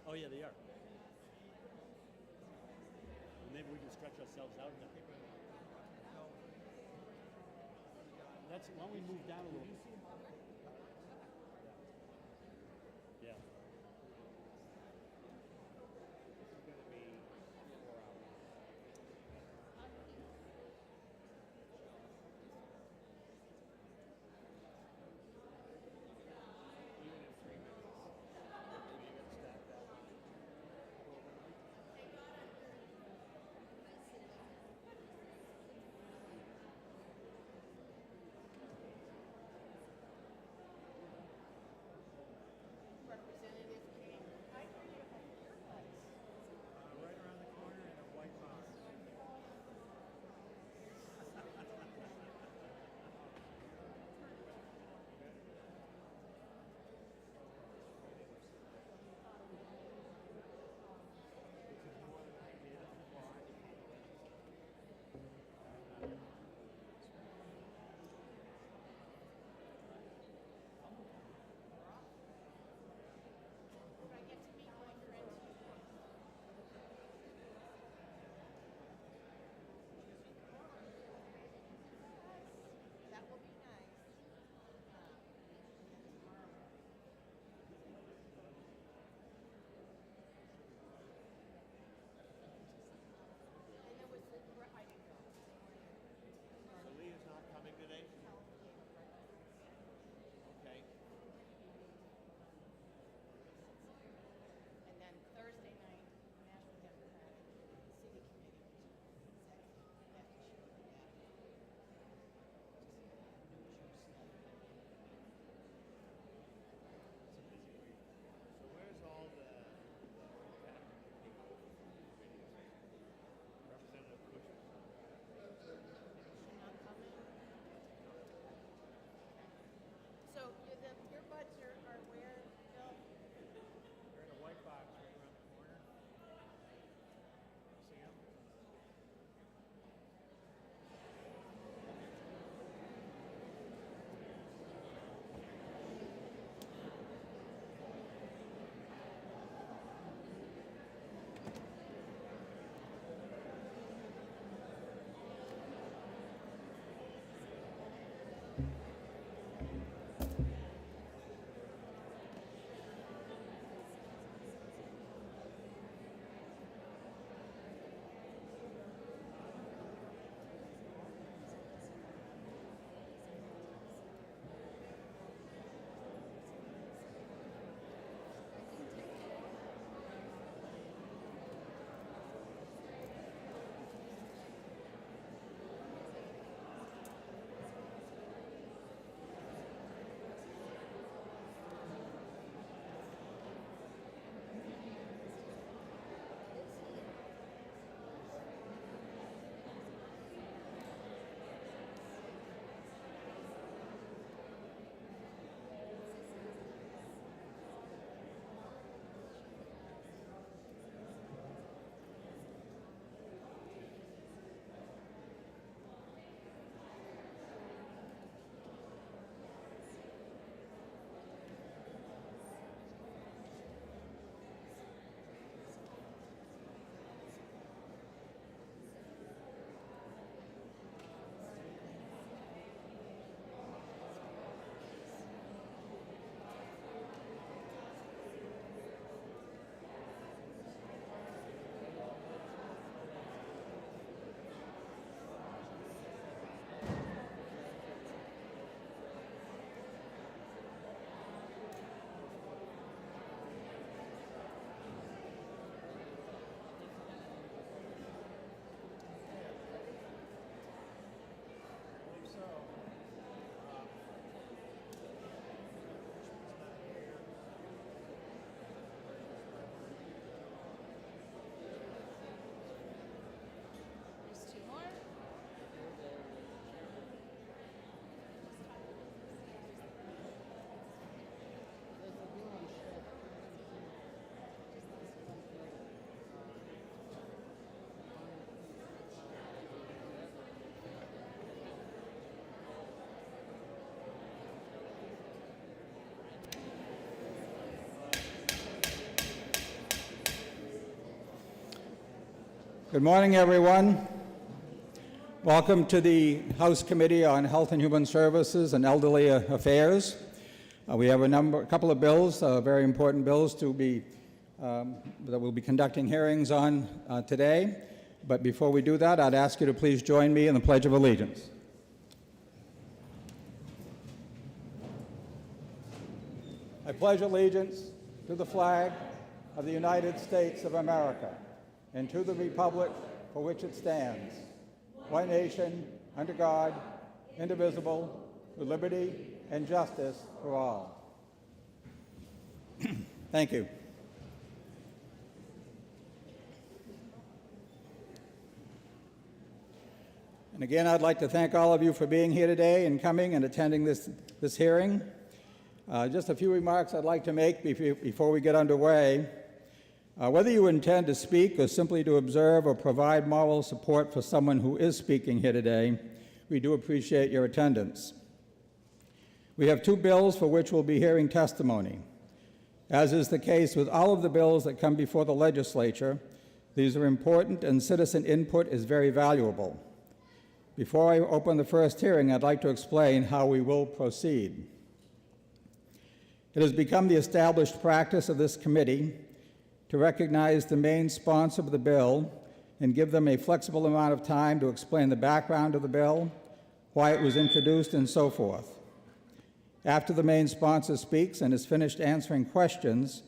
Oh yeah, they are. Maybe we can stretch ourselves out now. Why don't we move down a little bit? Yeah. This is going to be 4 hours. Even in 3 minutes. Maybe you got to stack that one. Good morning, everyone. Welcome to the House Committee on Health and Human Services and Elderly Affairs. We have a couple of bills, very important bills that we'll be conducting hearings on today. But before we do that, I'd ask you to please join me in the Pledge of Allegiance. I pledge allegiance to the flag of the United States of America and to the republic for which it stands, one nation, under God, indivisible, with liberty and justice for all. Thank you. And again, I'd like to thank all of you for being here today and coming and attending this hearing. Just a few remarks I'd like to make before we get underway. Whether you intend to speak or simply to observe or provide moral support for someone who is speaking here today, we do appreciate your attendance. We have two bills for which we'll be hearing testimony. As is the case with all of the bills that come before the legislature, these are important and citizen input is very valuable. Before I open the first hearing, I'd like to explain how we will proceed. It has become the established practice of this committee to recognize the main sponsor of the bill and give them a flexible amount of time to explain the background of the bill, why it was introduced, and so forth. After the main sponsor speaks and is finished answering questions,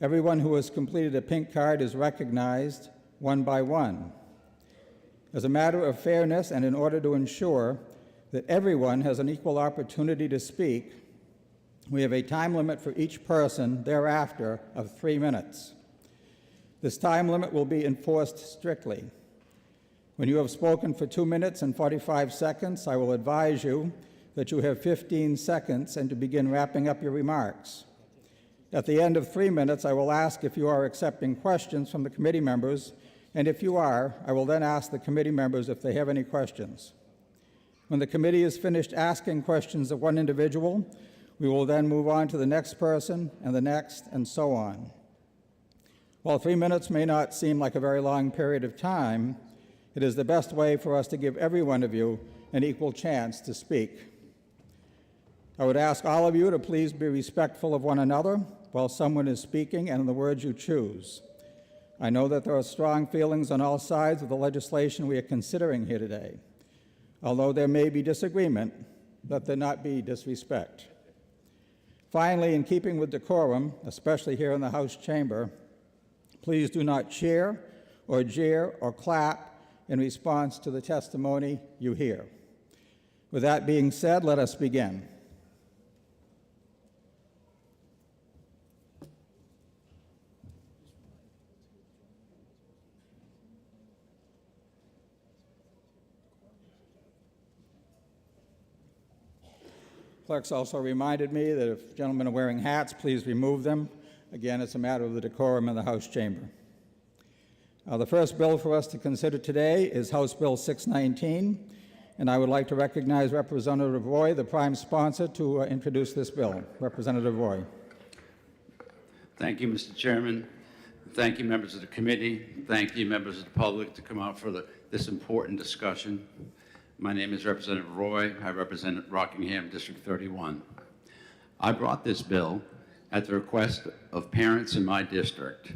everyone who has completed a pink card is recognized one by one. As a matter of fairness and in order to ensure that everyone has an equal opportunity to speak, we have a time limit for each person thereafter of 3 minutes. This time limit will be enforced strictly. When you have spoken for 2 minutes and 45 seconds, I will advise you that you have 15 seconds and to begin wrapping up your remarks. At the end of 3 minutes, I will ask if you are accepting questions from the committee members, and if you are, I will then ask the committee members if they have any questions. When the committee is finished asking questions of one individual, we will then move on to the next person and the next, and so on. While 3 minutes may not seem like a very long period of time, it is the best way for us to give every one of you an equal chance to speak. I would ask all of you to please be respectful of one another while someone is speaking and in the words you choose. I know that there are strong feelings on all sides of the legislation we are considering here today. Although there may be disagreement, let there not be disrespect. Finally, in keeping with decorum, especially here in the House chamber, please do not cheer or jeer or clap in response to the testimony you hear. With that being said, let us begin. Clerks also reminded me that if gentlemen are wearing hats, please remove them. Again, it's a matter of the decorum in the House chamber. The first bill for us to consider today is House Bill 619, and I would like to recognize Representative Roy, the prime sponsor, to introduce this bill. Representative Roy. Thank you, Mr. Chairman. Thank you, members of the committee. Thank you, members of the public, to come out for this important discussion. My name is Representative Roy. I represent Rockingham District 31. I brought this bill at the request of parents in my district.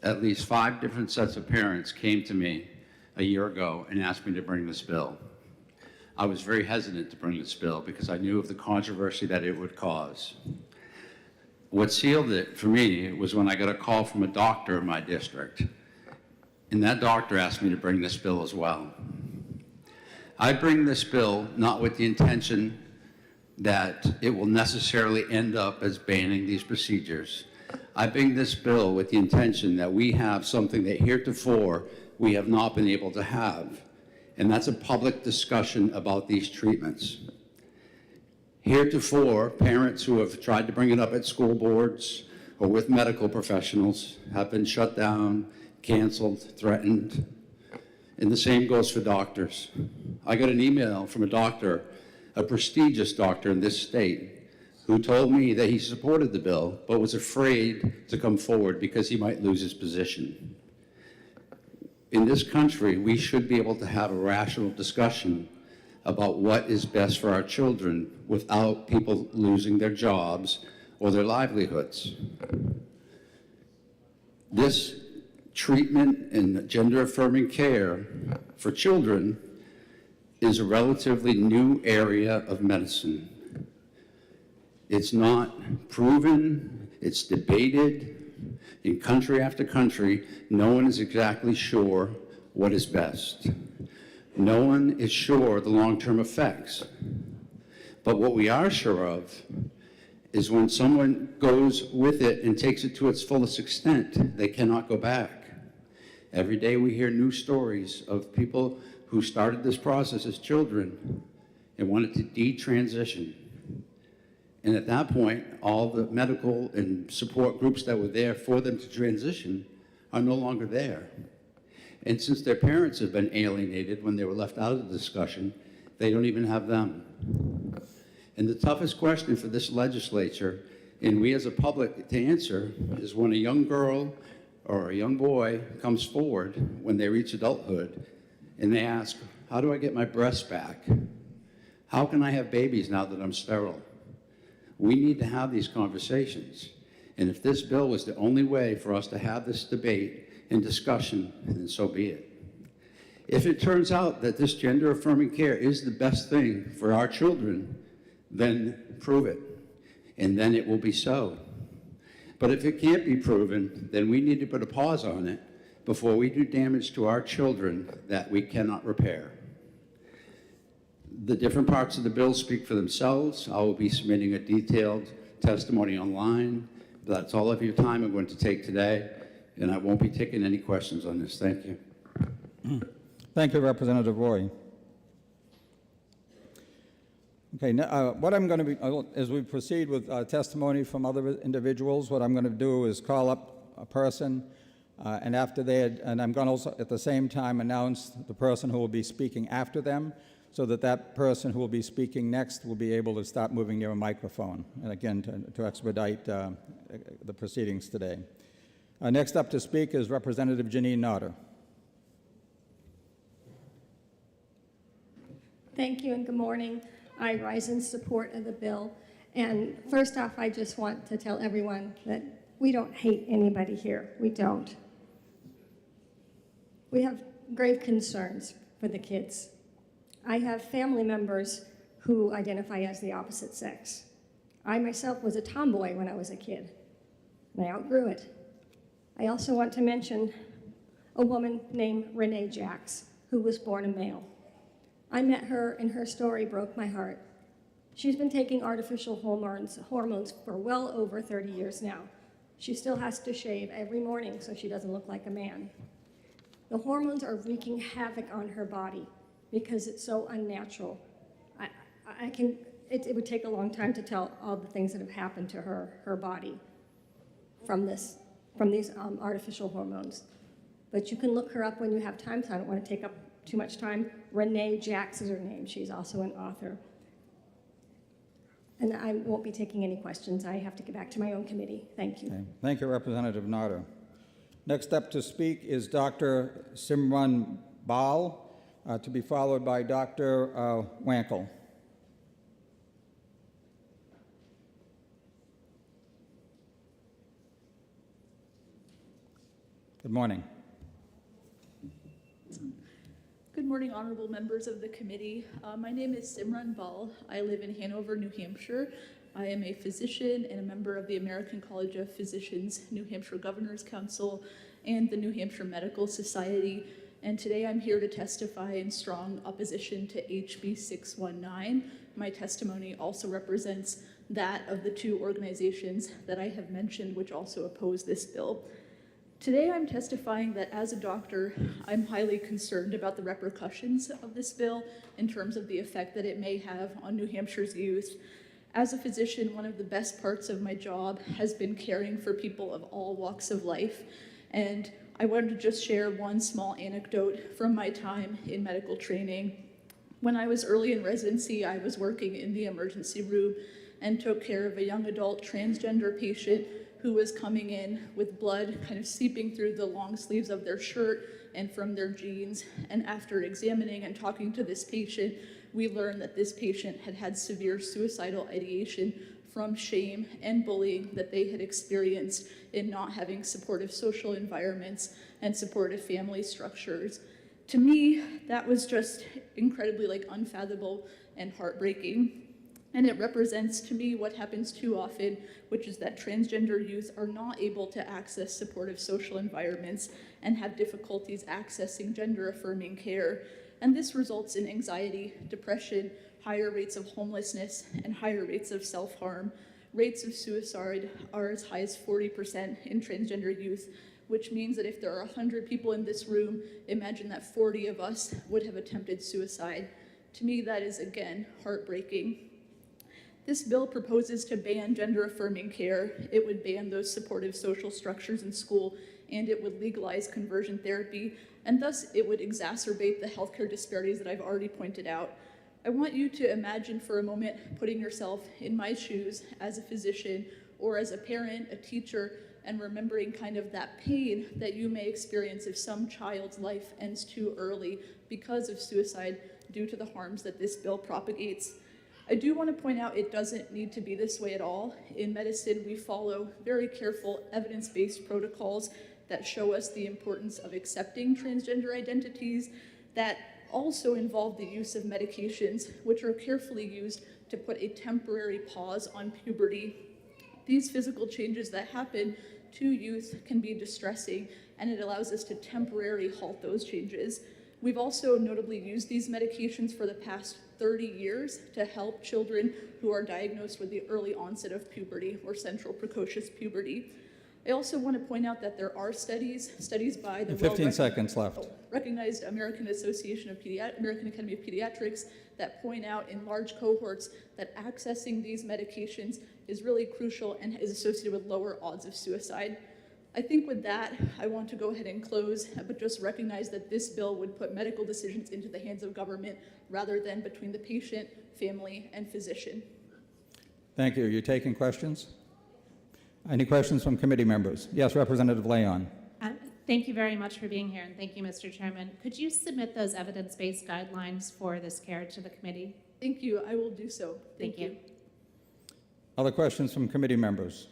At least 5 different sets of parents came to me a year ago and asked me to bring this bill. I was very hesitant to bring this bill because I knew of the controversy that it would cause. What sealed it for me was when I got a call from a doctor in my district, and that doctor asked me to bring this bill as well. I bring this bill not with the intention that it will necessarily end up as banning these procedures. I bring this bill with the intention that we have something that heretofore we have not been able to have, and that's a public discussion about these treatments. Heretofore, parents who have tried to bring it up at school boards or with medical professionals have been shut down, canceled, threatened, and the same goes for doctors. I got an email from a doctor, a prestigious doctor in this state, who told me that he supported the bill but was afraid to come forward because he might lose his position. in this country, we should be able to have a rational discussion about what is best for our children without people losing their jobs or their livelihoods. This treatment and gender-affirming care for children is a relatively new area of medicine. It's not proven, it's debated. In country after country, no one is exactly sure what is best. No one is sure of the long-term effects. But what we are sure of is when someone goes with it and takes it to its fullest extent, they cannot go back. Every day we hear new stories of people who started this process as children and wanted to detransition. And at that point, all the medical and support groups that were there for them to transition are no longer there. And since their parents have been alienated when they were left out of the discussion, they don't even have them. And the toughest question for this legislature, and we as a public to answer, is when a young girl or a young boy comes forward when they reach adulthood and they ask, how do I get my breasts back? How can I have babies now that I'm sterile? We need to have these conversations. And if this bill was the only way for us to have this debate and discussion, then so be it. If it turns out that this gender-affirming care is the best thing for our children, then prove it, and then it will be so. But if it can't be proven, then we need to put a pause on it before we do damage to our children that we cannot repair. The different parts of the bill speak for themselves. I will be submitting a detailed testimony online. That's all of your time I'm going to take today, and I won't be taking any questions on this. Thank you. Thank you, Representative Roy. Okay, now, what I'm going to be, as we proceed with testimony from other individuals, what I'm going to do is call up a person, and after and I'm going to also at the same time announce the person who will be speaking after them, so that that person who will be speaking next will be able to start moving near a microphone, and again, to expedite the proceedings today. Next up to speak is Representative Janine Notter. Thank you and good morning. I rise in support of the bill. And first off, I just want to tell everyone that we don't hate anybody here. We don't. We have grave concerns for the kids. I have family members who identify as the opposite sex. I myself was a tomboy when I was a kid, and I outgrew it. I also want to mention a woman named Renee Jacks, who was born a male. I met her, and her story broke my heart. She's been taking artificial hormones for well over 30 years now. She still has to shave every morning so she doesn't look like a man. The hormones are wreaking havoc on her body because it's so unnatural. It would take a long time to tell all the things that have happened to her body from these artificial hormones. But you can look her up when you have time, so I don't want to take up too much time. Renee Jacks is her name. She's also an author. And I won't be taking any questions. I have to get back to my own committee. Thank you. Okay. Thank you, Representative Notter. Next up to speak is Dr. Simran Bal, to be followed by Dr. Wankel. Good morning. Good morning, honorable members of the committee. My name is Simran Bal. I live in Hanover, New Hampshire. I am a physician and a member of the American College of Physicians, New Hampshire Governor's Council, and the New Hampshire Medical Society. And today I'm here to testify in strong opposition to HB 619. My testimony also represents that of the two organizations that I have mentioned, which also oppose this bill. Today I'm testifying that as a doctor, I'm highly concerned about the repercussions of this bill in terms of the effect that it may have on New Hampshire's youth. As a physician, one of the best parts of my job has been caring for people of all walks of life. And I wanted to just share one small anecdote from my time in medical training. When I was early in residency, I was working in the emergency room and took care of a young adult transgender patient who was coming in with blood kind of seeping through the long sleeves of their shirt and from their jeans. And after examining and talking to this patient, we learned that this patient had had severe suicidal ideation from shame and bullying that they had experienced in not having supportive social environments and supportive family structures. To me, that was just incredibly unfathomable and heartbreaking. And it represents to me what happens too often, which is that transgender youth are not able to access supportive social environments and have difficulties accessing gender-affirming care. And this results in anxiety, depression, higher rates of homelessness, and higher rates of self-harm. Rates of suicide are as high as 40% in transgender youth, which means that if there are 100 people in this room, imagine that 40 of us would have attempted suicide. To me, that is, again, heartbreaking. This bill proposes to ban gender-affirming care. It would ban those supportive social structures in school, and it would legalize conversion therapy, and thus it would exacerbate the healthcare disparities that I've already pointed out. I want you to imagine for a moment putting yourself in my shoes as a physician or as a parent, a teacher, and remembering kind of that pain that you may experience if some child's life ends too early because of suicide due to the harms that this bill propagates. I do want to point out it doesn't need to be this way at all. In medicine, we follow very careful evidence-based protocols that show us the importance of accepting transgender identities that also involve the use of medications, which are carefully used to put a temporary pause on puberty. These physical changes that happen to youth can be distressing, and it allows us to temporarily halt those changes. We've also notably used these medications for the past 30 years to help children who are diagnosed with the early onset of puberty or central precocious puberty. I also want to point out that there are studies by the 15 seconds left. recognized American American Academy of Pediatrics that point out in large cohorts that accessing these medications is really crucial and is associated with lower odds of suicide. I think with that, I want to go ahead and close, but just recognize that this bill would put medical decisions into the hands of government rather than between the patient, family, and physician. Thank you. You taking questions? Any questions from committee members? Yes, Representative Leon. Thank you very much for being here, and thank you, Mr. Chairman. Could you submit those evidence-based guidelines for this care to the committee? Thank you. I will do so. Thank you. Other questions from committee members?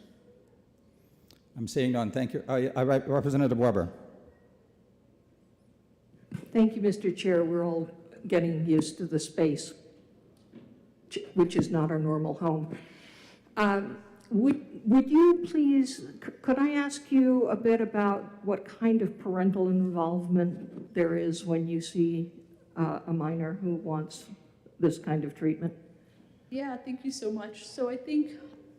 I'm seeing none. Thank you. Representative Weber. Thank you, Mr. Chair. We're all getting used to the space, which is not our normal home. Would you please, could I ask you a bit about what kind of parental involvement there is when you see a minor who wants this kind of treatment? Yeah, thank you so much. So I think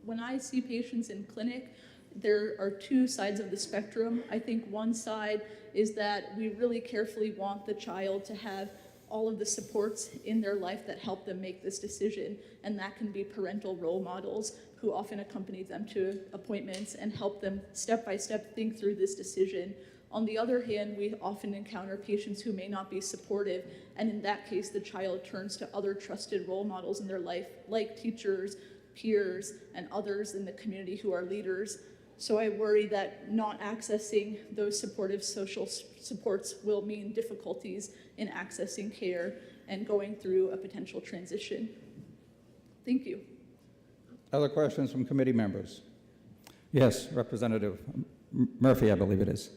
when I see patients in clinic, there are two sides of the spectrum. I think one side is that we really carefully want the child to have all of the supports in their life that help them make this decision, and that can be parental role models who often accompany them to appointments and help them step by step think through this decision. On the other hand, we often encounter patients who may not be supportive, and in that case, the child turns to other trusted role models in their life, like teachers, peers, and others in the community who are leaders. So I worry that not accessing those supportive social supports will mean difficulties in accessing care and going through a potential transition. Thank you. Other questions from committee members? Yes, Representative Murphy, I believe it is.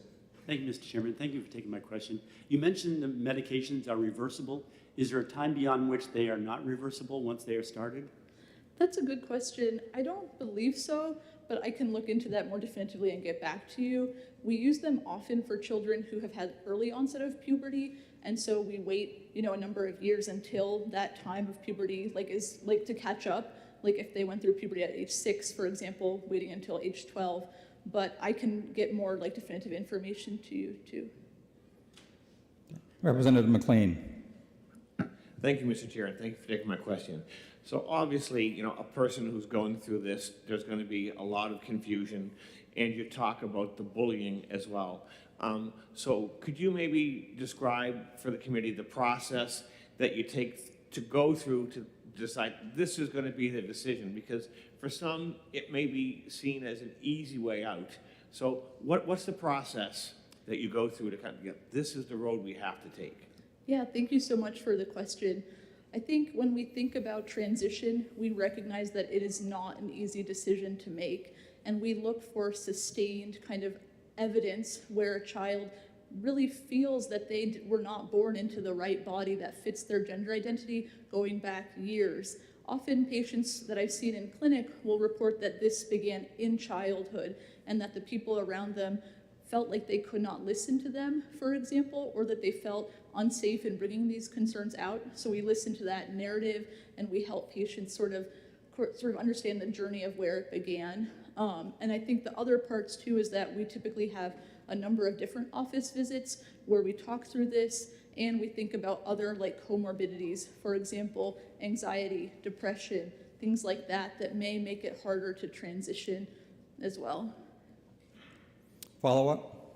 Thank you, Mr. Chairman. Thank you for taking my question. You mentioned the medications are reversible. Is there a time beyond which they are not reversible once they are started? That's a good question. I don't believe so, but I can look into that more definitively and get back to you. We use them often for children who have had early onset of puberty, and so we wait, a number of years until that time of puberty is to catch up. Like if they went through puberty at age 6, for example, waiting until age 12. But I can get more definitive information to you too. Representative McLean. Thank you, Mr. Chair, and thank you for taking my question. So obviously, a person who's going through this, there's going to be a lot of confusion, and you talk about the bullying as well. So could you maybe describe for the committee the process that you take to go through to decide this is going to be the decision? Because for some, it may be seen as an easy way out. So what's the process that you go through to kind of get, this is the road we have to take? Yeah, thank you so much for the question. I think when we think about transition, we recognize that it is not an easy decision to make, and we look for sustained kind of evidence where a child really feels that they were not born into the right body that fits their gender identity going back years. Often patients that I've seen in clinic will report that this began in childhood and that the people around them felt like they could not listen to them, for example, or that they felt unsafe in bringing these concerns out. So we listen to that narrative and we help patients sort of understand the journey of where it began. And I think the other parts too is that we typically have a number of different office visits where we talk through this and we think about other like comorbidities, for example, anxiety, depression, things like that that may make it harder to transition as well. Follow-up?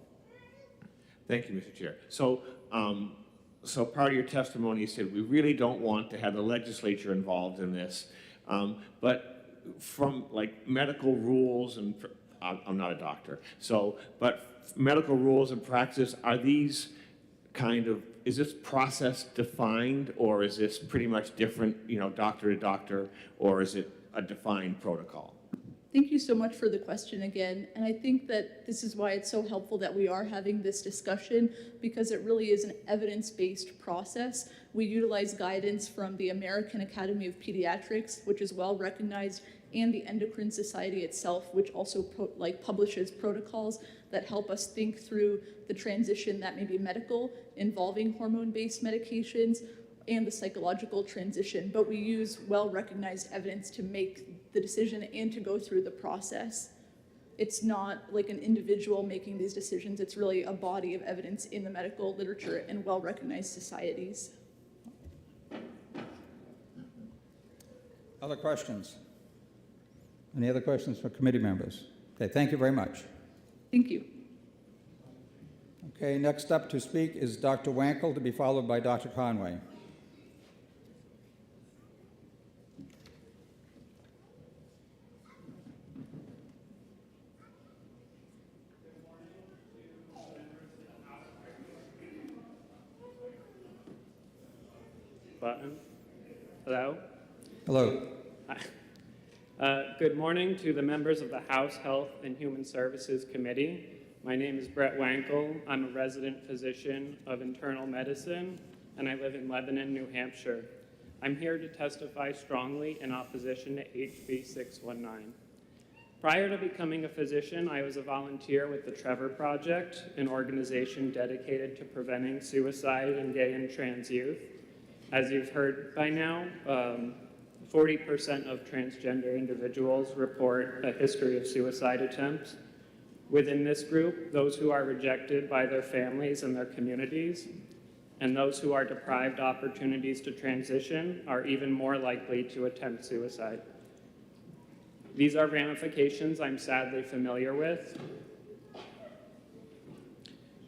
Thank you, Mr. Chair. So, so part of your testimony said we really don't want to have the legislature involved in this, but from like medical rules and I'm not a doctor, so but medical rules and practice, are these kind of, is this process defined, or is this pretty much different, you know, doctor to doctor, or is it a defined protocol? Thank you so much for the question again. And I think that this is why it's so helpful that we are having this discussion, because it really is an evidence-based process. We utilize guidance from the American Academy of Pediatrics, which is well recognized, and the Endocrine Society itself, which also publishes protocols that help us think through the transition that may be medical, involving hormone-based medications, and the psychological transition. But we use well-recognized evidence to make the decision and to go through the process. It's not like an individual making these decisions, it's really a body of evidence in the medical literature and well-recognized societies. Other questions? Any other questions for committee members? Okay, thank you very much. Thank you. Okay, next up to speak is Dr. Wankel, to be followed by Dr. Conway. Button. Hello. Hello. Hi. Good morning to the members of the House Health and Human Services Committee. My name is Brett Wankel. I'm a resident physician of internal medicine, and I live in Lebanon, New Hampshire. I'm here to testify strongly in opposition to HB 619. Prior to becoming a physician, I was a volunteer with the Trevor Project, an organization dedicated to preventing suicide in gay and trans youth. As you've heard by now, 40% of transgender individuals report a history of suicide attempts. Within this group, those who are rejected by their families and their communities, and those who are deprived opportunities to transition are even more likely to attempt suicide. These are ramifications I'm sadly familiar with.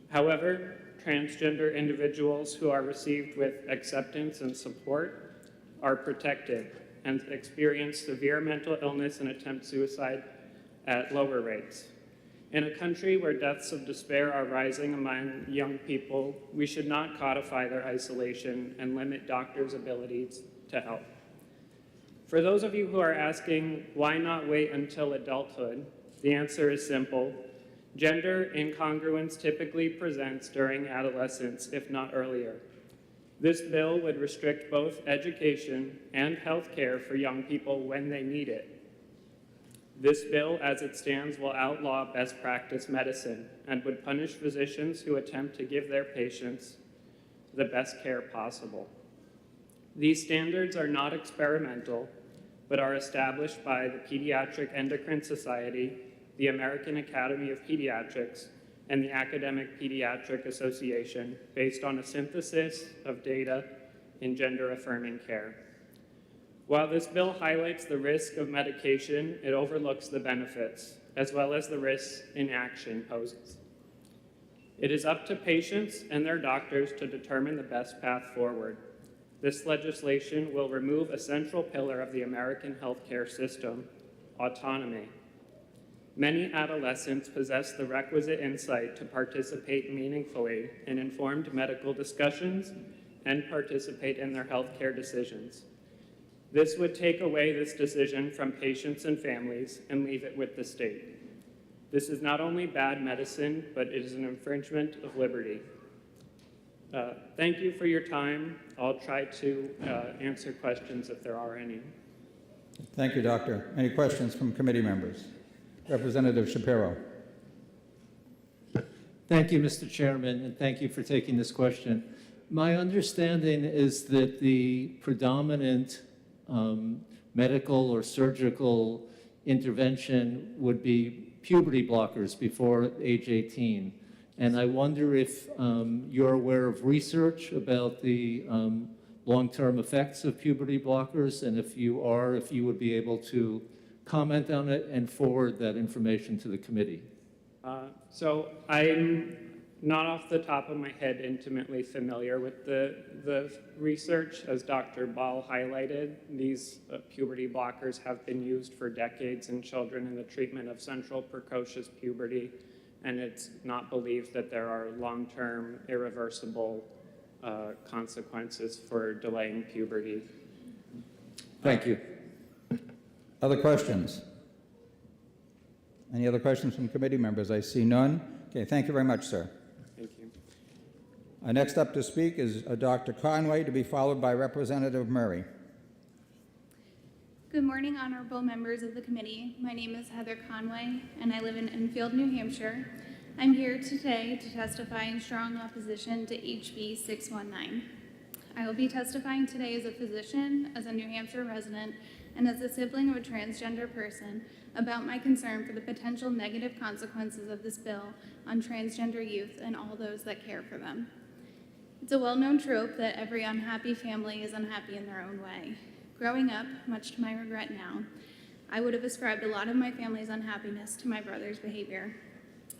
However, transgender individuals who are received with acceptance and support are protected and experience severe mental illness and attempt suicide at lower rates. In a country where deaths of despair are rising among young people, we should not codify their isolation and limit doctors' abilities to help. For those of you who are asking, why not wait until adulthood? The answer is simple. Gender incongruence typically presents during adolescence, if not earlier. This bill would restrict both education and health care for young people when they need it. This bill, as it stands, will outlaw best practice medicine and would punish physicians who attempt to give their patients the best care possible. These standards are not experimental, but are established by the Pediatric Endocrine Society, the American Academy of Pediatrics, and the Academic Pediatric Association, based on a synthesis of data in gender-affirming care. While this bill highlights the risk of medication, it overlooks the benefits, as well as the risks inaction poses. It is up to patients and their doctors to determine the best path forward. This legislation will remove a central pillar of the American healthcare system, autonomy. Many adolescents possess the requisite insight to participate meaningfully in informed medical discussions and participate in their healthcare decisions. This would take away this decision from patients and families and leave it with the state. This is not only bad medicine, but it is an infringement of liberty. Thank you for your time. I'll try to answer questions if there are any. Thank you, Doctor. Any questions from committee members? Representative Shapiro. Thank you, Mr. Chairman, and thank you for taking this question. My understanding is that the predominant medical or surgical intervention would be puberty blockers before age 18. And I wonder if you're aware of research about the long-term effects of puberty blockers, and if you are, if you would be able to comment on it and forward that information to the committee. So I'm not off the top of my head intimately familiar with the research. As Dr. Ball highlighted, these puberty blockers have been used for decades in children in the treatment of central precocious puberty, and it's not believed that there are long-term irreversible consequences for delaying puberty. Thank you. Other questions? Any other questions from committee members? I see none. Okay, thank you very much, sir. Thank you. Next up to speak is Dr. Conway, to be followed by Representative Murray. Good morning, honorable members of the committee. My name is Heather Conway, and I live in Enfield, New Hampshire. I'm here today to testify in strong opposition to HB 619. I will be testifying today as a physician, as a New Hampshire resident, and as a sibling of a transgender person about my concern for the potential negative consequences of this bill on transgender youth and all those that care for them. It's a well-known trope that every unhappy family is unhappy in their own way. Growing up, much to my regret now, I would have ascribed a lot of my family's unhappiness to my brother's behavior.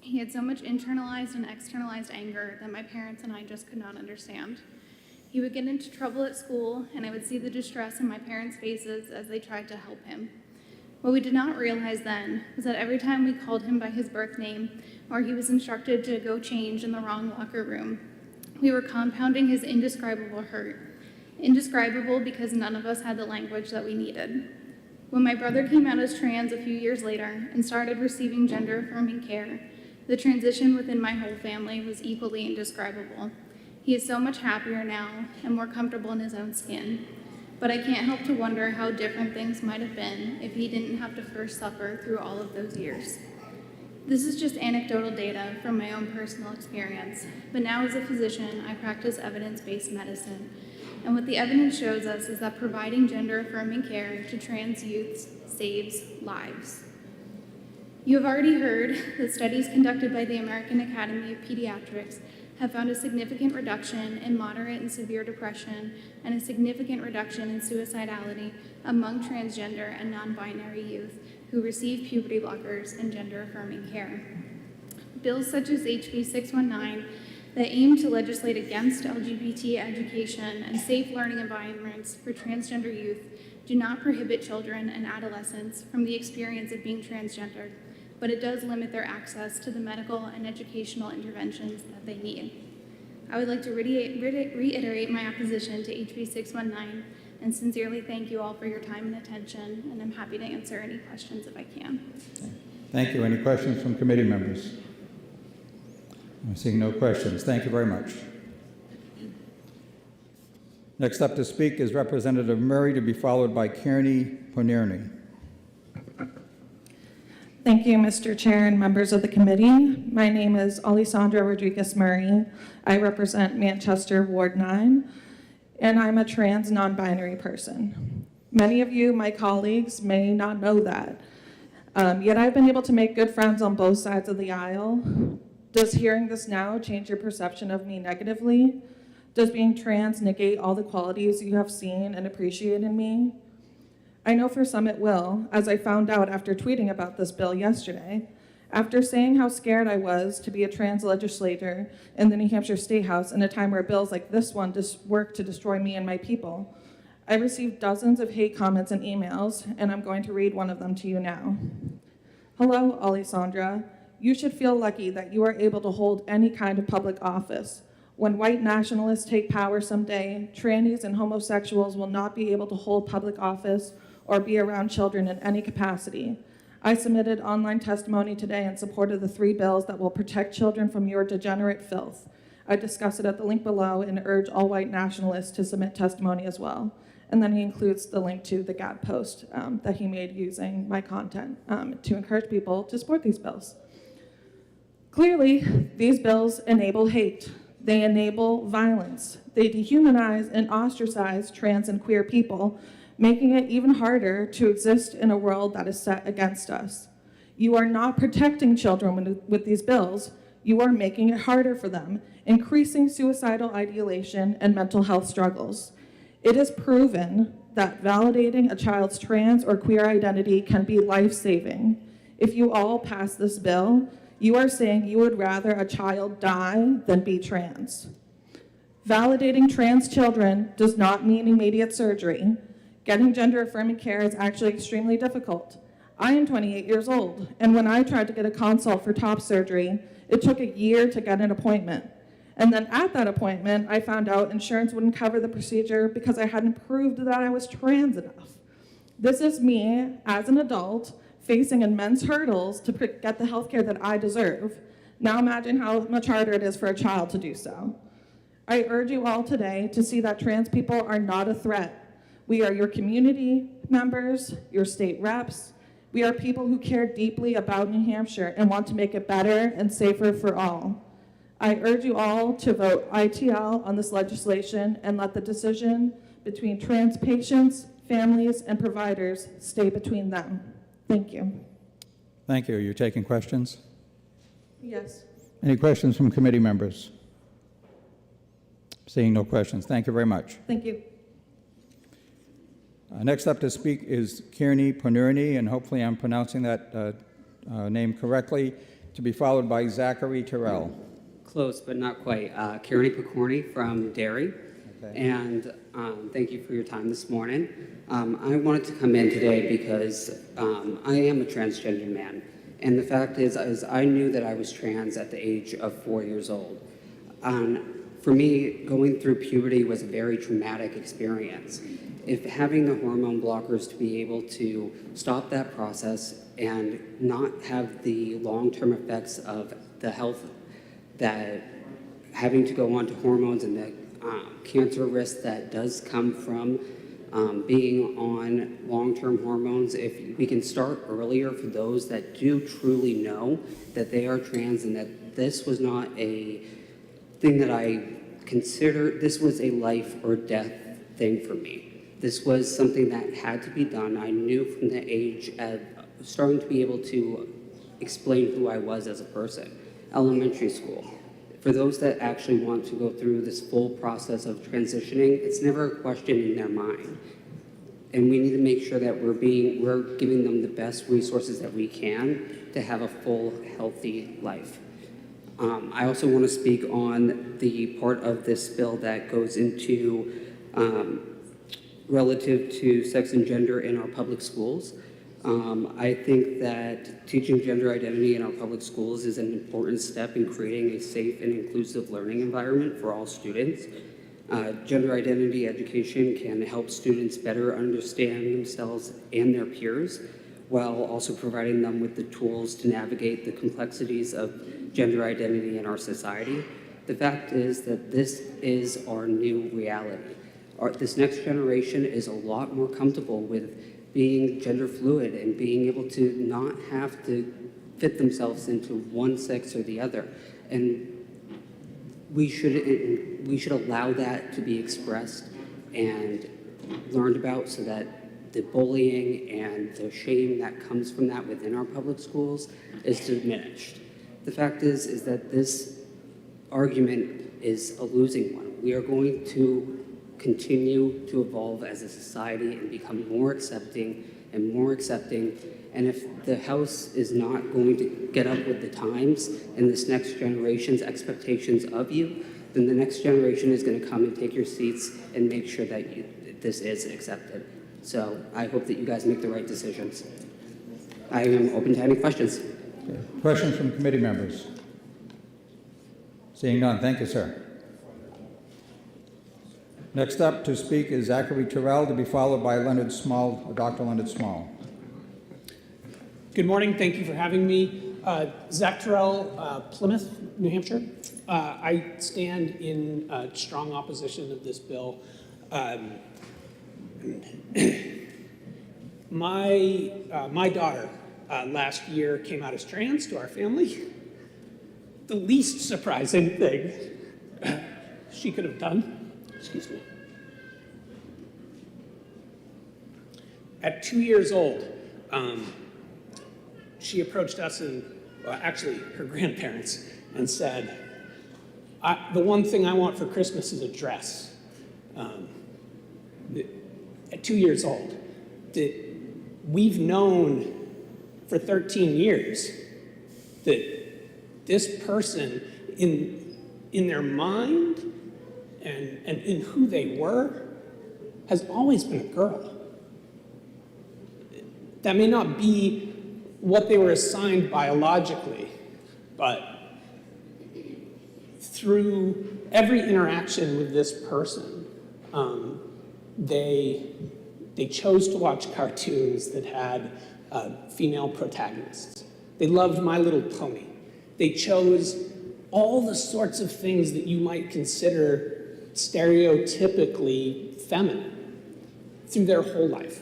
He had so much internalized and externalized anger that my parents and I just could not understand. He would get into trouble at school, and I would see the distress in my parents' faces as they tried to help him. What we did not realize then was that every time we called him by his birth name, or he was instructed to go change in the wrong locker room, we were compounding his indescribable hurt. Indescribable because none of us had the language that we needed. When my brother came out as trans a few years later and started receiving gender-affirming care, the transition within my whole family was equally indescribable. He is so much happier now and more comfortable in his own skin. But I can't help to wonder how different things might have been if he didn't have to first suffer through all of those years. This is just anecdotal data from my own personal experience, but now as a physician, I practice evidence-based medicine. And what the evidence shows us is that providing gender-affirming care to trans youths saves lives. You have already heard that studies conducted by the American Academy of Pediatrics have found a significant reduction in moderate and severe depression and a significant reduction in suicidality among transgender and non-binary youth who receive puberty blockers and gender-affirming care. Bills such as HB 619 that aim to legislate against LGBT education and safe learning environments for transgender youth do not prohibit children and adolescents from the experience of being transgendered, but it does limit their access to the medical and educational interventions that they need. I would like to reiterate my opposition to HB 619 and sincerely thank you all for your time and attention, and I'm happy to answer any questions if I can. Thank you. Any questions from committee members? I'm seeing no questions. Thank you very much. Next up to speak is Representative Murray, to be followed by Kearney Ponierny. Thank you, Mr. Chair and members of the committee. My name is Alessandra Rodriguez Murray. I represent Manchester Ward 9, and I'm a trans non-binary person. Many of you, my colleagues, may not know that. Yet I've been able to make good friends on both sides of the aisle. Does hearing this now change your perception of me negatively? Does being trans negate all the qualities you have seen and appreciate in me? I know for some it will, as I found out after tweeting about this bill yesterday. After saying how scared I was to be a trans legislator in the New Hampshire State House in a time where bills like this one just work to destroy me and my people, I received dozens of hate comments and emails, and I'm going to read one of them to you now. Hello, Alessandra. You should feel lucky that you are able to hold any kind of public office. When white nationalists take power someday, trannies and homosexuals will not be able to hold public office or be around children in any capacity. I submitted online testimony today in support of the 3 bills that will protect children from your degenerate filth. I discuss it at the link below and urge all white nationalists to submit testimony as well. And then he includes the link to the Gad post that he made using my content to encourage people to support these bills. Clearly, these bills enable hate. They enable violence. They dehumanize and ostracize trans and queer people, making it even harder to exist in a world that is set against us. You are not protecting children with these bills. You are making it harder for them, increasing suicidal ideation and mental health struggles. It is proven that validating a child's trans or queer identity can be life-saving. If you all pass this bill, you are saying you would rather a child die than be trans. Validating trans children does not mean immediate surgery. Getting gender-affirming care is actually extremely difficult. I am 28 years old, and when I tried to get a consult for top surgery, it took a year to get an appointment. And then at that appointment, I found out insurance wouldn't cover the procedure because I hadn't proved that I was trans enough. This is me, as an adult, facing immense hurdles to get the health care that I deserve. Now imagine how much harder it is for a child to do so. I urge you all today to see that trans people are not a threat. We are your community members, your state reps. We are people who care deeply about New Hampshire and want to make it better and safer for all. I urge you all to vote ITL on this legislation and let the decision between trans patients, families, and providers stay between them. Thank you. Thank you. You're taking questions? Yes. Any questions from committee members? Seeing no questions. Thank you very much. Thank you. Next up to speak is Kearney Panurni, and hopefully I'm pronouncing that name correctly, to be followed by Zachary Terrell. Close, but not quite. Kearney Panurni from Derry. Okay. And thank you for your time this morning. I wanted to come in today because I am a transgender man. And the fact is I knew that I was trans at the age of 4 years old. For me, going through puberty was a very traumatic experience. If having the hormone blockers to be able to stop that process and not have the long-term effects of the health that having to go on to hormones and the cancer risk that does come from being on long-term hormones, if we can start earlier for those that do truly know that they are trans and that this was not a thing that I considered, this was a life or death thing for me. This was something that had to be done. I knew from the age of starting to be able to explain who I was as a person. Elementary school. For those that actually want to go through this full process of transitioning, it's never a question in their mind. And we need to make sure that we're giving them the best resources that we can to have a full, healthy life. I also want to speak on the part of this bill that goes into relative to sex and gender in our public schools. I think that teaching gender identity in our public schools is an important step in creating a safe and inclusive learning environment for all students. Gender identity education can help students better understand themselves and their peers, while also providing them with the tools to navigate the complexities of gender identity in our society. The fact is that this is our new reality. This next generation is a lot more comfortable with being gender fluid and being able to not have to fit themselves into one sex or the other. And we should allow that to be expressed and learned about so that the bullying and the shame that comes from that within our public schools is diminished. The fact is that this argument is a losing one. We are going to continue to evolve as a society and become more accepting and more accepting. And if the House is not going to get up with the times and this next generation's expectations of you, then the next generation is going to come and take your seats and make sure that this is accepted. So I hope that you guys make the right decisions. I am open to any questions. Questions from committee members? Seeing none, thank you, sir. Next up to speak is Zachary Terrell, to be followed by Leonard Small, Dr. Leonard Small. Good morning. Thank you for having me. Zach Terrell, Plymouth, New Hampshire. I stand in strong opposition of this bill. My daughter last year came out as trans to our family. The least surprising thing she could have done, excuse me. At 2 years old, she approached us and, actually her grandparents, and said, the one thing I want for Christmas is a dress. At 2 years old, that we've known for 13 years that this person in their mind and in who they were has always been a girl. That may not be what they were assigned biologically, but through every interaction with this person, they chose to watch cartoons that had female protagonists. They loved My Little Pony. They chose all the sorts of things that you might consider stereotypically feminine through their whole life.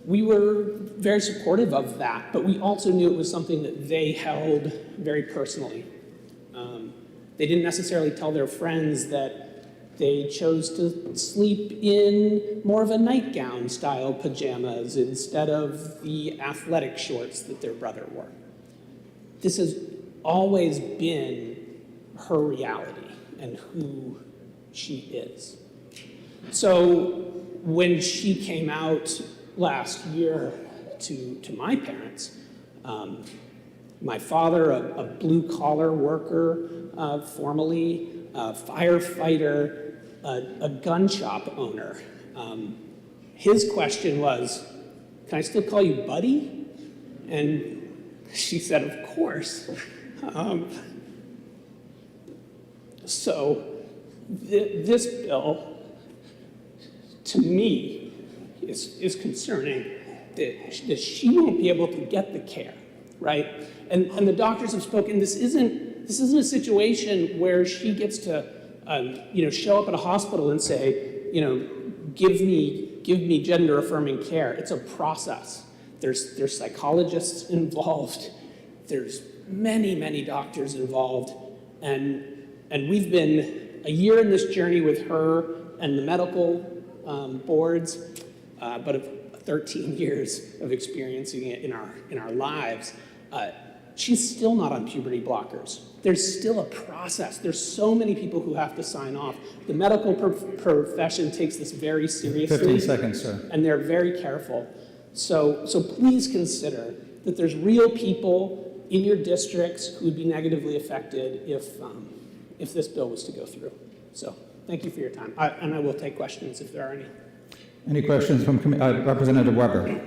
We were very supportive of that, but we also knew it was something that they held very personally. They didn't necessarily tell their friends that they chose to sleep in more of a nightgown style pajamas instead of the athletic shorts that their brother wore. This has always been her reality and who she is. So when she came out last year to my parents, my father, a blue-collar worker, formerly a firefighter, a gun shop owner, his question was, "Can I still call you buddy?" And she said, "Of course." So this bill, to me, is concerning that she won't be able to get the care, right? And the doctors have spoken. This isn't a situation where she gets to show up at a hospital and say, give me gender affirming care. It's a process. There's psychologists involved. There's many doctors involved, and we've been a year in this journey with her and the medical boards, but of 13 years of experiencing it in our lives. She's still not on puberty blockers. There's still a process. There's so many people who have to sign off. The medical profession takes this very seriously. 15 seconds, sir. And they're very careful. So please consider that there's real people in your districts who would be negatively affected if this bill was to go through. So thank you for your time. And I will take questions if there are any. Any questions from Representative Weber?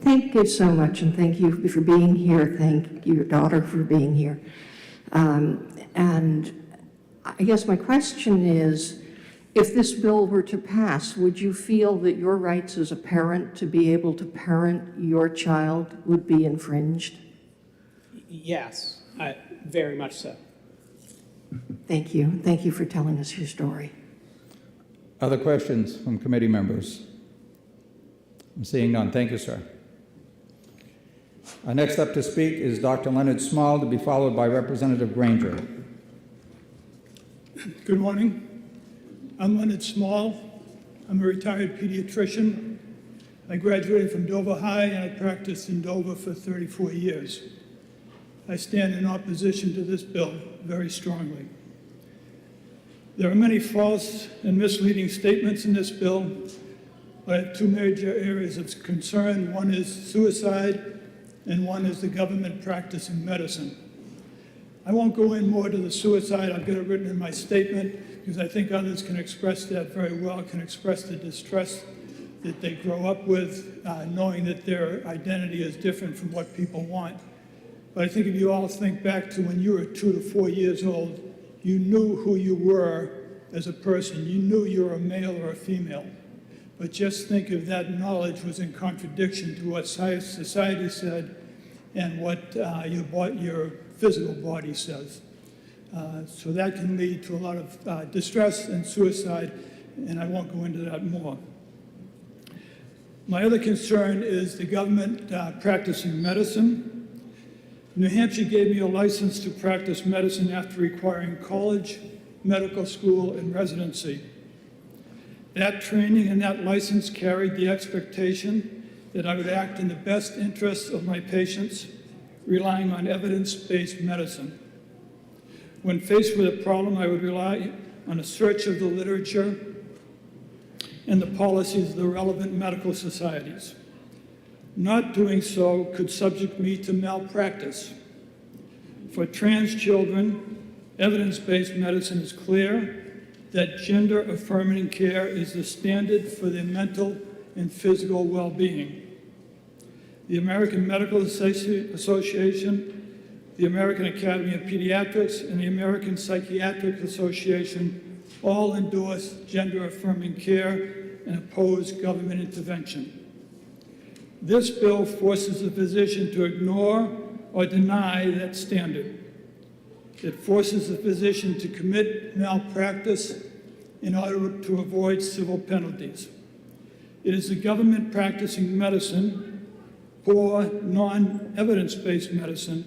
Thank you so much, and thank you for being here. Thank your daughter for being here. And I guess my question is, if this bill were to pass, would you feel that your rights as a parent to be able to parent your child would be infringed? Yes, very much so. Thank you. Thank you for telling us your story. Other questions from committee members? I'm seeing none. Thank you, sir. Next up to speak is Dr. Leonard Small, to be followed by Representative Granger. Good morning. I'm Leonard Small. I'm a retired pediatrician. I graduated from Dover High, and I practiced in Dover for 34 years. I stand in opposition to this bill very strongly. There are many false and misleading statements in this bill, but I have two major areas of concern. One is suicide, and one is the government practicing medicine. I won't go in more to the suicide. I've got it written in my statement, because I think others can express that very well, can express the distress that they grow up with, knowing that their identity is different from what people want. But I think if you all think back to when you were 2 to 4 years old, you knew who you were as a person. You knew you were a male or a female. But just think if that knowledge was in contradiction to what society said and what your physical body says. So that can lead to a lot of distress and suicide, and I won't go into that more. My other concern is the government practicing medicine. New Hampshire gave me a license to practice medicine after requiring college, medical school, and residency. That training and that license carried the expectation that I would act in the best interests of my patients, relying on evidence-based medicine. When faced with a problem, I would rely on a search of the literature and the policies of the relevant medical societies. Not doing so could subject me to malpractice. For trans children, evidence-based medicine is clear that gender-affirming care is the standard for their mental and physical well-being. The American Medical Association, the American Academy of Pediatrics, and the American Psychiatric Association all endorse gender-affirming care and oppose government intervention. This bill forces the physician to ignore or deny that standard. It forces the physician to commit malpractice in order to avoid civil penalties. It is the government practicing medicine, poor, non-evidence-based medicine,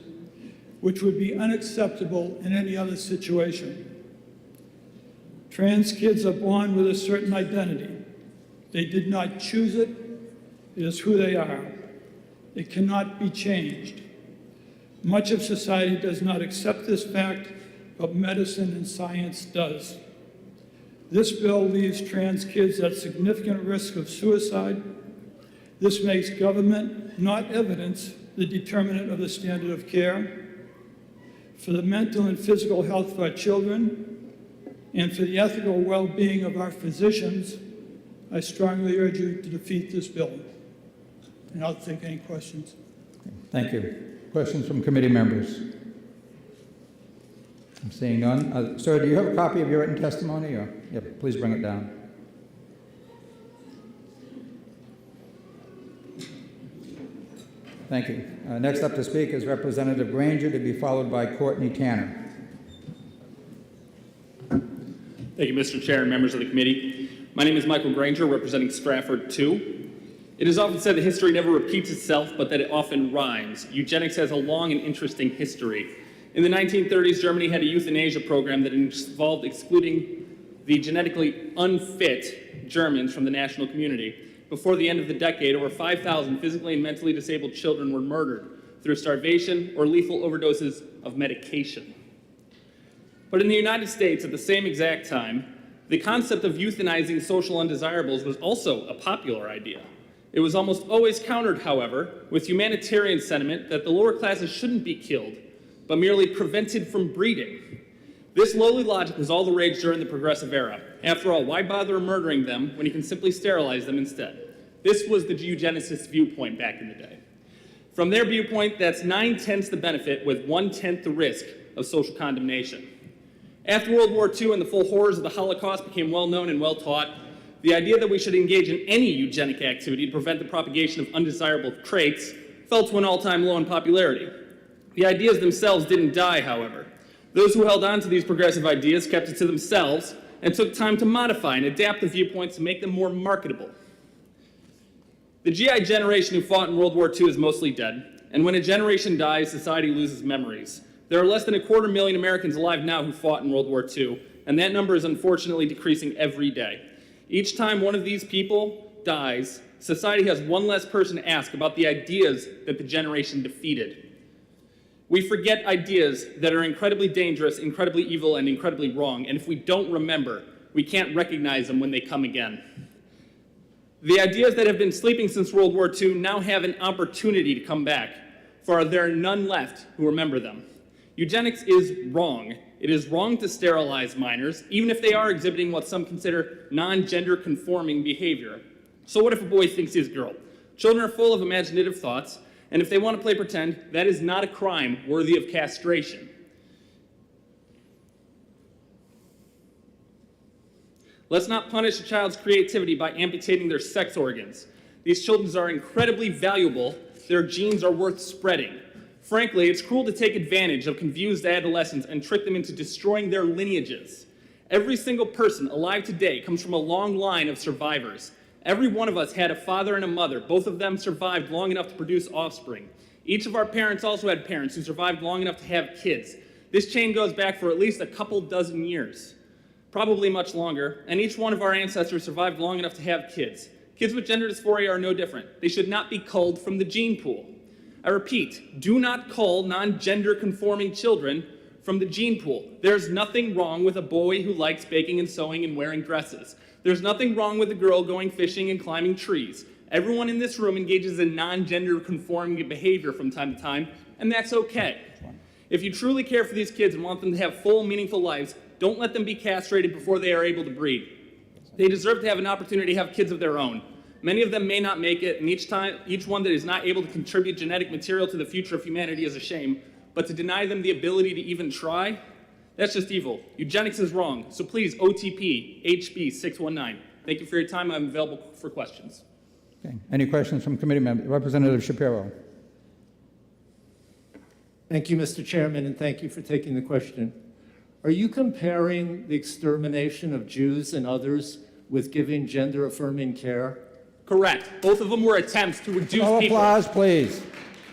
which would be unacceptable in any other situation. Trans kids are born with a certain identity. They did not choose it. It is who they are. It cannot be changed. Much of society does not accept this fact, but medicine and science does. This bill leaves trans kids at significant risk of suicide. This makes government, not evidence, the determinant of the standard of care. For the mental and physical health of our children, and for the ethical well-being of our physicians, I strongly urge you to defeat this bill. And I'll take any questions. Thank you. Questions from committee members? I'm seeing none. Sir, do you have a copy of your written testimony? Or, yep, please bring it down. Thank you. Next up to speak is Representative Granger, to be followed by Courtney Tanner. Thank you, Mr. Chair and members of the committee. My name is Michael Granger, representing Stratford 2. It is often said that history never repeats itself, but that it often rhymes. Eugenics has a long and interesting history. In the 1930s, Germany had a euthanasia program that involved excluding the genetically unfit Germans from the national community. Before the end of the decade, over 5,000 physically and mentally disabled children were murdered through starvation or lethal overdoses of medication. But in the United States, at the same exact time, the concept of euthanizing social undesirables was also a popular idea. It was almost always countered, however, with humanitarian sentiment that the lower classes shouldn't be killed, but merely prevented from breeding. This lowly logic was all the rage during the Progressive Era. After all, why bother murdering them when you can simply sterilize them instead? This was the eugenicist viewpoint back in the day. From their viewpoint, that's 9/10 the benefit with 1/10 the risk of social condemnation. After World War II and the full horrors of the Holocaust became well known and well taught, the idea that we should engage in any eugenic activity to prevent the propagation of undesirable traits fell to an all-time low in popularity. The ideas themselves didn't die, however. Those who held on to these progressive ideas kept it to themselves and took time to modify and adapt the viewpoints to make them more marketable. The GI generation who fought in World War II is mostly dead, and when a generation dies, society loses memories. There are less than 250,000 Americans alive now who fought in World War II, and that number is unfortunately decreasing every day. Each time one of these people dies, society has one less person to ask about the ideas that the generation defeated. We forget ideas that are incredibly dangerous, incredibly evil, and incredibly wrong, and if we don't remember, we can't recognize them when they come again. The ideas that have been sleeping since World War II now have an opportunity to come back, for there are none left who remember them. Eugenics is wrong. It is wrong to sterilize minors, even if they are exhibiting what some consider non-gender conforming behavior. So what if a boy thinks he's a girl? Children are full of imaginative thoughts, and if they want to play pretend, that is not a crime worthy of castration. Let's not punish a child's creativity by amputating their sex organs. These children are incredibly valuable. Their genes are worth spreading. Frankly, it's cruel to take advantage of confused adolescents and trick them into destroying their lineages. Every single person alive today comes from a long line of survivors. Every one of us had a father and a mother. Both of them survived long enough to produce offspring. Each of our parents also had parents who survived long enough to have kids. This chain goes back for at least a couple dozen years, probably much longer, and each one of our ancestors survived long enough to have kids. Kids with gender dysphoria are no different. They should not be culled from the gene pool. I repeat, do not cull non-gender conforming children from the gene pool. There's nothing wrong with a boy who likes baking and sewing and wearing dresses. There's nothing wrong with a girl going fishing and climbing trees. Everyone in this room engages in non-gender conforming behavior from time to time, and that's okay. If you truly care for these kids and want them to have full, meaningful lives, don't let them be castrated before they are able to breed. They deserve to have an opportunity to have kids of their own. Many of them may not make it, and each one that is not able to contribute genetic material to the future of humanity is a shame. But to deny them the ability to even try, that's just evil. Eugenics is wrong. So please, OTP, HB 619. Thank you for your time. I'm available for questions. Okay. Any questions from committee members? Representative Shapiro. Thank you, Mr. Chairman, and thank you for taking the question. Are you comparing the extermination of Jews and others with giving gender-affirming care? Correct. Both of them were attempts to reduce No people. applause, please.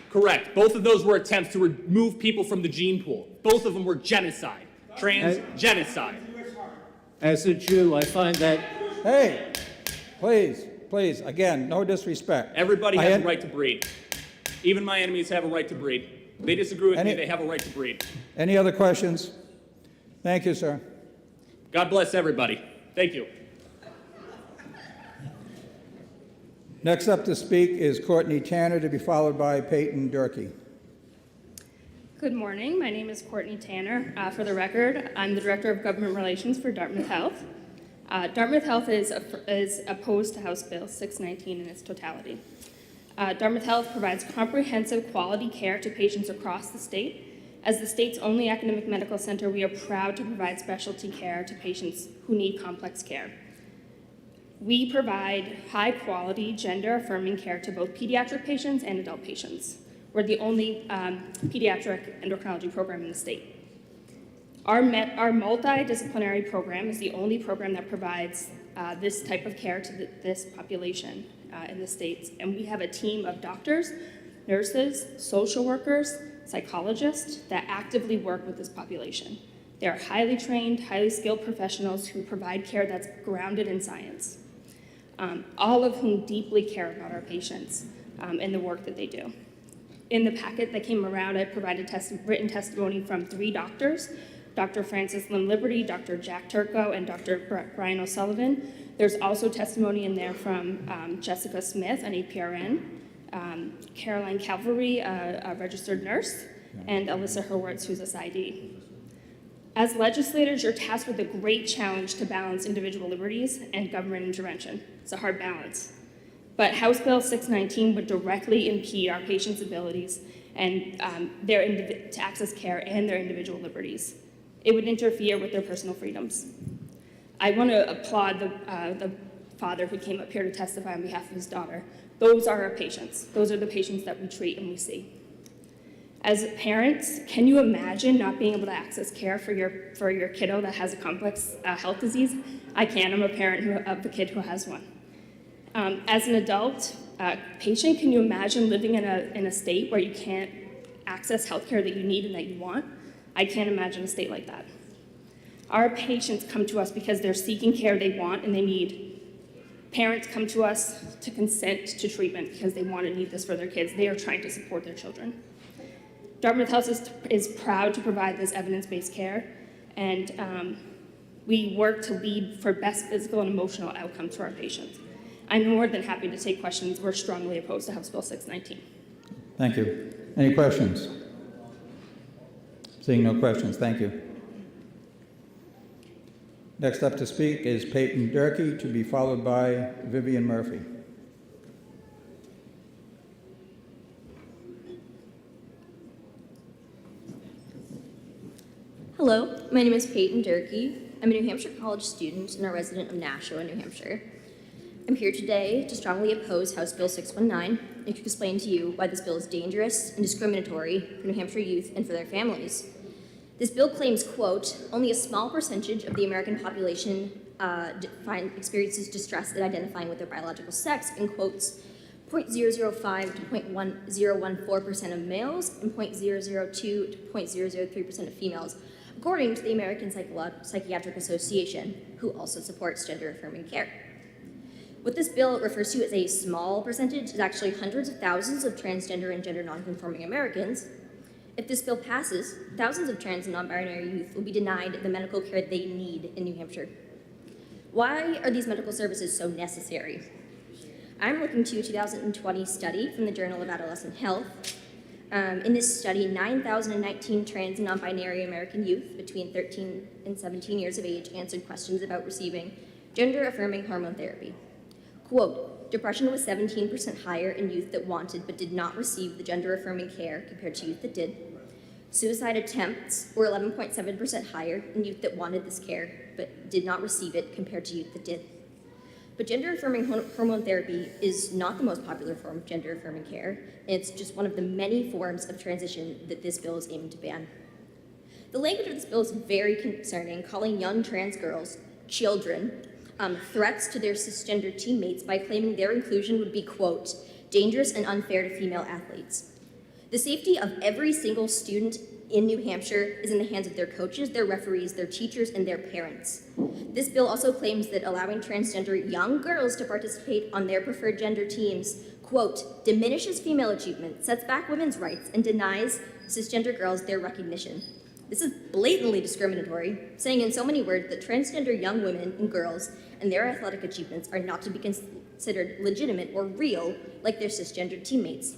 Correct. Both of those were attempts to remove people from the gene pool. Both of them were genocide. Genocide. As a Jew, I find that... Hey, please, again, no disrespect. Everybody has a right to breed. Even my enemies have a right to breed. They disagree with me, they have a right to breed. Any other questions? Thank you, sir. God bless everybody. Thank you. Next up to speak is Courtney Tanner, to be followed by Peyton Durkee. Good morning. My name is Courtney Tanner. For the record, I'm the Director of Government Relations for Dartmouth Health. Dartmouth Health is opposed to House Bill 619 in its totality. Dartmouth Health provides comprehensive quality care to patients across the state. As the state's only academic medical center, we are proud to provide specialty care to patients who need complex care. We provide high-quality, gender-affirming care to both pediatric patients and adult patients. We're the only pediatric endocrinology program in the state. Our multidisciplinary program is the only program that provides this type of care to this population in the States. And we have a team of doctors, nurses, social workers, psychologists that actively work with this population. They are highly trained, highly skilled professionals who provide care that's grounded in science, all of whom deeply care about our patients and the work that they do. In the packet that came around, I provided written testimony from 3 doctors, Dr. Francis Lim Liberty, Dr. Jack Turco, and Dr. Brian O'Sullivan. There's also testimony in there from Jessica Smith, an APRN, Caroline Calvary, a registered nurse, and Alyssa Hurwitz, who's a PsyD. As legislators, you're tasked with a great challenge to balance individual liberties and government intervention. It's a hard balance. But House Bill 619 would directly impede our patients' abilities and to access care and their individual liberties. It would interfere with their personal freedoms. I want to applaud the father who came up here to testify on behalf of his daughter. Those are our patients. Those are the patients that we treat and we see. As parents, can you imagine not being able to access care for your kiddo that has a complex health disease? I can. I'm a parent of a kid who has one. As an adult patient, can you imagine living in a state where you can't access health care that you need and that you want? I can't imagine a state like that. Our patients come to us because they're seeking care they want and they need. Parents come to us to consent to treatment because they want and need this for their kids. They are trying to support their children. Dartmouth Health is proud to provide this evidence-based care, and we work to lead for best physical and emotional outcomes for our patients. I'm more than happy to take questions. We're strongly opposed to House Bill 619. Thank you. Any questions? Seeing no questions, thank you. Next up to speak is Peyton Durkee, to be followed by Vivian Murphy. Hello, my name is Peyton Durkee. I'm a New Hampshire college student and a resident of Nashua, New Hampshire. I'm here today to strongly oppose House Bill 619 and to explain to you why this bill is dangerous and discriminatory for New Hampshire youth and for their families. This bill claims, quote, only a small percentage of the American population experiences distress at identifying with their biological sex, in quotes, 0.005 to 0.014% of males and 0.002 to 0.003% of females, according to the American Psychiatric Association, who also supports gender-affirming care. What this bill refers to as a small percentage is actually hundreds of thousands of transgender and gender nonconforming Americans. If this bill passes, thousands of trans and non-binary youth will be denied the medical care they need in New Hampshire. Why are these medical services so necessary? I'm looking to a 2020 study from the Journal of Adolescent Health. In this study, 9,019 trans and non-binary American youth between 13 and 17 years of age answered questions about receiving gender-affirming hormone therapy. Quote, depression was 17% higher in youth that wanted but did not receive the gender-affirming care compared to youth that did. Suicide attempts were 11.7% higher in youth that wanted this care but did not receive it compared to youth that did. But gender-affirming hormone therapy is not the most popular form of gender-affirming care, and it's just one of the many forms of transition that this bill is aiming to ban. The language of this bill is very concerning, calling young trans girls children, threats to their cisgender teammates by claiming their inclusion would be, quote, dangerous and unfair to female athletes. The safety of every single student in New Hampshire is in the hands of their coaches, their referees, their teachers, and their parents. This bill also claims that allowing transgender young girls to participate on their preferred gender teams, quote, diminishes female achievement, sets back women's rights, and denies cisgender girls their recognition. This is blatantly discriminatory, saying in so many words that transgender young women and girls and their athletic achievements are not to be considered legitimate or real like their cisgender teammates,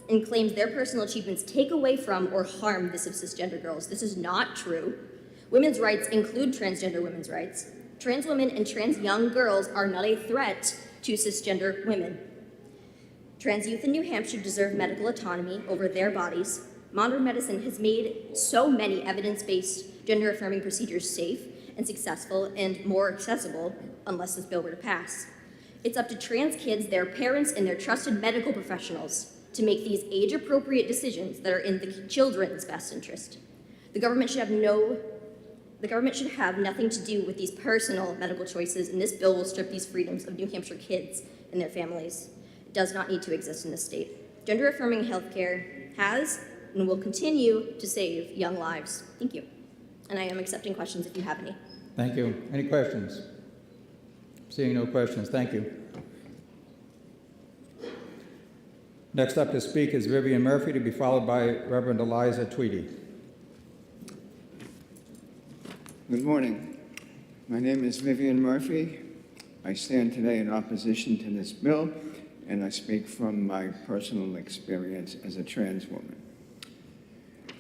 and claims their personal achievements take away from or harm this of cisgender girls. This is not true. Women's rights include transgender women's rights. Trans women and trans young girls are not a threat to cisgender women. Trans youth in New Hampshire deserve medical autonomy over their bodies. Modern medicine has made so many evidence-based gender-affirming procedures safe and successful and more accessible, unless this bill were to pass. It's up to trans kids, their parents, and their trusted medical professionals to make these age-appropriate decisions that are in the children's best interest. The government should have nothing to do with these personal medical choices, and this bill will strip these freedoms of New Hampshire kids and their families. It does not need to exist in this state. Gender-affirming healthcare has and will continue to save young lives. Thank you. And I am accepting questions if you have any. Thank you. Any questions? Seeing no questions, thank you. Next up to speak is Vivian Murphy, to be followed by Reverend Eliza Tweedy. Good morning. My name is Vivian Murphy. I stand today in opposition to this bill, and I speak from my personal experience as a trans woman.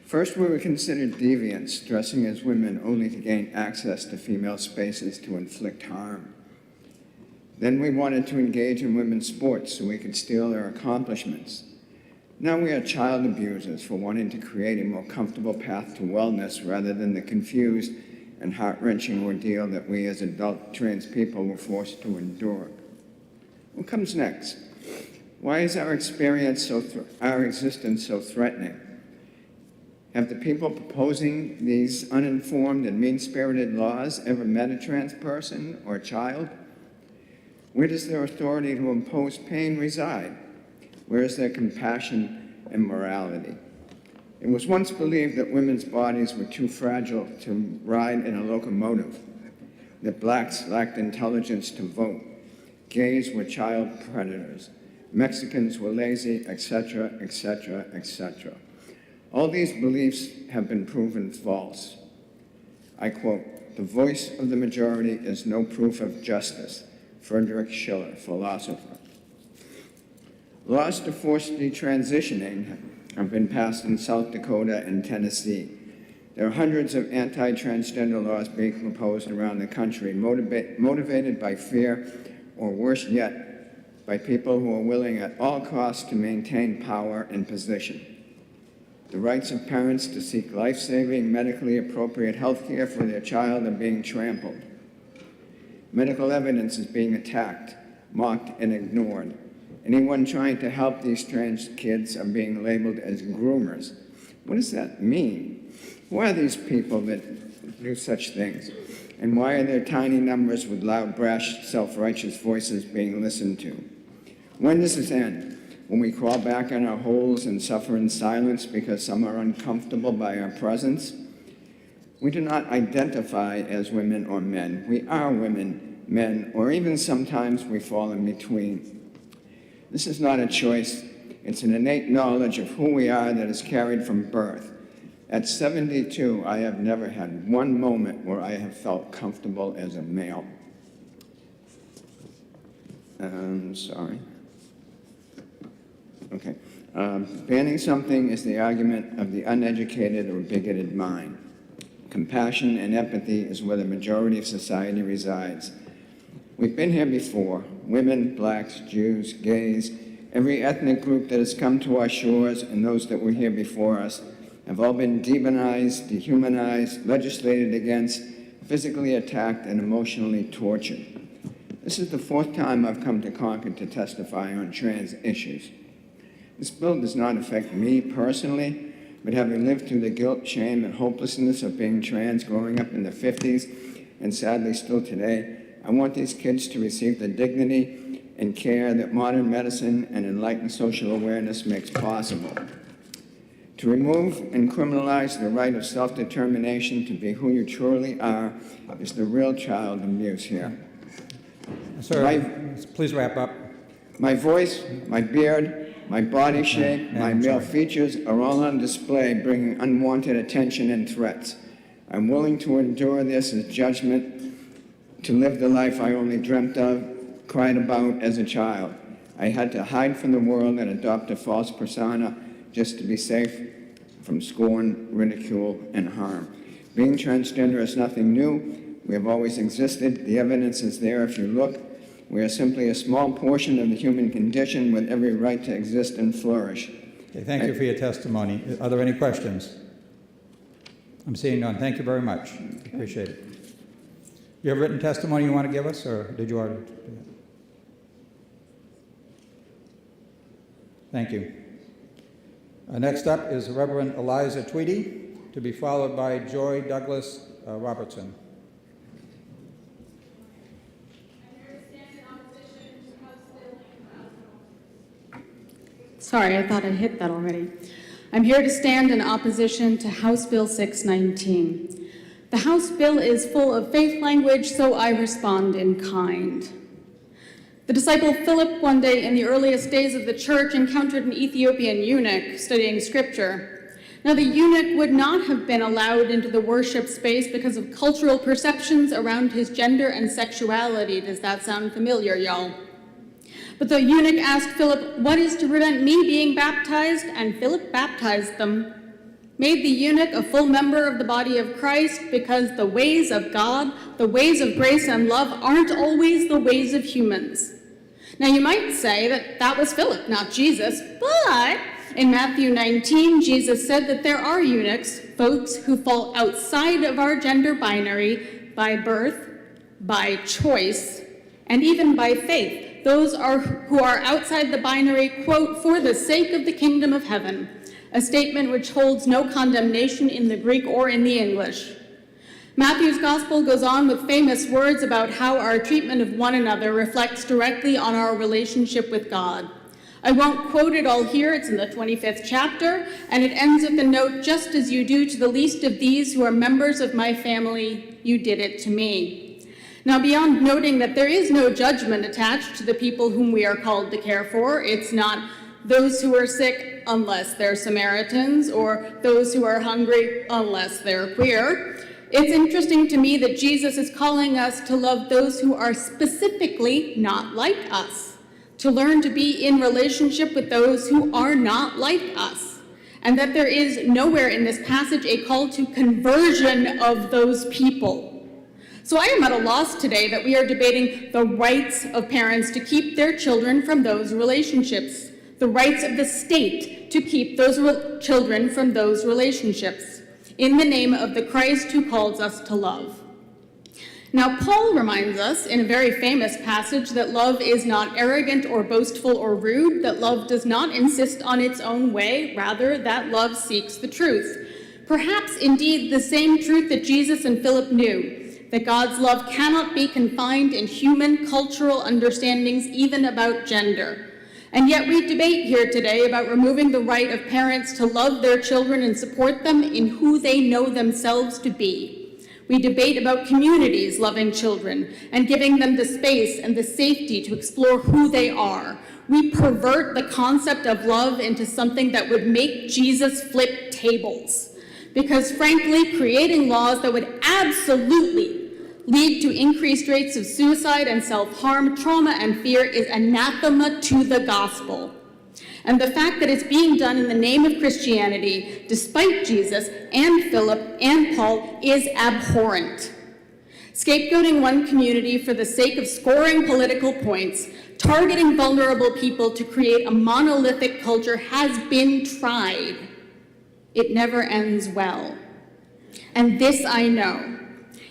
First, we were considered deviants, dressing as women only to gain access to female spaces to inflict harm. Then we wanted to engage in women's sports so we could steal their accomplishments. Now we are child abusers for wanting to create a more comfortable path to wellness rather than the confused and heart-wrenching ordeal that we as adult trans people were forced to endure. What comes next? Why is our existence so threatening? Have the people proposing these uninformed and mean-spirited laws ever met a trans person or child? Where does their authority to impose pain reside? Where is their compassion and morality? It was once believed that women's bodies were too fragile to ride in a locomotive, that blacks lacked intelligence to vote, gays were child predators, Mexicans were lazy, etc., etc., etc. All these beliefs have been proven false. I quote, "The voice of the majority is no proof of justice." Friedrich Schiller, philosopher. Laws to force detransitioning have been passed in South Dakota and Tennessee. There are hundreds of anti-transgender laws being proposed around the country, motivated by fear, or worse yet, by people who are willing at all costs to maintain power and position. The rights of parents to seek life-saving, medically appropriate health care for their child are being trampled. Medical evidence is being attacked, mocked, and ignored. Anyone trying to help these trans kids are being labeled as groomers. What does that mean? Who are these people that do such things? And why are there tiny numbers with loud, brash, self-righteous voices being listened to? When does this end? When we crawl back in our holes and suffer in silence because some are uncomfortable by our presence? We do not identify as women or men. We are women, men, or even sometimes we fall in between. This is not a choice. It's an innate knowledge of who we are that is carried from birth. At 72, I have never had one moment where I have felt comfortable as a male. Sorry. Okay. Banning something is the argument of the uneducated or bigoted mind. Compassion and empathy is where the majority of society resides. We've been here before. Women, blacks, Jews, gays, every ethnic group that has come to our shores and those that were here before us have all been demonized, dehumanized, legislated against, physically attacked, and emotionally tortured. This is the fourth time I've come to Concord to testify on trans issues. This bill does not affect me personally, but having lived through the guilt, shame, and hopelessness of being trans growing up in the 50s, and sadly still today, I want these kids to receive the dignity and care that modern medicine and enlightened social awareness makes possible. To remove and criminalize the right of self-determination to be who you truly are is the real child abuse here. Sir, please wrap up. My voice, my beard, my body shape, my male features are all on display, bringing unwanted attention and threats. I'm willing to endure this as judgment, to live the life I only dreamt of, cried about as a child. I had to hide from the world and adopt a false persona just to be safe from scorn, ridicule, and harm. Being transgender is nothing new. We have always existed. The evidence is there if you look. We are simply a small portion of the human condition with every right to exist and flourish. Okay, thank you for your testimony. Are there any questions? I'm seeing none. Thank you very much. Appreciate it. You have written testimony you want to give us, or did you already do that? Thank you. Next up is Reverend Eliza Tweedy, to be followed by Joy Douglas Robertson. Sorry, I thought I hit that already. I'm here to stand in opposition to House Bill 619. The House bill is full of faith language, so I respond in kind. The disciple Philip, one day in the earliest days of the church, encountered an Ethiopian eunuch studying scripture. Now, the eunuch would not have been allowed into the worship space because of cultural perceptions around his gender and sexuality. Does that sound familiar, y'all? But the eunuch asked Philip, "What is to prevent me being baptized?" And Philip baptized them, made the eunuch a full member of the body of Christ, because the ways of God, the ways of grace and love, aren't always the ways of humans. Now, you might say that that was Philip, not Jesus, but in Matthew 19, Jesus said that there are eunuchs, folks who fall outside of our gender binary by birth, by choice, and even by faith. Those who are outside the binary, quote, "for the sake of the kingdom of heaven," a statement which holds no condemnation in the Greek or in the English. Matthew's gospel goes on with famous words about how our treatment of one another reflects directly on our relationship with God. I won't quote it all here, it's in the 25th chapter, and it ends with the note, "Just as you do to the least of these who are members of my family, you did it to me." Now, beyond noting that there is no judgment attached to the people whom we are called to care for, it's not those who are sick unless they're Samaritans, or those who are hungry unless they're queer. It's interesting to me that Jesus is calling us to love those who are specifically not like us, to learn to be in relationship with those who are not like us. and that there is nowhere in this passage a call to conversion of those people. So I am at a loss today that we are debating the rights of parents to keep their children from those relationships, the rights of the state to keep those children from those relationships, in the name of the Christ who calls us to love. Now, Paul reminds us in a very famous passage that love is not arrogant or boastful or rude, that love does not insist on its own way, rather that love seeks the truth. Perhaps indeed the same truth that Jesus and Philip knew, that God's love cannot be confined in human cultural understandings, even about gender. And yet we debate here today about removing the right of parents to love their children and support them in who they know themselves to be. We debate about communities loving children and giving them the space and the safety to explore who they are. We pervert the concept of love into something that would make Jesus flip tables. Because frankly, creating laws that would absolutely lead to increased rates of suicide and self-harm, trauma, and fear is anathema to the gospel. And the fact that it's being done in the name of Christianity, despite Jesus and Philip and Paul, is abhorrent. Scapegoating one community for the sake of scoring political points, targeting vulnerable people to create a monolithic culture has been tried. It never ends well. And this I know.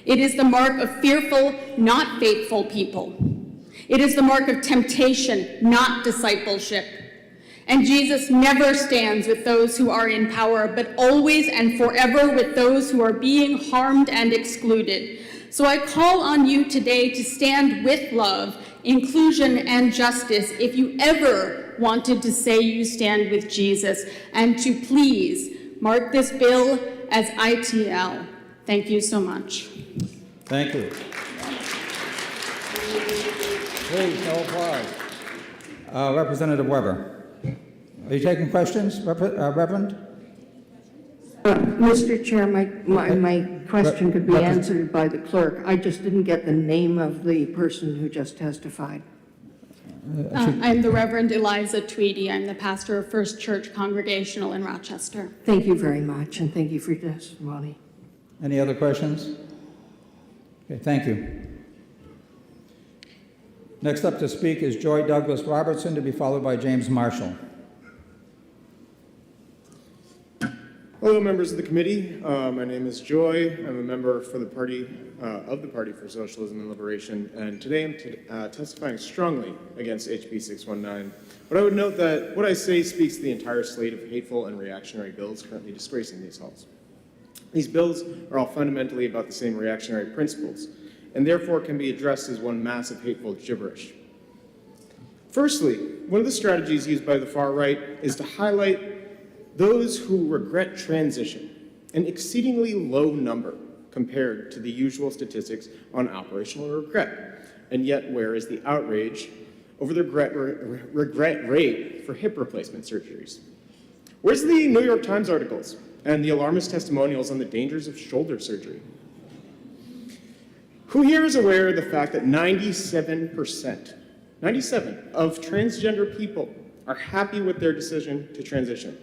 It is the mark of fearful, not faithful people. It is the mark of temptation, not discipleship. And Jesus never stands with those who are in power, but always and forever with those who are being harmed and excluded. So I call on you today to stand with love, inclusion, and justice if you ever wanted to say you stand with Jesus, and to please mark this bill as ITL. Thank you so much. Thank you. Please, no applause. Representative Weber, are you taking questions, Reverend? Mr. Chair, my question could be answered by the clerk. I just didn't get the name of the person who just testified. I'm the Reverend Eliza Tweedy. I'm the pastor of First Church Congregational in Rochester. Thank you very much, and thank you for your testimony. Any other questions? Okay, thank you. Next up to speak is Joy Douglas Robertson, to be followed by James Marshall. Hello, members of the committee. My name is Joy. I'm a member for the Party of the Party for Socialism and Liberation, and today I'm testifying strongly against HB 619. But I would note that what I say speaks to the entire slate of hateful and reactionary bills currently disgracing these halls. These bills are all fundamentally about the same reactionary principles, and therefore can be addressed as one massive hateful gibberish. Firstly, one of the strategies used by the far right is to highlight those who regret transition, an exceedingly low number compared to the usual statistics on operational regret. And yet, where is the outrage over the regret rate for hip replacement surgeries? Where's the New York Times articles and the alarmist testimonials on the dangers of shoulder surgery? Who here is aware of the fact that 97% of transgender people are happy with their decision to transition?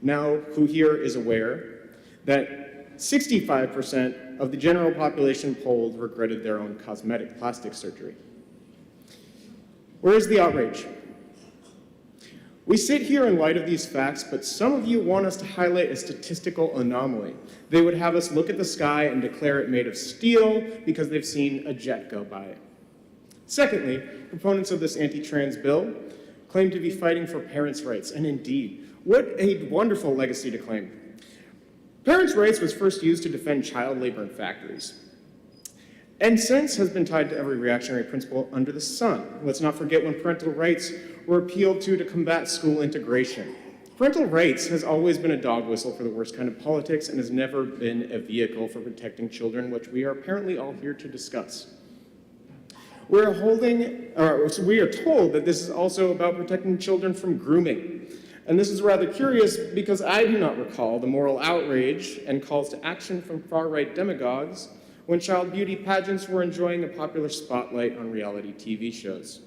Now, who here is aware that 65% of the general population polled regretted their own cosmetic plastic surgery? Where is the outrage? We sit here in light of these facts, but some of you want us to highlight a statistical anomaly. They would have us look at the sky and declare it made of steel because they've seen a jet go by. Secondly, proponents of this anti-trans bill claim to be fighting for parents' rights, and indeed, what a wonderful legacy to claim. Parents' rights was first used to defend child labor in factories, and since has been tied to every reactionary principle under the sun. Let's not forget when parental rights were appealed to combat school integration. Parental rights has always been a dog whistle for the worst kind of politics and has never been a vehicle for protecting children, which we are apparently all here to discuss. We are told that this is also about protecting children from grooming. And this is rather curious because I do not recall the moral outrage and calls to action from far-right demagogues when child beauty pageants were enjoying a popular spotlight on reality TV shows.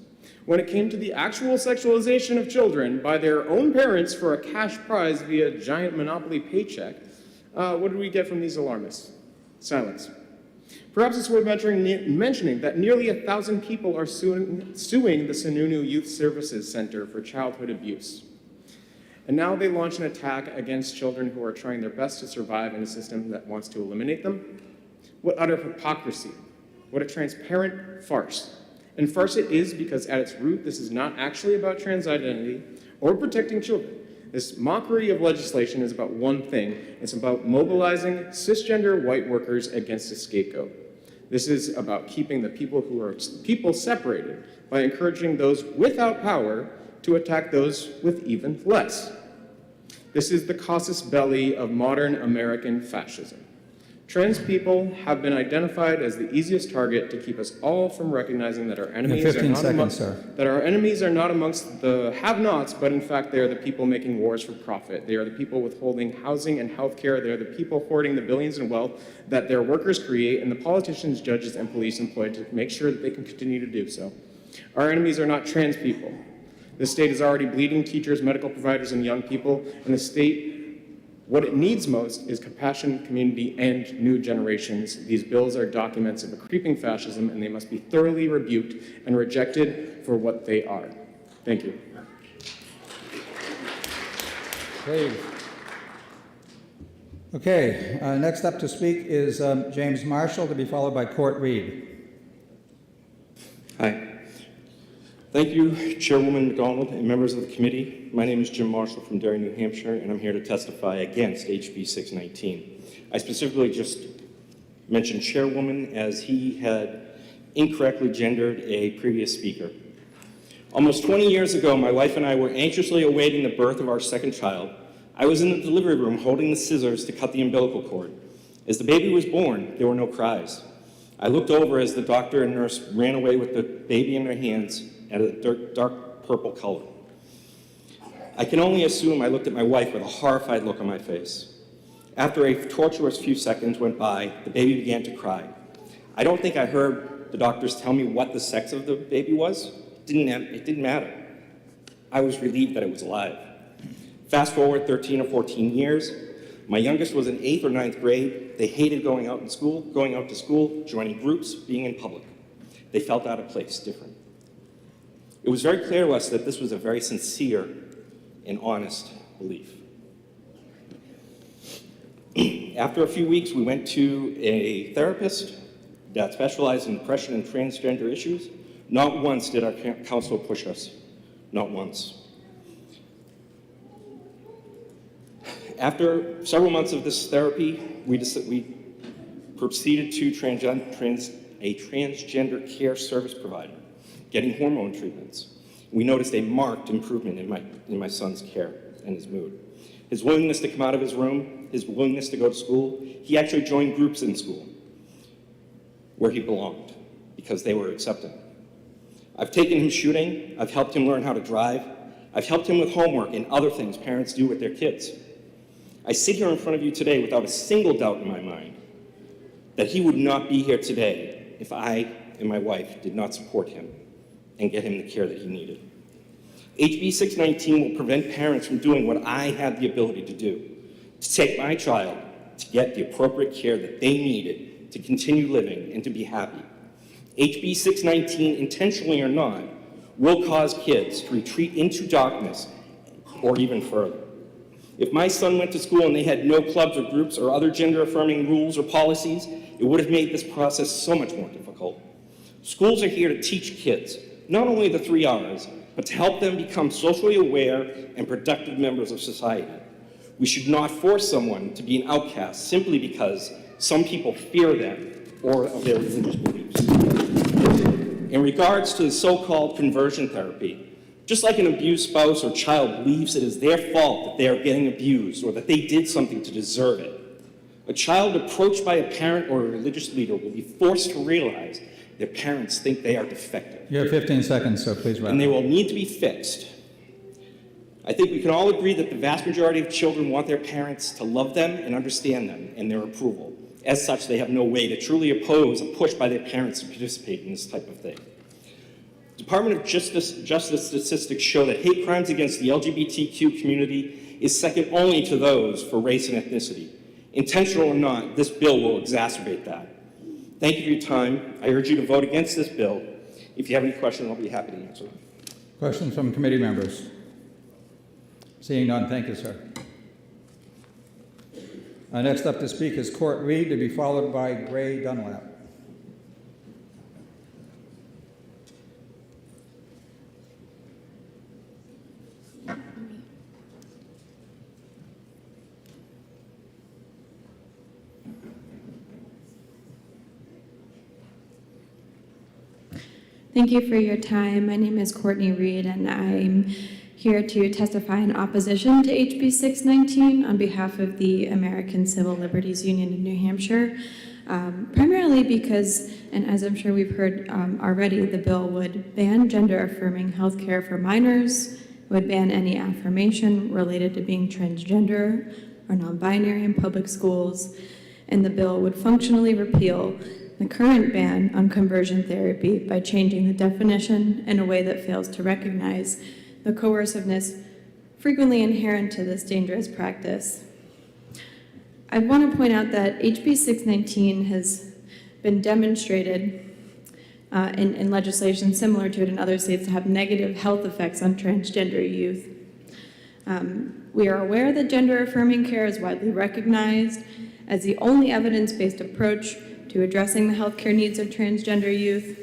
When it came to the actual sexualization of children by their own parents for a cash prize via giant monopoly paycheck, what did we get from these alarmists? Silence. Perhaps it's worth mentioning that nearly 1,000 people are suing the Sununu Youth Services Center for childhood abuse. And now they launch an attack against children who are trying their best to survive in a system that wants to eliminate them. What utter hypocrisy. What a transparent farce. And farce it is because at its root, this is not actually about trans identity or protecting children. This mockery of legislation is about one thing. It's about mobilizing cisgender white workers against a scapegoat. This is about keeping the people separated by encouraging those without power to attack those with even less. This is the casus belli of modern American fascism. Trans people have been identified as the easiest target to keep us all from recognizing that our enemies are not amongst the have-nots, but in fact they are the people making wars for profit. They are the people withholding housing and health care. They are the people hoarding the billions in wealth that their workers create and the politicians, judges, and police employ to make sure that they can continue to do so. Our enemies are not trans people. The state is already bleeding teachers, medical providers, and young people, and the state, what it needs most is compassion, community, and new generations. These bills are documents of a creeping fascism, and they must be thoroughly rebuked and rejected for what they are. Thank you. Dave. Okay, next up to speak is James Marshall, to be followed by Court Reed. Hi. Thank you, Chairwoman McDonald and members of the committee. My name is Jim Marshall from Derry, New Hampshire, and I'm here to testify against HB 619. I specifically just mentioned Chairwoman as he had incorrectly gendered a previous speaker. Almost 20 years ago, my wife and I were anxiously awaiting the birth of our second child. I was in the delivery room holding the scissors to cut the umbilical cord. As the baby was born, there were no cries. I looked over as the doctor and nurse ran away with the baby in their hands at a dark purple color. I can only assume I looked at my wife with a horrified look on my face. After a tortuous few seconds went by, the baby began to cry. I don't think I heard the doctors tell me what the sex of the baby was. It didn't matter. I was relieved that it was alive. Fast forward 13 or 14 years, my youngest was in 8th or 9th grade. They hated going out to school, joining groups, being in public. They felt out of place, different. It was very clear to us that this was a very sincere and honest belief. After a few weeks, we went to a therapist that specialized in depression and transgender issues. Not once did our counselor push us, not once. After several months of this therapy, we proceeded to a transgender care service provider, getting hormone treatments. We noticed a marked improvement in my son's care and his mood. His willingness to come out of his room, his willingness to go to school. He actually joined groups in school where he belonged because they were accepted. I've taken him shooting. I've helped him learn how to drive. I've helped him with homework and other things parents do with their kids. I sit here in front of you today without a single doubt in my mind that he would not be here today if I and my wife did not support him and get him the care that he needed. HB 619 will prevent parents from doing what I had the ability to do, to take my child to get the appropriate care that they needed to continue living and to be happy. HB 619, intentionally or not, will cause kids to retreat into darkness or even further. If my son went to school and they had no clubs or groups or other gender-affirming rules or policies, it would have made this process so much more difficult. Schools are here to teach kids, not only the 3 R's, but to help them become socially aware and productive members of society. We should not force someone to be an outcast simply because some people fear them or of their religious beliefs. In regards to the so-called conversion therapy, just like an abused spouse or child believes it is their fault that they are getting abused or that they did something to deserve it, a child approached by a parent or a religious leader will be forced to realize their parents think they are defective. You have 15 seconds, so please wrap And they up. will need to be fixed. I think we can all agree that the vast majority of children want their parents to love them and understand them and their approval. As such, they have no way to truly oppose a push by their parents to participate in this type of thing. Department of Justice statistics show that hate crimes against the LGBTQ community is second only to those for race and ethnicity. Intentional or not, this bill will exacerbate that. Thank you for your time. I urge you to vote against this bill. If you have any questions, I'll be happy to answer them. Questions from committee members? Seeing none, thank you, sir. Next up to speak is Court Reed, to be followed by Gray Dunlap. Thank you for your time. My name is Courtney Reed, and I'm here to testify in opposition to HB 619 on behalf of the American Civil Liberties Union of New Hampshire, primarily because, and as I'm sure we've heard already, the bill would ban gender-affirming health care for minors, would ban any affirmation related to being transgender or non-binary in public schools, and the bill would functionally repeal the current ban on conversion therapy by changing the definition in a way that fails to recognize the coerciveness frequently inherent to this dangerous practice. I want to point out that HB 619 has been demonstrated in legislation similar to it in other states to have negative health effects on transgender youth. We are aware that gender-affirming care is widely recognized as the only evidence-based approach to addressing the healthcare needs of transgender youth,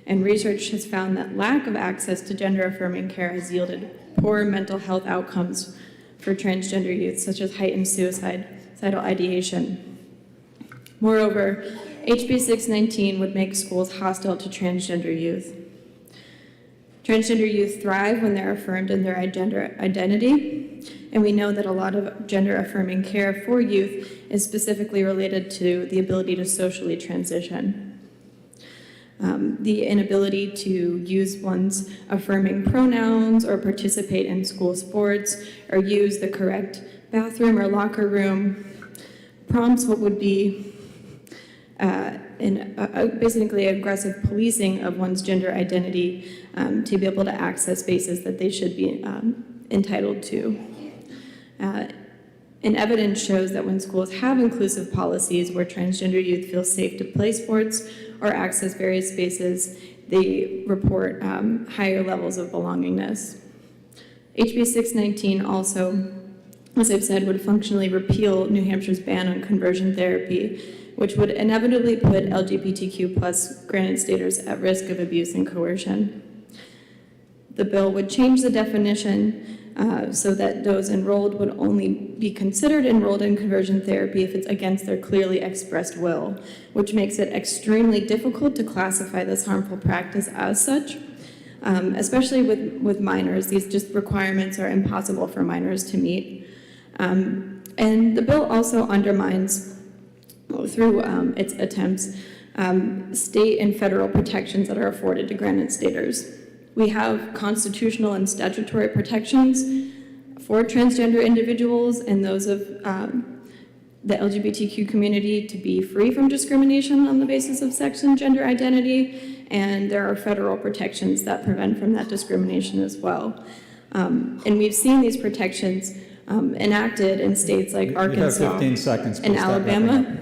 and research has found that lack of access to gender-affirming care has yielded poor mental health outcomes for transgender youth, such as heightened suicidal ideation. Moreover, HB 619 would make schools hostile to transgender youth. Transgender youth thrive when they're affirmed in their gender identity, and we know that a lot of gender-affirming care for youth is specifically related to the ability to socially transition. The inability to use one's affirming pronouns or participate in school sports or use the correct bathroom or locker room prompts what would be basically aggressive policing of one's gender identity to be able to access spaces that they should be entitled to. And evidence shows that when schools have inclusive policies where transgender youth feel safe to play sports or access various spaces, they report higher levels of belongingness. HB 619 also, as I've said, would functionally repeal New Hampshire's ban on conversion therapy, which would inevitably put LGBTQ plus granted staters at risk of abuse and coercion. The bill would change the definition so that those enrolled would only be considered enrolled in conversion therapy if it's against their clearly expressed will, which makes it extremely difficult to classify this harmful practice as such, especially with minors. These just requirements are impossible for minors to meet. And the bill also undermines, through its attempts, state and federal protections that are afforded to granted staters. We have constitutional and statutory protections for transgender individuals and those of the LGBTQ community to be free from discrimination on the basis of sex and gender identity, and there are federal protections that prevent from that discrimination as well. And we've seen these protections enacted in states like Arkansas You have 15 seconds. and Alabama,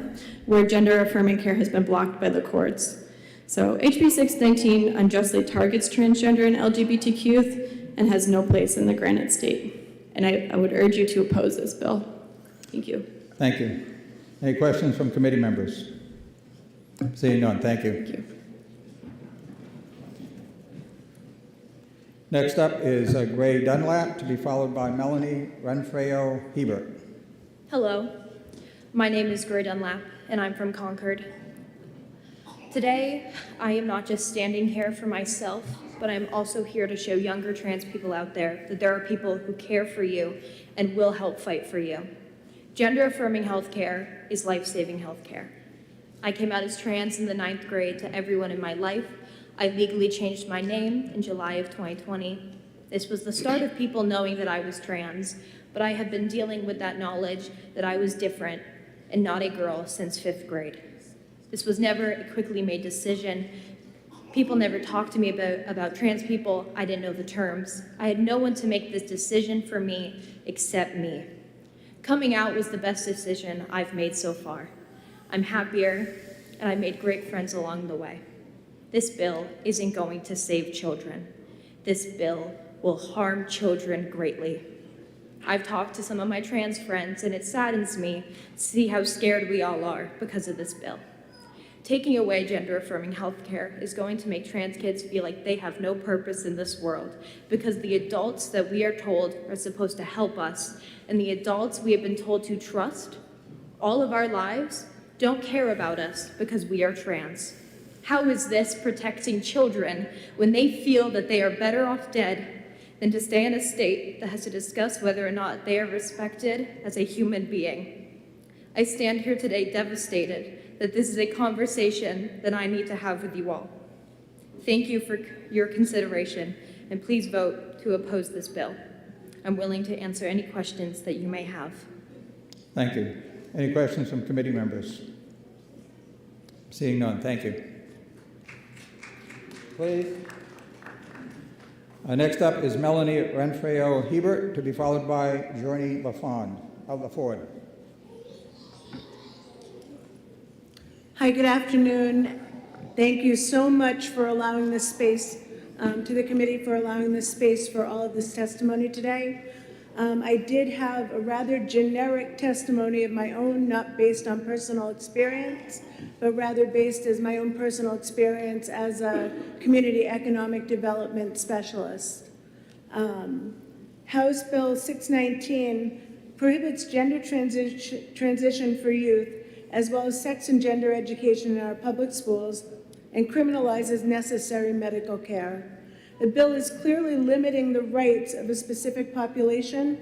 where gender-affirming care has been blocked by the courts. So HB 619 unjustly targets transgender and LGBTQ youth and has no place in the granted state. And I would urge you to oppose this bill. Thank you. Thank you. Any questions from committee members? Seeing none, thank you. Thank you. Next up is Gray Dunlap, to be followed by Melanie Renfreyo Hebert. Hello, my name is Gray Dunlap, and I'm from Concord. Today, I am not just standing here for myself, but I'm also here to show younger trans people out there that there are people who care for you and will help fight for you. Gender-affirming healthcare is life-saving healthcare. I came out as trans in the 9th grade to everyone in my life. I legally changed my name in July of 2020. This was the start of people knowing that I was trans, but I had been dealing with that knowledge that I was different and not a girl since 5th grade. This was never a quickly made decision. People never talked to me about trans people. I didn't know the terms. I had no one to make this decision for me except me. Coming out was the best decision I've made so far. I'm happier, and I made great friends along the way. This bill isn't going to save children. This bill will harm children greatly. I've talked to some of my trans friends, and it saddens me to see how scared we all are because of this bill. Taking away gender-affirming healthcare is going to make trans kids feel like they have no purpose in this world because the adults that we are told are supposed to help us and the adults we have been told to trust all of our lives don't care about us because we are trans. How is this protecting children when they feel that they are better off dead than to stay in a state that has to discuss whether or not they are respected as a human being? I stand here today devastated that this is a conversation that I need to have with you all. Thank you for your consideration, and please vote to oppose this bill. I'm willing to answer any questions that you may have. Thank you. Any questions from committee members? Seeing none, thank you. Please. Next up is Melanie Renfreo-Hebert, to be followed by Journey LaFord. Hi, good afternoon. Thank you so much for allowing this space, to the committee for allowing this space for all of this testimony today. I did have a rather generic testimony of my own, not based on personal experience, but rather based as my own personal experience as a community economic development specialist. House Bill 619 prohibits gender transition for youth, as well as sex and gender education in our public schools, and criminalizes necessary medical care. The bill is clearly limiting the rights of a specific population,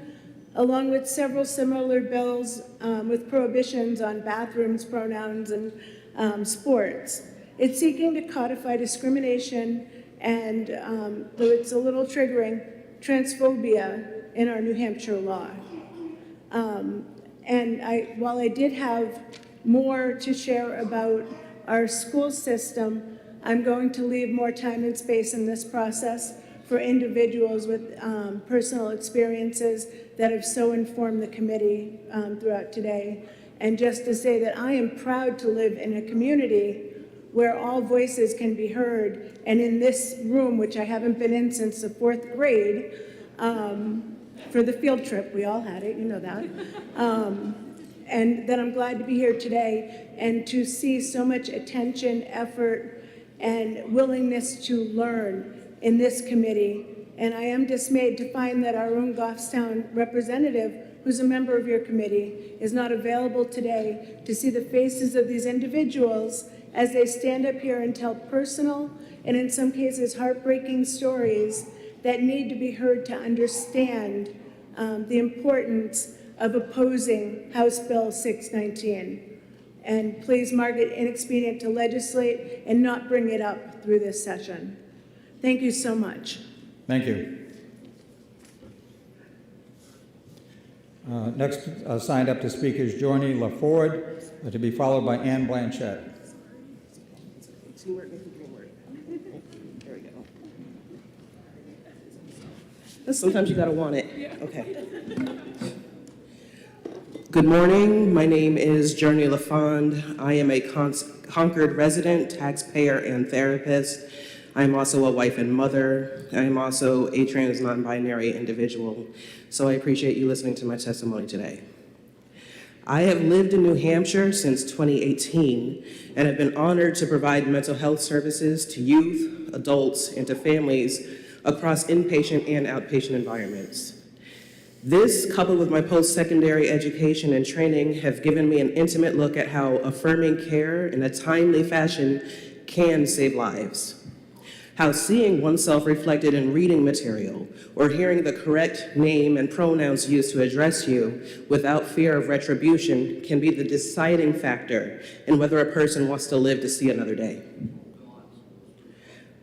along with several similar bills with prohibitions on bathrooms, pronouns, and sports. It's seeking to codify discrimination and, though it's a little triggering, transphobia in our New Hampshire law. While I did have more to share about our school system, I'm going to leave more time and space in this process for individuals with personal experiences that have so informed the committee throughout today. And just to say that I am proud to live in a community where all voices can be heard, and in this room, which I haven't been in since the 4th grade, for the field trip, we all had it, you know that. And that I'm glad to be here today and to see so much attention, effort, and willingness to learn in this committee. And I am dismayed to find that our own Goffstown representative, who's a member of your committee, is not available today to see the faces of these individuals as they stand up here and tell personal and in some cases heartbreaking stories that need to be heard to understand the importance of opposing House Bill 619. And please mark it inexpedient to legislate and not bring it up through this session. Thank you so much. Thank you. Next signed up to speak is Journey LaFord, to be followed by Ann Blanchett. There we go. Sometimes you gotta want it. Okay. Good morning. My name is Journey LaFond. I am a Concord resident, taxpayer, and therapist. I am also a wife and mother. I am also a trans non-binary individual. So I appreciate you listening to my testimony today. I have lived in New Hampshire since 2018 and have been honored to provide mental health services to youth, adults, and to families across inpatient and outpatient environments. This, coupled with my post-secondary education and training, have given me an intimate look at how affirming care in a timely fashion can save lives. How seeing oneself reflected in reading material or hearing the correct name and pronouns used to address you without fear of retribution can be the deciding factor in whether a person wants to live to see another day.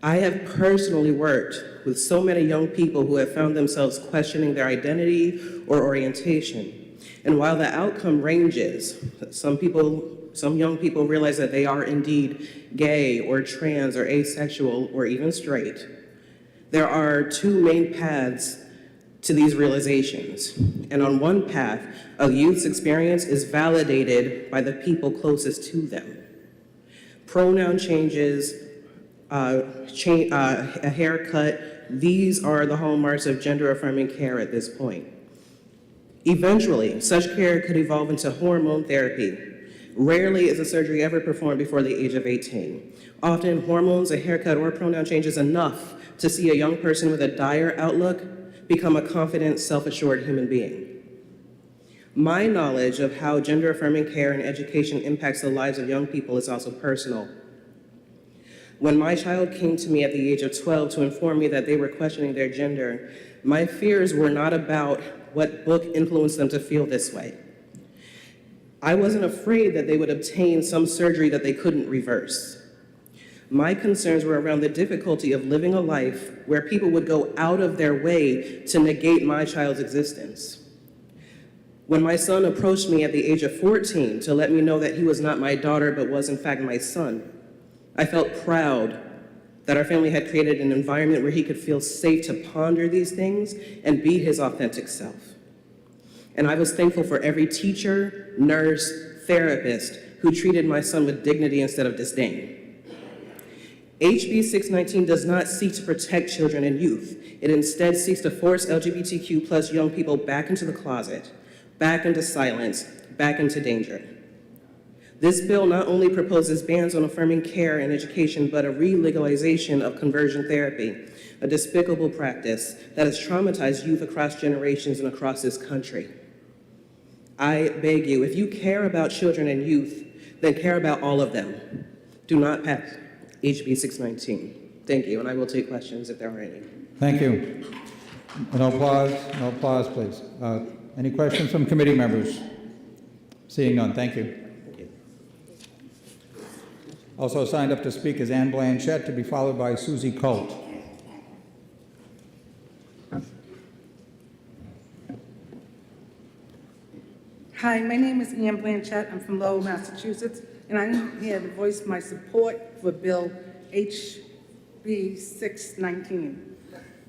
I have personally worked with so many young people who have found themselves questioning their identity or orientation. And while the outcome ranges, some people some young people realize that they are indeed gay or trans or asexual or even straight, there are two main paths to these realizations. And on one path, a youth's experience is validated by the people closest to them. Pronoun changes, a haircut, these are the hallmarks of gender-affirming care at this point. Eventually, such care could evolve into hormone therapy. Rarely is a surgery ever performed before the age of 18. Often, hormones, a haircut, or pronoun change is enough to see a young person with a dire outlook become a confident, self-assured human being. My knowledge of how gender-affirming care and education impacts the lives of young people is also personal. When my child came to me at the age of 12 to inform me that they were questioning their gender, my fears were not about what book influenced them to feel this way. I wasn't afraid that they would obtain some surgery that they couldn't reverse. My concerns were around the difficulty of living a life where people would go out of their way to negate my child's existence. When my son approached me at the age of 14 to let me know that he was not my daughter but was in fact my son, I felt proud that our family had created an environment where he could feel safe to ponder these things and be his authentic self. And I was thankful for every teacher, nurse, therapist who treated my son with dignity instead of disdain. HB 619 does not seek to protect children and youth. It instead seeks to force LGBTQ plus young people back into the closet, back into silence, back into danger. This bill not only proposes bans on affirming care and education, but a re-legalization of conversion therapy, a despicable practice that has traumatized youth across generations and across this country. I beg you, if you care about children and youth, then care about all of them. Do not pass HB 619. Thank you, and I will take questions if there are any. Thank you. No applause, please. Any questions from committee members? Seeing none, thank you. Also signed up to speak is Ann Blanchette, to be followed by Susie Colt. Hi, my name is Ann Blanchette. I'm from Lowell, Massachusetts, and I'm here to voice my support for Bill HB 619.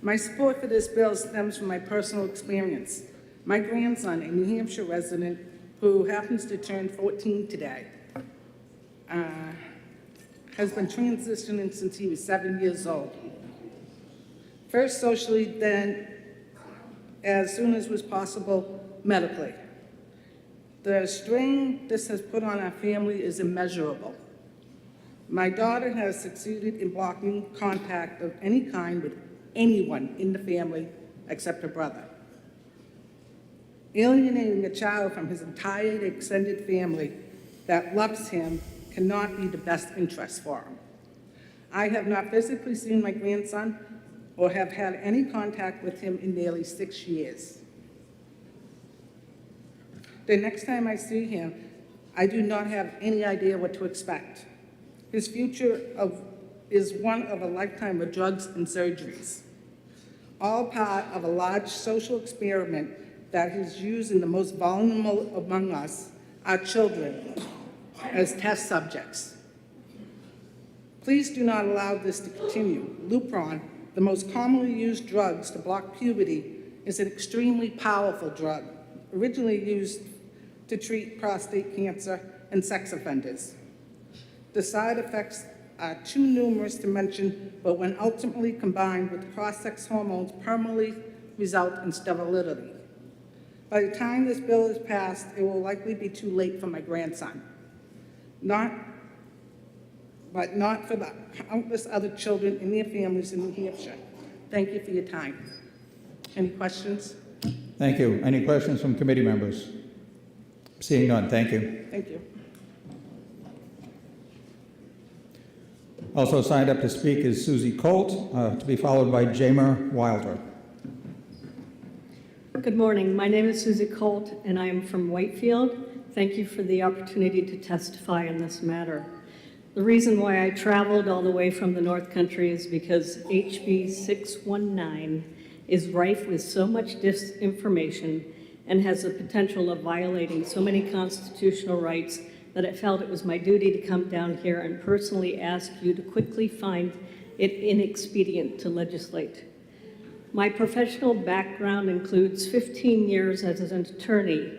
My support for this bill stems from my personal experience. My grandson, a New Hampshire resident who happens to turn 14 today, has been transitioning since he was 7 years old. First socially, then as soon as was possible medically. The strain this has put on our family is immeasurable. My daughter has succeeded in blocking contact of any kind with anyone in the family except her brother. Alienating a child from his entire extended family that loves him cannot be the best interest for him. I have not physically seen my grandson or have had any contact with him in nearly 6 years. The next time I see him, I do not have any idea what to expect. His future is one of a lifetime of drugs and surgeries, all part of a large social experiment that is using the most vulnerable among us, our children, as test subjects. Please do not allow this to continue. Lupron, the most commonly used drugs to block puberty, is an extremely powerful drug, originally used to treat prostate cancer and sex offenders. The side effects are too numerous to mention, but when ultimately combined with cross-sex hormones, permanently result in sterility. By the time this bill is passed, it will likely be too late for my grandson. Not for the countless other children and their families in New Hampshire. Thank you for your time. Any questions? Thank you. Any questions from committee members? Seeing none, thank you. Thank you. Also signed up to speak is Susie Colt, to be followed by Jamer Wilder. Good morning. My name is Susie Colt, and I am from Whitefield. Thank you for the opportunity to testify on this matter. The reason why I traveled all the way from the North Country is because HB 619 is rife with so much disinformation and has the potential of violating so many constitutional rights that I felt it was my duty to come down here and personally ask you to quickly find it inexpedient to legislate. My professional background includes 15 years as an attorney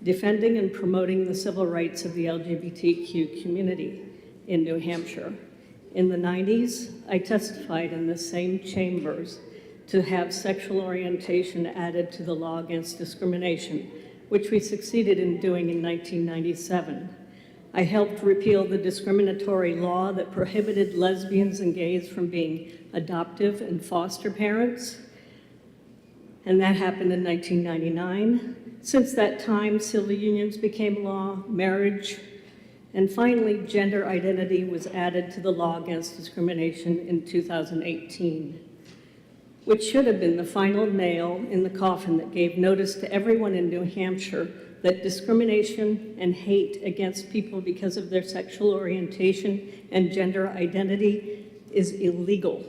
defending and promoting the civil rights of the LGBTQ community in New Hampshire. In the 90s, I testified in the same chambers to have sexual orientation added to the law against discrimination, which we succeeded in doing in 1997. I helped repeal the discriminatory law that prohibited lesbians and gays from being adoptive and foster parents, and that happened in 1999. Since that time, civil unions became law, marriage, and finally, gender identity was added to the law against discrimination in 2018, which should have been the final nail in the coffin that gave notice to everyone in New Hampshire that discrimination and hate against people because of their sexual orientation and gender identity is illegal.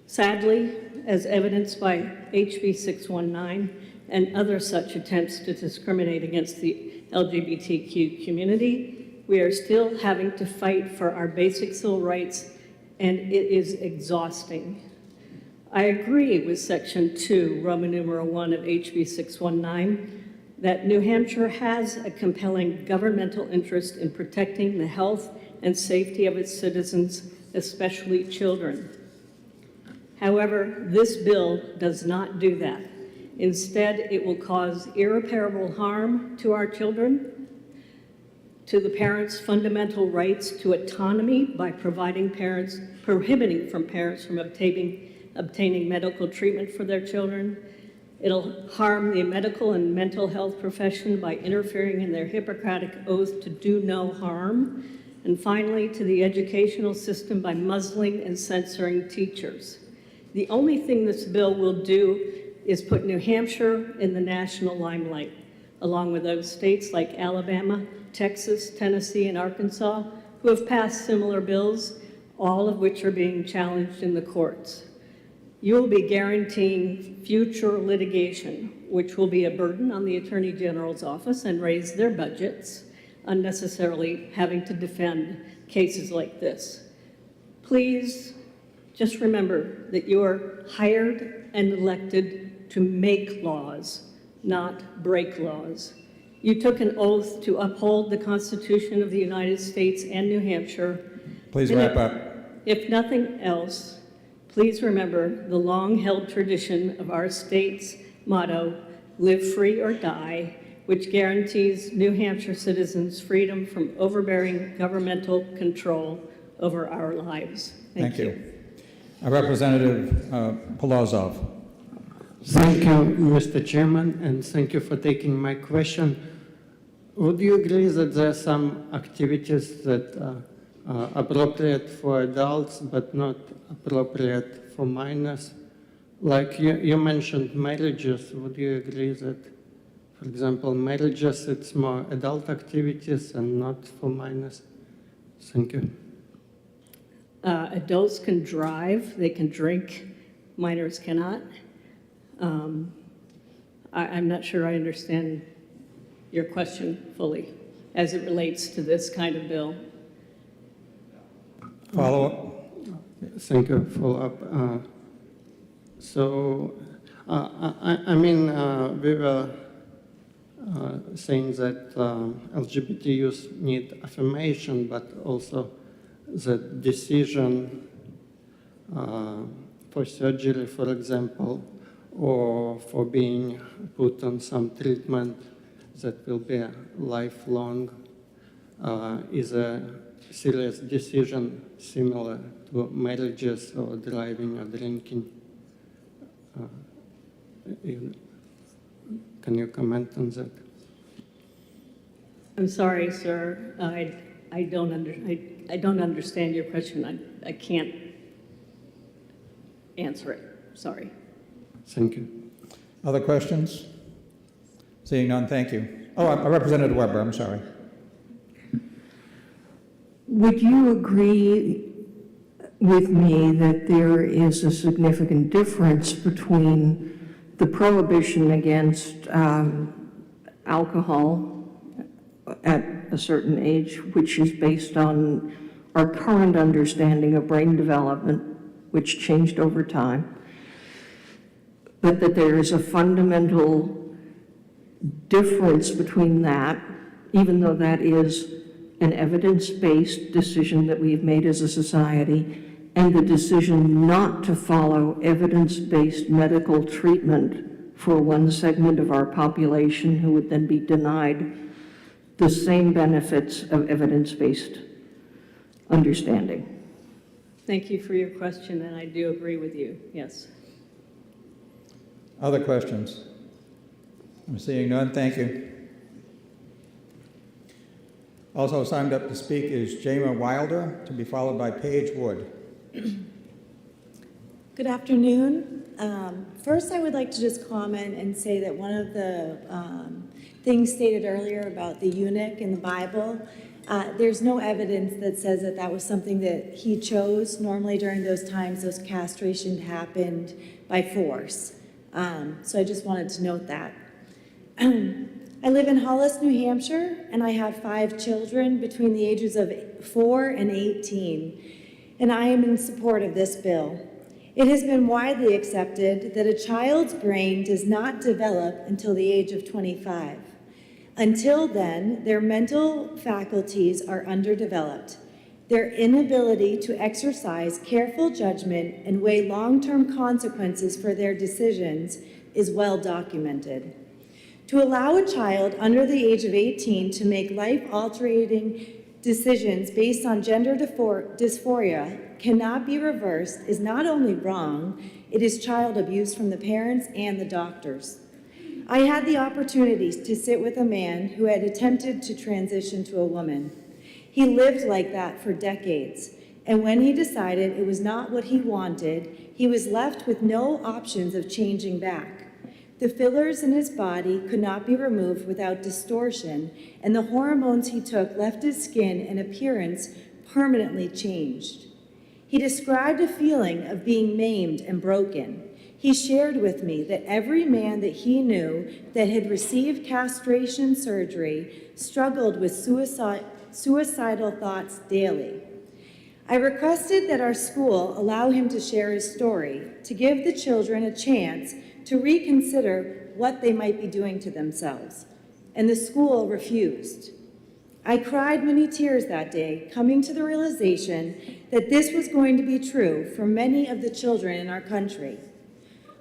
Sadly, as evidenced by HB 619 and other such attempts to discriminate against the LGBTQ community, we are still having to fight for our basic civil rights, and it is exhausting. I agree with Section 2, Roman numeral 1 of HB 619, that New Hampshire has a compelling governmental interest in protecting the health and safety of its citizens, especially children. However, this bill does not do that. Instead, it will cause irreparable harm to our children, to the parents' fundamental rights to autonomy by prohibiting parents from obtaining medical treatment for their children. It'll harm the medical and mental health profession by interfering in their Hippocratic oath to do no harm. And finally, to the educational system by muzzling and censoring teachers. The only thing this bill will do is put New Hampshire in the national limelight, along with those states like Alabama, Texas, Tennessee, and Arkansas, who have passed similar bills, all of which are being challenged in the courts. You will be guaranteeing future litigation, which will be a burden on the Attorney General's office and raise their budgets, unnecessarily having to defend cases like this. Please just remember that you are hired and elected to make laws, not break laws. You took an oath to uphold the Constitution of the United States and New Hampshire. Please wrap up. If nothing else, please remember the long-held tradition of our state's motto, live free or die, which guarantees New Hampshire citizens freedom from overbearing governmental control over our lives. Thank you. Representative Polozov. Thank you, Mr. Chairman, and thank you for taking my question. Would you agree that there are some activities that are appropriate for adults but not appropriate for minors? Like you mentioned marriages. Would you agree that, for example, marriages, it's more adult activities and not for minors? Thank you. Adults can drive, they can drink, minors cannot. I'm not sure I understand your question fully as it relates to this kind of bill. Follow up. Thank you. Follow up. We were saying that LGBT youth need affirmation, but also the decision for surgery, for example, or for being put on some treatment that will be lifelong, is a serious decision similar to marriages or driving or drinking. Can you comment on that? I'm sorry, sir. I don't understand your question. I can't answer it. Sorry. Thank you. Other questions? Seeing none, thank you. Oh, Representative Weber, I'm sorry. Would you agree with me that there is a significant difference between the prohibition against alcohol at a certain age, which is based on our current understanding of brain development, which changed over time, but that there is a fundamental difference between that, even though that is an evidence-based decision that we've made as a society, and the decision not to follow evidence-based medical treatment for one segment of our population who would then be denied the same benefits of evidence-based understanding. Thank you for your question, and I do agree with you, yes. Other questions? I'm seeing none. Thank you. Also signed up to speak is Jama Wilder, to be followed by Paige Wood. Good afternoon. First, I would like to just comment and say that one of the things stated earlier about the eunuch in the Bible, there's no evidence that says that that was something that he chose. Normally during those times, those castration happened by force. So I just wanted to note that. I live in Hollis, New Hampshire, and I have 5 children between the ages of 4 and 18, and I am in support of this bill. It has been widely accepted that a child's brain does not develop until the age of 25. Until then, their mental faculties are underdeveloped. Their inability to exercise careful judgment and weigh long-term consequences for their decisions is well documented. To allow a child under the age of 18 to make life-altering decisions based on gender dysphoria cannot be reversed is not only wrong, it is child abuse from the parents and the doctors. I had the opportunities to sit with a man who had attempted to transition to a woman. He lived like that for decades, and when he decided it was not what he wanted, he was left with no options of changing back. The fillers in his body could not be removed without distortion, and the hormones he took left his skin and appearance permanently changed. He described a feeling of being maimed and broken. He shared with me that every man that he knew that had received castration surgery struggled with suicidal thoughts daily. I requested that our school allow him to share his story, to give the children a chance to reconsider what they might be doing to themselves, and the school refused. I cried many tears that day, coming to the realization that this was going to be true for many of the children in our country.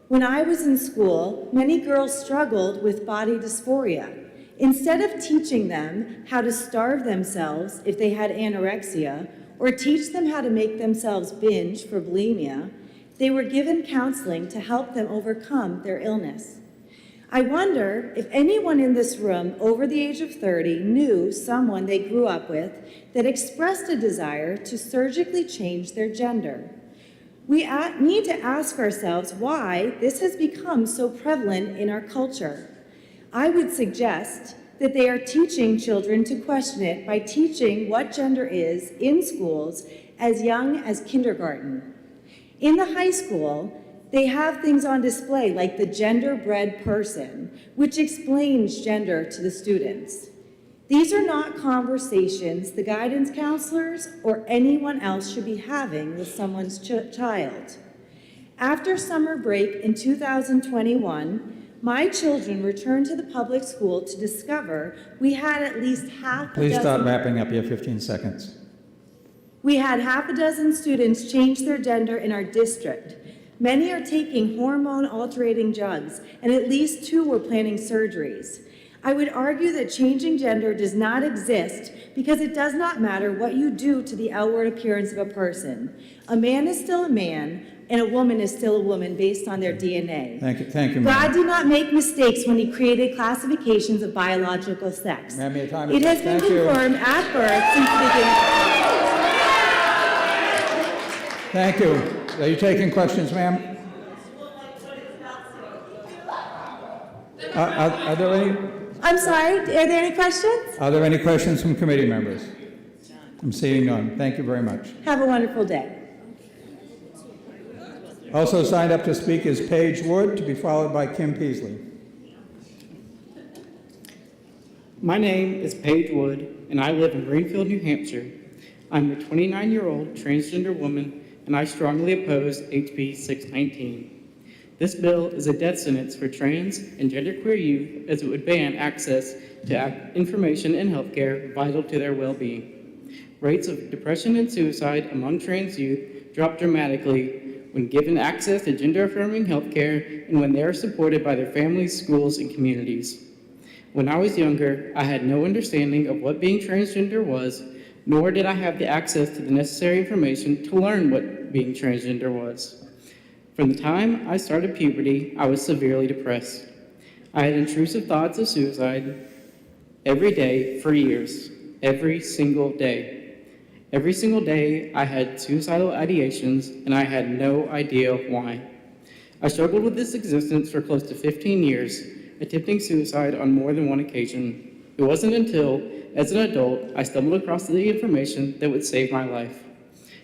When I was in school, many girls struggled with body dysphoria. Instead of teaching them how to starve themselves if they had anorexia, or teach them how to make themselves binge for bulimia, they were given counseling to help them overcome their illness. I wonder if anyone in this room over the age of 30 knew someone they grew up with that expressed a desire to surgically change their gender. We need to ask ourselves why this has become so prevalent in our culture. I would suggest that they are teaching children to question it by teaching what gender is in schools as young as kindergarten. In the high school, they have things on display like the gender-bred person, which explains gender to the students. These are not conversations the guidance counselors or anyone else should be having with someone's child. After summer break in 2021, my children returned to the public school to discover we had at least half a dozen... Please start wrapping up. You have 15 seconds. We had half a dozen students change their gender in our district. Many are taking hormone-altering drugs, and at least 2 were planning surgeries. I would argue that changing gender does not exist because it does not matter what you do to the outward appearance of a person. A man is still a man, and a woman is still a woman based on their DNA. Thank you, ma'am. God did not make mistakes when he created classifications of biological sex. Ma'am, your time is It up. has been Thank you. confirmed at birth since the beginning. Thank you. Are you taking questions, ma'am? Are there any? I'm sorry, are there any questions? Are there any questions from committee members? I'm seeing none. Thank you very much. Have a wonderful day. Also signed up to speak is Paige Wood, to be followed by Kim Peasley. My name is Paige Wood, and I live in Greenfield, New Hampshire. I'm a 29-year-old transgender woman, and I strongly oppose HB 619. This bill is a death sentence for trans and genderqueer youth, as it would ban access to information and healthcare vital to their well-being. Rates of depression and suicide among trans youth drop dramatically when given access to gender-affirming healthcare and when they are supported by their families, schools, and communities. When I was younger, I had no understanding of what being transgender was, nor did I have the access to the necessary information to learn what being transgender was. From the time I started puberty, I was severely depressed. I had intrusive thoughts of suicide every day for years, every single day. Every single day, I had suicidal ideations, and I had no idea why. I struggled with this existence for close to 15 years, attempting suicide on more than one occasion. It wasn't until, as an adult, I stumbled across the information that would save my life.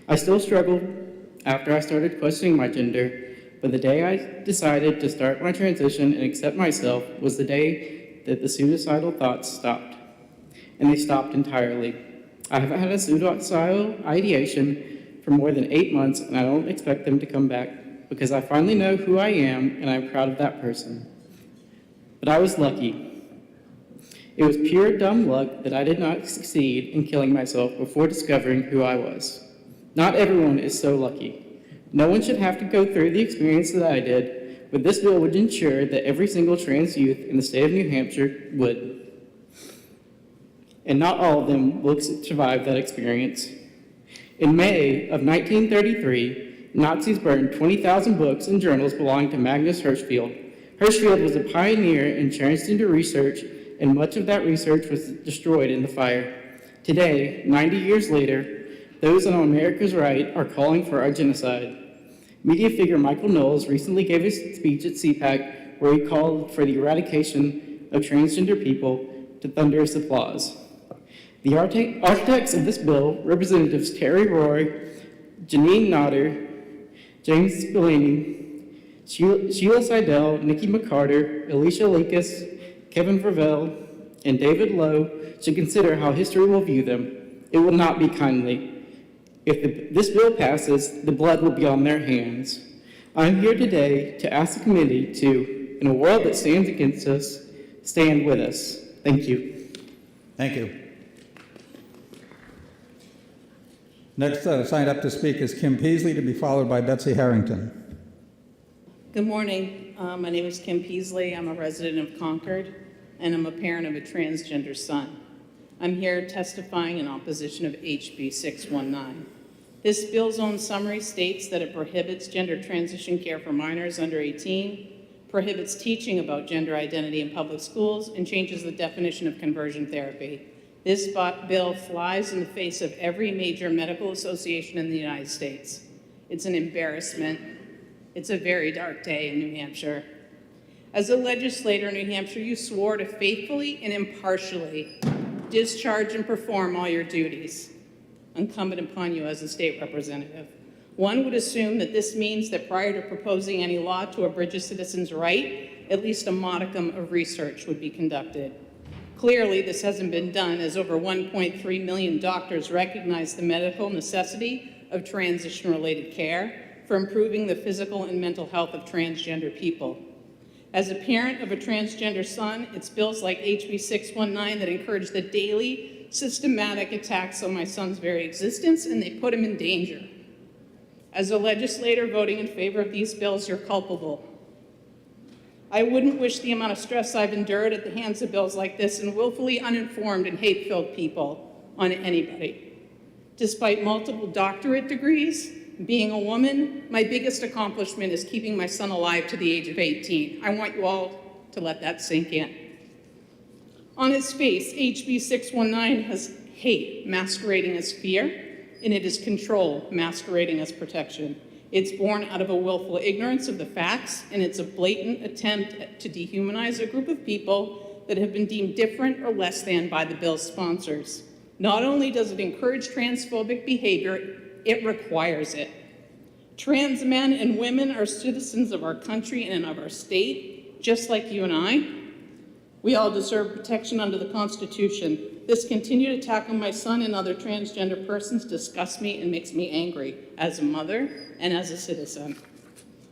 I still struggled after I started questioning my gender, but the day I decided to start my transition and accept myself was the day that the suicidal thoughts stopped. And they stopped entirely. I haven't had a suicidal ideation for more than 8 months, and I don't expect them to come back because I finally know who I am, and I'm proud of that person. But I was lucky. It was pure dumb luck that I did not succeed in killing myself before discovering who I was. Not everyone is so lucky. No one should have to go through the experience that I did, but this bill would ensure that every single trans youth in the state of New Hampshire would. And not all of them will survive that experience. In May of 1933, Nazis burned 20,000 books and journals belonging to Magnus Hirschfeld. Hirschfeld was a pioneer in transgender research, and much of that research was destroyed in the fire. Today, 90 years later, those on America's right are calling for our genocide. Media figure Michael Knowles recently gave a speech at CPAC where he called for the eradication of transgender people to thunderous applause. The architects of this bill, Representatives Terry Roy, Janine Nodder, James Spillane, Sheila Seidel, Nikki McCarter, Alicia Lakis, Kevin Vervelle, and David Lowe should consider how history will view them. It will not be kindly. If this bill passes, the blood will be on their hands. I'm here today to ask the committee to, in a world that stands against us, stand with us. Thank you. Thank you. Next signed up to speak is Kim Peasley, to be followed by Betsy Harrington. Good morning. My name is Kim Peasley. I'm a resident of Concord, and I'm a parent of a transgender son. I'm here testifying in opposition of HB 619. This bill's own summary states that it prohibits gender transition care for minors under 18, prohibits teaching about gender identity in public schools, and changes the definition of conversion therapy. This bill flies in the face of every major medical association in the United States. It's an embarrassment. It's a very dark day in New Hampshire. As a legislator in New Hampshire, you swore to faithfully and impartially discharge and perform all your duties incumbent upon you as a state representative. One would assume that this means that prior to proposing any law to abridge a citizen's right, at least a modicum of research would be conducted. Clearly, this hasn't been done, as over 1.3 million doctors recognize the medical necessity of transition-related care for improving the physical and mental health of transgender people. As a parent of a transgender son, it's bills like HB 619 that encourage the daily, systematic attacks on my son's very existence, and they put him in danger. As a legislator voting in favor of these bills, you're culpable. I wouldn't wish the amount of stress I've endured at the hands of bills like this and willfully uninformed and hate-filled people on anybody. Despite multiple doctorate degrees, being a woman, my biggest accomplishment is keeping my son alive to the age of 18. I want you all to let that sink in. On its face, HB 619 has hate masquerading as fear, and it is control masquerading as protection. It's born out of a willful ignorance of the facts, and it's a blatant attempt to dehumanize a group of people that have been deemed different or less than by the bill's sponsors. Not only does it encourage transphobic behavior, it requires it. Trans men and women are citizens of our country and of our state, just like you and I. We all deserve protection under the Constitution. This continued attack on my son and other transgender persons disgusts me and makes me angry as a mother and as a citizen.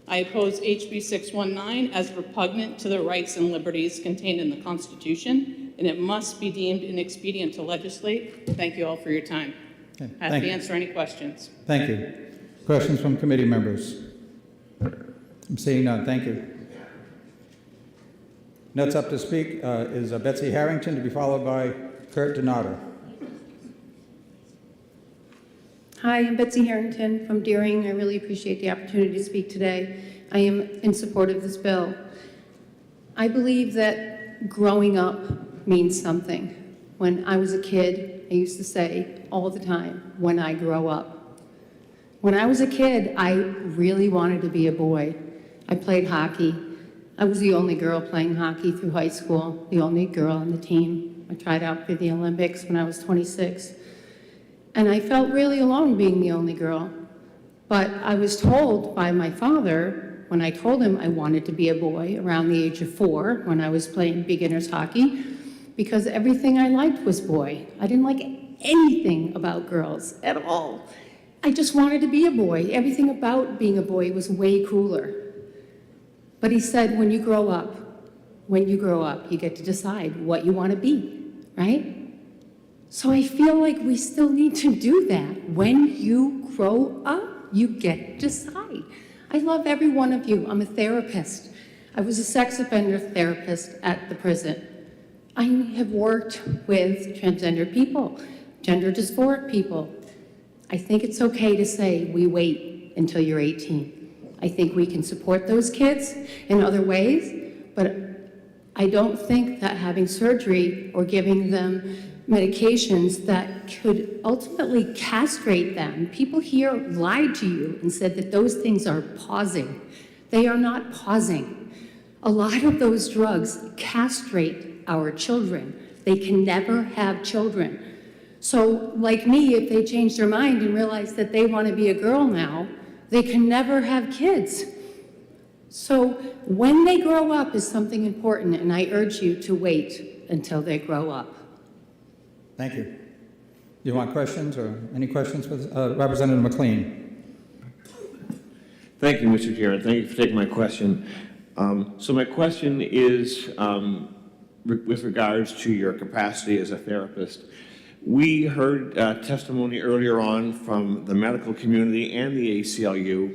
I oppose HB 619 as repugnant to the rights and liberties contained in the Constitution, and it must be deemed inexpedient to legislate. Thank you all for your time. Okay, Happy to answer any questions. Thank you. Questions from committee members? I'm seeing none. Thank you. Next up to speak is Betsy Harrington, to be followed by Kurt Donato. Hi, I'm Betsy Harrington from Deering. I really appreciate the opportunity to speak today. I am in support of this bill. I believe that growing up means something. When I was a kid, I used to say all the time, when I grow up. When I was a kid, I really wanted to be a boy. I played hockey. I was the only girl playing hockey through high school, the only girl on the team. I tried out for the Olympics when I was 26. And I felt really alone being the only girl. But I was told by my father, when I told him I wanted to be a boy around the age of 4, when I was playing beginners hockey, because everything I liked was boy. I didn't like anything about girls at all. I just wanted to be a boy. Everything about being a boy was way cooler. But he said, when you grow up, you get to decide what you want to be, right? So I feel like we still need to do that. When you grow up, you get to decide. I love every one of you. I'm a therapist. I was a sex offender therapist at the prison. I have worked with transgender people, gender dysphoric people. I think it's okay to say we wait until you're 18. I think we can support those kids in other ways, but I don't think that having surgery or giving them medications that could ultimately castrate them. People here lied to you and said that those things are pausing. They are not pausing. A lot of those drugs castrate our children. They can never have children. So like me, if they change their mind and realize that they want to be a girl now, they can never have kids. So when they grow up is something important, and I urge you to wait until they grow up. Thank you. Do you want questions or any questions with Representative McLean? Thank you, Mr. Chairman. Thank you for taking my question. So my question is with regards to your capacity as a therapist. We heard testimony earlier on from the medical community and the ACLU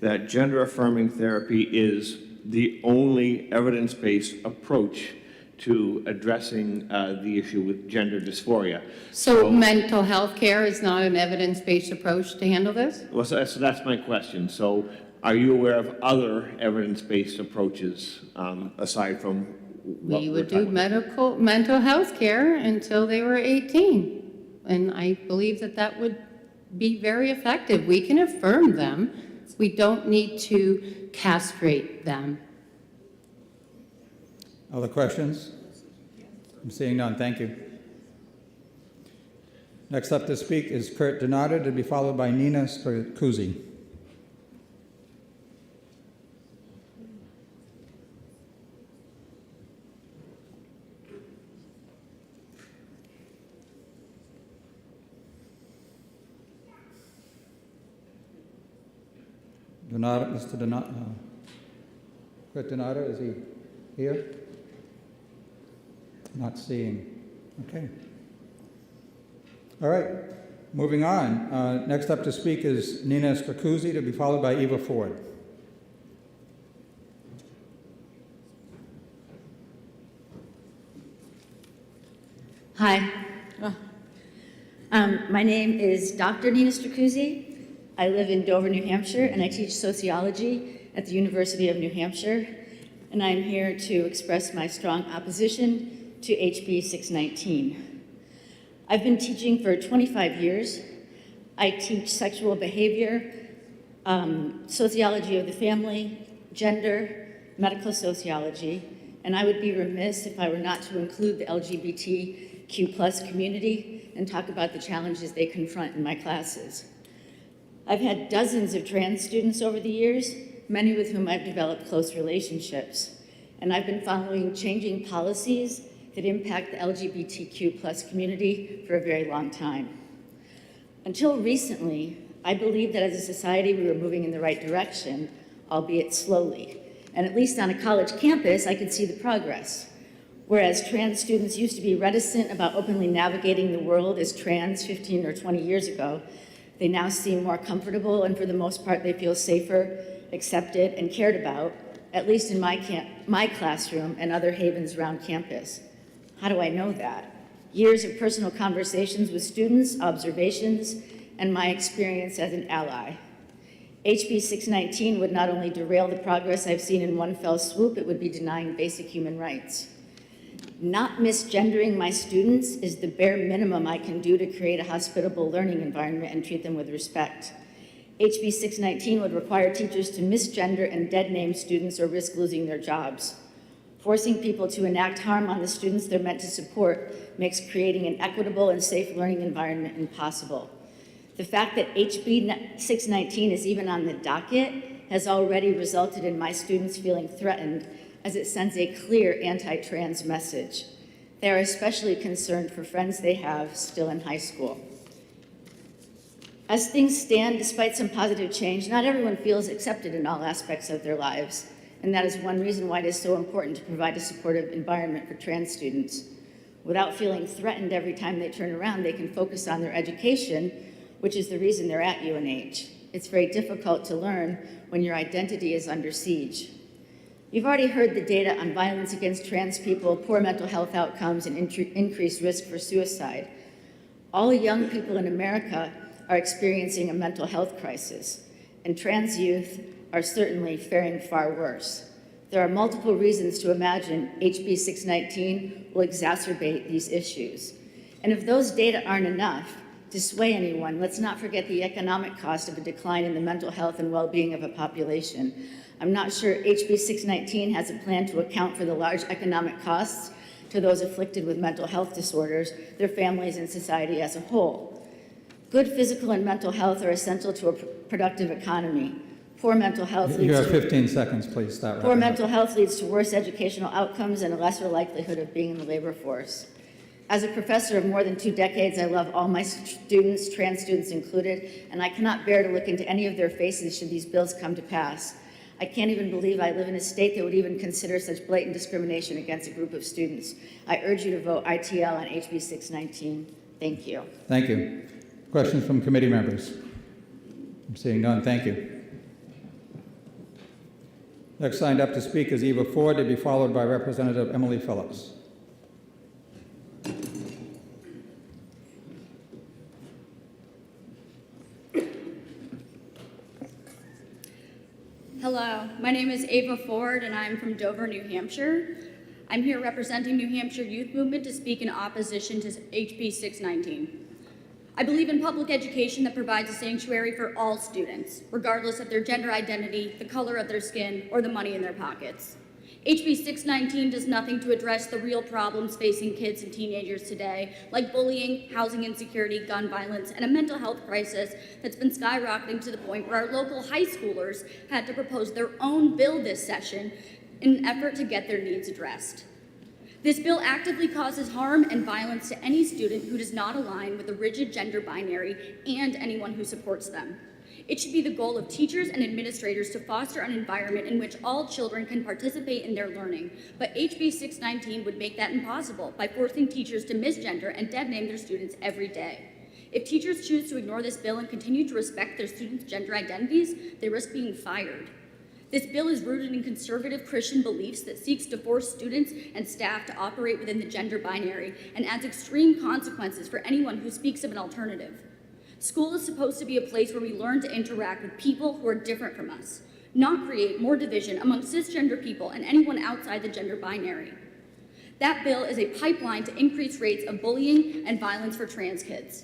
that gender-affirming therapy is the only evidence-based approach to addressing the issue with gender dysphoria. So mental health care is not an evidence-based approach to handle this? Well, so that's my question. So are you aware of other evidence-based approaches aside from what We we're would do talking mental health care until they were 18. And I believe that that would be very effective. We can affirm them. We don't need to castrate them. Other questions? I'm seeing none. Thank you. Next up to speak is Kurt Donato, to be followed by Nina Stracuzzi. Donato, Mr. Donato. Kurt Donato, is he here? Not seeing. Okay. All right. Moving on. Next up to speak is Nina Stracuzzi, to be followed by Eva Ford. Hi. My name is Dr. Nina Stracuzzi. I live in Dover, New Hampshire, and I teach sociology at the University of New Hampshire. And I'm here to express my strong opposition to HB 619. I've been teaching for 25 years. I teach sexual behavior, sociology of the family, gender, medical sociology, and I would be remiss if I were not to include the LGBTQ+ community and talk about the challenges they confront in my classes. I've had dozens of trans students over the years, many with whom I've developed close relationships. and I've been following changing policies that impact the LGBTQ+ community for a very long time. Until recently, I believed that as a society we were moving in the right direction, albeit slowly. And at least on a college campus, I could see the progress. Whereas trans students used to be reticent about openly navigating the world as trans 15 or 20 years ago, they now seem more comfortable, and for the most part, they feel safer, accepted, and cared about, at least in my classroom and other havens around campus. How do I know that? Years of personal conversations with students, observations, and my experience as an ally. HB 619 would not only derail the progress I've seen in one fell swoop, it would be denying basic human rights. Not misgendering my students is the bare minimum I can do to create a hospitable learning environment and treat them with respect. HB 619 would require teachers to misgender and dead name students or risk losing their jobs. Forcing people to enact harm on the students they're meant to support makes creating an equitable and safe learning environment impossible. The fact that HB 619 is even on the docket has already resulted in my students feeling threatened, as it sends a clear anti-trans message. They are especially concerned for friends they have still in high school. As things stand, despite some positive change, not everyone feels accepted in all aspects of their lives, and that is one reason why it is so important to provide a supportive environment for trans students. Without feeling threatened every time they turn around, they can focus on their education, which is the reason they're at UNH. It's very difficult to learn when your identity is under siege. You've already heard the data on violence against trans people, poor mental health outcomes, and increased risk for suicide. All young people in America are experiencing a mental health crisis, and trans youth are certainly faring far worse. There are multiple reasons to imagine HB 619 will exacerbate these issues. And if those data aren't enough to sway anyone, let's not forget the economic cost of a decline in the mental health and well-being of a population. I'm not sure HB 619 has a plan to account for the large economic costs to those afflicted with mental health disorders, their families, and society as a whole. Good physical and mental health are essential to a productive economy. Poor mental health You leads have to 15 seconds, please start. Poor mental health leads to worse educational outcomes and a lesser likelihood of being in the labor force. As a professor of more than 2 decades, I love all my students, trans students included, and I cannot bear to look into any of their faces should these bills come to pass. I can't even believe I live in a state that would even consider such blatant discrimination against a group of students. I urge you to vote ITL on HB 619. Thank you. Thank you. Questions from committee members? I'm seeing none. Thank you. Next signed up to speak is Eva Ford, to be followed by Representative Emily Phillips. Hello, my name is Ava Ford and I'm from Dover, New Hampshire. I'm here representing New Hampshire Youth Movement to speak in opposition to HB 619. I believe in public education that provides a sanctuary for all students, regardless of their gender identity, the color of their skin, or the money in their pockets. HB 619 does nothing to address the real problems facing kids and teenagers today, like bullying, housing insecurity, gun violence, and a mental health crisis that's been skyrocketing to the point where our local high schoolers had to propose their own bill this session in an effort to get their needs addressed. This bill actively causes harm and violence to any student who does not align with a rigid gender binary and anyone who supports them. It should be the goal of teachers and administrators to foster an environment in which all children can participate in their learning, but HB 619 would make that impossible by forcing teachers to misgender and dead name their students every day. If teachers choose to ignore this bill and continue to respect their students' gender identities, they risk being fired. This bill is rooted in conservative Christian beliefs that seeks to force students and staff to operate within the gender binary and adds extreme consequences for anyone who speaks of an alternative. School is supposed to be a place where we learn to interact with people who are different from us, not create more division among cisgender people and anyone outside the gender binary. That bill is a pipeline to increase rates of bullying and violence for trans kids.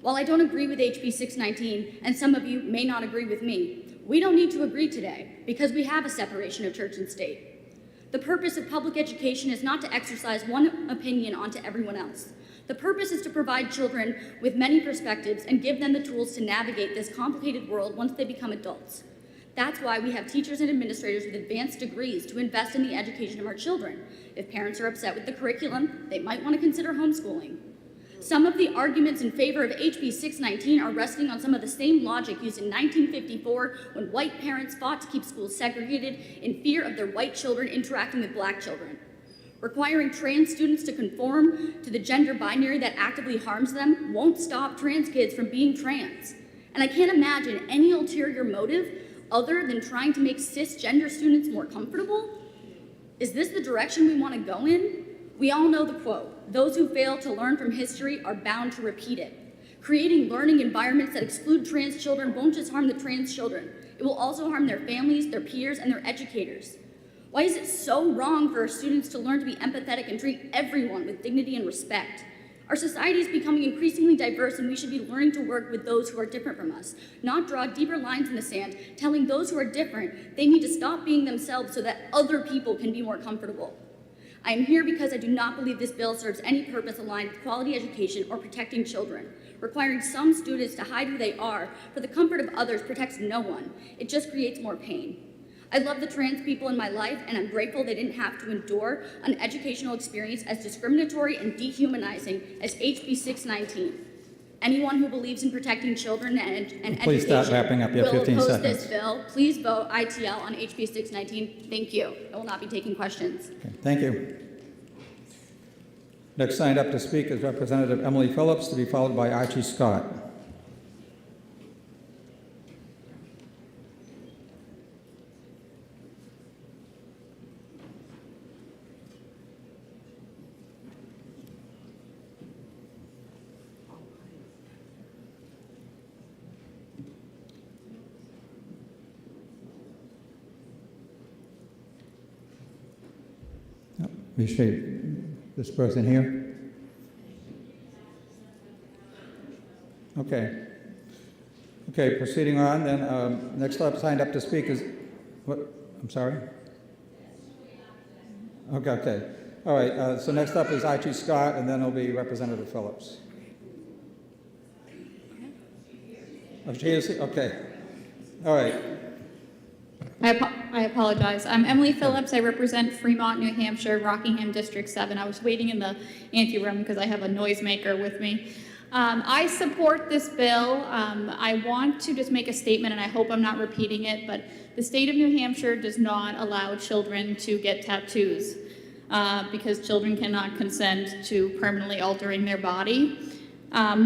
While I don't agree with HB 619, and some of you may not agree with me, we don't need to agree today because we have a separation of church and state. The purpose of public education is not to exercise one opinion onto everyone else. The purpose is to provide children with many perspectives and give them the tools to navigate this complicated world once they become adults. That's why we have teachers and administrators with advanced degrees to invest in the education of our children. If parents are upset with the curriculum, they might want to consider homeschooling. Some of the arguments in favor of HB 619 are resting on some of the same logic used in 1954 when white parents fought to keep schools segregated in fear of their white children interacting with black children. Requiring trans students to conform to the gender binary that actively harms them won't stop trans kids from being trans. And I can't imagine any ulterior motive other than trying to make cisgender students more comfortable. Is this the direction we want to go in? We all know the quote, "Those who fail to learn from history are bound to repeat it." Creating learning environments that exclude trans children won't just harm the trans children. It will also harm their families, their peers, and their educators. Why is it so wrong for our students to learn to be empathetic and treat everyone with dignity and respect? Our society is becoming increasingly diverse, and we should be learning to work with those who are different from us, not draw deeper lines in the sand, telling those who are different they need to stop being themselves so that other people can be more comfortable. I am here because I do not believe this bill serves any purpose aligned with quality education or protecting children. Requiring some students to hide who they are for the comfort of others protects no one. It just creates more pain. I love the trans people in my life, and I'm grateful they didn't have to endure an educational experience as discriminatory and dehumanizing as HB 619. Anyone who believes in protecting children and Please education start wrapping up. You have will 15 oppose seconds. this bill. Please vote ITL on HB 619. Thank you. I will not be taking questions. Okay, thank you. Next signed up to speak is Representative Emily Phillips, to be followed by Archie Scott. We should, this person here? Okay. Okay, proceeding on then. Next up, signed up to speak is, what? I'm sorry? Okay. All right, so next up is Archie Scott, and then it'll be Representative Phillips. Oh, she is, okay. All right. I apologize. I'm Emily Phillips. I represent Fremont, New Hampshire, Rockingham District 7. I was waiting in the anteroom because I have a noisemaker with me. I support this bill. I want to just make a statement, and I hope I'm not repeating it, but the state of New Hampshire does not allow children to get tattoos because children cannot consent to permanently altering their body.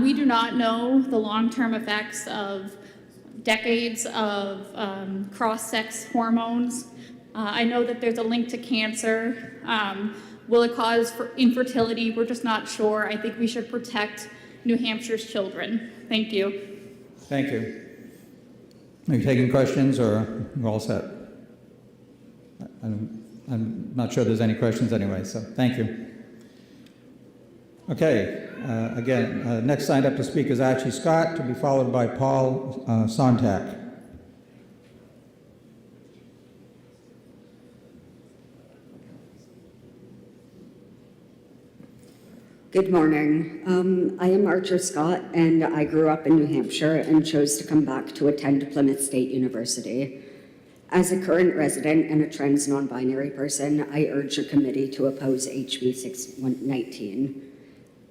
We do not know the long-term effects of decades of cross-sex hormones. I know that there's a link to cancer. Will it cause infertility? We're just not sure. I think we should protect New Hampshire's children. Thank you. Thank you. Are you taking questions, or are you all set? I'm not sure there's any questions anyway, so thank you. Okay, again, next signed up to speak is Archie Scott, to be followed by Paul Sontak. Good morning. I am Archer Scott, and I grew up in New Hampshire and chose to come back to attend Plymouth State University. As a current resident and a trans non-binary person, I urge your committee to oppose HB 619.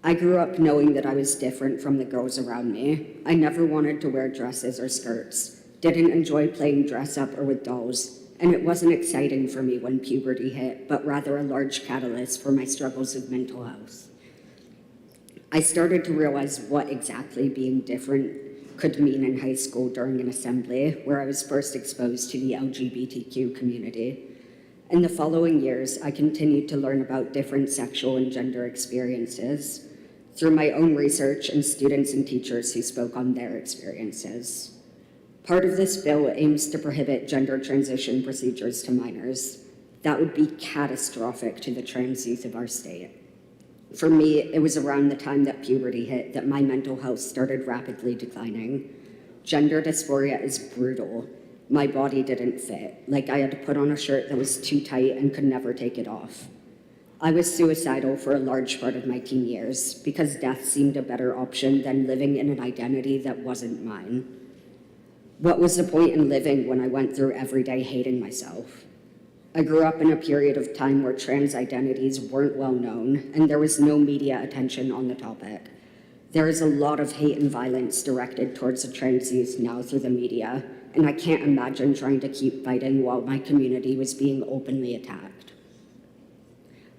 I grew up knowing that I was different from the girls around me. I never wanted to wear dresses or skirts, didn't enjoy playing dress up or with dolls, and it wasn't exciting for me when puberty hit, but rather a large catalyst for my struggles with mental health. I started to realize what exactly being different could mean in high school during an assembly where I was first exposed to the LGBTQ community. In the following years, I continued to learn about different sexual and gender experiences through my own research and students and teachers who spoke on their experiences. Part of this bill aims to prohibit gender transition procedures to minors. That would be catastrophic to the trans youth of our state. For me, it was around the time that puberty hit that my mental health started rapidly declining. Gender dysphoria is brutal. My body didn't fit, like I had to put on a shirt that was too tight and could never take it off. I was suicidal for a large part of my teen years because death seemed a better option than living in an identity that wasn't mine. What was the point in living when I went through every day hating myself? I grew up in a period of time where trans identities weren't well known, and there was no media attention on the topic. There is a lot of hate and violence directed towards the trans youth now through the media, and I can't imagine trying to keep fighting while my community was being openly attacked.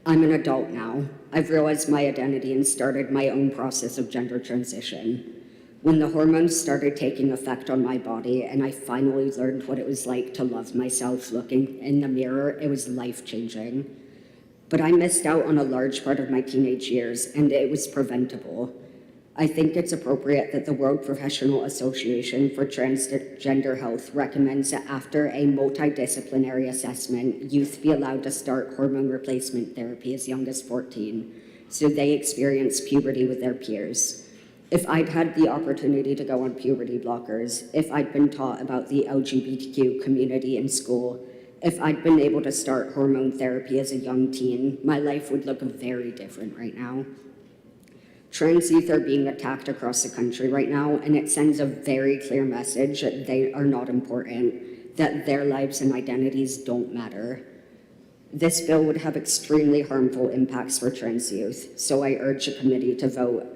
I'm an adult now. I've realized my identity and started my own process of gender transition. When the hormones started taking effect on my body and I finally learned what it was like to love myself looking in the mirror, it was life-changing. But I missed out on a large part of my teenage years, and it was preventable. I think it's appropriate that the World Professional Association for Transgender Health recommends that after a multidisciplinary assessment, youth be allowed to start hormone replacement therapy as young as 14, so they experience puberty with their peers. If I'd had the opportunity to go on puberty blockers, if I'd been taught about the LGBTQ community in school, if I'd been able to start hormone therapy as a young teen, my life would look very different right now. Trans youth are being attacked across the country right now, and it sends a very clear message that they are not important, that their lives and identities don't matter. This bill would have extremely harmful impacts for trans youth, so I urge the committee to vote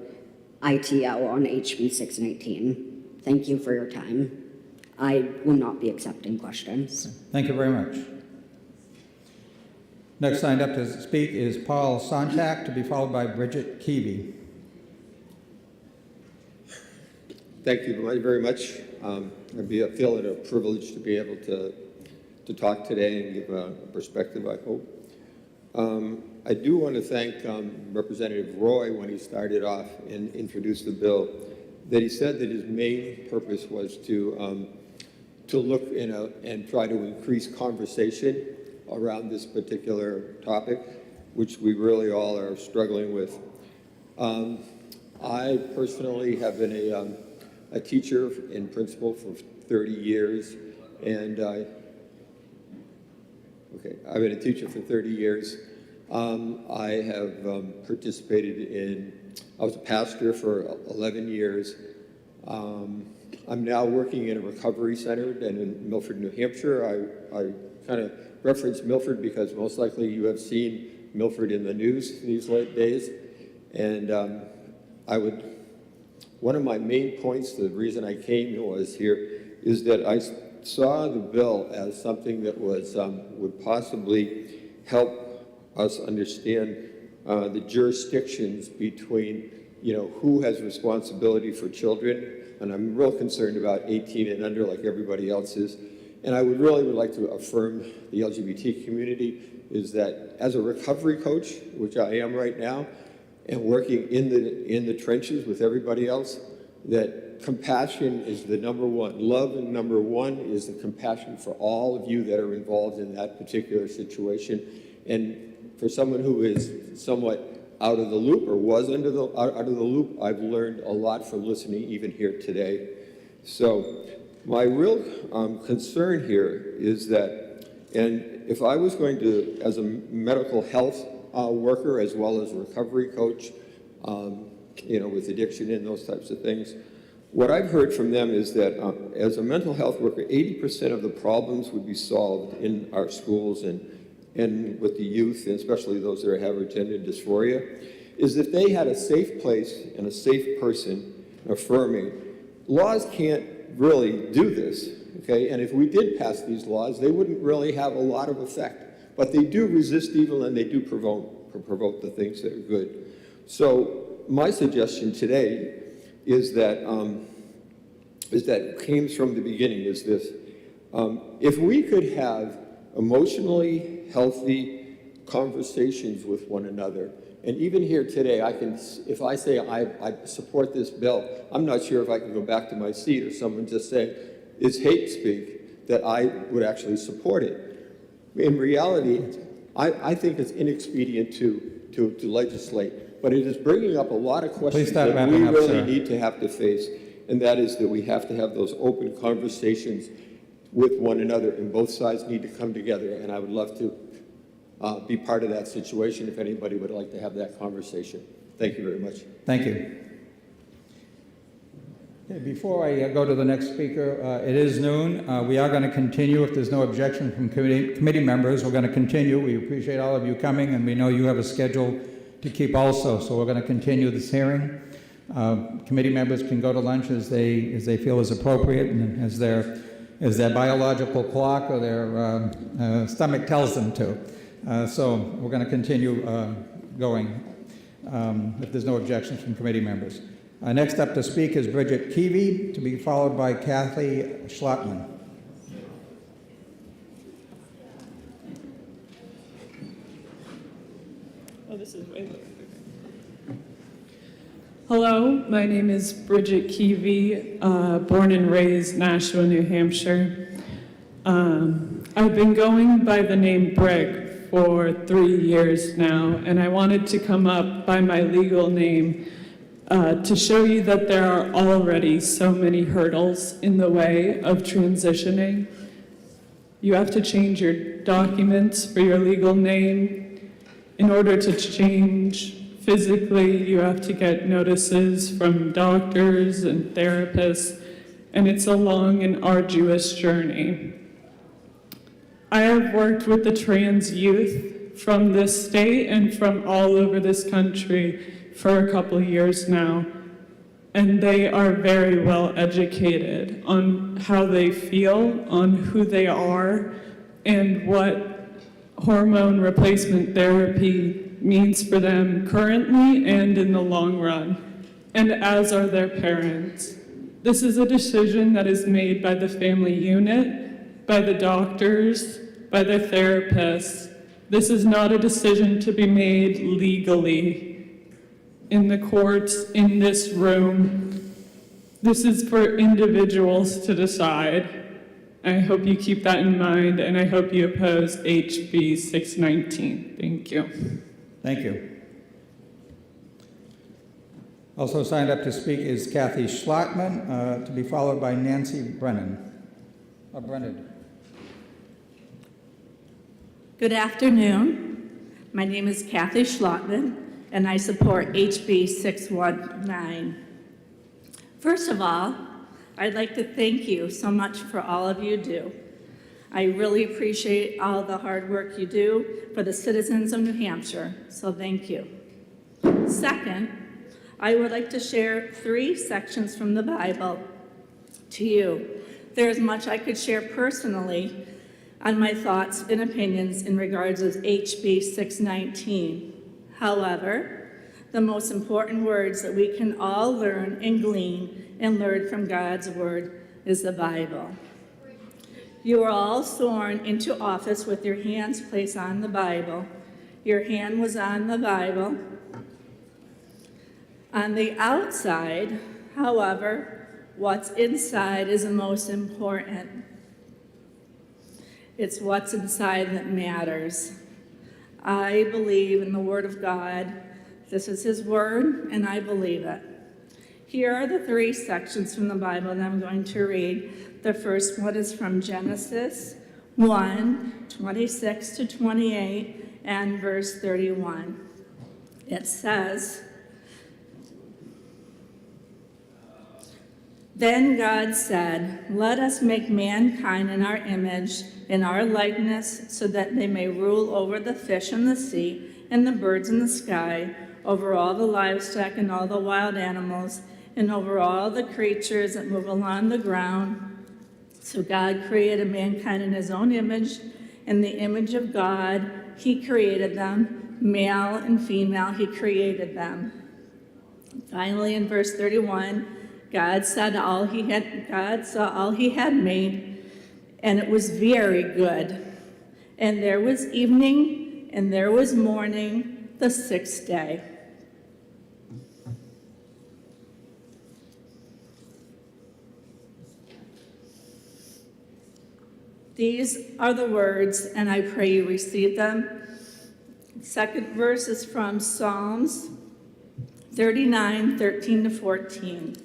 ITL on HB 619. Thank you for your time. I will not be accepting questions. Thank you very much. Next signed up to speak is Paul Sontak, to be followed by Bridget Keevy. Thank you very much. I feel it a privilege to be able to talk today and give a perspective, I hope. I do want to thank Representative Roy when he started off and introduced the bill, that he said that his main purpose was to look and try to increase conversation around this particular topic, which we really all are struggling with. I personally have been a teacher and principal for 30 years, and I've been a teacher for 30 years. I have participated I was a pastor for 11 years. I'm now working in a recovery center and in Milford, New Hampshire. I kind of reference Milford because most likely you have seen Milford in the news these late days. And one of my main points, the reason I came was here, is that I saw the bill as something that would possibly help us understand the jurisdictions between, who has responsibility for children. And I'm real concerned about 18 and under, like everybody else is. And I would like to affirm the LGBT community, is that as a recovery coach, which I am right now, and working in the trenches with everybody else, that compassion is the number one. Love and number one is the compassion for all of you that are involved in that particular situation. And for someone who is somewhat out of the loop or was out of the loop, I've learned a lot from listening even here today. So my real concern here is that, and if I was going to, as a medical health worker as well as a recovery coach, with addiction and those types of things, what I've heard from them is that as a mental health worker, 80% of the problems would be solved in our schools and with the youth, and especially those that have gender dysphoria, is if they had a safe place and a safe person affirming. Laws can't really do this, okay? And if we did pass these laws, they wouldn't really have a lot of effect. But they do resist evil, and they do provoke the things that are good. So my suggestion today is that came from the beginning, is this. If we could have emotionally healthy conversations with one another, and even here today, if I say I support this bill, I'm not sure if I can go back to my seat or someone just say it's hate speak, that I would actually support it. In reality, I think it's inexpedient to legislate, but it is bringing up a lot of questions that we really need to have to face, and that is that we have to have those open conversations with one another, and both sides need to come together, and I would love to be part of that situation if anybody would like to have that conversation. Thank you very much. Thank you. Before I go to the next speaker, it is noon. We are going to continue. If there's no objection from committee members, we're going to continue. We appreciate all of you coming, and we know you have a schedule to keep also, so we're going to continue this hearing. Committee members can go to lunch as they feel is appropriate and as their biological clock or their stomach tells them to. So we're going to continue going if there's no objections from committee members. Next up to speak is Bridget Keevy, to be followed by Kathy Schlotman. Oh, this is way lower. Hello, my name is Bridget Keevy, born and raised Nashua, New Hampshire. I've been going by the name Brig for 3 years now, and I wanted to come up by my legal name to show you that there are already so many hurdles in the way of transitioning. You have to change your documents for your legal name. In order to change physically, you have to get notices from doctors and therapists, and it's a long and arduous journey. I have worked with the trans youth from this state and from all over this country for a couple years now, and they are very well educated on how they feel, on who they are, and what hormone replacement therapy means for them currently and in the long run, and as are their parents. This is a decision that is made by the family unit, by the doctors, by the therapists. This is not a decision to be made legally in the courts, in this room. This is for individuals to decide. I hope you keep that in mind, and I hope you oppose HB 619. Thank you. Thank you. Also signed up to speak is Kathy Schlotman, to be followed by Nancy Brennan. Brennan. Good afternoon. My name is Kathy Schlotman, and I support HB 619. First of all, I'd like to thank you so much for all of you do. I really appreciate all the hard work you do for the citizens of New Hampshire, so thank you. Second, I would like to share 3 sections from the Bible to you. There is much I could share personally on my thoughts and opinions in regards to HB 619. However, the most important words that we can all learn and glean and learn from God's word is the Bible. You are all sworn into office with your hands placed on the Bible. Your hand was on the Bible. On the outside, however, what's inside is the most important. It's what's inside that matters. I believe in the Word of God. This is His Word, and I believe it. Here are the 3 sections from the Bible that I'm going to read. The first one is from Genesis 1, 26 to 28, and verse 31. It says, "Then God said, 'Let us make mankind in our image, in our likeness, so that they may rule over the fish in the sea and the birds in the sky, over all the livestock and all the wild animals, and over all the creatures that move along the ground.' So God created mankind in His own image. In the image of God, He created them. Male and female, He created them." Finally, in verse 31, God saw all He had made, and it was very good. And there was evening, and there was morning, the 6th day. These are the words, and I pray you receive them. Second verse is from Psalms 39, 13 to 14.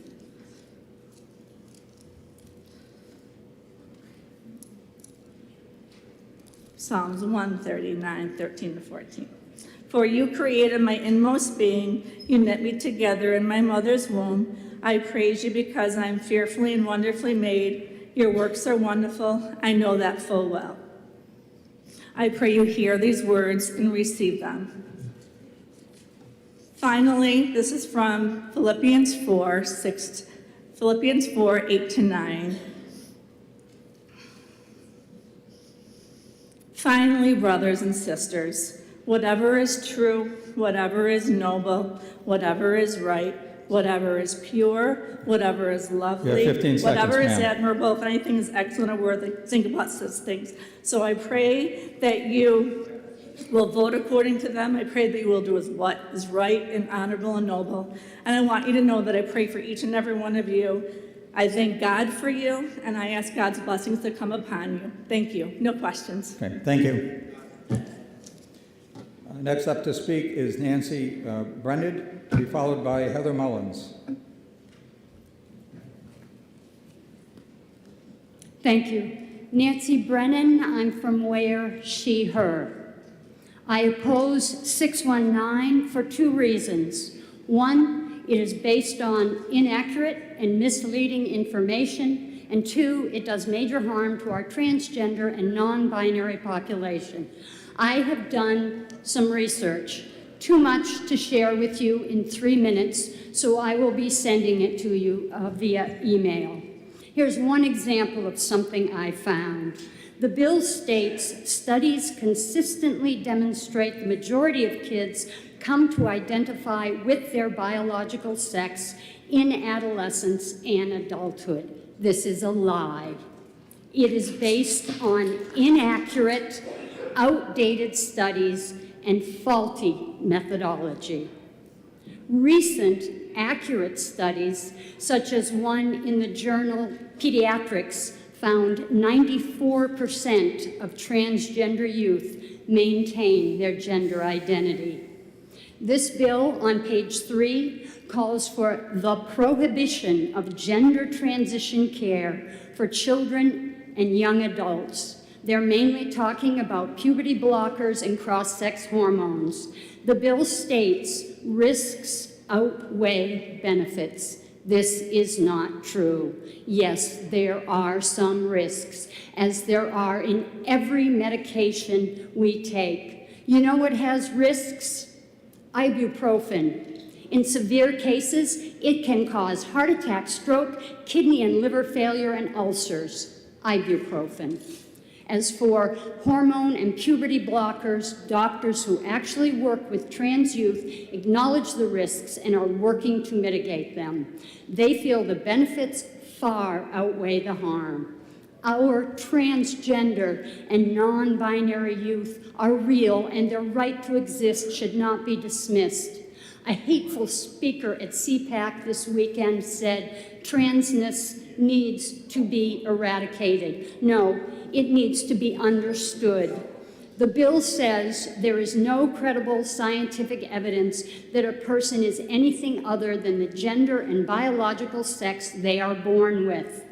Psalms 139, 13 to 14. "For you created my inmost being, you knit me together in my mother's womb. I praise you because I'm fearfully and wonderfully made. Your works are wonderful. I know that full well. I pray you hear these words and receive them. Finally, this is from Philippians 4, 8-9. Finally, brothers and sisters, whatever is true, whatever is noble, whatever is right, whatever is pure, whatever is lovely, 15 seconds, whatever is ma'am. admirable, if anything is excellent or worthy, think about such things. So I pray that you will vote according to them. I pray that you will do what is right and honorable and noble. And I want you to know that I pray for each and every one of you. I thank God for you, and I ask God's blessings to come upon you. Thank you. No questions. Okay, thank you. Next up to speak is Nancy Brennan, to be followed by Heather Mullins. Thank you. Nancy Brennan, I'm from where, she, her. I oppose 619 for two reasons. One, it is based on inaccurate and misleading information, and two, it does major harm to our transgender and non-binary population. I have done some research, too much to share with you in 3 minutes, so I will be sending it to you via email. Here's one example of something I found. The bill states, studies consistently demonstrate the majority of kids come to identify with their biological sex in adolescence and adulthood. This is a lie. It is based on inaccurate, outdated studies and faulty methodology. Recent accurate studies, such as one in the journal Pediatrics, found 94% of transgender youth maintain their gender identity. This bill on page 3 calls for the prohibition of gender transition care for children and young adults. They're mainly talking about puberty blockers and cross-sex hormones. The bill states risks outweigh benefits. This is not true. Yes, there are some risks, as there are in every medication we take. You know what has risks? Ibuprofen. In severe cases, it can cause heart attack, stroke, kidney and liver failure, and ulcers. Ibuprofen. As for hormone and puberty blockers, doctors who actually work with trans youth acknowledge the risks and are working to mitigate them. They feel the benefits far outweigh the harm. Our transgender and non-binary youth are real, and their right to exist should not be dismissed. A hateful speaker at CPAC this weekend said transness needs to be eradicated. No, it needs to be understood. The bill says there is no credible scientific evidence that a person is anything other than the gender and biological sex they are born with.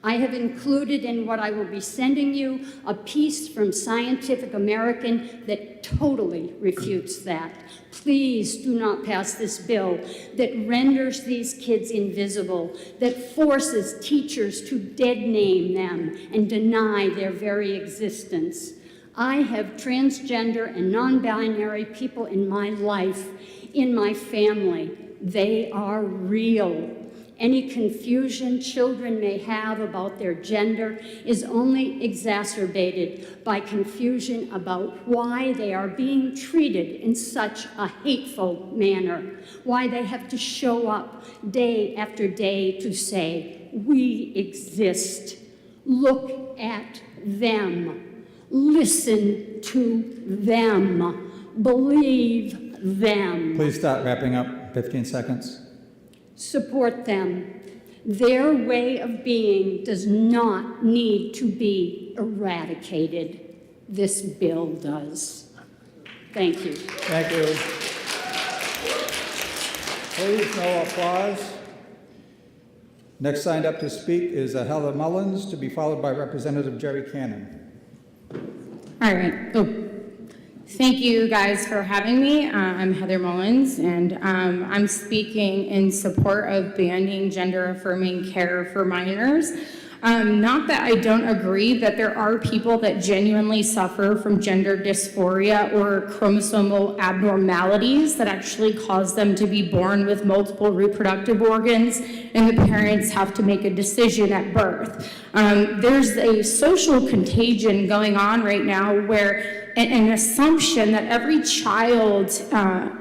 I have included in what I will be sending you a piece from Scientific American that totally refutes that. Please do not pass this bill that renders these kids invisible, that forces teachers to dead name them and deny their very existence. I have transgender and non-binary people in my life, in my family. They are real. Any confusion children may have about their gender is only exacerbated by confusion about why they are being treated in such a hateful manner, why they have to show up day after day to say, "We exist." Look at them. Listen to them. Believe them. Please start wrapping up. 15 seconds. Support them. Their way of being does not need to be eradicated. This bill does. Thank you. Thank you. Please, no applause. Next signed up to speak is Heather Mullins, to be followed by Representative Jerry Cannon. All right. Oh, Thank you guys for having me. I'm Heather Mullins, and I'm speaking in support of banning gender-affirming care for minors. Not that I don't agree that there are people that genuinely suffer from gender dysphoria or chromosomal abnormalities that actually cause them to be born with multiple reproductive organs, and the parents have to make a decision at birth. There's a social contagion going on right now where an assumption that every child,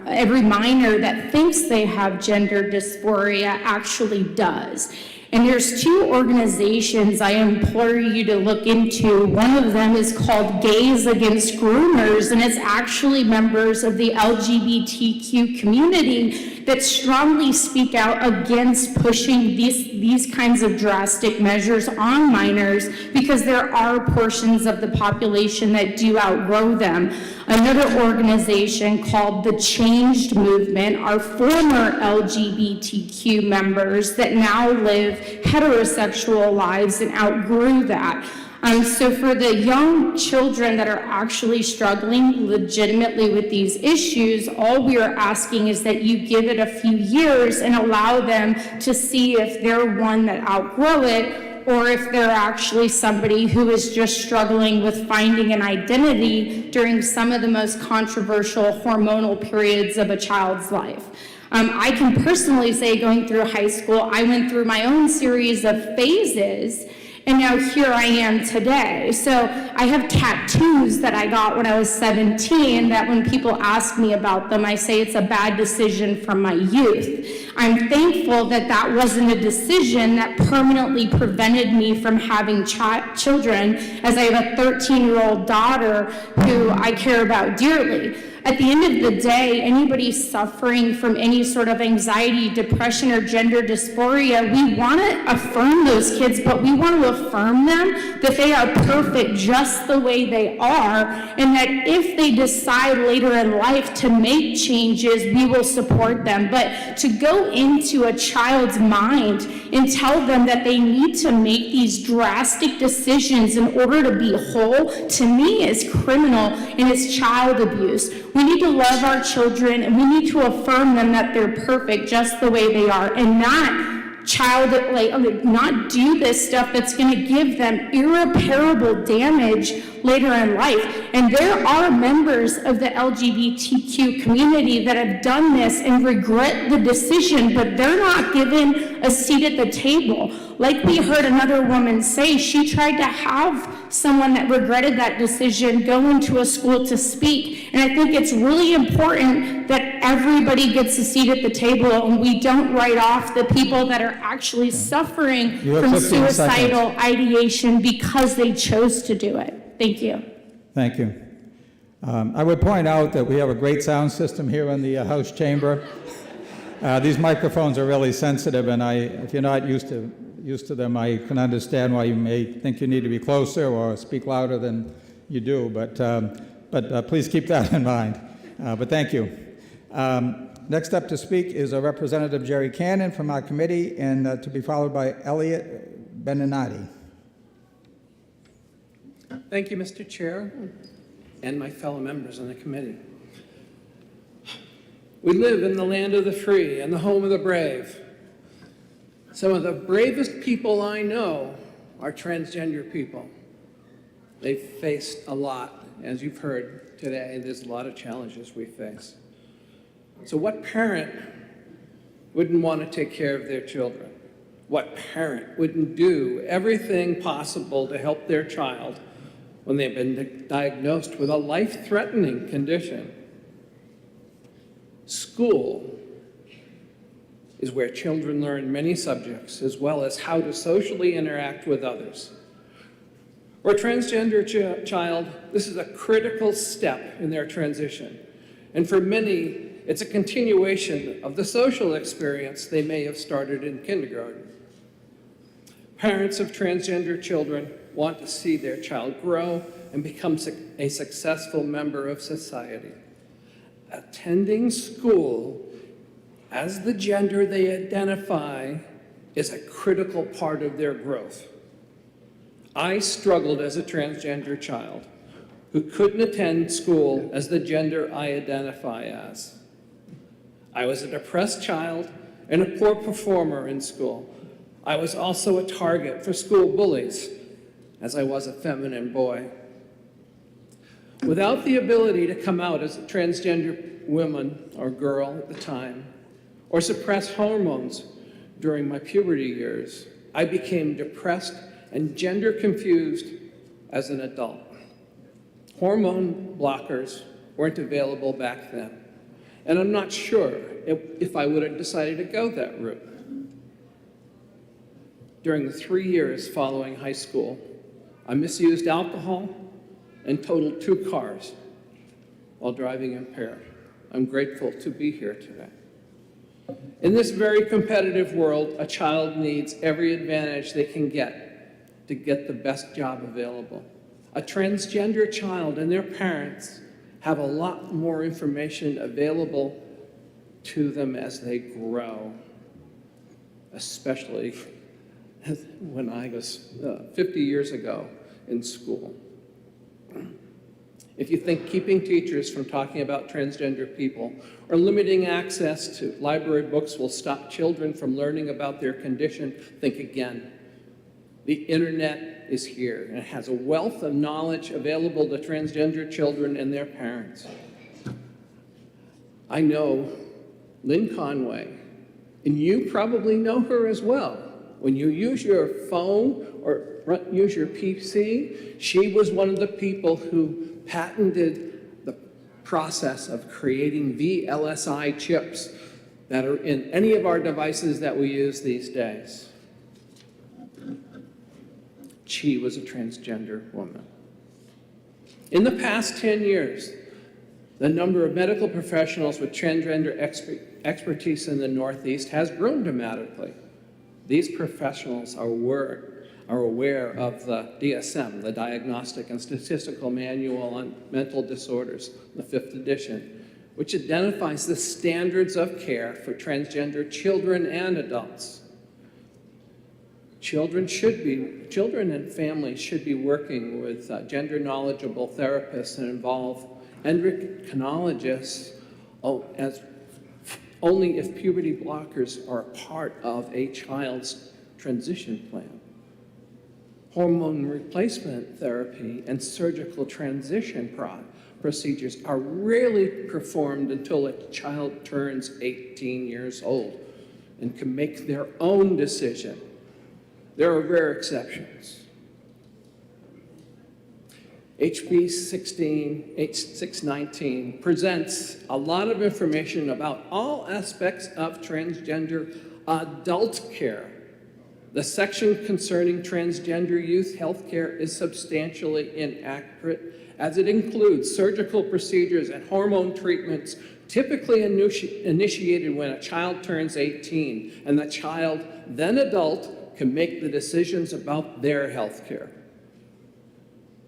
every minor that thinks they have gender dysphoria actually does. And there's two organizations I implore you to look into. One of them is called Gays Against Groomers, and it's actually members of the LGBTQ community that strongly speak out against pushing these kinds of drastic measures on minors, because there are portions of the population that do outgrow them. Another organization called the Changed Movement are former LGBTQ members that now live heterosexual lives and outgrew that. So for the young children that are actually struggling legitimately with these issues, all we are asking is that you give it a few years and allow them to see if they're one that outgrow it, or if they're actually somebody who is just struggling with finding an identity during some of the most controversial hormonal periods of a child's life. I can personally say, going through high school, I went through my own series of phases, and now here I am today. So I have tattoos that I got when I was 17 that when people ask me about them, I say it's a bad decision from my youth. I'm thankful that that wasn't a decision that permanently prevented me from having children, as I have a 13-year-old daughter who I care about dearly. At the end of the day, anybody suffering from any sort of anxiety, depression, or gender dysphoria, we want to affirm those kids, but we want to affirm them that they are perfect just the way they are, and that if they decide later in life to make changes, we will support them. But to go into a child's mind and tell them that they need to make these drastic decisions in order to be whole, to me is criminal and is child abuse. We need to love our children, and we need to affirm them that they're perfect just the way they are, and not not do this stuff that's going to give them irreparable damage later in life. And there are members of the LGBTQ community that have done this and regret the decision, but they're not given a seat at the table. Like we heard another woman say, she tried to have someone that regretted that decision go into a school to speak. And I think it's really important that everybody gets a seat at the table and we don't write off the people that are actually suffering from suicidal ideation because they chose to do it. Thank you. Thank you. I would point out that we have a great sound system here in the House chamber. These microphones are really sensitive, and if you're not used to them, I can understand why you may think you need to be closer or speak louder than you do, but please keep that in mind. But thank you. Next up to speak is Representative Jerry Cannon from our committee, and to be followed by Elliot Beninati. Thank you, Mr. Chair, and my fellow members on the committee. We live in the land of the free and the home of the brave. Some of the bravest people I know are transgender people. They've faced a lot, as you've heard today. There's a lot of challenges we face. So what parent wouldn't want to take care of their children? What parent wouldn't do everything possible to help their child when they've been diagnosed with a life-threatening condition? School is where children learn many subjects, as well as how to socially interact with others. For a transgender child, this is a critical step in their transition. And for many, it's a continuation of the social experience they may have started in kindergarten. Parents of transgender children want to see their child grow and become a successful member of society. Attending school as the gender they identify is a critical part of their growth. I struggled as a transgender child. who couldn't attend school as the gender I identify as. I was a depressed child and a poor performer in school. I was also a target for school bullies, as I was a feminine boy. Without the ability to come out as a transgender woman or girl at the time, or suppress hormones during my puberty years, I became depressed and gender confused as an adult. Hormone blockers weren't available back then, and I'm not sure if I would have decided to go that route. During the 3 years following high school, I misused alcohol and totaled 2 cars while driving impaired. I'm grateful to be here today. In this very competitive world, a child needs every advantage they can get to get the best job available. A transgender child and their parents have a lot more information available to them as they grow, especially when I was 50 years ago in school. If you think keeping teachers from talking about transgender people or limiting access to library books will stop children from learning about their condition, think again. The internet is here and it has a wealth of knowledge available to transgender children and their parents. I know Lynn Conway, and you probably know her as well. When you use your phone or use your PC, she was one of the people who patented the process of creating VLSI chips that are in any of our devices that we use these days. She was a transgender woman. In the past 10 years, the number of medical professionals with transgender expertise in the Northeast has grown dramatically. These professionals are aware of the DSM, the Diagnostic and Statistical Manual on Mental Disorders, the 5th edition, which identifies the standards of care for transgender children and adults. Children and families should be working with gender knowledgeable therapists and involve endocrinologists as only if puberty blockers are a part of a child's transition plan. Hormone replacement therapy and surgical transition procedures are rarely performed until a child turns 18 years old and can make their own decision. There are rare exceptions. HB 619 presents a lot of information about all aspects of transgender adult care. The section concerning transgender youth health care is substantially inaccurate, as it includes surgical procedures and hormone treatments typically initiated when a child turns 18, and the child, then adult, can make the decisions about their health care.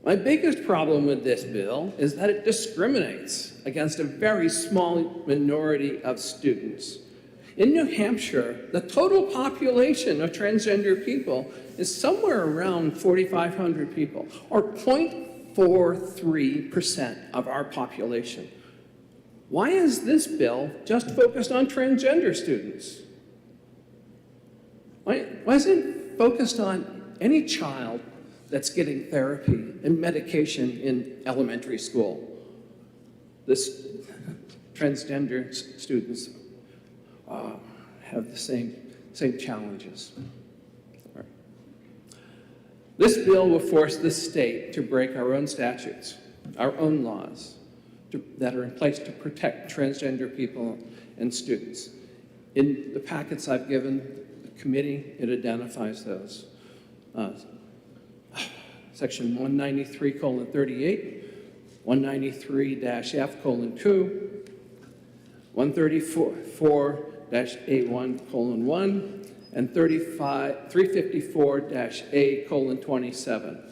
My biggest problem with this bill is that it discriminates against a very small minority of students. In New Hampshire, the total population of transgender people is somewhere around 4,500 people, or 0.43% of our population. Why is this bill just focused on transgender students? Why isn't it focused on any child that's getting therapy and medication in elementary school? This transgender students have the same challenges. Right. This bill will force the state to break our own statutes, our own laws that are in place to protect transgender people and students. In the packets I've given the committee, it identifies those. Section 193:38, 193-F:2, 134-A1:1, and 354-A:27.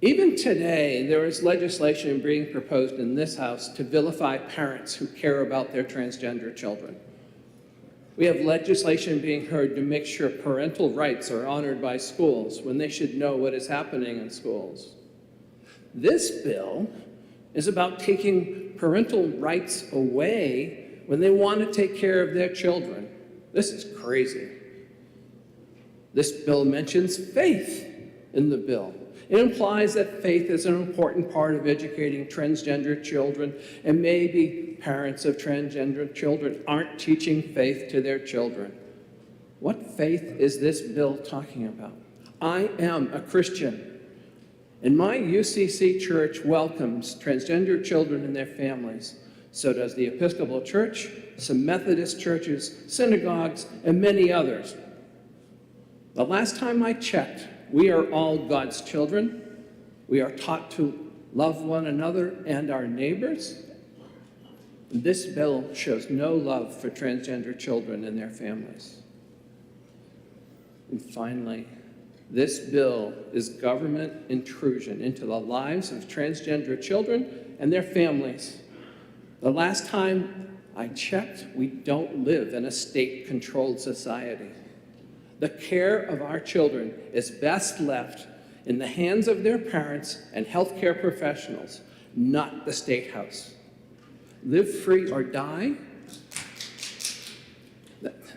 Even today, there is legislation being proposed in this House to vilify parents who care about their transgender children. We have legislation being heard to make sure parental rights are honored by schools when they should know what is happening in schools. This bill is about taking parental rights away when they want to take care of their children. This is crazy. This bill mentions faith in the bill. It implies that faith is an important part of educating transgender children, and maybe parents of transgender children aren't teaching faith to their children. What faith is this bill talking about? I am a Christian, and my UCC church welcomes transgender children and their families. So does the Episcopal Church, some Methodist churches, synagogues, and many others. The last time I checked, we are all God's children. We are taught to love one another and our neighbors. This bill shows no love for transgender children and their families. And finally, this bill is government intrusion into the lives of transgender children and their families. The last time I checked, we don't live in a state-controlled society. The care of our children is best left in the hands of their parents and healthcare professionals, not the State House. Live free or die?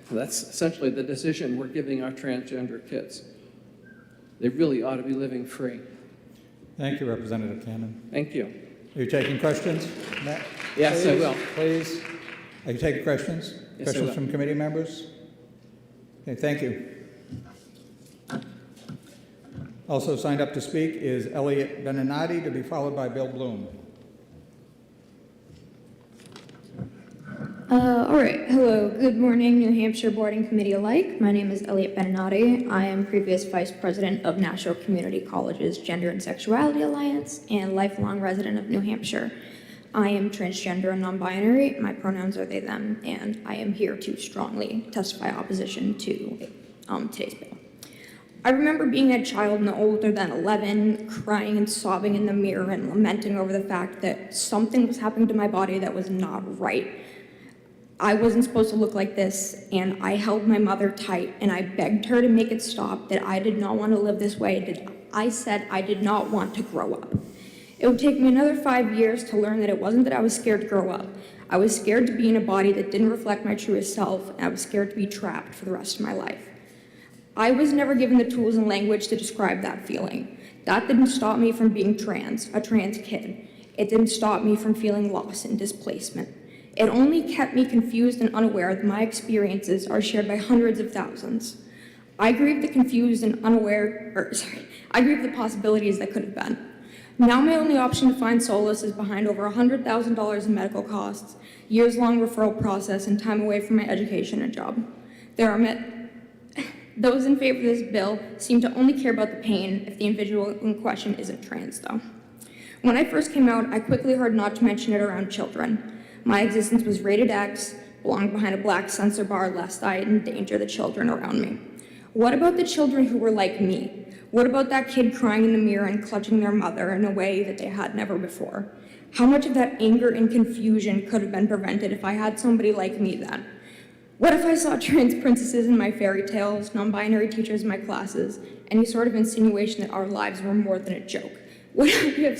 That's essentially the decision we're giving our transgender kids. They really ought to be living free. Thank you, Representative Cannon. Thank you. Are you taking questions? Matt? Yes, Please, I will. Please. Are you taking questions? Yes, Questions I will. from committee members? Okay, thank you. Also signed up to speak is Elliot Beninati, to be followed by Bill Bloom. All right. Hello. Good morning, New Hampshire Board and Committee alike. My name is Elliot Beninati. I am previous Vice President of National Community College's Gender and Sexuality Alliance and lifelong resident of New Hampshire. I am transgender and non-binary. My pronouns are they, them, and I am here to strongly testify opposition to today's bill. I remember being a child no older than 11, crying and sobbing in the mirror and lamenting over the fact that something was happening to my body that was not right. I wasn't supposed to look like this, and I held my mother tight, and I begged her to make it stop, that I did not want to live this way. I said I did not want to grow up. It would take me another 5 years to learn that it wasn't that I was scared to grow up. I was scared to be in a body that didn't reflect my truest self, and I was scared to be trapped for the rest of my life. I was never given the tools and language to describe that feeling. That didn't stop me from being trans, a trans kid. It didn't stop me from feeling loss and displacement. It only kept me confused and unaware that my experiences are shared by hundreds of thousands. I grieve the confused and I grieve the possibilities that could have been. Now my only option to find solace is behind over $100,000 in medical costs, years-long referral process, and time away from my education and job. Those in favor of this bill seem to only care about the pain if the individual in question isn't trans, though. When I first came out, I quickly heard not to mention it around children. My existence was rated X, belonged behind a black censor bar lest I endanger the children around me. What about the children who were like me? What about that kid crying in the mirror and clutching their mother in a way that they had never before? How much of that anger and confusion could have been prevented if I had somebody like me then? What if I saw trans princesses in my fairy tales, non-binary teachers in my classes, any sort of insinuation that our lives were more than a joke? Would I have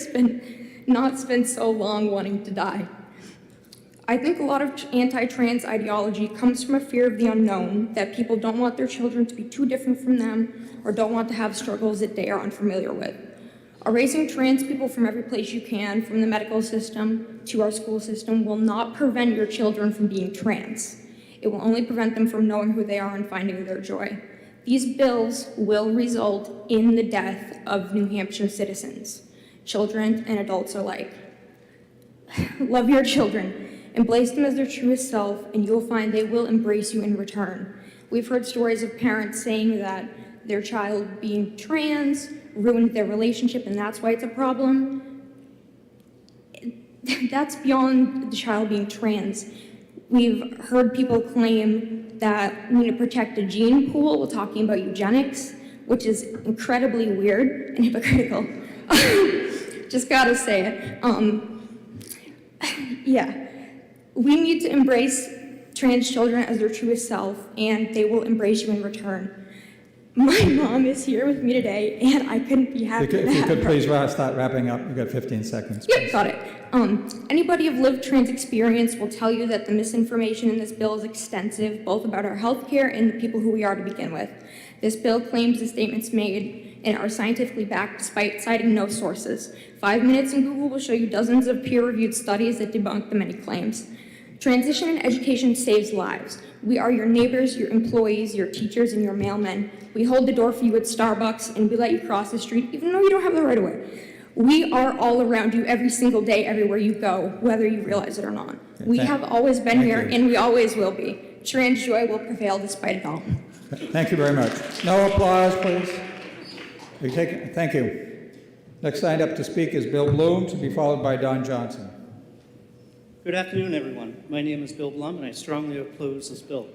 not spent so long wanting to die? I think a lot of anti-trans ideology comes from a fear of the unknown, that people don't want their children to be too different from them or don't want to have struggles that they are unfamiliar with. Erasing trans people from every place you can, from the medical system to our school system, will not prevent your children from being trans. It will only prevent them from knowing who they are and finding their joy. These bills will result in the death of New Hampshire citizens, children and adults alike. Love your children. Embrace them as their truest self, and you'll find they will embrace you in return. We've heard stories of parents saying that their child being trans ruined their relationship, and that's why it's a problem. That's beyond the child being trans. We've heard people claim that we need to protect a gene pool while talking about eugenics, which is incredibly weird and hypocritical. Just gotta say it. Yeah. We need to embrace trans children as their truest self, and they will embrace you in return. My mom is here with me today, and I couldn't be happier If to you have could her. please start wrapping up. You've got 15 seconds. Yep, got it. Anybody of lived trans experience will tell you that the misinformation in this bill is extensive, both about our healthcare and the people who we are to begin with. This bill claims the statements made and are scientifically backed despite citing no sources. 5 minutes in Google will show you dozens of peer-reviewed studies that debunk the many claims. Transition in education saves lives. We are your neighbors, your employees, your teachers, and your mailmen. We hold the door for you at Starbucks, and we let you cross the street, even though you don't have the right of way. We are all around you every single day, everywhere you go, whether you realize it or not. We have always been here, and we always will be. Trans joy will prevail despite it all. Thank you very much. No applause, please. Thank you. Next signed up to speak is Bill Bloom, to be followed by Don Johnson. Good afternoon, everyone. My name is Bill Blum, and I strongly oppose this bill.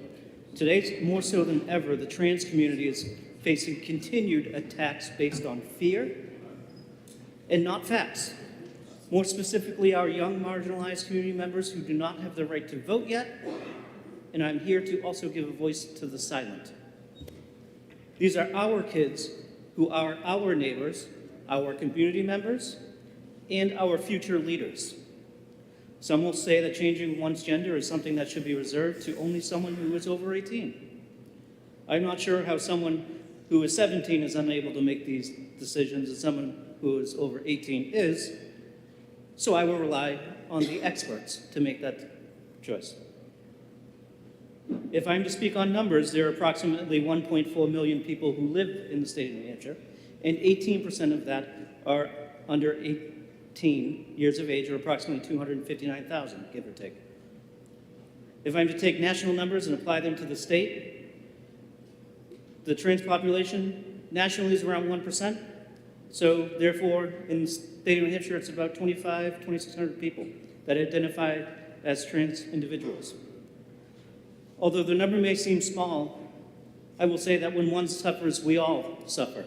Today, more so than ever, the trans community is facing continued attacks based on fear and not facts. More specifically, our young marginalized community members who do not have the right to vote yet, and I'm here to also give a voice to the silent. These are our kids who are our neighbors, our community members, and our future leaders. Some will say that changing one's gender is something that should be reserved to only someone who is over 18. I'm not sure how someone who is 17 is unable to make these decisions and someone who is over 18 is, so I will rely on the experts to make that choice. If I'm to speak on numbers, there are approximately 1.4 million people who live in the state of New Hampshire, and 18% of that are under 18 years of age, or approximately 259,000, give or take. If I'm to take national numbers and apply them to the state, the trans population nationally is around 1%. So therefore, in the state of New Hampshire, it's about 2,600 people that identify as trans individuals. Although the number may seem small, I will say that when one suffers, we all suffer.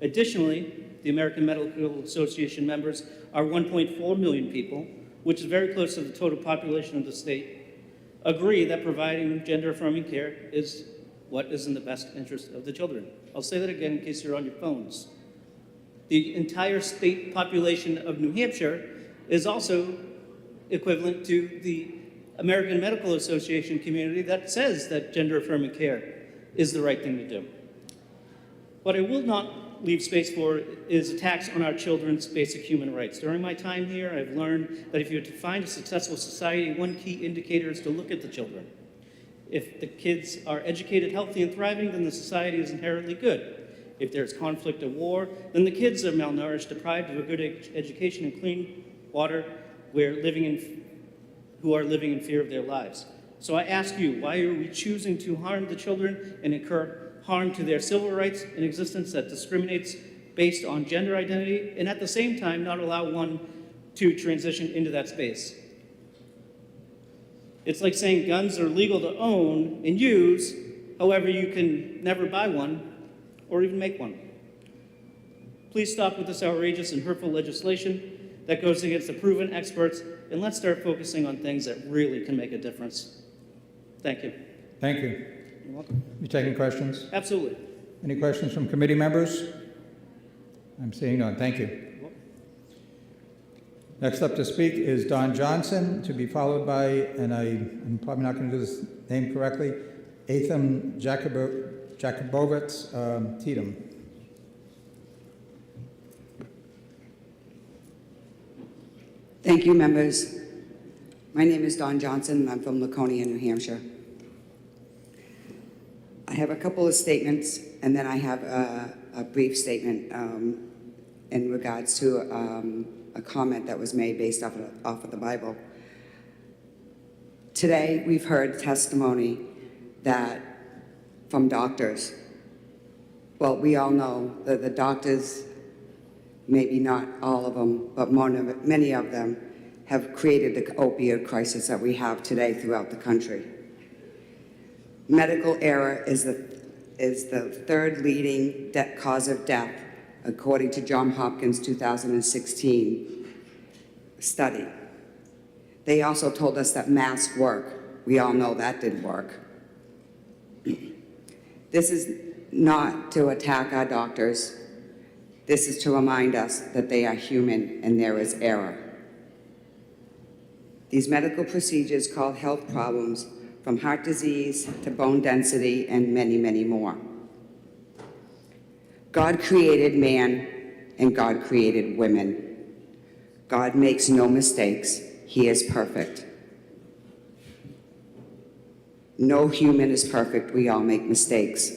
Additionally, the American Medical Association members are 1.4 million people, which is very close to the total population of the state, agree that providing gender-affirming care is what is in the best interest of the children. I'll say that again in case you're on your phones. The entire state population of New Hampshire is also equivalent to the American Medical Association community that says that gender-affirming care is the right thing to do. What I will not leave space for is attacks on our children's basic human rights. During my time here, I've learned that if you're to find a successful society, one key indicator is to look at the children. If the kids are educated, healthy, and thriving, then the society is inherently good. If there's conflict or war, then the kids are malnourished, deprived of a good education and clean water, who are living in fear of their lives. So I ask you, why are we choosing to harm the children and incur harm to their civil rights in existence that discriminates based on gender identity, and at the same time not allow one to transition into that space? It's like saying guns are legal to own and use, however you can never buy one or even make one. Please stop with this outrageous and hurtful legislation that goes against the proven experts, and let's start focusing on things that really can make a difference. Thank you. Thank you. You're welcome. You taking questions? Absolutely. Any questions from committee members? I'm seeing none. Thank you. Next up to speak is Don Johnson, to be followed by, and I'm probably not going to do this name correctly, Atham Jakubowicz Tatum. Thank you, members. My name is Don Johnson, and I'm from Laconia, New Hampshire. I have a couple of statements, and then I have a brief statement in regards to a comment that was made based off of the Bible. Today, we've heard testimony that from doctors. Well, we all know that the doctors, maybe not all of them, but many of them, have created the opioid crisis that we have today throughout the country. Medical error is the third leading cause of death, according to Johns Hopkins' 2016 study. They also told us that masks work, We all know that didn't work. This is not to attack our doctors. This is to remind us that they are human and there is error. These medical procedures cause health problems from heart disease to bone density and many, many more. God created man and God created women. God makes no mistakes. He is perfect. No human is perfect. We all make mistakes.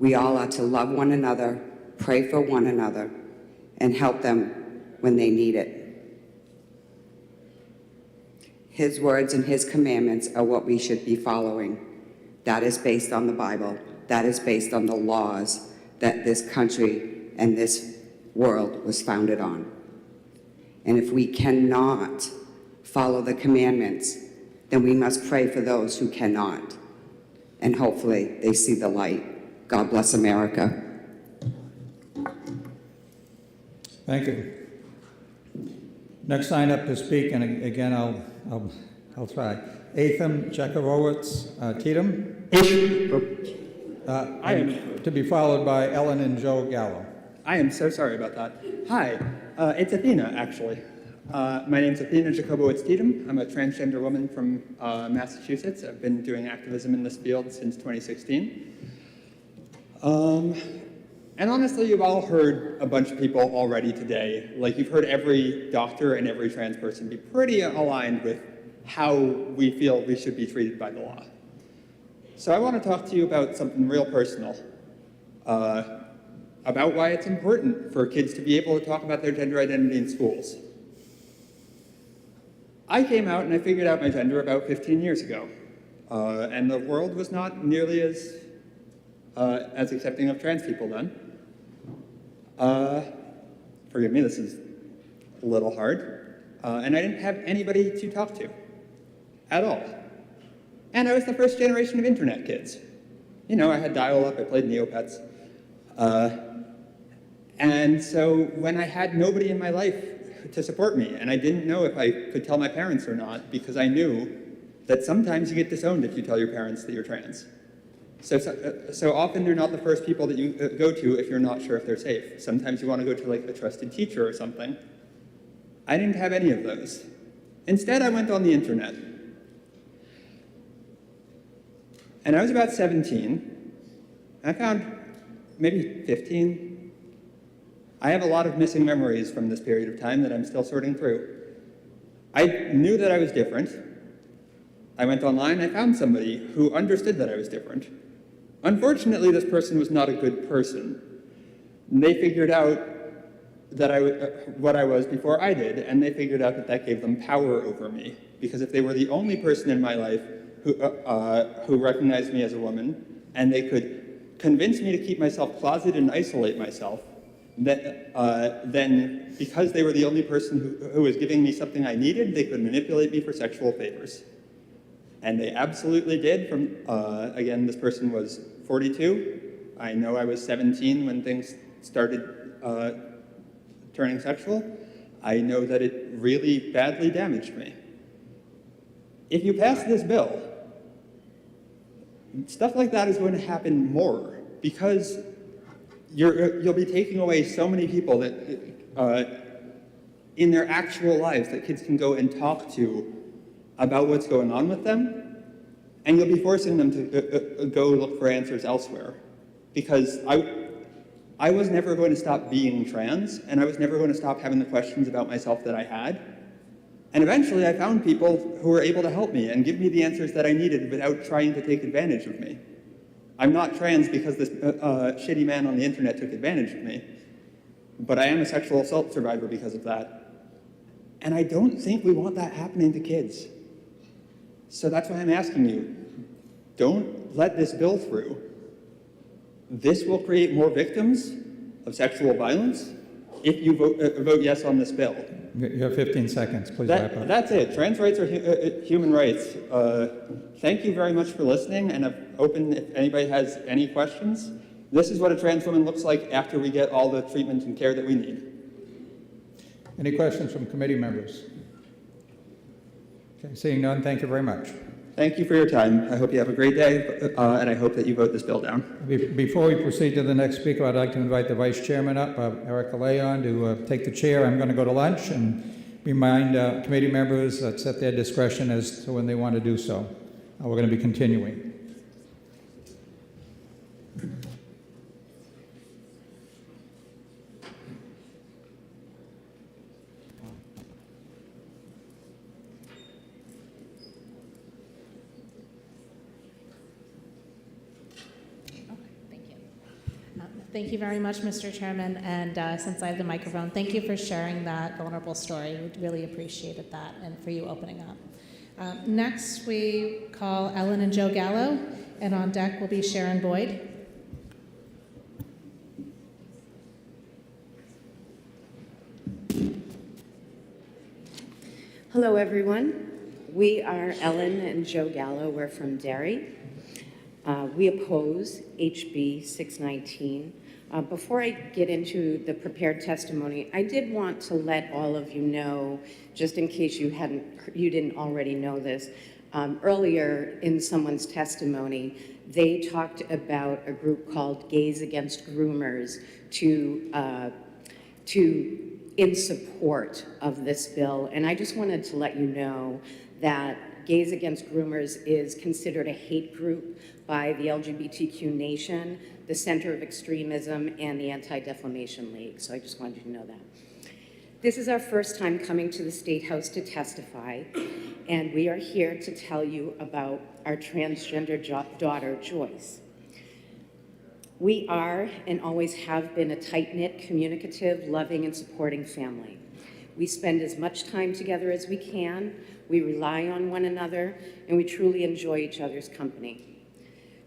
We all are to love one another, pray for one another, and help them when they need it. His words and his commandments are what we should be following. That is based on the Bible. That is based on the laws that this country and this world was founded on. And if we cannot follow the commandments, then we must pray for those who cannot. And hopefully they see the light. God bless America. Thank you. Next sign up to speak, and again, I'll try. Atham Chekovowitz Tatum. To be followed by Ellen and Joe Gallo. I am so sorry about that. Hi, it's Athena, actually. My name's Athena Jacobowitz Tatum. I'm a transgender woman from Massachusetts. I've been doing activism in this field since 2016. And honestly, you've all heard a bunch of people already today. Like, you've heard every doctor and every trans person be pretty aligned with how we feel we should be treated by the law. So I want to talk to you about something real personal, about why it's important for kids to be able to talk about their gender identity in schools. I came out and I figured out my gender about 15 years ago, and the world was not nearly as accepting of trans people then. Forgive me, this is a little hard. And I didn't have anybody to talk to at all. And I was the first generation of internet kids. You know, I had dial-up, I played Neopets. And so when I had nobody in my life to support me, and I didn't know if I could tell my parents or not, because I knew that sometimes you get disowned if you tell your parents that you're trans. So often they're not the first people that you go to if you're not sure if they're safe. Sometimes you want to go to like a trusted teacher or something. I didn't have any of those. Instead, I went on the internet. And I was about 17. I found maybe 15. I have a lot of missing memories from this period of time that I'm still sorting through. I knew that I was different. I went online, I found somebody who understood that I was different. Unfortunately, this person was not a good person. They figured out that what I was before I did, and they figured out that that gave them power over me. Because if they were the only person in my life who recognized me as a woman, and they could convince me to keep myself closeted and isolate myself, then because they were the only person who was giving me something I needed, they could manipulate me for sexual favors. And they absolutely did. Again, this person was 42. I know I was 17 when things started turning sexual. I know that it really badly damaged me. If you pass this bill, stuff like that is going to happen more, because you'll be taking away so many people that in their actual lives that kids can go and talk to about what's going on with them, and you'll be forcing them to go look for answers elsewhere. Because I was never going to stop being trans, and I was never going to stop having the questions about myself that I had. And eventually I found people who were able to help me and give me the answers that I needed without trying to take advantage of me. I'm not trans because this shitty man on the internet took advantage of me, but I am a sexual assault survivor because of that. And I don't think we want that happening to kids. So that's why I'm asking you, don't let this bill through. This will create more victims of sexual violence if you vote yes on this bill. You have 15 seconds, please wrap up. That's it. Trans rights are human rights. Thank you very much for listening, and I'm open if anybody has any questions. This is what a trans woman looks like after we get all the treatment and care that we need. Any questions from committee members? Okay, seeing none, thank you very much. Thank you for your time. I hope you have a great day, and I hope that you vote this bill down. Before we proceed to the next speaker, I'd like to invite the Vice Chairman up, Erica Leon, to take the chair. I'm going to go to lunch and remind committee members that's at their discretion as to when they want to do so. We're going to be continuing. Thank you very much, Mr. Chairman, and since I have the microphone, thank you for sharing that vulnerable story. We really appreciated that and for you opening up. Next, we call Ellen and Joe Gallo, and on deck will be Sharon Boyd. Hello, everyone. We are Ellen and Joe Gallo. We're from Derry. We oppose HB 619. Before I get into the prepared testimony, I did want to let all of you know, just in case you didn't already know this, earlier in someone's testimony, they talked about a group called Gays Against Groomers in support of this bill. And I just wanted to let you know that Gays Against Groomers is considered a hate group by the LGBTQ Nation, the Center of Extremism, and the Anti-Defamation League. So I just wanted you to know that. This is our first time coming to the State House to testify, and we are here to tell you about our transgender daughter, Joyce. We are and always have been a tight-knit, communicative, loving, and supporting family. We spend as much time together as we can, we rely on one another, and we truly enjoy each other's company.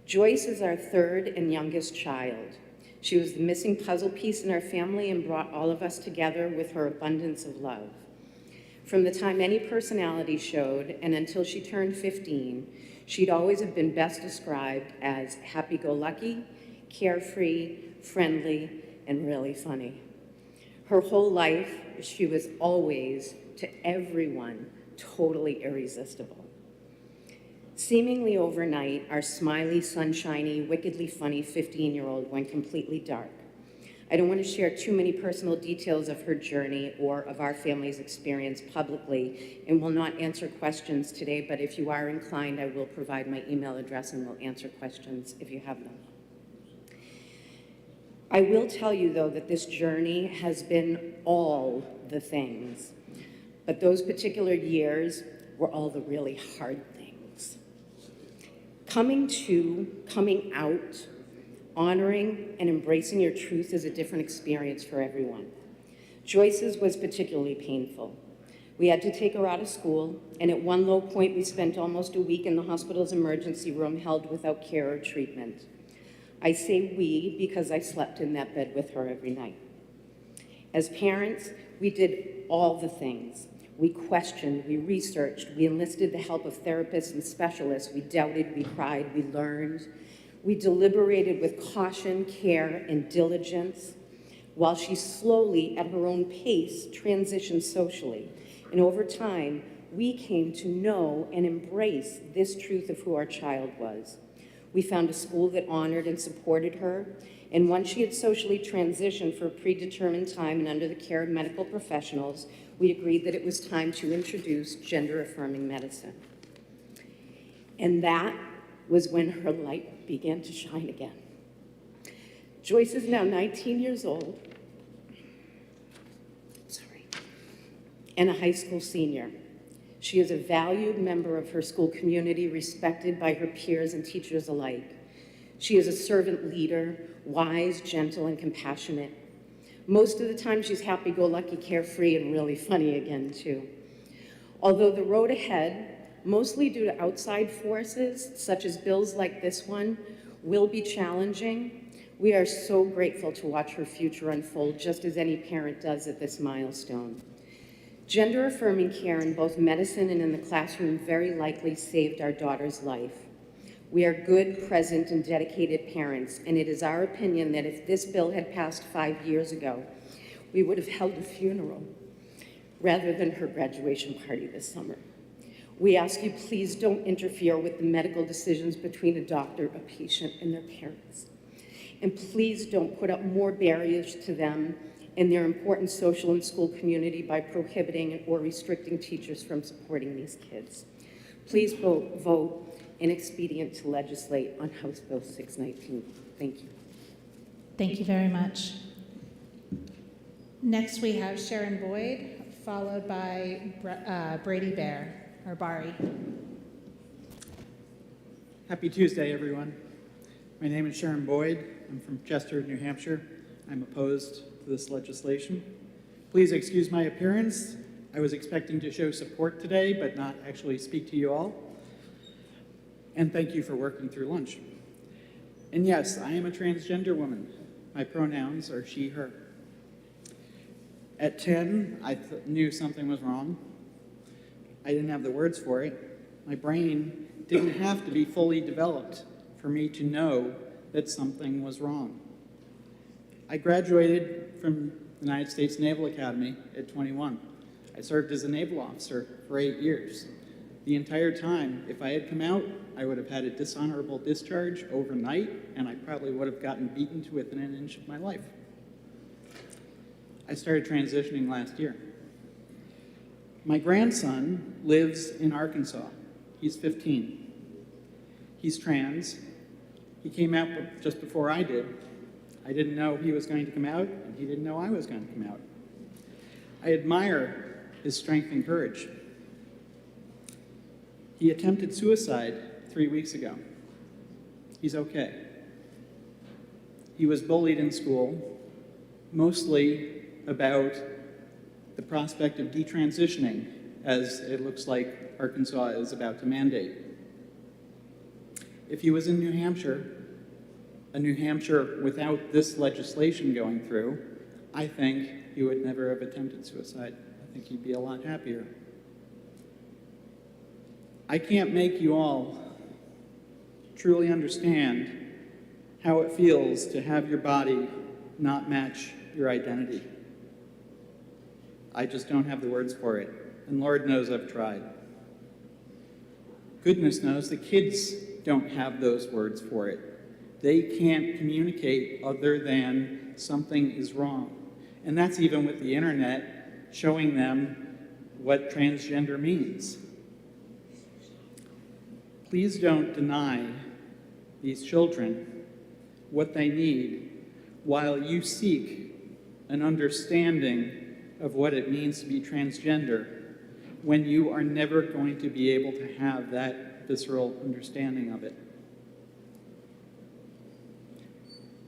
Joyce is our third and youngest child. She was the missing puzzle piece in our family and brought all of us together with her abundance of love. From the time any personality showed and until she turned 15, she'd always have been best described as happy-go-lucky, carefree, friendly, and really funny. Her whole life, she was always, to everyone, totally irresistible. Seemingly overnight, our smiley, sunshiny, wickedly funny 15-year-old went completely dark. I don't want to share too many personal details of her journey or of our family's experience publicly, and will not answer questions today, but if you are inclined, I will provide my email address and will answer questions if you have them. I will tell you, though, that this journey has been all the things, but those particular years were all the really hard things. Coming out, honoring and embracing your truth is a different experience for everyone. Joyce's was particularly painful. We had to take her out of school, and at one low point, we spent almost a week in the hospital's emergency room held without care or treatment. I say we because I slept in that bed with her every night. As parents, we did all the things. We questioned, we researched, we enlisted the help of therapists and specialists. We doubted, we cried, we learned. We deliberated with caution, care, and diligence, while she slowly, at her own pace, transitioned socially. And over time, we came to know and embrace this truth of who our child was. We found a school that honored and supported her, and once she had socially transitioned for a predetermined time and under the care of medical professionals, we agreed that it was time to introduce gender-affirming medicine. And that was when her light began to shine again. Joyce is now 19 years old, and a high school senior. She is a valued member of her school community, respected by her peers and teachers alike. She is a servant leader, wise, gentle, and compassionate. Most of the time, she's happy-go-lucky, carefree, and really funny again, too. Although the road ahead, mostly due to outside forces, such as bills like this one, will be challenging, we are so grateful to watch her future unfold, just as any parent does at this milestone. Gender-affirming care in both medicine and in the classroom very likely saved our daughter's life. We are good, present, and dedicated parents, and it is our opinion that if this bill had passed 5 years ago, we would have held a funeral rather than her graduation party this summer. We ask you, please don't interfere with the medical decisions between a doctor, a patient, and their parents. And please don't put up more barriers to them in their important social and school community by prohibiting or restricting teachers from supporting these kids. Please vote inexpedient to legislate on House Bill 619. Thank you. Thank you very much. Next, we have Sharon Boyd, followed by Brady Bear, or Bari. Happy Tuesday, everyone. My name is Sharon Boyd. I'm from Chester, New Hampshire. I'm opposed to this legislation. Please excuse my appearance. I was expecting to show support today, but not actually speak to you all. And thank you for working through lunch. And yes, I am a transgender woman. My pronouns are she, her. At 10, I knew something was wrong. I didn't have the words for it. My brain didn't have to be fully developed for me to know that something was wrong. I graduated from the United States Naval Academy at 21. I served as a naval officer for 8 years. The entire time, if I had come out, I would have had a dishonorable discharge overnight, and I probably would have gotten beaten to within an inch of my life. I started transitioning last year. My grandson lives in Arkansas. He's 15. He's trans. He came out just before I did. I didn't know he was going to come out, and he didn't know I was going to come out. I admire his strength and courage. He attempted suicide 3 weeks ago. He's okay. He was bullied in school, mostly about the prospect of detransitioning, as it looks like Arkansas is about to mandate. If he was in New Hampshire, a New Hampshire without this legislation going through, I think he would never have attempted suicide. I think he'd be a lot happier. I can't make you all truly understand how it feels to have your body not match your identity. I just don't have the words for it, and Lord knows I've tried. Goodness knows the kids don't have those words for it. They can't communicate other than something is wrong. And that's even with the internet showing them what transgender means. Please don't deny these children what they need while you seek an understanding of what it means to be transgender when you are never going to be able to have that visceral understanding of it.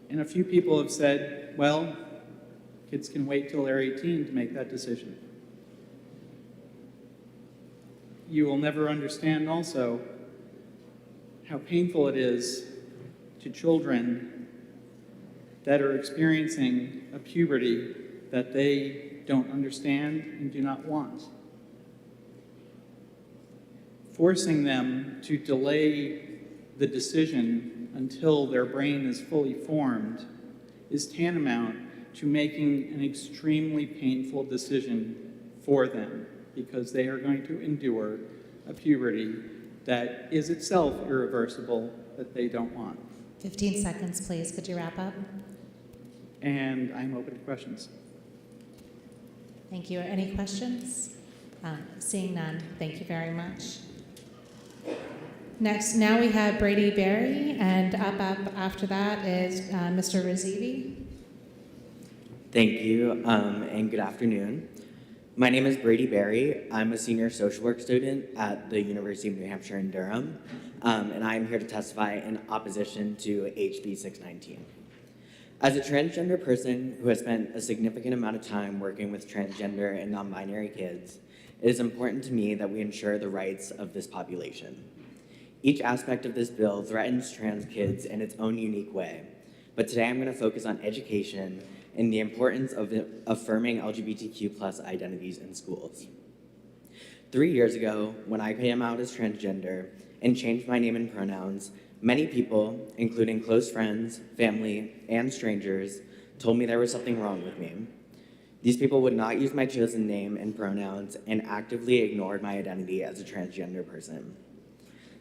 And a few people have said, well, kids can wait till they're 18 to make that decision. You will never understand also how painful it is to children that are experiencing a puberty that they don't understand and do not want. Forcing them to delay the decision until their brain is fully formed is tantamount to making an extremely painful decision for them, because they are going to endure a puberty that is itself irreversible, that they don't want. 15 seconds, please. Could you wrap up? And I'm open to questions. Thank you. Any questions? Seeing none, thank you very much. Next, now we have Brady Berry, and up after that is Mr. Razivi. Thank you, and good afternoon. My name is Brady Berry. I'm a senior social work student at the University of New Hampshire in Durham, and I'm here to testify in opposition to HB 619. As a transgender person who has spent a significant amount of time working with transgender and non-binary kids, it is important to me that we ensure the rights of this population. Each aspect of this bill threatens trans kids in its own unique way, but today I'm going to focus on education and the importance of affirming LGBTQ+ identities in schools. 3 years ago, when I came out as transgender and changed my name and pronouns, many people, including close friends, family, and strangers, told me there was something wrong with me. These people would not use my chosen name and pronouns and actively ignored my identity as a transgender person.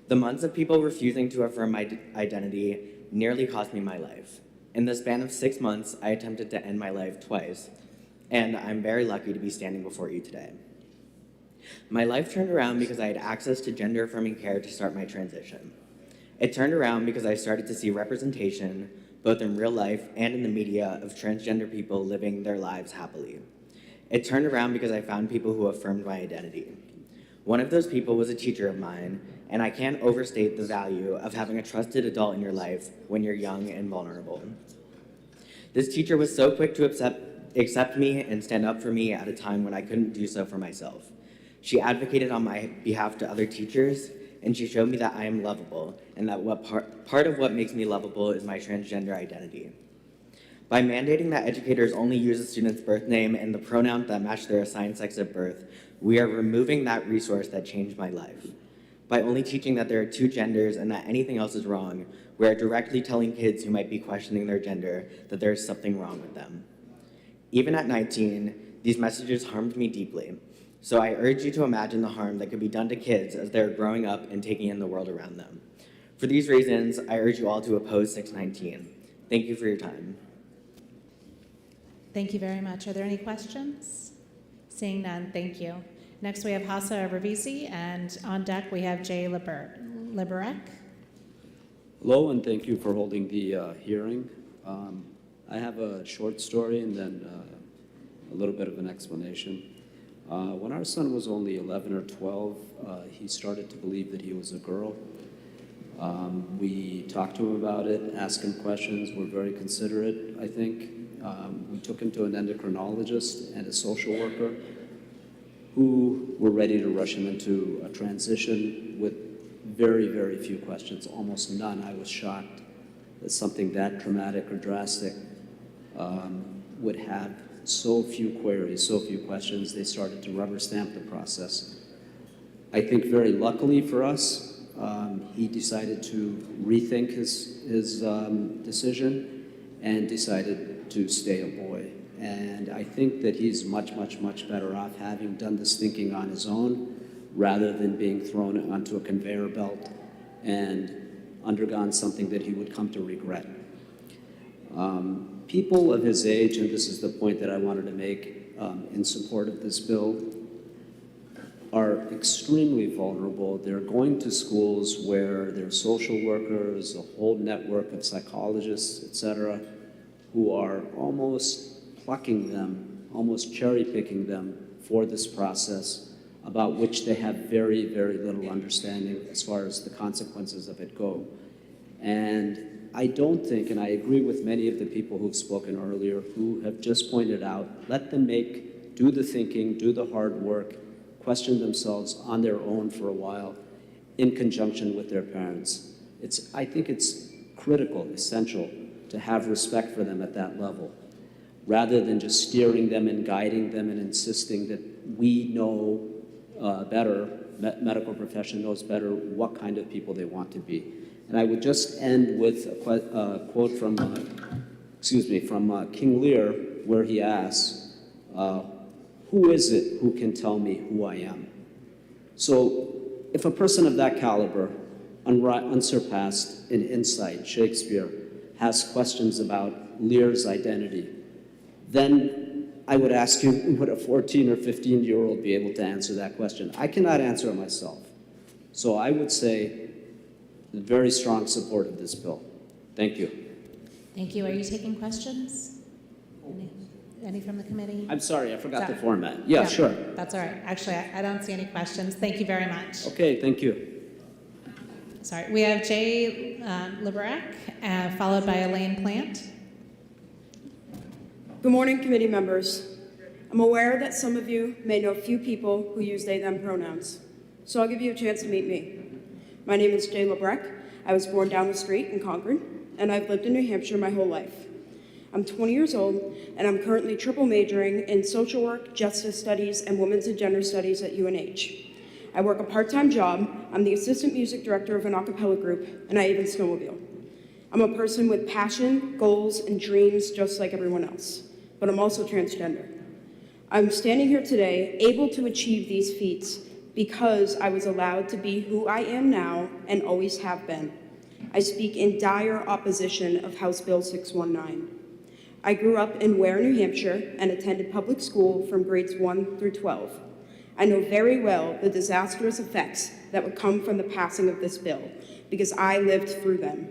The months of people refusing to affirm my identity nearly cost me my life. In the span of 6 months, I attempted to end my life twice, and I'm very lucky to be standing before you today. My life turned around because I had access to gender-affirming care to start my transition. It turned around because I started to see representation, both in real life and in the media, of transgender people living their lives happily. It turned around because I found people who affirmed my identity. One of those people was a teacher of mine, and I can't overstate the value of having a trusted adult in your life when you're young and vulnerable. This teacher was so quick to accept me and stand up for me at a time when I couldn't do so for myself. She advocated on my behalf to other teachers, and she showed me that I am lovable, and that part of what makes me lovable is my transgender identity. By mandating that educators only use a student's birth name and the pronouns that match their assigned sex at birth, we are removing that resource that changed my life. By only teaching that there are 2 genders and that anything else is wrong, we are directly telling kids who might be questioning their gender that there is something wrong with them. Even at 19, these messages harmed me deeply. So I urge you to imagine the harm that could be done to kids as they're growing up and taking in the world around them. For these reasons, I urge you all to oppose 619. Thank you for your time. Thank you very much. Are there any questions? Seeing none, thank you. Next, we have Hassa Ravisi, and on deck, we have Jay Liberec. Hello, and thank you for holding the hearing. I have a short story and then a little bit of an explanation. When our son was only 11 or 12, he started to believe that he was a girl. We talked to him about it, asked him questions, were very considerate, I think. We took him to an endocrinologist and a social worker who were ready to rush him into a transition with very, very few questions, almost none. I was shocked that something that traumatic or drastic would have so few queries, so few questions. They started to rubber stamp the process. I think very luckily for us, he decided to rethink his decision and decided to stay a boy. And I think that he's much, much, much better off having done this thinking on his own rather than being thrown onto a conveyor belt and undergone something that he would come to regret. People of his age, and this is the point that I wanted to make in support of this bill, are extremely vulnerable. They're going to schools where there are social workers, a whole network of psychologists, etc., who are almost plucking them, almost cherry-picking them for this process, about which they have very, very little understanding as far as the consequences of it go. And I don't think, and I agree with many of the people who've spoken earlier who have just pointed out, let them do the thinking, do the hard work, question themselves on their own for a while in conjunction with their parents. I think it's critical, essential, to have respect for them at that level, rather than just steering them and guiding them and insisting that we know better, medical profession knows better what kind of people they want to be. And I would just end with a quote from, King Lear, where he asks, who is it who can tell me who I am? So if a person of that caliber, unsurpassed in insight, Shakespeare, has questions about Lear's identity, then I would ask you, would a 14 or 15-year-old be able to answer that question? I cannot answer it myself. So I would say very strong support of this bill. Thank you. Thank you. Are you taking questions? Any from the committee? I'm sorry, I forgot the format. Yeah, No, sure. That's all right. Actually, I don't see any questions. Thank you very much. Okay, thank you. Sorry. We have Jay Liberec, followed by Elaine Plant. Good morning, committee members. I'm aware that some of you may know few people who use they, them pronouns, so I'll give you a chance to meet me. My name is Jay Liberec. I was born down the street in Concord, and I've lived in New Hampshire my whole life. I'm 20 years old, and I'm currently triple majoring in social work, justice studies, and women's and gender studies at UNH. I work a part-time job. I'm the assistant music director of an a cappella group, and I even snowmobile. I'm a person with passion, goals, and dreams just like everyone else, but I'm also transgender. I'm standing here today able to achieve these feats because I was allowed to be who I am now and always have been. I speak in dire opposition of House Bill 619. I grew up in Ware, New Hampshire, and attended public school from grades 1 through 12. I know very well the disastrous effects that would come from the passing of this bill because I lived through them.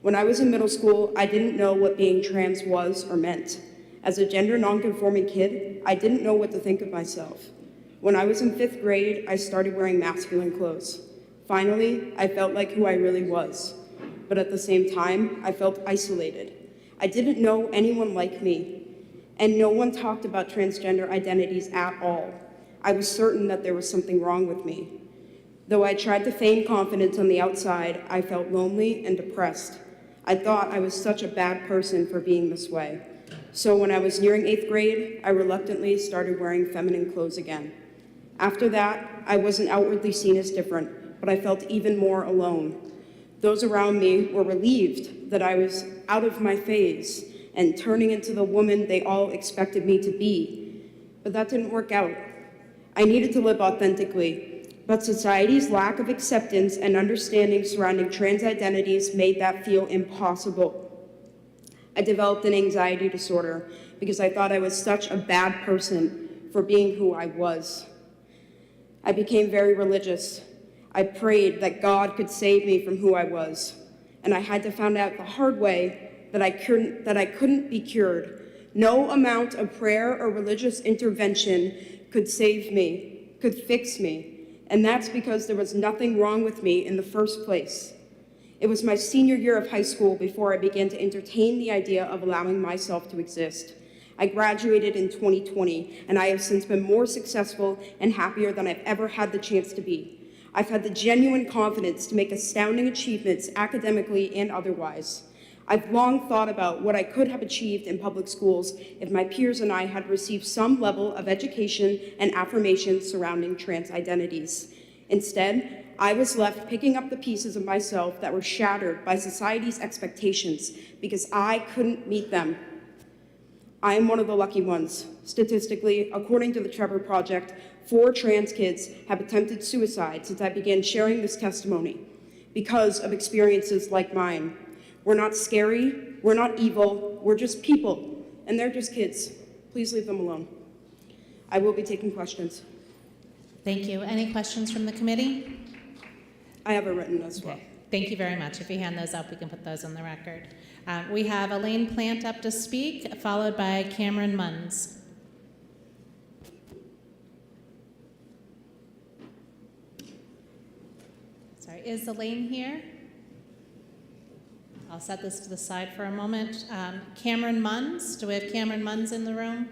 When I was in middle school, I didn't know what being trans was or meant. As a gender nonconforming kid, I didn't know what to think of myself. When I was in 5th grade, I started wearing masculine clothes. Finally, I felt like who I really was. But at the same time, I felt isolated. I didn't know anyone like me, and no one talked about transgender identities at all. I was certain that there was something wrong with me. Though I tried to feign confidence on the outside, I felt lonely and depressed. I thought I was such a bad person for being this way. So when I was nearing 8th grade, I reluctantly started wearing feminine clothes again. After that, I wasn't outwardly seen as different, but I felt even more alone. Those around me were relieved that I was out of my phase and turning into the woman they all expected me to be. But that didn't work out. I needed to live authentically, but society's lack of acceptance and understanding surrounding trans identities made that feel impossible. I developed an anxiety disorder because I thought I was such a bad person for being who I was. I became very religious. I prayed that God could save me from who I was, and I had to find out the hard way that I couldn't be cured. No amount of prayer or religious intervention could save me, could fix me, and that's because there was nothing wrong with me in the first place. It was my senior year of high school before I began to entertain the idea of allowing myself to exist. I graduated in 2020, and I have since been more successful and happier than I've ever had the chance to be. I've had the genuine confidence to make astounding achievements academically and otherwise. I've long thought about what I could have achieved in public schools if my peers and I had received some level of education and affirmation surrounding trans identities. Instead, I was left picking up the pieces of myself that were shattered by society's expectations because I couldn't meet them. I am one of the lucky ones. Statistically, according to the Trevor Project, 4 trans kids have attempted suicide since I began sharing this testimony because of experiences like mine. We're not scary, we're not evil, we're just people, and they're just kids. Please leave them alone. I will be taking questions. Thank you. Any questions from the committee? I have it written as well. Okay. Thank you very much. If you hand those up, we can put those on the record. We have Elaine Plant up to speak, followed by Cameron Munns. Sorry, is Elaine here? I'll set this to the side for a moment. Cameron Munns, do we have Cameron Munns in the room?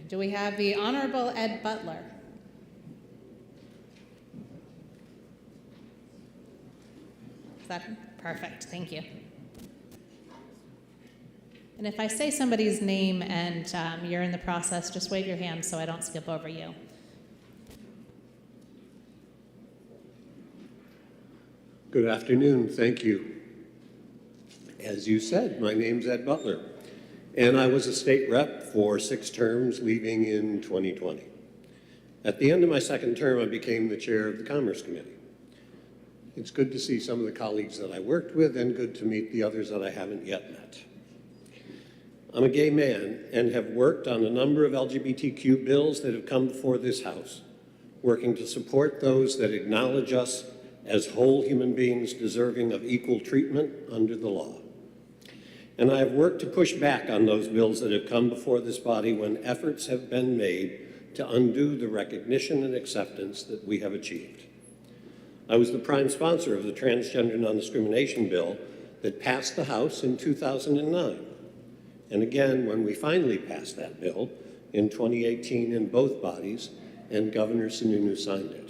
Do we have the Honorable Ed Butler? Is that perfect? Thank you. And if I say somebody's name and you're in the process, just wave your hand so I don't skip over you. Good afternoon. Thank you. As you said, my name's Ed Butler, and I was a state rep for 6 terms, leaving in 2020. At the end of my 2nd term, I became the chair of the Commerce Committee. It's good to see some of the colleagues that I worked with and good to meet the others that I haven't yet met. I'm a gay man and have worked on a number of LGBTQ bills that have come before this House, working to support those that acknowledge us as whole human beings deserving of equal treatment under the law. And I have worked to push back on those bills that have come before this body when efforts have been made to undo the recognition and acceptance that we have achieved. I was the prime sponsor of the transgender non-discrimination bill that passed the House in 2009. And again, when we finally passed that bill in 2018 in both bodies, and Governor Sununu signed it.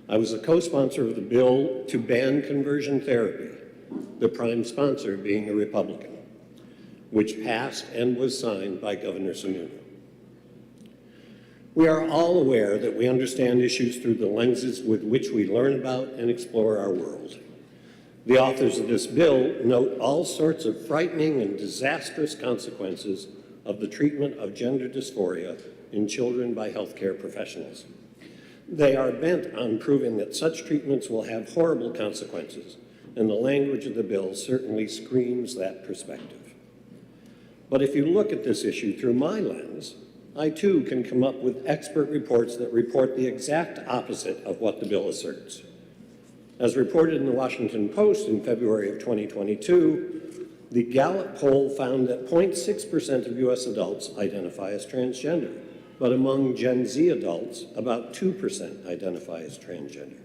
I was a co-sponsor of the bill to ban conversion therapy, the prime sponsor being a Republican, which passed and was signed by Governor Sununu. We are all aware that we understand issues through the lenses with which we learn about and explore our world. The authors of this bill note all sorts of frightening and disastrous consequences of the treatment of gender dysphoria in children by healthcare professionals. They are bent on proving that such treatments will have horrible consequences, and the language of the bill certainly screams that perspective. But if you look at this issue through my lens, I too can come up with expert reports that report the exact opposite of what the bill asserts. As reported in the Washington Post in February of 2022, the Gallup poll found that 0.6% of US adults identify as transgender, but among Gen Z adults, about 2% identify as transgender.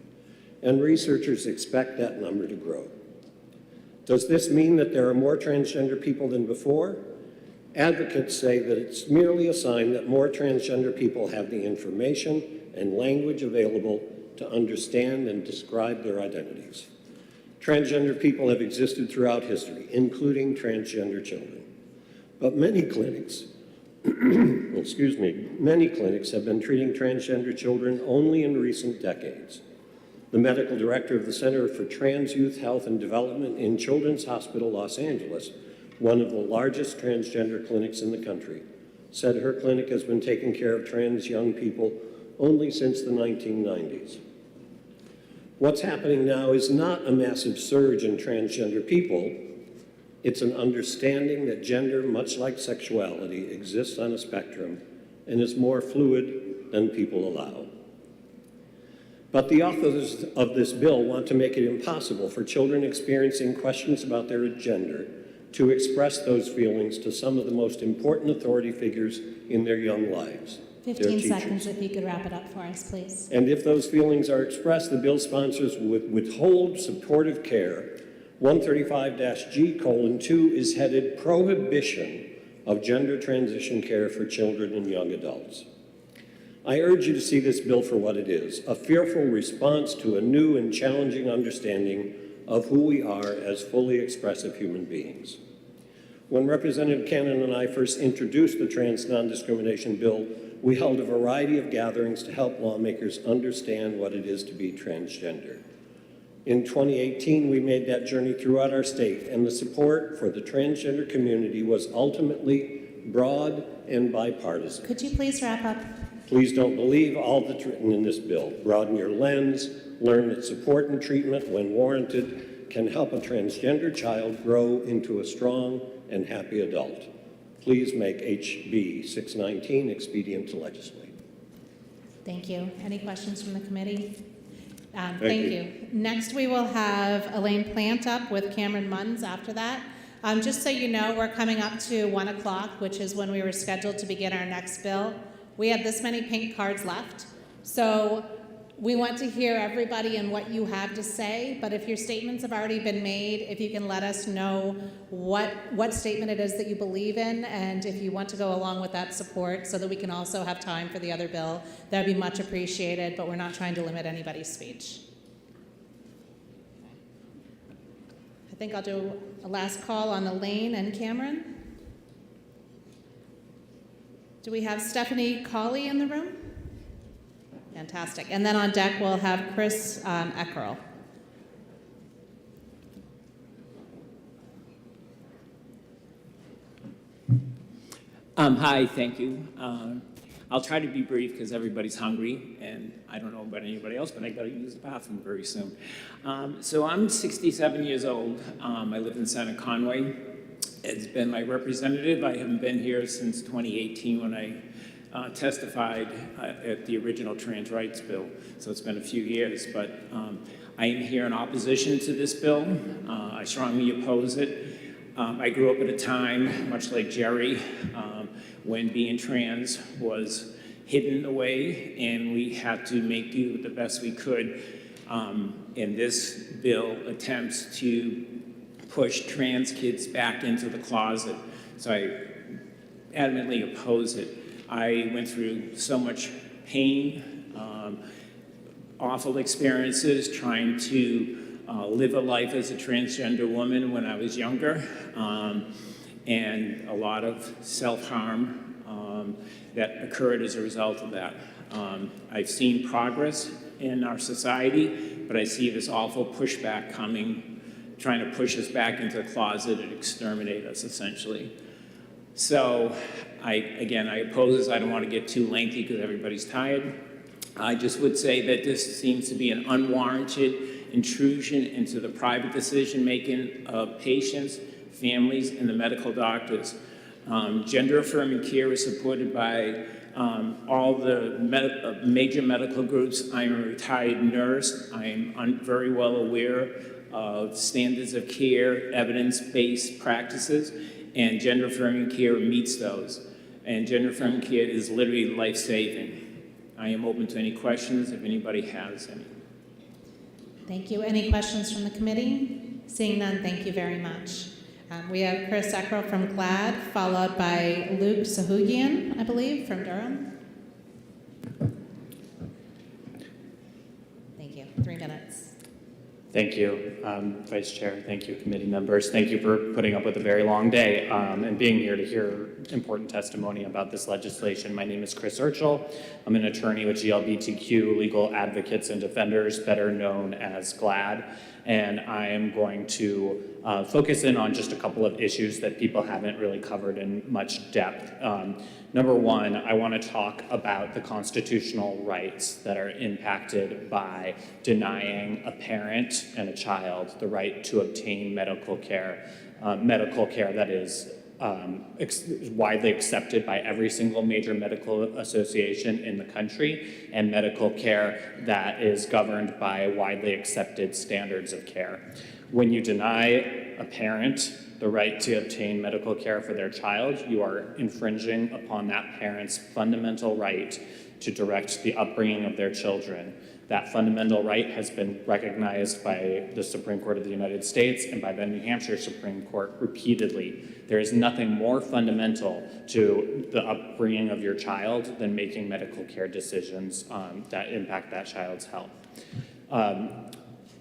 And researchers expect that number to grow. Does this mean that there are more transgender people than before? Advocates say that it's merely a sign that more transgender people have the information and language available to understand and describe their identities. Transgender people have existed throughout history, including transgender children. But many clinics, many clinics have been treating transgender children only in recent decades. The medical director of the Center for Trans Youth Health and Development in Children's Hospital, Los Angeles, one of the largest transgender clinics in the country, said her clinic has been taking care of trans young people only since the 1990s. What's happening now is not a massive surge in transgender people. It's an understanding that gender, much like sexuality, exists on a spectrum and is more fluid than people allow. But the authors of this bill want to make it impossible for children experiencing questions about their gender to express those feelings to some of the most important authority figures in their young lives. 15 seconds if you could wrap it up for us, please. And if those feelings are expressed, the bill sponsors would withhold supportive care. 135-G:2 is headed Prohibition of Gender Transition Care for Children and Young Adults. I urge you to see this bill for what it is, a fearful response to a new and challenging understanding of who we are as fully expressive human beings. When Representative Cannon and I first introduced the Trans Non-Discrimination Bill, we held a variety of gatherings to help lawmakers understand what it is to be transgender. In 2018, we made that journey throughout our state, and the support for the transgender community was ultimately broad and bipartisan. Could you please wrap up? Please don't believe all that's written in this bill. Broaden your lens, learn that support and treatment, when warranted, can help a transgender child grow into a strong and happy adult. Please make HB 619 expedient to legislate. Thank you. Any questions from the committee? Thank Thank you. you. Next, we will have Elaine Plant up with Cameron Munns after that. Just so you know, we're coming up to 1 o'clock, which is when we were scheduled to begin our next bill. We have this many pink cards left. So we want to hear everybody and what you have to say, but if your statements have already been made, if you can let us know what statement it is that you believe in, and if you want to go along with that support so that we can also have time for the other bill, that'd be much appreciated, but we're not trying to limit anybody's speech. I think I'll do a last call on Elaine and Cameron. Do we have Stephanie Colley in the room? Fantastic. And then on deck, we'll have Chris Eckerl. Hi, thank you. I'll try to be brief because everybody's hungry, and I don't know about anybody else, but I got to use the bathroom very soon. So I'm 67 years old. I live in Santa Conway. It's been my representative. I haven't been here since 2018 when I testified at the original trans rights bill, so it's been a few years, but I am here in opposition to this bill. I strongly oppose it. I grew up at a time, much like Jerry, when being trans was hidden away, and we had to make do with the best we could. And this bill attempts to push trans kids back into the closet, so I adamantly oppose it. I went through so much pain, awful experiences trying to live a life as a transgender woman when I was younger, and a lot of self-harm that occurred as a result of that. I've seen progress in our society, but I see this awful pushback coming trying to push us back into the closet and exterminate us, essentially. So I oppose this. I don't want to get too lengthy because everybody's tired. I just would say that this seems to be an unwarranted intrusion into the private decision-making of patients, families, and the medical doctors. Gender-affirming care is supported by all the major medical groups. I'm a retired nurse. I'm very well aware of standards of care, evidence-based practices, and gender-affirming care meets those. And gender-affirming care is literally life-saving. I am open to any questions if anybody has any. Thank you. Any questions from the committee? Seeing none, thank you very much. We have Chris Eckrow from GLAD, followed by Luke Sahugian, I believe, from Durham. Thank you. 3 minutes. Thank you, Vice Chair. Thank you, committee members. Thank you for putting up with a very long day and being here to hear important testimony about this legislation. My name is Chris Urchel. I'm an attorney with GLBTQ Legal Advocates and Defenders, better known as GLAD. And I am going to focus in on just a couple of issues that people haven't really covered in much depth. Number one, I want to talk about the constitutional rights that are impacted by denying a parent and a child the right to obtain medical care that is widely accepted by every single major medical association in the country, and medical care that is governed by widely accepted standards of care. When you deny a parent the right to obtain medical care for their child, you are infringing upon that parent's fundamental right to direct the upbringing of their children. That fundamental right has been recognized by the Supreme Court of the United States and by the New Hampshire Supreme Court repeatedly. There is nothing more fundamental to the upbringing of your child than making medical care decisions that impact that child's health.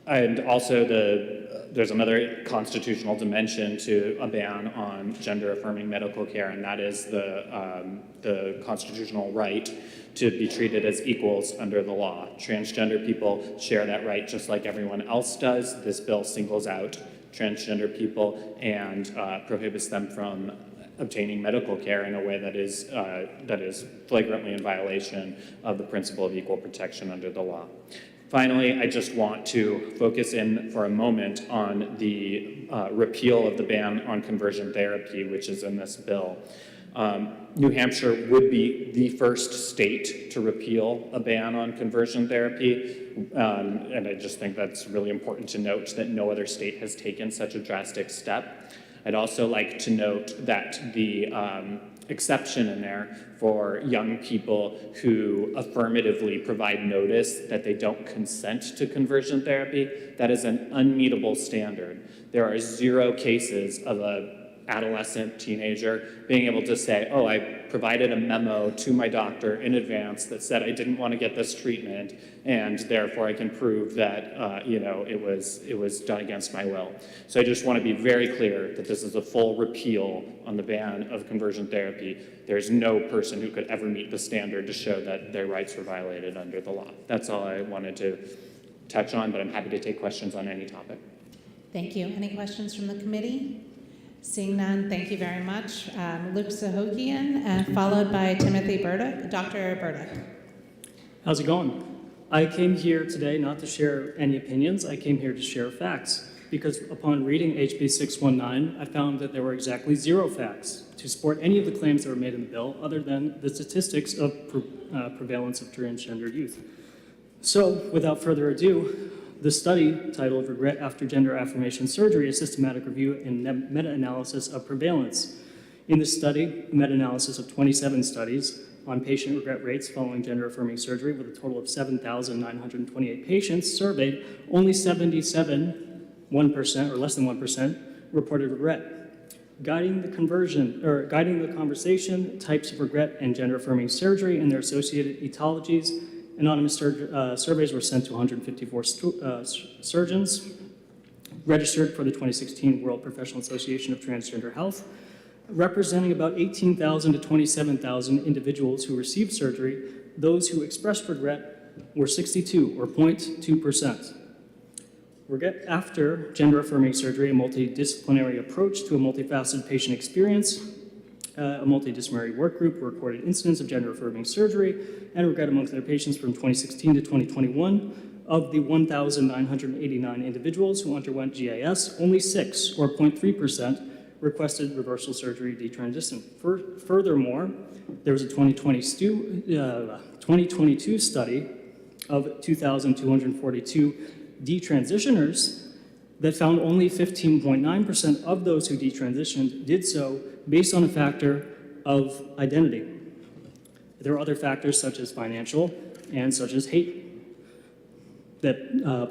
And also there's another constitutional dimension to a ban on gender-affirming medical care, and that is the constitutional right to be treated as equals under the law. Transgender people share that right just like everyone else does. This bill singles out transgender people and prohibits them from obtaining medical care in a way that is flagrantly in violation of the principle of equal protection under the law. Finally, I just want to focus in for a moment on the repeal of the ban on conversion therapy, which is in this bill. New Hampshire would be the first state to repeal a ban on conversion therapy, and I just think that's really important to note that no other state has taken such a drastic step. I'd also like to note that the exception in there for young people who affirmatively provide notice that they don't consent to conversion therapy, that is an unmeetable standard. There are 0 cases of a adolescent teenager being able to say, oh, I provided a memo to my doctor in advance that said I didn't want to get this treatment, and therefore I can prove that it was done against my will. So I just want to be very clear that this is a full repeal on the ban of conversion therapy. There's no person who could ever meet the standard to show that their rights were violated under the law. That's all I wanted to touch on, but I'm happy to take questions on any topic. Thank you. Any questions from the committee? Seeing none, thank you very much. Luke Sahokian, followed by Timothy Burdick. Dr. Burdick. How's it going? I came here today not to share any opinions. I came here to share facts, because upon reading HB 619, I found that there were exactly 0 facts to support any of the claims that were made in the bill other than the statistics of prevalence of transgender youth. So, without further ado, the study titled Regret After Gender Affirmation Surgery, a Systematic Review and Meta-Analysis of Prevalence. In this study, a meta-analysis of 27 studies on patient regret rates following gender-affirming surgery with a total of 7,928 patients surveyed, only 77, 1% or less than 1%, reported regret. Guiding the conversation, types of regret and gender-affirming surgery and their associated etiologies. Anonymous surveys were sent to 154 surgeons registered for the 2016 World Professional Association of Transgender Health, representing about 18,000 to 27,000 individuals who received surgery. Those who expressed regret were 62, or 0.2%. After gender-affirming surgery, a multidisciplinary approach to a multifaceted patient experience, a multidisciplinary work group recorded incidents of gender-affirming surgery and regret amongst their patients from 2016 to 2021. Of the 1,989 individuals who underwent GIS, only 6, or 0.3%, requested reversal surgery detransition. Furthermore, there was a 2022 study of 2,242 detransitioners that found only 15.9% of those who detransitioned did so based on a factor of identity. There are other factors such as financial and such as hate that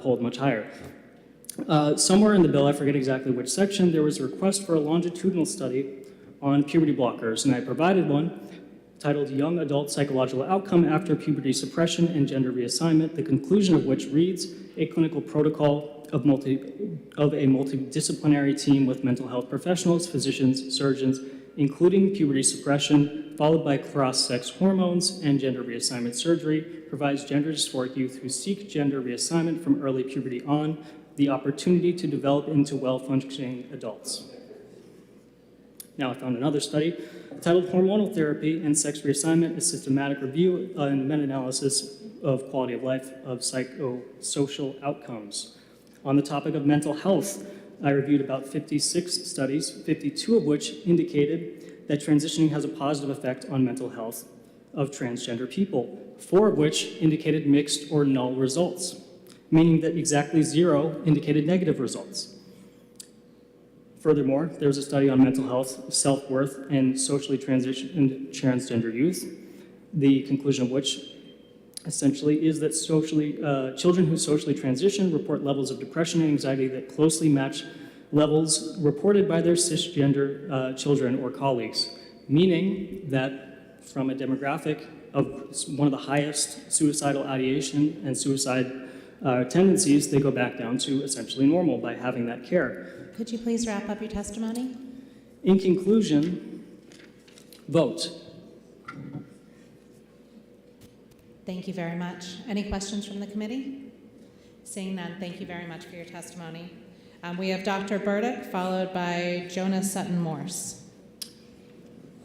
polled much higher. Somewhere in the bill, I forget exactly which section, there was a request for a longitudinal study on puberty blockers, and I provided one titled Young Adult Psychological Outcome After Puberty Suppression and Gender Reassignment, the conclusion of which reads, a clinical protocol of a multidisciplinary team with mental health professionals, physicians, surgeons, including puberty suppression, followed by cross-sex hormones and gender reassignment surgery, provides gender dysphoric youth who seek gender reassignment from early puberty on the opportunity to develop into well-functioning adults. Now, I found another study titled Hormonal Therapy and Sex Reassignment, a systematic review and meta-analysis of quality of life of psychosocial outcomes. On the topic of mental health, I reviewed about 56 studies, 52 of which indicated that transitioning has a positive effect on mental health of transgender people, 4 of which indicated mixed or null results, meaning that exactly 0 indicated negative results. Furthermore, there was a study on mental health, self-worth, and socially transitioned transgender youth, the conclusion of which essentially is that children who socially transition report levels of depression and anxiety that closely match levels reported by their cisgender children or colleagues, meaning that from a demographic of one of the highest suicidal ideation and suicide tendencies, they go back down to essentially normal by having that care. Could you please wrap up your testimony? In conclusion, vote. Thank you very much. Any questions from the committee? Seeing none, thank you very much for your testimony. We have Dr. Burdick, followed by Jonah Sutton-Morse.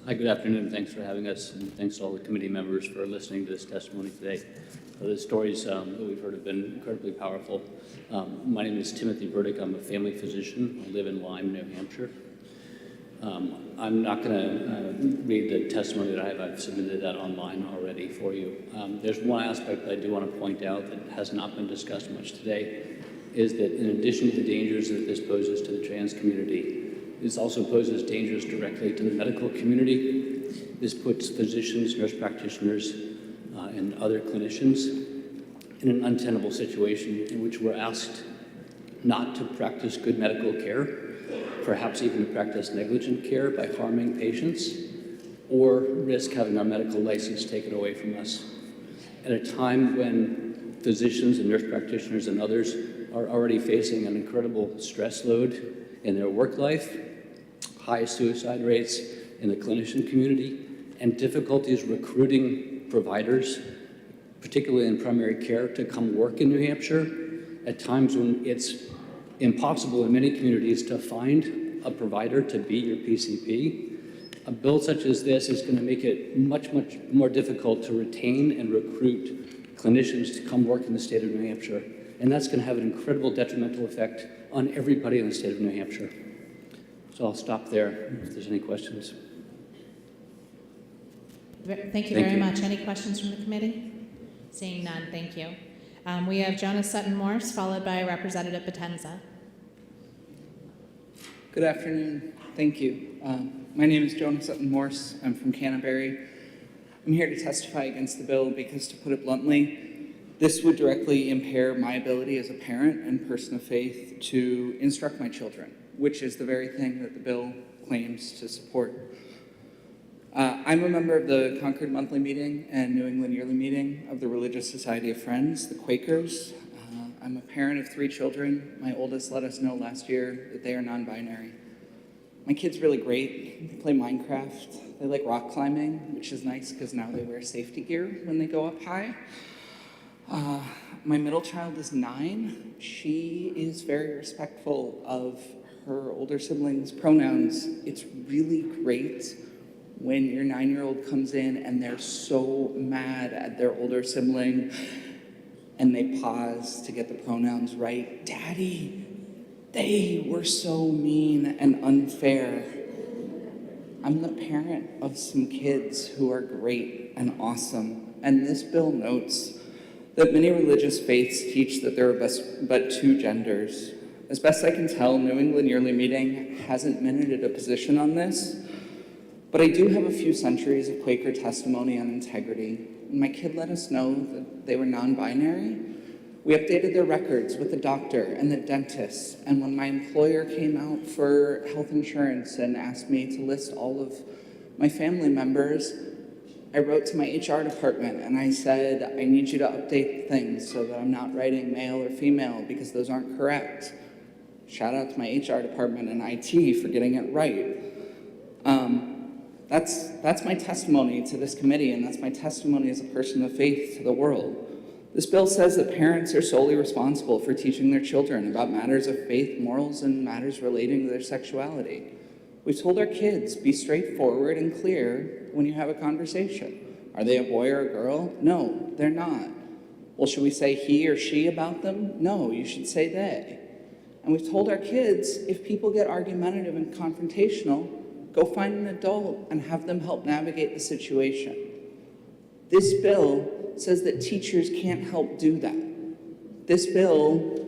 Hi, good afternoon. Thanks for having us, and thanks to all the committee members for listening to this testimony today. The stories that we've heard have been incredibly powerful. My name is Timothy Burdick. I'm a family physician. I live in Lyme, New Hampshire. I'm not going to read the testimony that I have. I've submitted that online already for you. There's one aspect that I do want to point out that has not been discussed much today, is that in addition to the dangers that this poses to the trans community, this also poses dangers directly to the medical community. This puts physicians, nurse practitioners, and other clinicians in an untenable situation in which we're asked not to practice good medical care, perhaps even to practice negligent care by harming patients, or risk having our medical license taken away from us. At a time when physicians and nurse practitioners and others are already facing an incredible stress load in their work life, high suicide rates in the clinician community, and difficulties recruiting providers, particularly in primary care, to come work in New Hampshire, at times when it's impossible in many communities to find a provider to be your PCP. A bill such as this is going to make it much, much more difficult to retain and recruit clinicians to come work in the state of New Hampshire. And that's going to have an incredible detrimental effect on everybody in the state of New Hampshire. So I'll stop there if there's any questions. Thank you very much. Any questions from the committee? Seeing none, thank you. We have Jonah Sutton-Morse, followed by Representative Potenza. Good afternoon. Thank you. My name is Jonah Sutton-Morse. I'm from Canterbury. I'm here to testify against the bill because, to put it bluntly, this would directly impair my ability as a parent and person of faith to instruct my children, which is the very thing that the bill claims to support. I'm a member of the Concord Monthly Meeting and New England Yearly Meeting of the Religious Society of Friends, the Quakers. I'm a parent of 3 children. My oldest let us know last year that they are non-binary. My kid's really great. They play Minecraft. They like rock climbing, which is nice because now they wear safety gear when they go up high. My middle child is 9. She is very respectful of her older siblings' pronouns. It's really great when your 9-year-old comes in and they're so mad at their older sibling and they pause to get the pronouns right. Daddy, they were so mean and unfair. I'm the parent of some kids who are great and awesome, and this bill notes that many religious faiths teach that there are but 2 genders. As best I can tell, New England Yearly Meeting hasn't minuted a position on this, but I do have a few centuries of Quaker testimony on integrity. When my kid let us know that they were non-binary, we updated their records with the doctor and the dentist, and when my employer came out for health insurance and asked me to list all of my family members, I wrote to my HR department and I said, I need you to update things so that I'm not writing male or female because those aren't correct. Shout out to my HR department and IT for getting it right. That's my testimony to this committee, and that's my testimony as a person of faith to the world. This bill says that parents are solely responsible for teaching their children about matters of faith, morals, and matters relating to their sexuality. We've told our kids, be straightforward and clear when you have a conversation. Are they a boy or a girl? No, they're not. Well, should we say he or she about them? No, you should say they. And we've told our kids, if people get argumentative and confrontational, go find an adult and have them help navigate the situation. This bill says that teachers can't help do that. This bill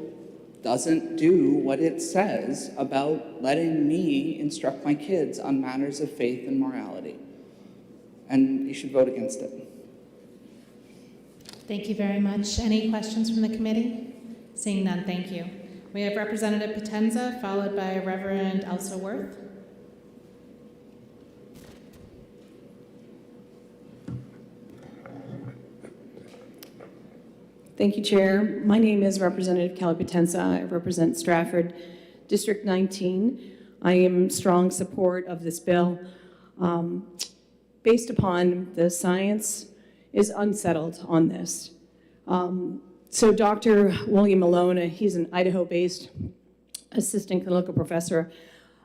doesn't do what it says about letting me instruct my kids on matters of faith and morality. And you should vote against it. Thank you very much. Any questions from the committee? Seeing none, thank you. We have Representative Potenza, followed by Reverend Elsa Worth. Thank you, Chair. My name is Representative Kelly Potenza. I represent Stratford District 19. I am in strong support of this bill. Based upon the science is unsettled on this. So Dr. William Malone, he's an Idaho-based assistant clinical professor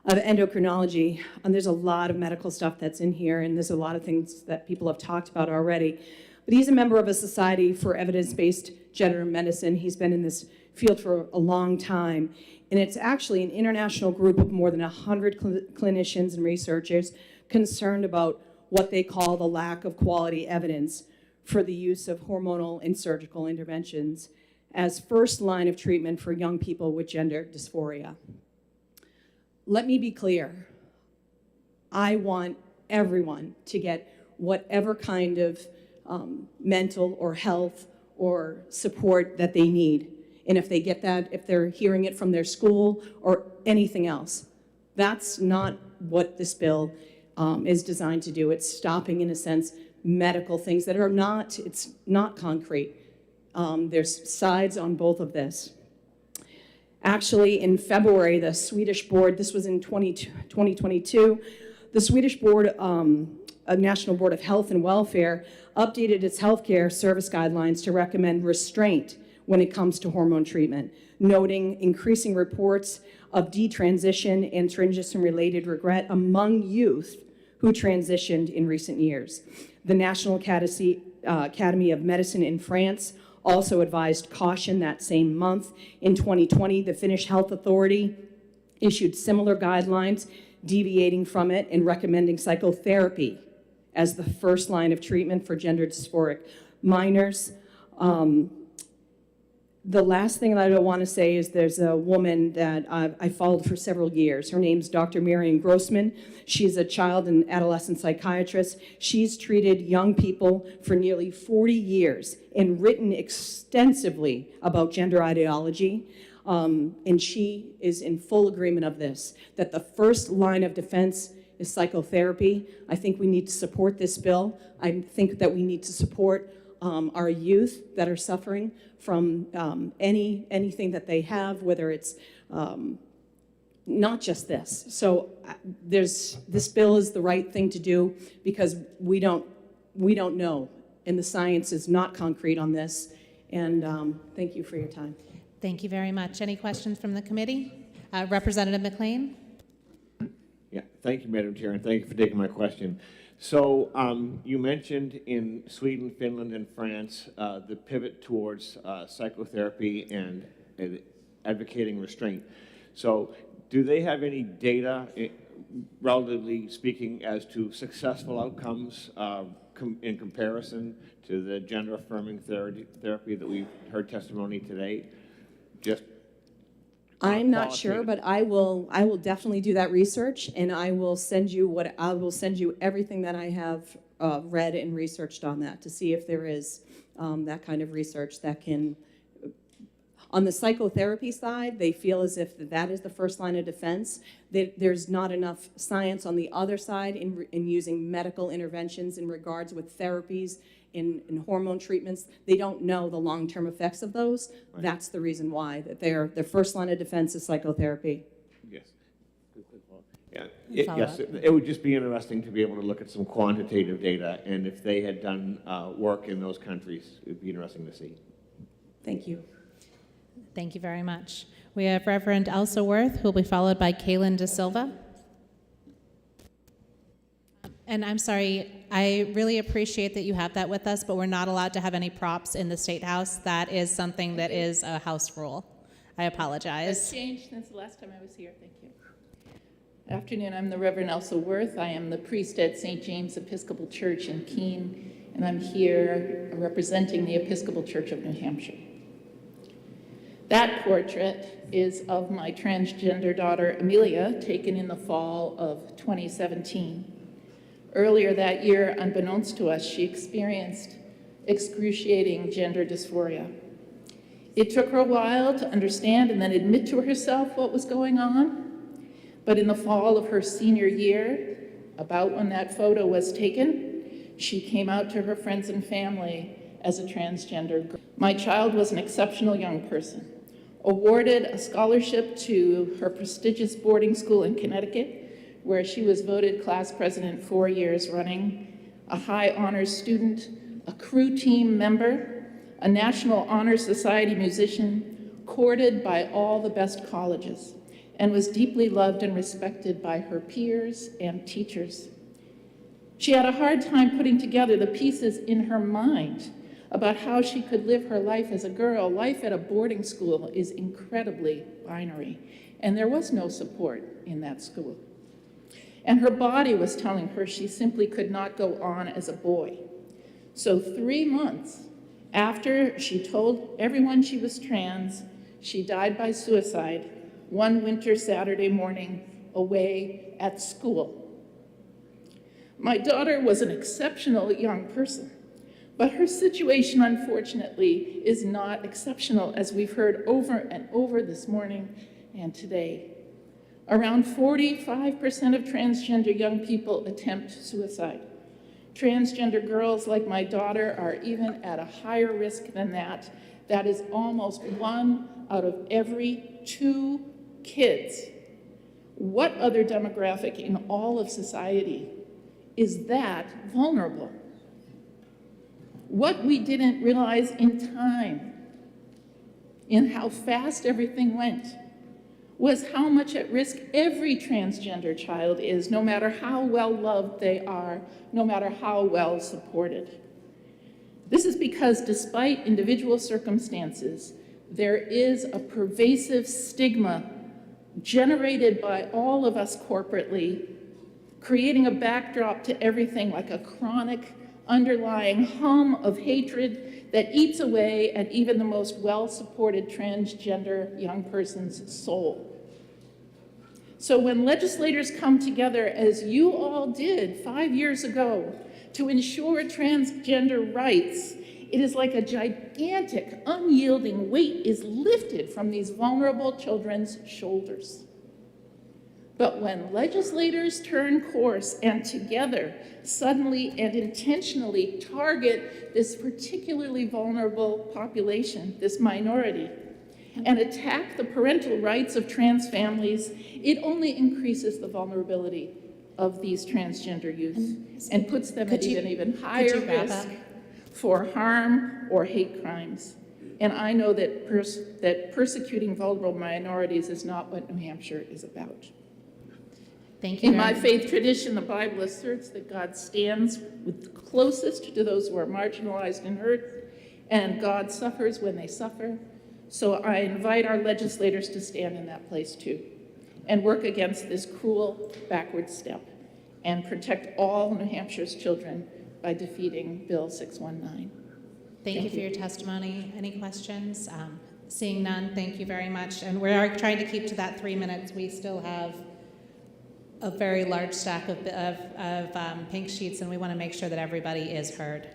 of endocrinology, and there's a lot of medical stuff that's in here, and there's a lot of things that people have talked about already. But he's a member of a society for evidence-based gender medicine. He's been in this field for a long time. And it's actually an international group of more than 100 clinicians and researchers concerned about what they call the lack of quality evidence for the use of hormonal and surgical interventions as first line of treatment for young people with gender dysphoria. Let me be clear. I want everyone to get whatever kind of mental or health or support that they need. And if they get that, if they're hearing it from their school or anything else, that's not what this bill is designed to do. It's stopping, in a sense, medical things that are not, it's not concrete. There's sides on both of this. Actually, in February, the Swedish board, this was in 2022, the Swedish board, National Board of Health and Welfare, updated its healthcare service guidelines to recommend restraint when it comes to hormone treatment, noting increasing reports of detransition and transition-related regret among youth who transitioned in recent years. The National Academy of Medicine in France also advised caution that same month. In 2020, the Finnish Health Authority issued similar guidelines, deviating from it and recommending psychotherapy as the first line of treatment for gender dysphoric minors. The last thing that I want to say is there's a woman that I followed for several years. Her name's Dr. Marian Grossman. She's a child and adolescent psychiatrist. She's treated young people for nearly 40 years and written extensively about gender ideology. And she is in full agreement of this, that the first line of defense is psychotherapy. I think we need to support this bill. I think that we need to support our youth that are suffering from anything that they have, whether it's not just this. So this bill is the right thing to do because we don't know, and the science is not concrete on this, And thank you for your time. Thank you very much. Any questions from the committee? Representative McLean? Yeah, thank you, Madam Chair, and thank you for taking my question. So you mentioned in Sweden, Finland, and France the pivot towards psychotherapy and advocating restraint. So do they have any data, relatively speaking, as to successful outcomes in comparison to the gender-affirming therapy that we've heard testimony today? Just I'm not sure, but I will definitely do that research, and I will send you everything that I have read and researched on that to see if there is that kind of research that can. On the psychotherapy side, they feel as if that is the first line of defense. There's not enough science on the other side in using medical interventions in regards with therapies, in hormone treatments. They don't know the long-term effects of those. Right. That's the reason why, that their first line of defense is psychotherapy. Yes. Yeah. Yes, it would just be interesting to be able to look at some quantitative data, and if they had done work in those countries, it would be interesting to see. Thank you. Thank you very much. We have Reverend Elsa Worth, who will be followed by Kaylin De Silva. And I'm sorry, I really appreciate that you have that with us, but we're not allowed to have any props in the State House. That is something that is a House rule. I apologize. It's changed since the last time I was here. Thank you. Good afternoon. I'm the Reverend Elsa Worth. I am the priest at St. James Episcopal Church in Keene, and I'm here representing the Episcopal Church of New Hampshire. That portrait is of my transgender daughter, Amelia, taken in the fall of 2017. Earlier that year, unbeknownst to us, she experienced excruciating gender dysphoria. It took her a while to understand and then admit to herself what was going on. But in the fall of her senior year, about when that photo was taken, she came out to her friends and family as a transgender girl. My child was an exceptional young person, awarded a scholarship to her prestigious boarding school in Connecticut, where she was voted class president 4 years running, a high honors student, a crew team member, a National Honor Society musician, courted by all the best colleges, and was deeply loved and respected by her peers and teachers. She had a hard time putting together the pieces in her mind about how she could live her life as a girl. Life at a boarding school is incredibly binary, and there was no support in that school. And her body was telling her she simply could not go on as a boy. So 3 months after she told everyone she was trans, she died by suicide one winter Saturday morning away at school. My daughter was an exceptional young person, but her situation, unfortunately, is not exceptional, as we've heard over and over this morning and today. Around 45% of transgender young people attempt suicide. Transgender girls like my daughter are even at a higher risk than that. That is almost 1 out of every 2 kids. What other demographic in all of society is that vulnerable? What we didn't realize in time, in how fast everything went, was how much at risk every transgender child is, no matter how well loved they are, no matter how well supported. This is because despite individual circumstances, there is a pervasive stigma generated by all of us corporately, creating a backdrop to everything like a chronic underlying hum of hatred that eats away at even the most well-supported transgender young person's soul. So when legislators come together, as you all did 5 years ago, to ensure transgender rights, it is like a gigantic, unyielding weight is lifted from these vulnerable children's shoulders. But when legislators turn course and together suddenly and intentionally target this particularly vulnerable population, this minority, and attack the parental rights of trans families, it only increases the vulnerability of these transgender youth and puts them at an even higher risk for harm or hate crimes. And I know that, that persecuting vulnerable minorities is not what New Hampshire is about. Thank you. In my faith tradition, the Bible asserts that God stands with closest to those who are marginalized and hurt, and God suffers when they suffer. So I invite our legislators to stand in that place too, and work against this cruel backward step, and protect all New Hampshire's children by defeating Bill 619. Thank you for your testimony. Any questions? Seeing none, thank you very much. And we are trying to keep to that 3 minutes. We still have a very large stack of pink sheets, and we want to make sure that everybody is heard.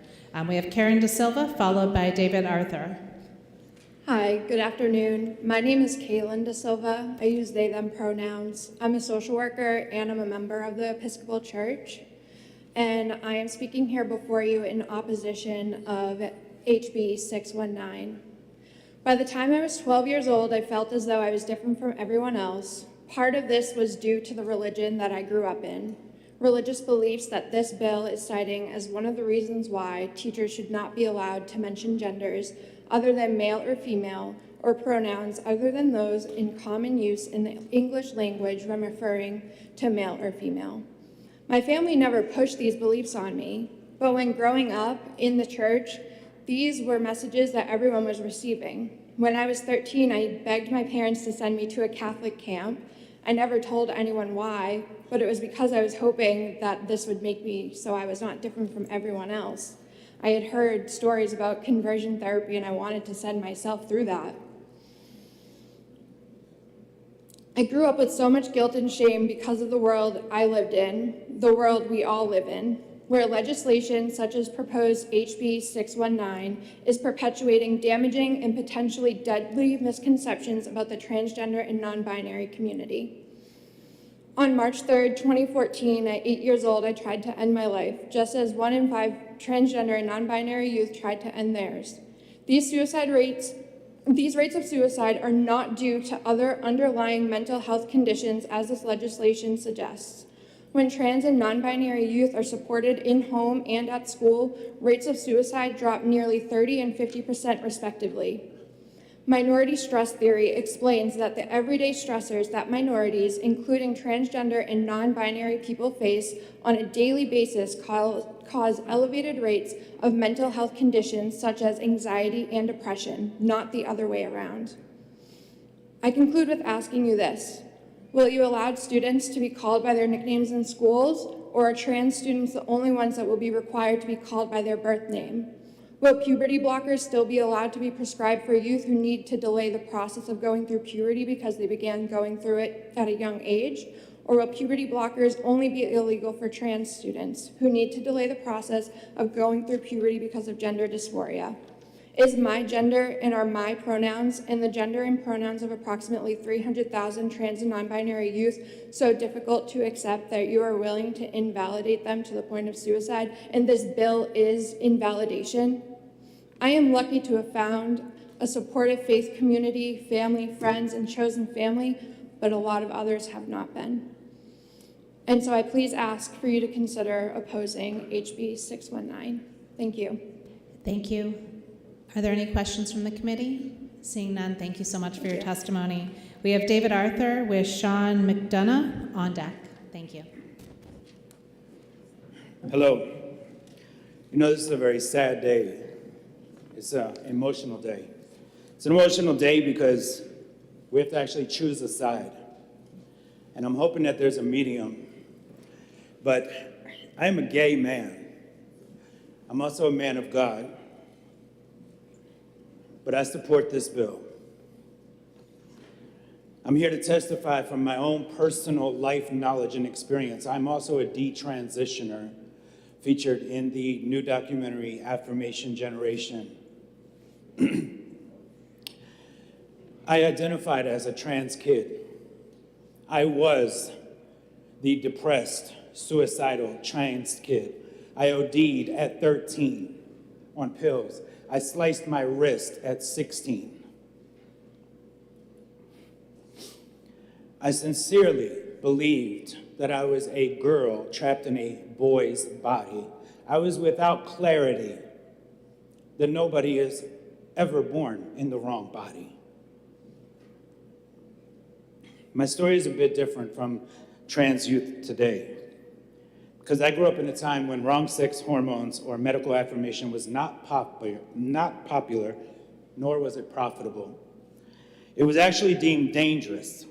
We have Karen De Silva, followed by David Arthur. Hi, good afternoon. My name is Kaylin De Silva. I use they, them pronouns. I'm a social worker and I'm a member of the Episcopal Church. And I am speaking here before you in opposition of HB 619. By the time I was 12 years old, I felt as though I was different from everyone else. Part of this was due to the religion that I grew up in. Religious beliefs that this bill is citing as one of the reasons why teachers should not be allowed to mention genders other than male or female, or pronouns other than those in common use in the English language when referring to male or female. My family never pushed these beliefs on me, but when growing up in the church, these were messages that everyone was receiving. When I was 13, I begged my parents to send me to a Catholic camp. I never told anyone why, but it was because I was hoping that this would make me so I was not different from everyone else. I had heard stories about conversion therapy and I wanted to send myself through that. I grew up with so much guilt and shame because of the world I lived in, the world we all live in, where legislation such as proposed HB 619 is perpetuating damaging and potentially deadly misconceptions about the transgender and non-binary community. On March 3rd, 2014, at 8 years old, I tried to end my life, just as 1 in 5 transgender and non-binary youth tried to end theirs. These rates of suicide are not due to other underlying mental health conditions as this legislation suggests. When trans and non-binary youth are supported in home and at school, rates of suicide drop nearly 30 and 50% respectively. Minority stress theory explains that the everyday stressors that minorities, including transgender and non-binary people, face on a daily basis cause elevated rates of mental health conditions such as anxiety and depression, not the other way around. I conclude with asking you this. Will you allow students to be called by their nicknames in schools, or are trans students the only ones that will be required to be called by their birth name? Will puberty blockers still be allowed to be prescribed for youth who need to delay the process of going through puberty because they began going through it at a young age? Or will puberty blockers only be illegal for trans students who need to delay the process of going through puberty because of gender dysphoria? Is my gender and are my pronouns and the gender and pronouns of approximately 300,000 trans and non-binary youth so difficult to accept that you are willing to invalidate them to the point of suicide, and this bill is invalidation? I am lucky to have found a supportive faith community, family, friends, and chosen family, but a lot of others have not been. And so I please ask for you to consider opposing HB 619. Thank you. Thank you. Are there any questions from the committee? Seeing none, thank you so much for your testimony. We have David Arthur with Sean McDonough on deck. Thank you. Hello. You know, this is a very sad day. It's an emotional day. It's an emotional day because we have to actually choose a side. And I'm hoping that there's a medium. But I am a gay man. I'm also a man of God. But I support this bill. I'm here to testify from my own personal life knowledge and experience. I'm also a detransitioner featured in the new documentary, Affirmation Generation. I identified as a trans kid. I was the depressed, suicidal trans kid. I OD'd at 13 on pills. I sliced my wrist at 16. I sincerely believed that I was a girl trapped in a boy's body. I was without clarity that nobody is ever born in the wrong body. My story is a bit different from trans youth today, because I grew up in a time when wrong sex hormones or medical affirmation was not popular, nor was it profitable. It was actually deemed dangerous.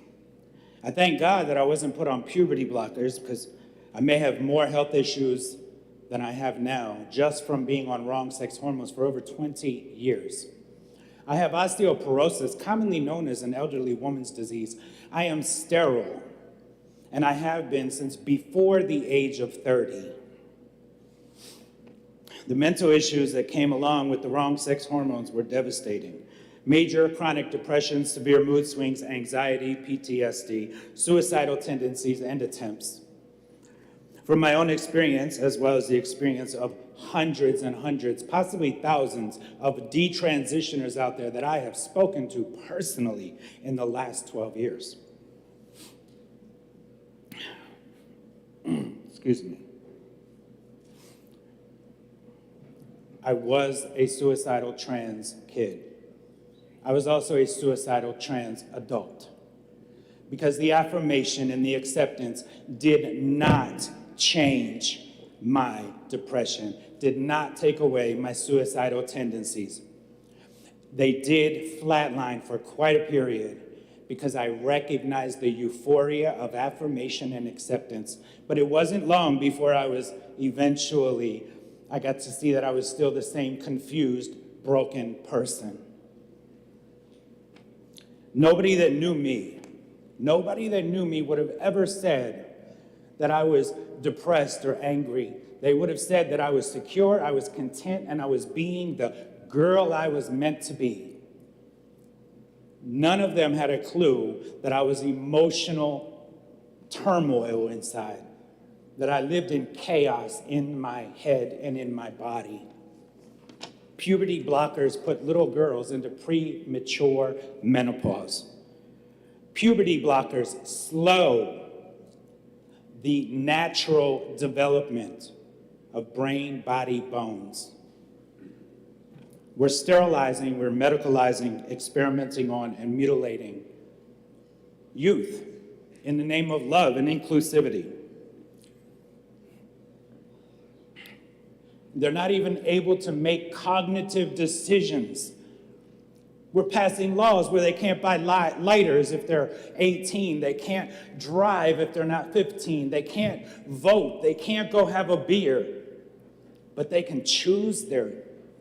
I thank God that I wasn't put on puberty blockers, because I may have more health issues than I have now just from being on wrong sex hormones for over 20 years. I have osteoporosis, commonly known as an elderly woman's disease. I am sterile, and I have been since before the age of 30. The mental issues that came along with the wrong sex hormones were devastating. Major chronic depression, severe mood swings, anxiety, PTSD, suicidal tendencies, and attempts. From my own experience, as well as the experience of hundreds and hundreds, possibly thousands of detransitioners out there that I have spoken to personally in the last 12 years. Excuse me. I was a suicidal trans kid. I was also a suicidal trans adult, because the affirmation and the acceptance did not change my depression, did not take away my suicidal tendencies. They did flatline for quite a period, because I recognized the euphoria of affirmation and acceptance. But it wasn't long before I got to see that I was still the same confused, broken person. Nobody that knew me would have ever said that I was depressed or angry. They would have said that I was secure, I was content, and I was being the girl I was meant to be. None of them had a clue that I was emotional turmoil inside, that I lived in chaos in my head and in my body. Puberty blockers put little girls into premature menopause. Puberty blockers slow the natural development of brain, body, bones. We're sterilizing, we're medicalizing, experimenting on, and mutilating youth in the name of love and inclusivity. They're not even able to make cognitive decisions. We're passing laws where they can't buy lighters if they're 18. They can't drive if they're not 15. They can't vote. They can't go have a beer. But they can choose their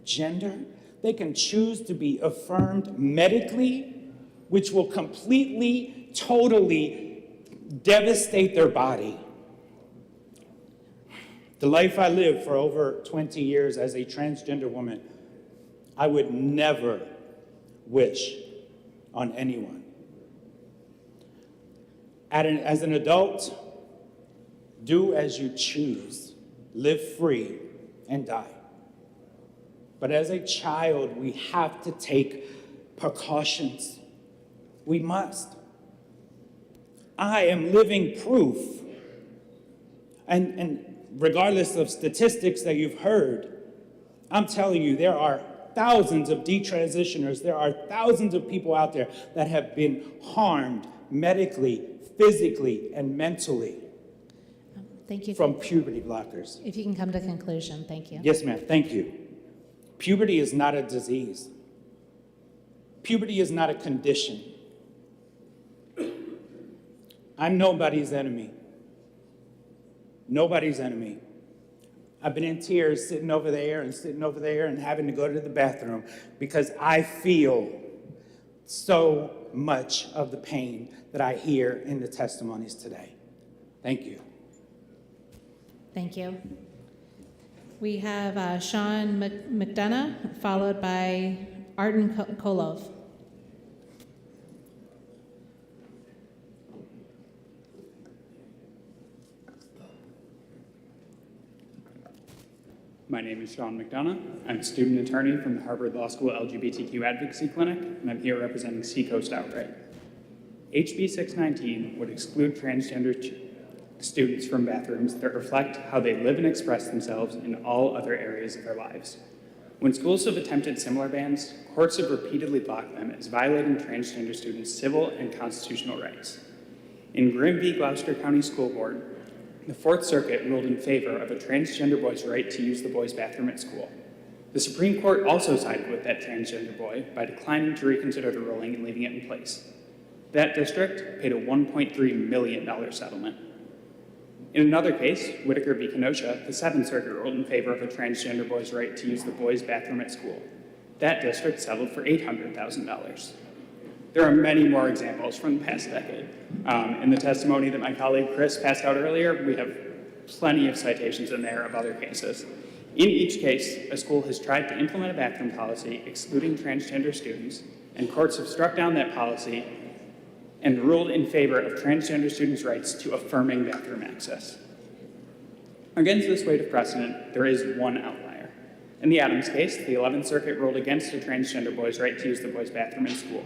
gender. They can choose to be affirmed medically, which will completely, totally devastate their body. The life I lived for over 20 years as a transgender woman, I would never wish on anyone. As an adult, do as you choose, live free, and die. But as a child, we have to take precautions. We must. I am living proof. And regardless of statistics that you've heard, I'm telling you, there are thousands of detransitioners. There are thousands of people out there that have been harmed medically, physically, and mentally. Thank you. From puberty blockers. If you can come to conclusion, thank you. Yes, ma'am, thank you. Puberty is not a disease. Puberty is not a condition. I'm nobody's enemy. Nobody's enemy. I've been in tears sitting over there and having to go to the bathroom because I feel so much of the pain that I hear in the testimonies today. Thank you. Thank you. We have Sean McDonough, followed by Arden Kolov. My name is Sean McDonough. I'm a student attorney from the Harvard Law School LGBTQ Advocacy Clinic, and I'm here representing Seacoast Outright. HB 619 would exclude transgender students from bathrooms that reflect how they live and express themselves in all other areas of their lives. When schools have attempted similar bans, courts have repeatedly blocked them as violating transgender students' civil and constitutional rights. In Grimm v. Gloucester County School Board, the Fourth Circuit ruled in favor of a transgender boy's right to use the boys' bathroom at school. The Supreme Court also sided with that transgender boy by declining to reconsider the ruling and leaving it in place. That district paid a $1.3 million settlement. In another case, Whitaker v. Kenosha, the Seventh Circuit ruled in favor of a transgender boy's right to use the boys' bathroom at school. That district settled for $800,000. There are many more examples from the past decade. In the testimony that my colleague Chris passed out earlier, we have plenty of citations in there of other cases. In each case, a school has tried to implement a bathroom policy excluding transgender students, and courts have struck down that policy and ruled in favor of transgender students' rights to affirming bathroom access. Against this weight of precedent, there is one outlier. In the Adams case, the 11th Circuit ruled against a transgender boy's right to use the boys' bathroom in school.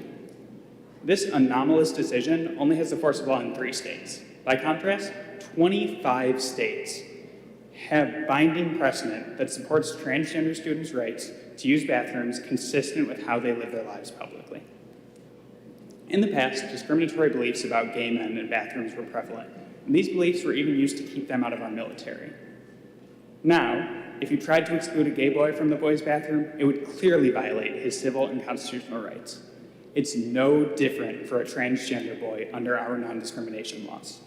This anomalous decision only has the force of law in 3 states. By contrast, 25 states have binding precedent that supports transgender students' rights to use bathrooms consistent with how they live their lives publicly. In the past, discriminatory beliefs about gay men in bathrooms were prevalent, and these beliefs were even used to keep them out of our military. Now, if you tried to exclude a gay boy from the boys' bathroom, it would clearly violate his civil and constitutional rights. It's no different for a transgender boy under our non-discrimination laws.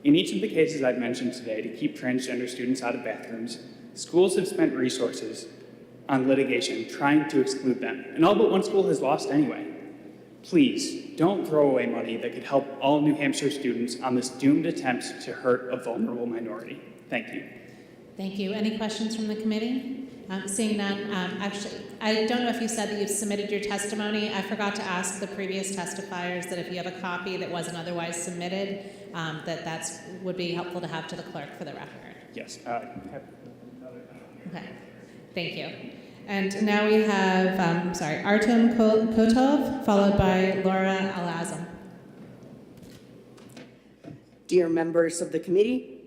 In each of the cases I've mentioned today to keep transgender students out of bathrooms, schools have spent resources on litigation trying to exclude them, and all but one school has lost anyway. Please, don't throw away money that could help all New Hampshire students on this doomed attempt to hurt a vulnerable minority. Thank you. Thank you. Any questions from the committee? Seeing none, actually, I don't know if you said that you've submitted your testimony. I forgot to ask the previous testifiers that if you have a copy that wasn't otherwise submitted, that would be helpful to have to the clerk for the record. Yes. Okay. Thank you. And now we have, Artem Kotov, followed by Laura Alazam. Dear members of the committee,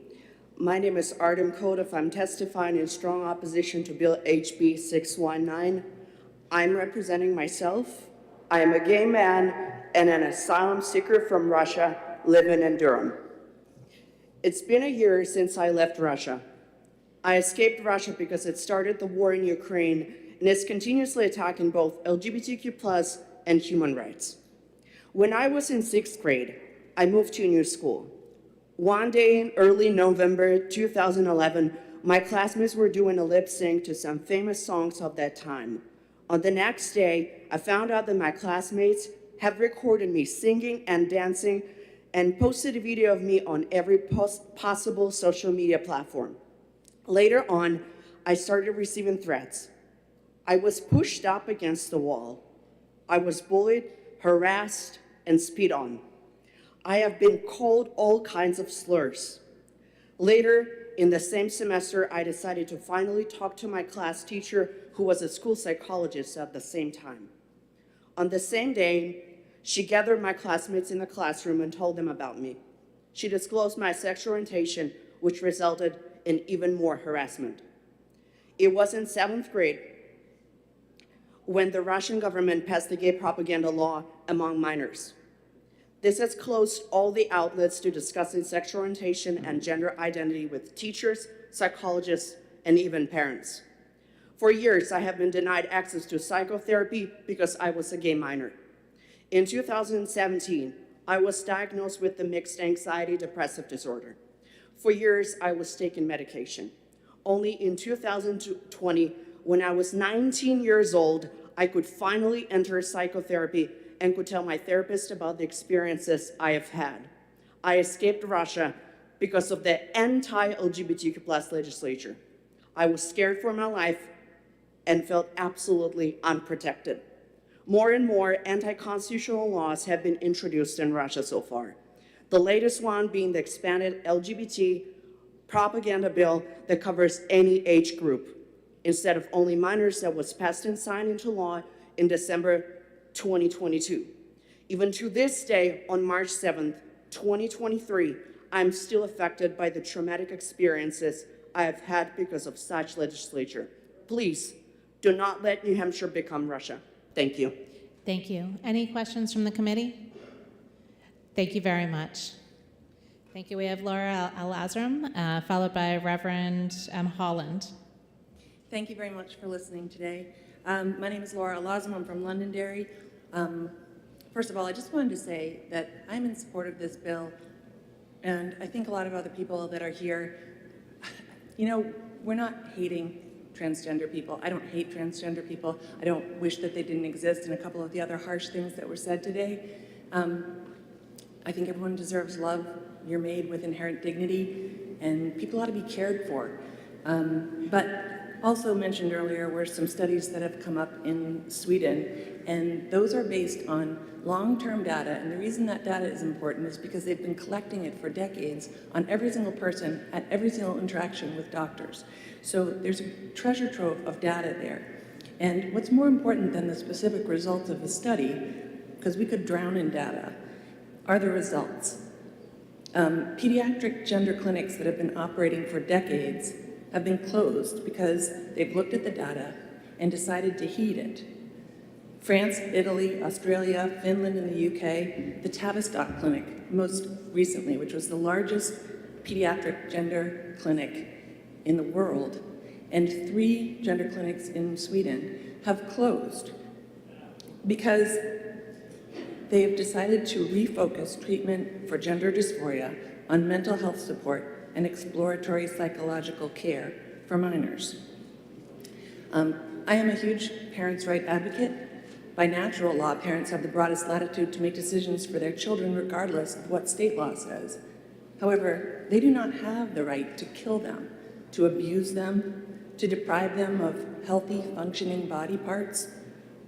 my name is Artem Kotov. I'm testifying in strong opposition to Bill HB 619. I'm representing myself. I am a gay man and an asylum seeker from Russia living in Durham. It's been a year since I left Russia. I escaped Russia because it started the war in Ukraine and is continuously attacking both LGBTQ+ and human rights. When I was in 6th grade, I moved to a new school. One day in early November 2011, my classmates were doing a lip sync to some famous songs of that time. On the next day, I found out that my classmates have recorded me singing and dancing and posted a video of me on every possible social media platform. Later on, I started receiving threats. I was pushed up against the wall. I was bullied, harassed, and spit on. I have been called all kinds of slurs. Later, in the same semester, I decided to finally talk to my class teacher, who was a school psychologist at the same time. On the same day, she gathered my classmates in the classroom and told them about me. She disclosed my sexual orientation, which resulted in even more harassment. It was in 7th grade when the Russian government passed the gay propaganda law among minors. This has closed all the outlets to discussing sexual orientation and gender identity with teachers, psychologists, and even parents. For years, I have been denied access to psychotherapy because I was a gay minor. In 2017, I was diagnosed with the mixed anxiety depressive disorder. For years, I was taking medication. Only in 2020, when I was 19 years old, I could finally enter psychotherapy and could tell my therapist about the experiences I have had. I escaped Russia because of the anti-LGBTQ+ legislature. I was scared for my life and felt absolutely unprotected. More and more anti-constitutional laws have been introduced in Russia so far. The latest one being the expanded LGBT propaganda bill that covers any age group, instead of only minors, that was passed and signed into law in December 2022. Even to this day, on March 7th, 2023, I'm still affected by the traumatic experiences I have had because of such legislature. Please, Do not let New Hampshire become Russia. Thank you. Thank you. Any questions from the committee? Thank you very much. Thank you. We have Laura Al-Azram, followed by Reverend Holland. Thank you very much for listening today. My name is Laura Al-Azram. I'm from Londonderry. First of all, I just wanted to say that I'm in support of this bill, and I think a lot of other people that are here, you know, we're not hating transgender people. I don't hate transgender people. I don't wish that they didn't exist, and a couple of the other harsh things that were said today. I think everyone deserves love. You're made with inherent dignity, and people ought to be cared for. But also mentioned earlier were some studies that have come up in Sweden, and those are based on long-term data. And the reason that data is important is because they've been collecting it for decades on every single person at every single interaction with doctors. So there's a treasure trove of data there. And what's more important than the specific results of the study, because we could drown in data, are the results. Pediatric gender clinics that have been operating for decades have been closed because they've looked at the data and decided to heed it. France, Italy, Australia, Finland, and the UK, the Tavistock Clinic, most recently, which was the largest pediatric gender clinic in the world, and 3 gender clinics in Sweden have closed because they have decided to refocus treatment for gender dysphoria on mental health support and exploratory psychological care for minors. I am a huge parents' right advocate. By natural law, parents have the broadest latitude to make decisions for their children regardless of what state law says. However, they do not have the right to kill them, to abuse them, to deprive them of healthy, functioning body parts,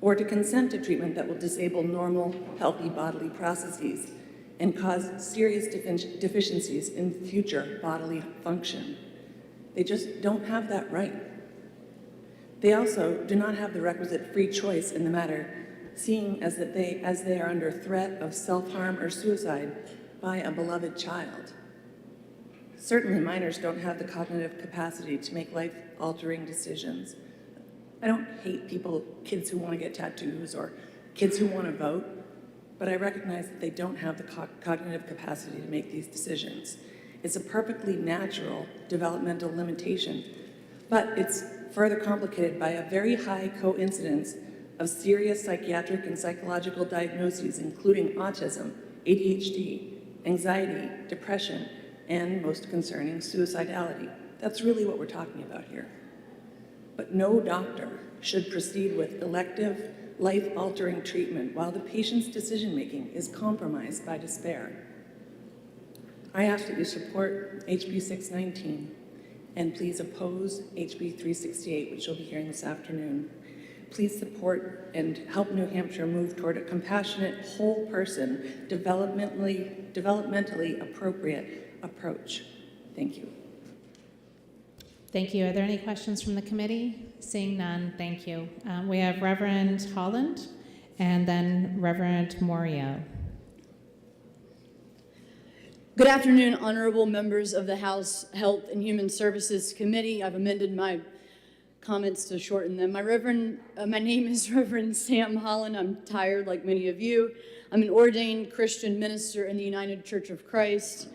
or to consent to treatment that will disable normal, healthy bodily processes and cause serious deficiencies in future bodily function. They just don't have that right. They also do not have the requisite free choice in the matter, seeing as they are under threat of self-harm or suicide by a beloved child. Certainly minors don't have the cognitive capacity to make life-altering decisions. I don't hate kids who want to get tattoos or kids who want to vote, but I recognize that they don't have the cognitive capacity to make these decisions. It's a perfectly natural developmental limitation, but it's further complicated by a very high coincidence of serious psychiatric and psychological diagnoses, including autism, ADHD, anxiety, depression, and most concerning, suicidality. That's really what we're talking about here. But no doctor should proceed with elective, life-altering treatment while the patient's decision-making is compromised by despair. I ask that you support HB 619 and please oppose HB 368, which you'll be hearing this afternoon. Please support and help New Hampshire move toward a compassionate, whole person, developmentally appropriate approach. Thank you. Thank you. Are there any questions from the committee? Seeing none, thank you. We have Reverend Holland and then Reverend Morio. Good afternoon, honorable members of the House Health and Human Services Committee. I've amended my comments to shorten them. My name is Reverend Sam Holland. I'm tired like many of you. I'm an ordained Christian minister in the United Church of Christ.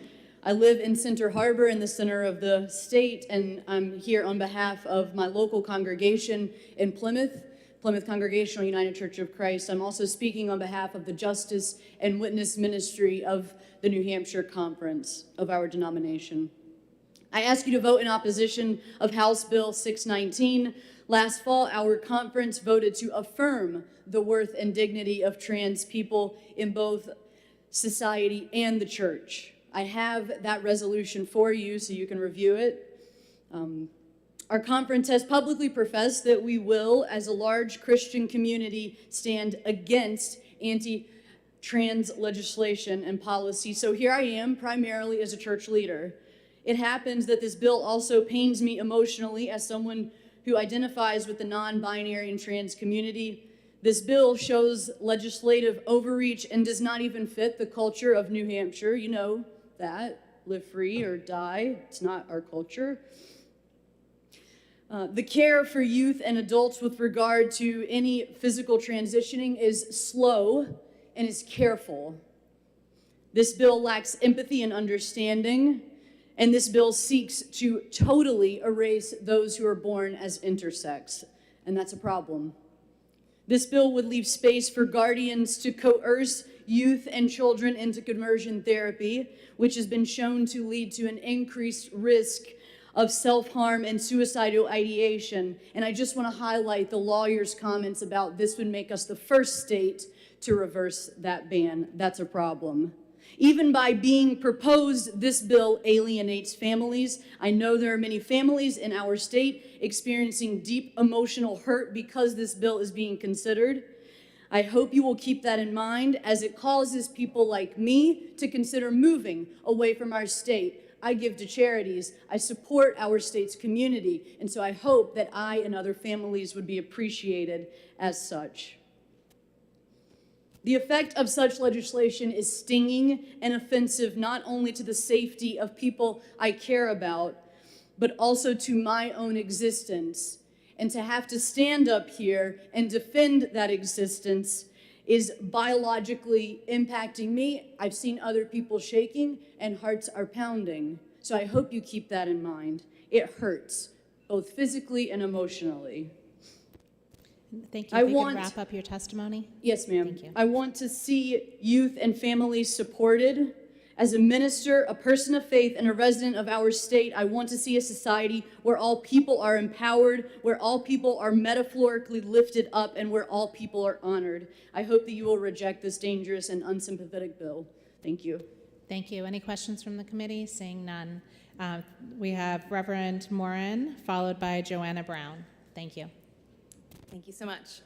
I live in Center Harbor in the center of the state, and I'm here on behalf of my local congregation in Plymouth Congregational United Church of Christ. I'm also speaking on behalf of the Justice and Witness Ministry of the New Hampshire Conference of our denomination. I ask you to vote in opposition of House Bill 619. Last fall, our conference voted to affirm the worth and dignity of trans people in both society and the church. I have that resolution for you so you can review it. Our conference has publicly professed that we will, as a large Christian community, stand against anti-trans legislation and policy. So here I am, primarily as a church leader. It happens that this bill also pains me emotionally as someone who identifies with the non-binary and trans community. This bill shows legislative overreach and does not even fit the culture of New Hampshire. You know that. Live free or die. It's not our culture. The care for youth and adults with regard to any physical transitioning is slow and is careful. This bill lacks empathy and understanding, and this bill seeks to totally erase those who are born as intersex, and that's a problem. This bill would leave space for guardians to coerce youth and children into conversion therapy, which has been shown to lead to an increased risk of self-harm and suicidal ideation. And I just want to highlight the lawyer's comments about this would make us the first state to reverse that ban. That's a problem. Even by being proposed, this bill alienates families. I know there are many families in our state experiencing deep emotional hurt because this bill is being considered. I hope you will keep that in mind as it causes people like me to consider moving away from our state. I give to charities, I support our state's community, and so I hope that I and other families would be appreciated as such. The effect of such legislation is stinging and offensive not only to the safety of people I care about, but also to my own existence. And to have to stand up here and defend that existence is biologically impacting me. I've seen other people shaking and hearts are pounding. So I hope you keep that in mind. It hurts, both physically and emotionally. Thank you. If you can wrap up your testimony. Yes, ma'am. Thank you. I want to see youth and families supported. As a minister, a person of faith, and a resident of our state, I want to see a society where all people are empowered, where all people are metaphorically lifted up, and where all people are honored. I hope that you will reject this dangerous and unsympathetic bill. Thank you. Thank you. Any questions from the committee? Seeing none. We have Reverend Morin, followed by Joanna Brown. Thank you. Thank you so much.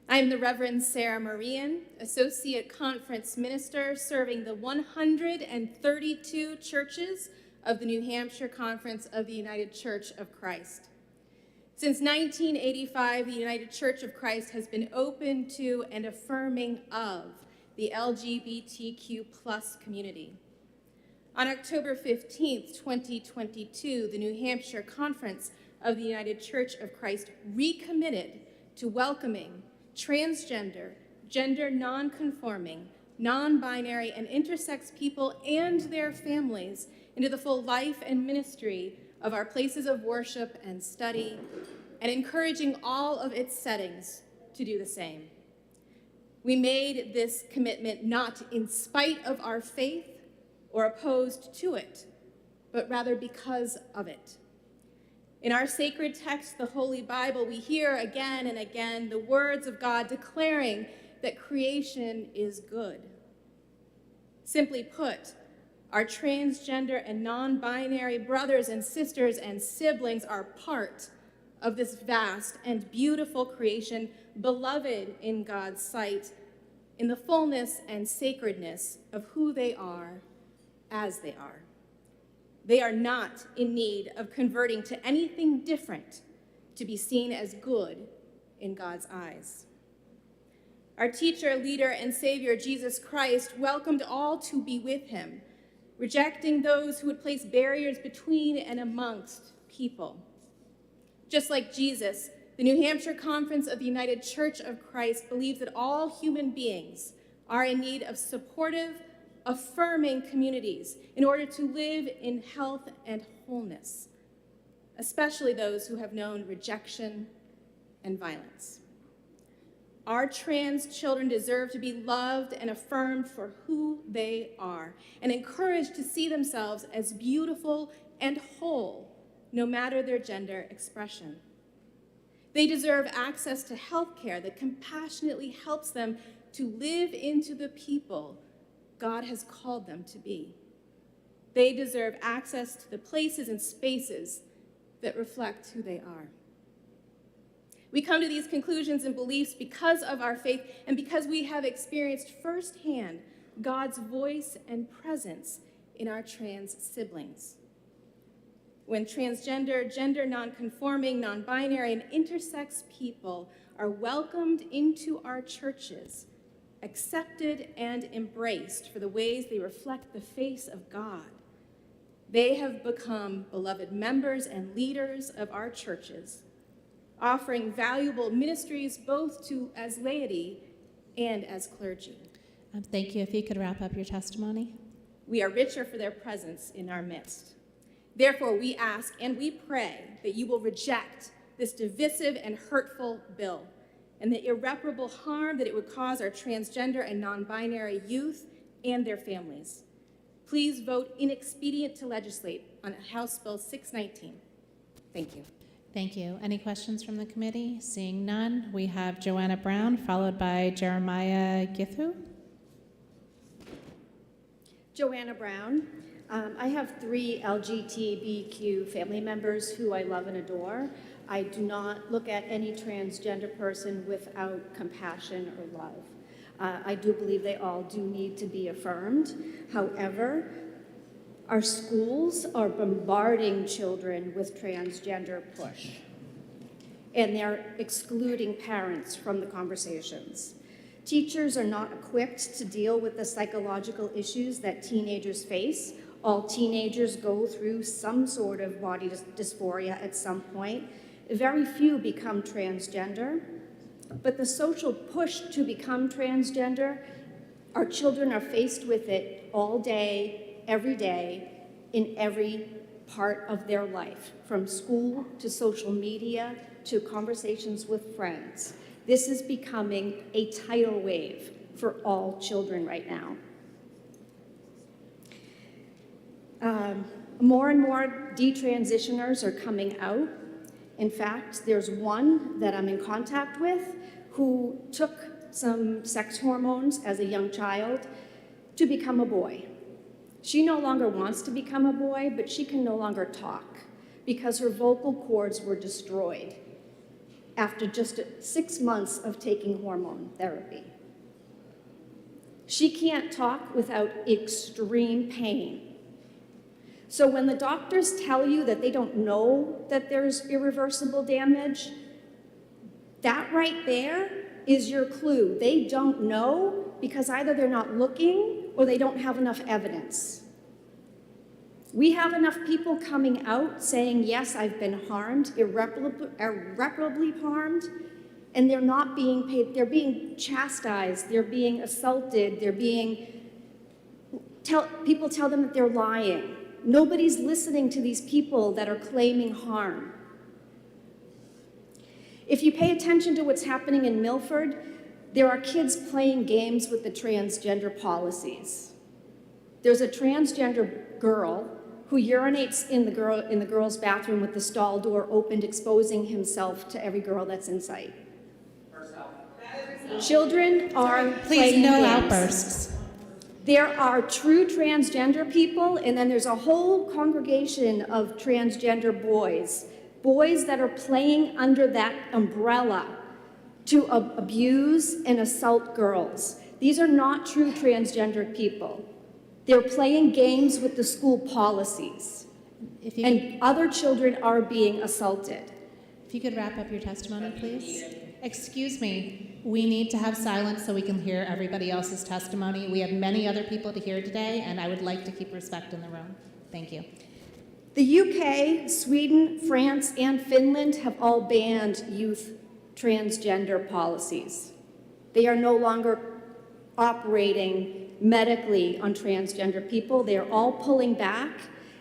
I'm the Reverend Sarah Marian, Associate Conference Minister serving the 132 churches of the New Hampshire Conference of the United Church of Christ. Since 1985, the United Church of Christ has been open to and affirming of the LGBTQ+ community. On October 15th, 2022, the New Hampshire Conference of the United Church of Christ recommitted to welcoming transgender, gender non-conforming, non-binary, and intersex people and their families into the full life and ministry of our places of worship and study, and encouraging all of its settings to do the same. We made this commitment not in spite of our faith or opposed to it, but rather because of it. In our sacred text, the Holy Bible, we hear again and again the words of God declaring that creation is good. Simply put, our transgender and non-binary brothers and sisters and siblings are part of this vast and beautiful creation, beloved in God's sight, in the fullness and sacredness of who they are as they are. They are not in need of converting to anything different to be seen as good in God's eyes. Our teacher, leader, and Savior, Jesus Christ, welcomed all to be with him, rejecting those who would place barriers between and amongst people. Just like Jesus, the New Hampshire Conference of the United Church of Christ believes that all human beings are in need of supportive, affirming communities in order to live in health and wholeness, especially those who have known rejection and violence. Our trans children deserve to be loved and affirmed for who they are and encouraged to see themselves as beautiful and whole, no matter their gender expression. They deserve access to health care that compassionately helps them to live into the people God has called them to be. They deserve access to the places and spaces that reflect who they are. We come to these conclusions and beliefs because of our faith and because we have experienced firsthand God's voice and presence in our trans siblings. When transgender, gender non-conforming, non-binary, and intersex people are welcomed into our churches, accepted and embraced for the ways they reflect the face of God, They have become beloved members and leaders of our churches, offering valuable ministries both to as laity and as clergy. Thank you. If you could wrap up your testimony. We are richer for their presence in our midst. Therefore, we ask and we pray that you will reject this divisive and hurtful bill and the irreparable harm that it would cause our transgender and non-binary youth and their families. Please vote inexpedient to legislate on House Bill 619. Thank you. Thank you. Any questions from the committee? Seeing none, we have Joanna Brown, followed by Jeremiah Githu. Joanna Brown. I have 3 LGBTQ family members who I love and adore. I do not look at any transgender person without compassion or love. I do believe they all do need to be affirmed. However, our schools are bombarding children with transgender push, and they're excluding parents from the conversations. Teachers are not equipped to deal with the psychological issues that teenagers face. All teenagers go through some sort of body dysphoria at some point. Very few become transgender, but the social push to become transgender, our children are faced with it all day, every day, in every part of their life, from school to social media to conversations with friends. This is becoming a tidal wave for all children right now. More and more detransitioners are coming out. In fact, there's one that I'm in contact with who took some sex hormones as a young child to become a boy. She no longer wants to become a boy, but she can no longer talk because her vocal cords were destroyed after just 6 months of taking hormone therapy. She can't talk without extreme pain. So when the doctors tell you that they don't know that there's irreversible damage, that right there is your clue. They don't know because either they're not looking or they don't have enough evidence. We have enough people coming out saying, yes, I've been harmed, irreparably harmed, and they're not being paid. They're being chastised, they're being assaulted, people tell them that they're lying. Nobody's listening to these people that are claiming harm. If you pay attention to what's happening in Milford, there are kids playing games with the transgender policies. There's a transgender girl who urinates in the girl's bathroom with the stall door opened, exposing himself to every girl that's in sight. Children are Please, playing no games. outbursts. There are true transgender people, and then there's a whole congregation of transgender boys that are playing under that umbrella to abuse and assault girls. These are not true transgender people. They're playing games with the school policies, and other children are being assaulted. If you could wrap up your testimony, please. Excuse me, we need to have silence so we can hear everybody else's testimony. We have many other people to hear today, and I would like to keep respect in the room. Thank you. The UK, Sweden, France, and Finland have all banned youth transgender policies. They are no longer operating medically on transgender people. They are all pulling back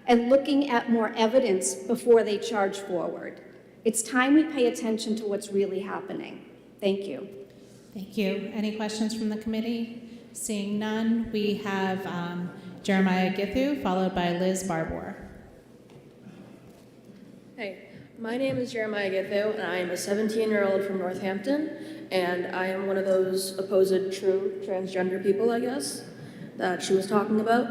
and looking at more evidence before they charge forward. It's time we pay attention to what's really happening. Thank you. Thank you. Any questions from the committee? Seeing none, we have Jeremiah Githu, followed by Liz Barbour. Hey, my name is Jeremiah Githu, and I am a 17-year-old from Northampton, and I am one of those supposed true transgender people, I guess, that she was talking about.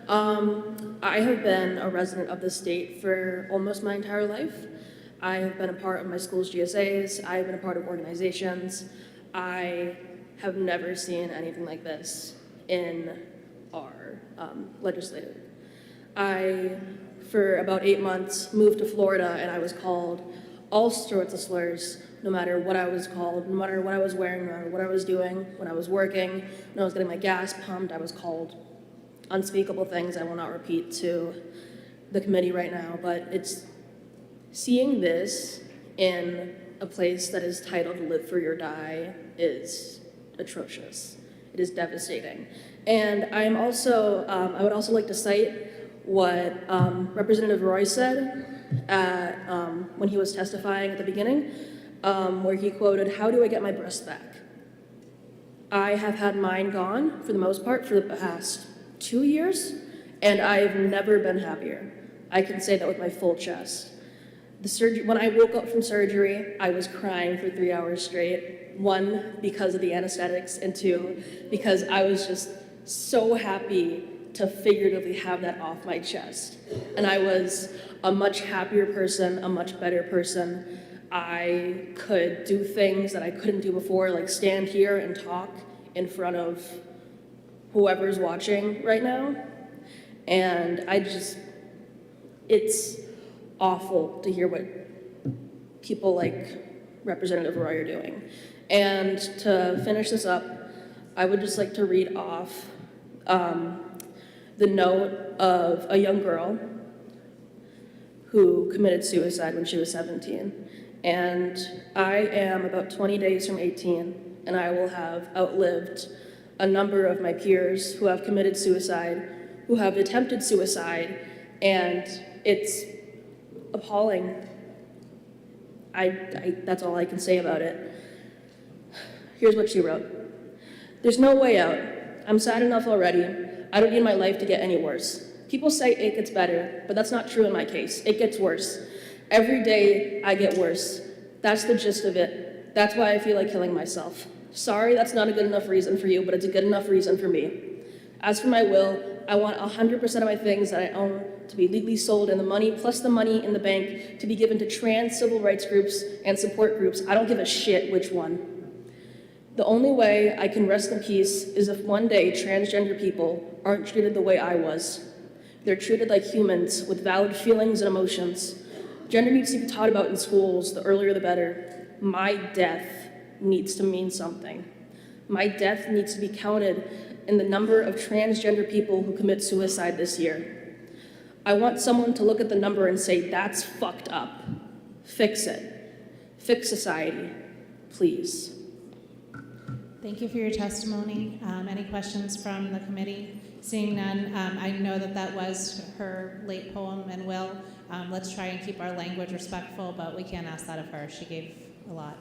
I have been a resident of the state for almost my entire life. I have been a part of my school's GSAs. I have been a part of organizations. I have never seen anything like this in our legislature. I, for about 8 months, moved to Florida, and I was called all sorts of slurs, no matter what I was called, no matter what I was wearing, no matter what I was doing, when I was working, when I was getting my gas pumped, I was called unspeakable things I will not repeat to the committee right now, but it's seeing this in a place that is titled Live Free or Die is atrocious. It is devastating. And I'm also, I would also like to cite what Representative Roy said at, when he was testifying at the beginning, where he quoted, "How do I get my breast back?" I have had mine gone, for the most part, for the past 2 years, and I've never been happier. I can say that with my full chest. When I woke up from surgery, I was crying for 3 hours straight. 1, because of the anesthetics, and 2, because I was just so happy to figuratively have that off my chest. And I was a much happier person, a much better person. I could do things that I couldn't do before, like stand here and talk in front of whoever's watching right now. And it's awful to hear what people like Representative Roy are doing. And to finish this up, I would just like to read off the note of a young girl who committed suicide when she was 17. And I am about 20 days from 18, and I will have outlived a number of my peers who have committed suicide, who have attempted suicide, and it's appalling. That's all I can say about it. Here's what she wrote. "There's no way out. I'm sad enough already. I don't need my life to get any worse. People say it gets better, but that's not true in my case. It gets worse. Every day I get worse. That's the gist of it. That's why I feel like killing myself. Sorry, that's not a good enough reason for you, but it's a good enough reason for me. As for my will, I want 100% of my things that I own to be legally sold, and the money plus the money in the bank to be given to trans civil rights groups and support groups. I don't give a shit which one. The only way I can rest in peace is if one day transgender people aren't treated the way I was. They're treated like humans with valid feelings and emotions. Gender needs to be taught about in schools, the earlier the better. My death needs to mean something. My death needs to be counted in the number of transgender people who commit suicide this year. I want someone to look at the number and say, that's fucked up. Fix it. Fix society, please." Thank you for your testimony. Any questions from the committee? Seeing none, I know that was her late poem and will. Let's try and keep our language respectful, but we can't ask that of her. She gave a lot.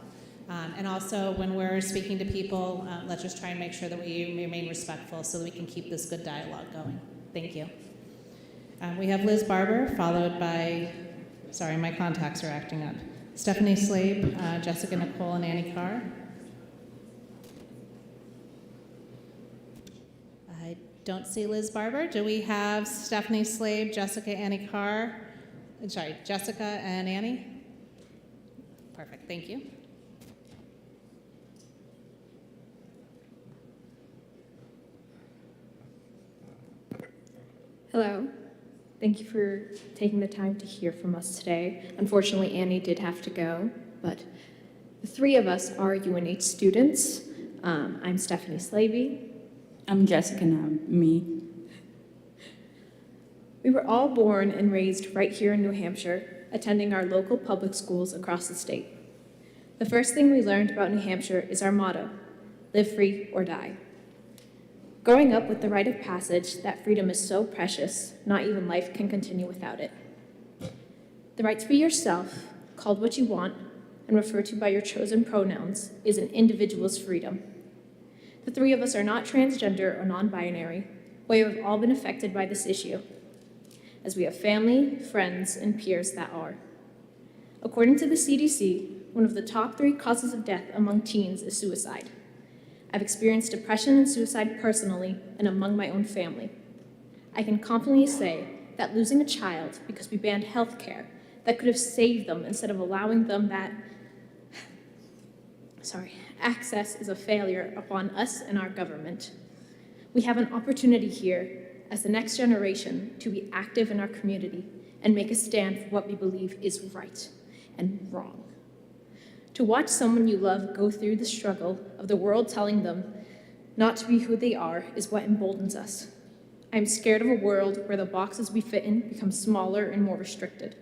And also, when we're speaking to people, let's just try and make sure that we remain respectful so that we can keep this good dialogue going. Thank you. We have Liz Barber, followed by, sorry, my contacts are acting up, Stephanie Slabe, Jessica Nicole, and Annie Carr. I don't see Liz Barber. Do we have Stephanie Slabe, Jessica, Annie Carr? Sorry, Jessica and Annie? Perfect, thank you. Hello. Thank you for taking the time to hear from us today. Unfortunately, Annie did have to go, but the three of us are UNH students. I'm Stephanie Slavey. I'm Jessica, me. We were all born and raised right here in New Hampshire, attending our local public schools across the state. The first thing we learned about New Hampshire is our motto, live free or die. Growing up with the rite of passage that freedom is so precious, not even life can continue without it. The right to be yourself, called what you want, and referred to by your chosen pronouns is an individual's freedom. The three of us are not transgender or non-binary, but we have all been affected by this issue, as we have family, friends, and peers that are. According to the CDC, one of the top 3 causes of death among teens is suicide. I've experienced depression and suicide personally and among my own family. I can confidently say that losing a child because we banned healthcare that could have saved them instead of allowing them that access is a failure upon us and our government. We have an opportunity here as the next generation to be active in our community and make a stand for what we believe is right and wrong. To watch someone you love go through the struggle of the world telling them not to be who they are is what emboldens us. I'm scared of a world where the boxes we fit in become smaller and more restricted.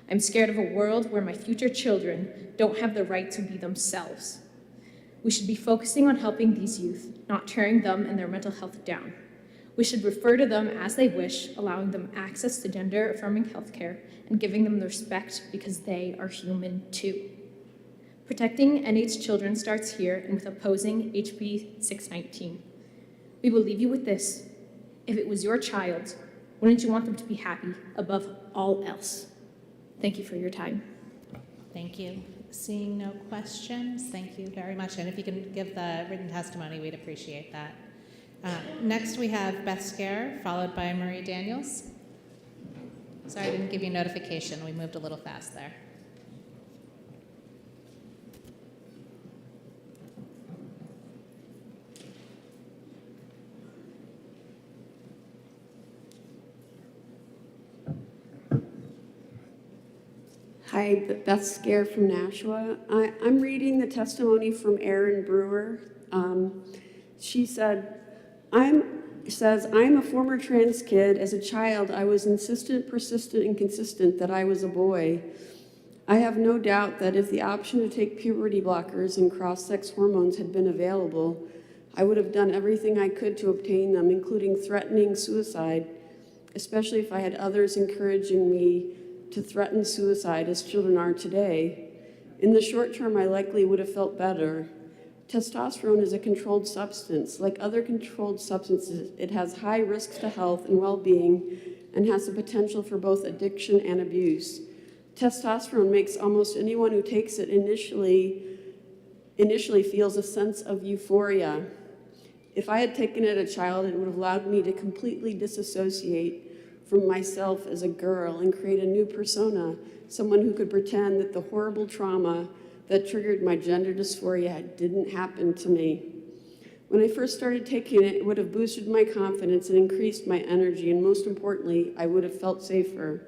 I'm scared of a world where my future children don't have the right to be themselves. We should be focusing on helping these youth, not tearing them and their mental health down. We should refer to them as they wish, allowing them access to gender-affirming healthcare and giving them the respect because they are human too. Protecting NH children starts here and with opposing HB 619. We will leave you with this. If it was your child, wouldn't you want them to be happy above all else? Thank you for your time. Thank you. Seeing no questions, thank you very much. And if you can give the written testimony, we'd appreciate that. Next, we have Beth Scare, followed by Marie Daniels. Sorry, I didn't give you notification. We moved a little fast there. Hi, Beth Scare from Nashua. I'm reading the testimony from Erin Brewer. She said, I'm a former trans kid. As a child, I was insistent, persistent, and consistent that I was a boy. I have no doubt that if the option to take puberty blockers and cross-sex hormones had been available, I would have done everything I could to obtain them, including threatening suicide, especially if I had others encouraging me to threaten suicide as children are today. In the short term, I likely would have felt better. Testosterone is a controlled substance. Like other controlled substances, it has high risks to health and well-being and has the potential for both addiction and abuse. Testosterone makes almost anyone who takes it initially feels a sense of euphoria. If I had taken it as a child, it would have allowed me to completely disassociate from myself as a girl and create a new persona, someone who could pretend that the horrible trauma that triggered my gender dysphoria didn't happen to me. When I first started taking it, it would have boosted my confidence and increased my energy, and most importantly, I would have felt safer.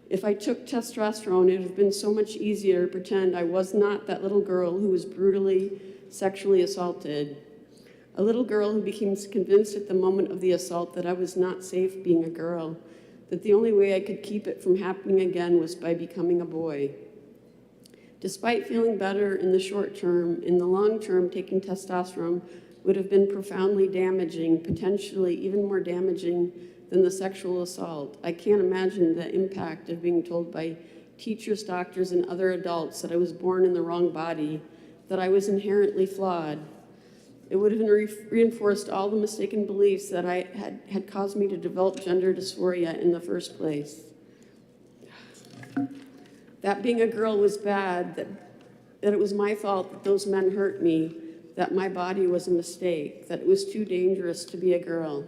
If I took testosterone, it would have been so much easier to pretend I was not that little girl who was brutally sexually assaulted. A little girl who became convinced at the moment of the assault that I was not safe being a girl, that the only way I could keep it from happening again was by becoming a boy. Despite feeling better in the short term, in the long term, taking testosterone would have been profoundly damaging, potentially even more damaging than the sexual assault. I can't imagine the impact of being told by teachers, doctors, and other adults that I was born in the wrong body, that I was inherently flawed. It would have reinforced all the mistaken beliefs that I had caused me to develop gender dysphoria in the first place. That being a girl was bad, that it was my fault that those men hurt me, that my body was a mistake, that it was too dangerous to be a girl.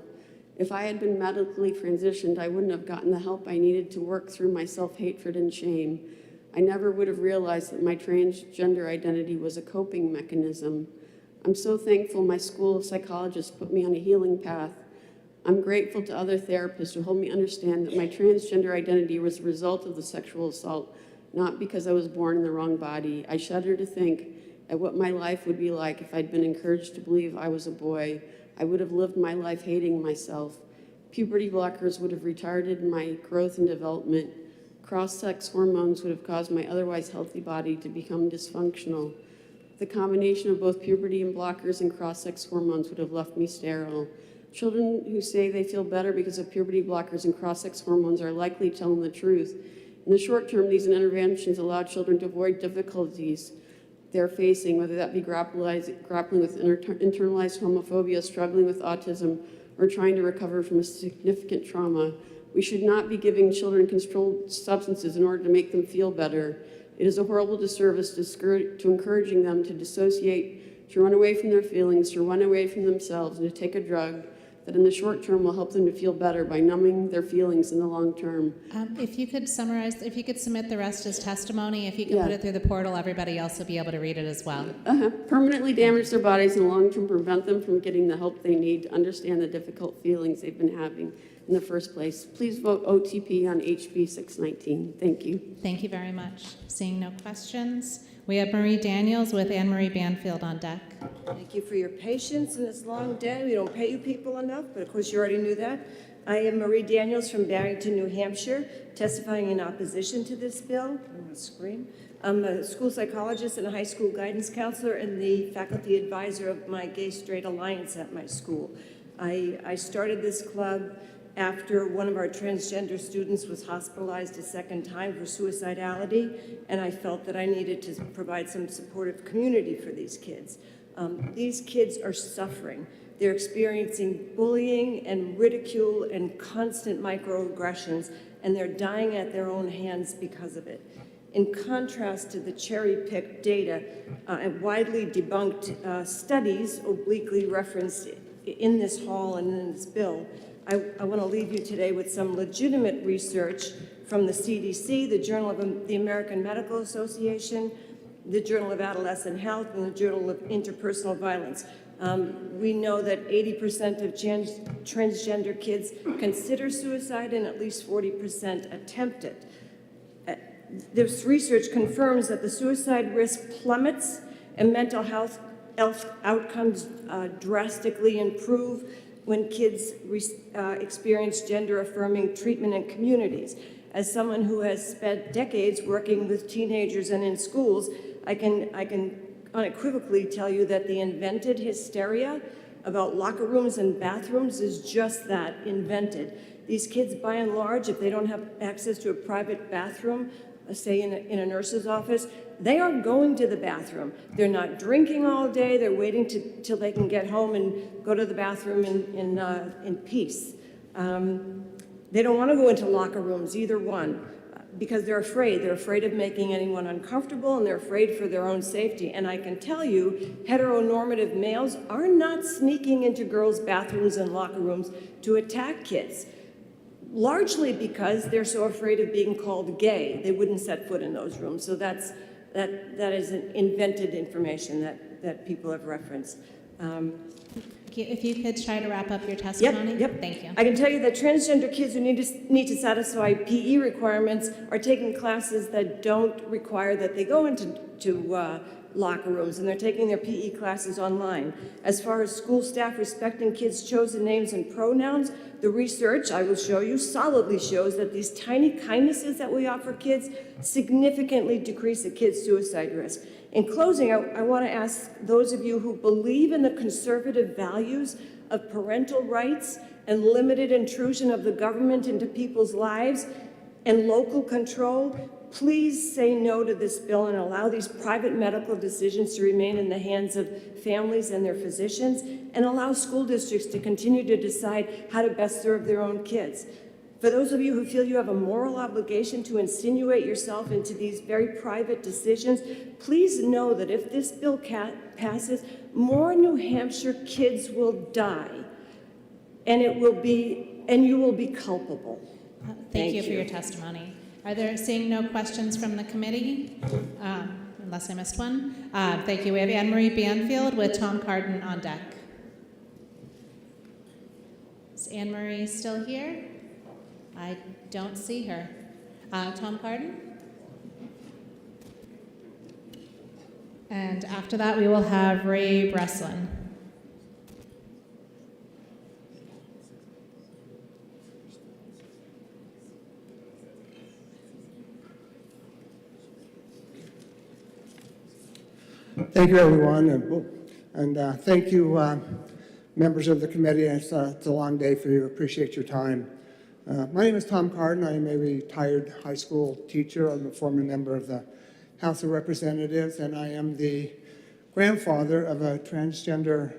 If I had been medically transitioned, I wouldn't have gotten the help I needed to work through my self-hatred and shame. I never would have realized that my transgender identity was a coping mechanism. I'm so thankful my school of psychologists put me on a healing path. I'm grateful to other therapists who helped me understand that my transgender identity was a result of the sexual assault, not because I was born in the wrong body. I shudder to think at what my life would be like if I'd been encouraged to believe I was a boy. I would have lived my life hating myself. Puberty blockers would have retarded my growth and development. Cross-sex hormones would have caused my otherwise healthy body to become dysfunctional. The combination of both puberty and blockers and cross-sex hormones would have left me sterile. Children who say they feel better because of puberty blockers and cross-sex hormones are likely telling the truth. In the short term, these interventions allow children to avoid difficulties they're facing, whether that be grappling with internalized homophobia, struggling with autism, or trying to recover from a significant trauma. We should not be giving children controlled substances in order to make them feel better. It is a horrible disservice to encouraging them to dissociate, to run away from their feelings, to run away from themselves, and to take a drug that in the short term will help them to feel better by numbing their feelings in the long term. If you could summarize, if you could submit the rest as testimony, if you could put it through the portal, everybody else will be able to read it as well. Permanently damage their bodies in the long term, prevent them from getting the help they need to understand the difficult feelings they've been having in the first place. Please vote OTP on HB 619. Thank you. Thank you very much. Seeing no questions, We have Marie Daniels with Anne Marie Banfield on deck. Thank you for your patience in this long day. We don't pay you people enough, but of course you already knew that. I am Marie Daniels from Barrington, New Hampshire, testifying in opposition to this bill. I'm going to scream. I'm a school psychologist and a high school guidance counselor and the faculty advisor of my Gay Straight Alliance at my school. I started this club after one of our transgender students was hospitalized a second time for suicidality, and I felt that I needed to provide some supportive community for these kids. These kids are suffering. They're experiencing bullying and ridicule and constant microaggressions, and they're dying at their own hands because of it. In contrast to the cherry-picked data and widely debunked studies obliquely referenced in this hall and in this bill, I want to leave you today with some legitimate research from the CDC, the Journal of the American Medical Association, the Journal of Adolescent Health, and the Journal of Interpersonal Violence. We know that 80% of transgender kids consider suicide and at least 40% attempt it. This research confirms that the suicide risk plummets and mental health outcomes drastically improve when kids experience gender-affirming treatment in communities. As someone who has spent decades working with teenagers and in schools, I can unequivocally tell you that the invented hysteria about locker rooms and bathrooms is just that, invented. These kids, by and large, if they don't have access to a private bathroom, say in a nurse's office, they are going to the bathroom. They're not drinking all day. They're waiting till they can get home and go to the bathroom in peace. They don't want to go into locker rooms, either one, because they're afraid. They're afraid of making anyone uncomfortable, and they're afraid for their own safety. And I can tell you, heteronormative males are not sneaking into girls' bathrooms and locker rooms to attack kids, largely because they're so afraid of being called gay. They wouldn't set foot in those rooms. So that is an invented information that people have referenced. If you could try to wrap up your testimony. Yep. Thank you. I can tell you that transgender kids who need to satisfy PE requirements are taking classes that don't require that they go into locker rooms, and they're taking their PE classes online. As far as school staff respecting kids' chosen names and pronouns, the research, I will show you, solidly shows that these tiny kindnesses that we offer kids significantly decrease a kid's suicide risk. In closing, I want to ask those of you who believe in the conservative values of parental rights and limited intrusion of the government into people's lives and local control, please say no to this bill and allow these private medical decisions to remain in the hands of families and their physicians, and allow school districts to continue to decide how to best serve their own kids. For those of you who feel you have a moral obligation to insinuate yourself into these very private decisions, please know that if this bill passes, more New Hampshire kids will die, and you will be culpable. Thank you for your testimony. Seeing no questions from the committee? Unless I missed one. Thank you. We have Anne Marie Banfield with Tom Carden on deck. Is Anne Marie still here? I don't see her. Tom Carden? And after that, we will have Ray Breslin. Thank you, everyone, and thank you, members of the committee. It's a long day for you. Appreciate your time. My name is Tom Carden. I am a retired high school teacher. I'm a former member of the House of Representatives, and I am the grandfather of a transgender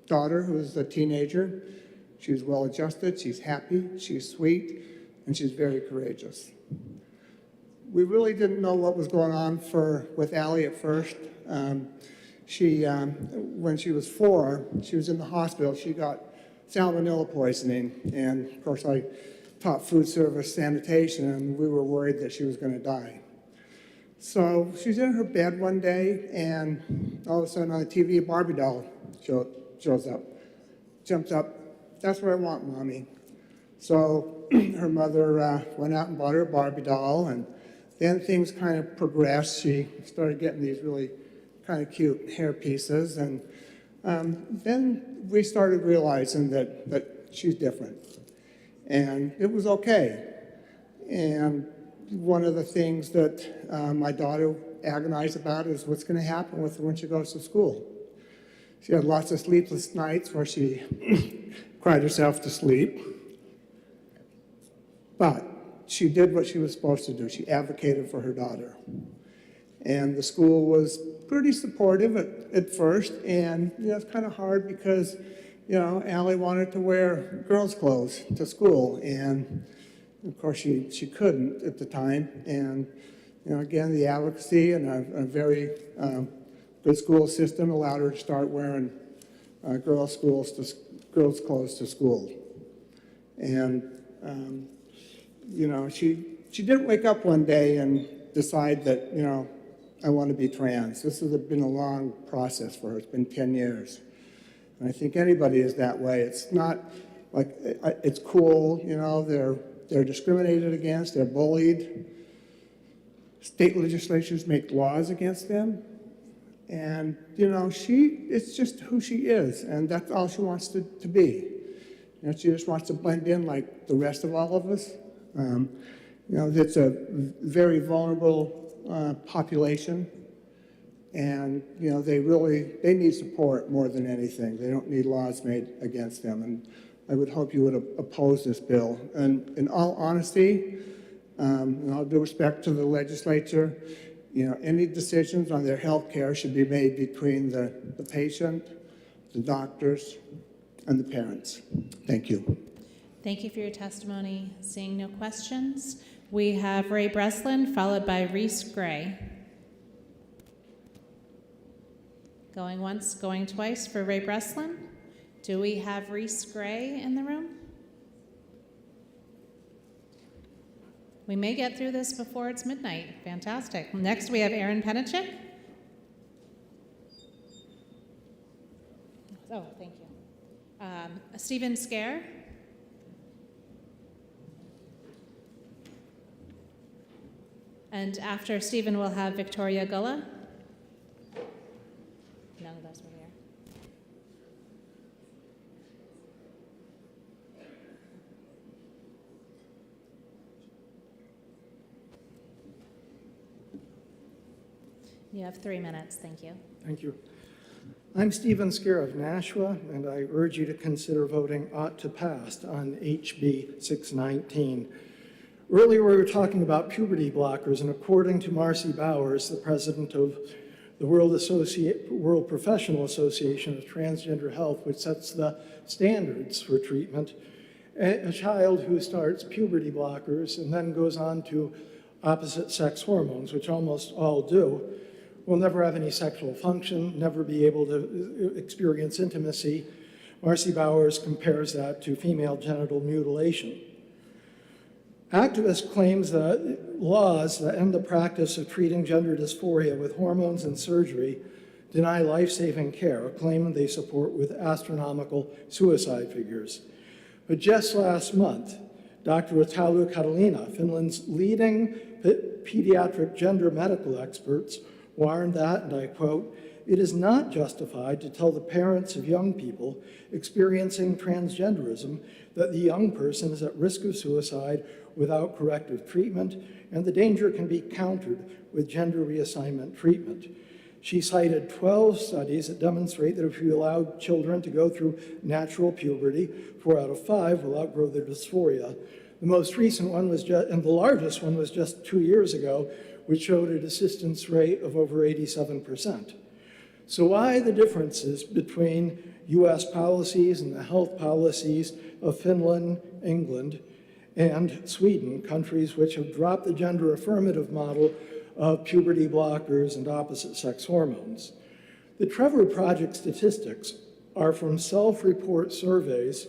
daughter who is a teenager. She's well-adjusted, she's happy, she's sweet, and she's very courageous. We really didn't know what was going on with Allie at first. When she was 4, she was in the hospital. She got salmonella poisoning, and of course I taught food service sanitation, and we were worried that she was going to die. So she's in her bed one day, and all of a sudden on the TV, a Barbie doll shows up, jumps up. That's what I want, Mommy. So her mother went out and bought her a Barbie doll, and Then things kind of progressed. She started getting these really kind of cute hair pieces, and then we started realizing that she's different, and it was okay. And one of the things that my daughter agonized about is what's going to happen with her when she goes to school. She had lots of sleepless nights where she cried herself to sleep, but she did what she was supposed to do. She advocated for her daughter. And the school was pretty supportive at first, and it's kind of hard because, Allie wanted to wear girls' clothes to school, and of course she couldn't at the time. And again, the advocacy and a very good school system allowed her to start wearing girls' clothes to school. And she didn't wake up one day and decide that I want to be trans. This has been a long process for her. It's been 10 years. And I think anybody is that way. It's not like it's cool, they're discriminated against, they're bullied. State legislatures make laws against them. And, it's just who she is, and that's all she wants to be. She just wants to blend in like the rest of all of us. It's a very vulnerable population, and they need support more than anything. They don't need laws made against them, and I would hope you would oppose this bill. And in all honesty, and all due respect to the legislature, any decisions on their health care should be made between the patient, the doctors, and the parents. Thank you. Thank you for your testimony. Seeing no questions, we have Ray Breslin, followed by Reese Gray. Going once, going twice for Ray Breslin. Do we have Reese Gray in the room? We may get through this before it's midnight. Fantastic. Next, we have Aaron Penachik. Oh, thank you. Stephen Scare. And after Stephen, we'll have Victoria Gulla. No, that's over here. You have 3 minutes. Thank you. Thank you. I'm Stephen Scare of Nashua, and I urge you to consider voting ought to pass on HB 619. Earlier, we were talking about puberty blockers, and according to Marcy Bowers, the president of the World Professional Association of Transgender Health, which sets the standards for treatment, a child who starts puberty blockers and then goes on to opposite sex hormones, which almost all do, will never have any sexual function, never be able to experience intimacy. Marcy Bowers compares that to female genital mutilation. Activist claims that laws that end the practice of treating gender dysphoria with hormones and surgery deny life-saving care, a claim they support with astronomical suicide figures. But just last month, Dr. Italu Catalina, Finland's leading pediatric gender medical experts, warned that, and I quote, "It is not justified to tell the parents of young people experiencing transgenderism that the young person is at risk of suicide without corrective treatment, and the danger can be countered with gender reassignment treatment." She cited 12 studies that demonstrate that if you allow children to go through natural puberty, 4 out of 5 will outgrow their dysphoria. The most recent one was and the largest one was just 2 years ago, which showed a desistance rate of over 87%. So why the differences between US policies and the health policies of Finland, England, and Sweden, countries which have dropped the gender affirmative model of puberty blockers and opposite sex hormones? The Trevor Project statistics are from self-report surveys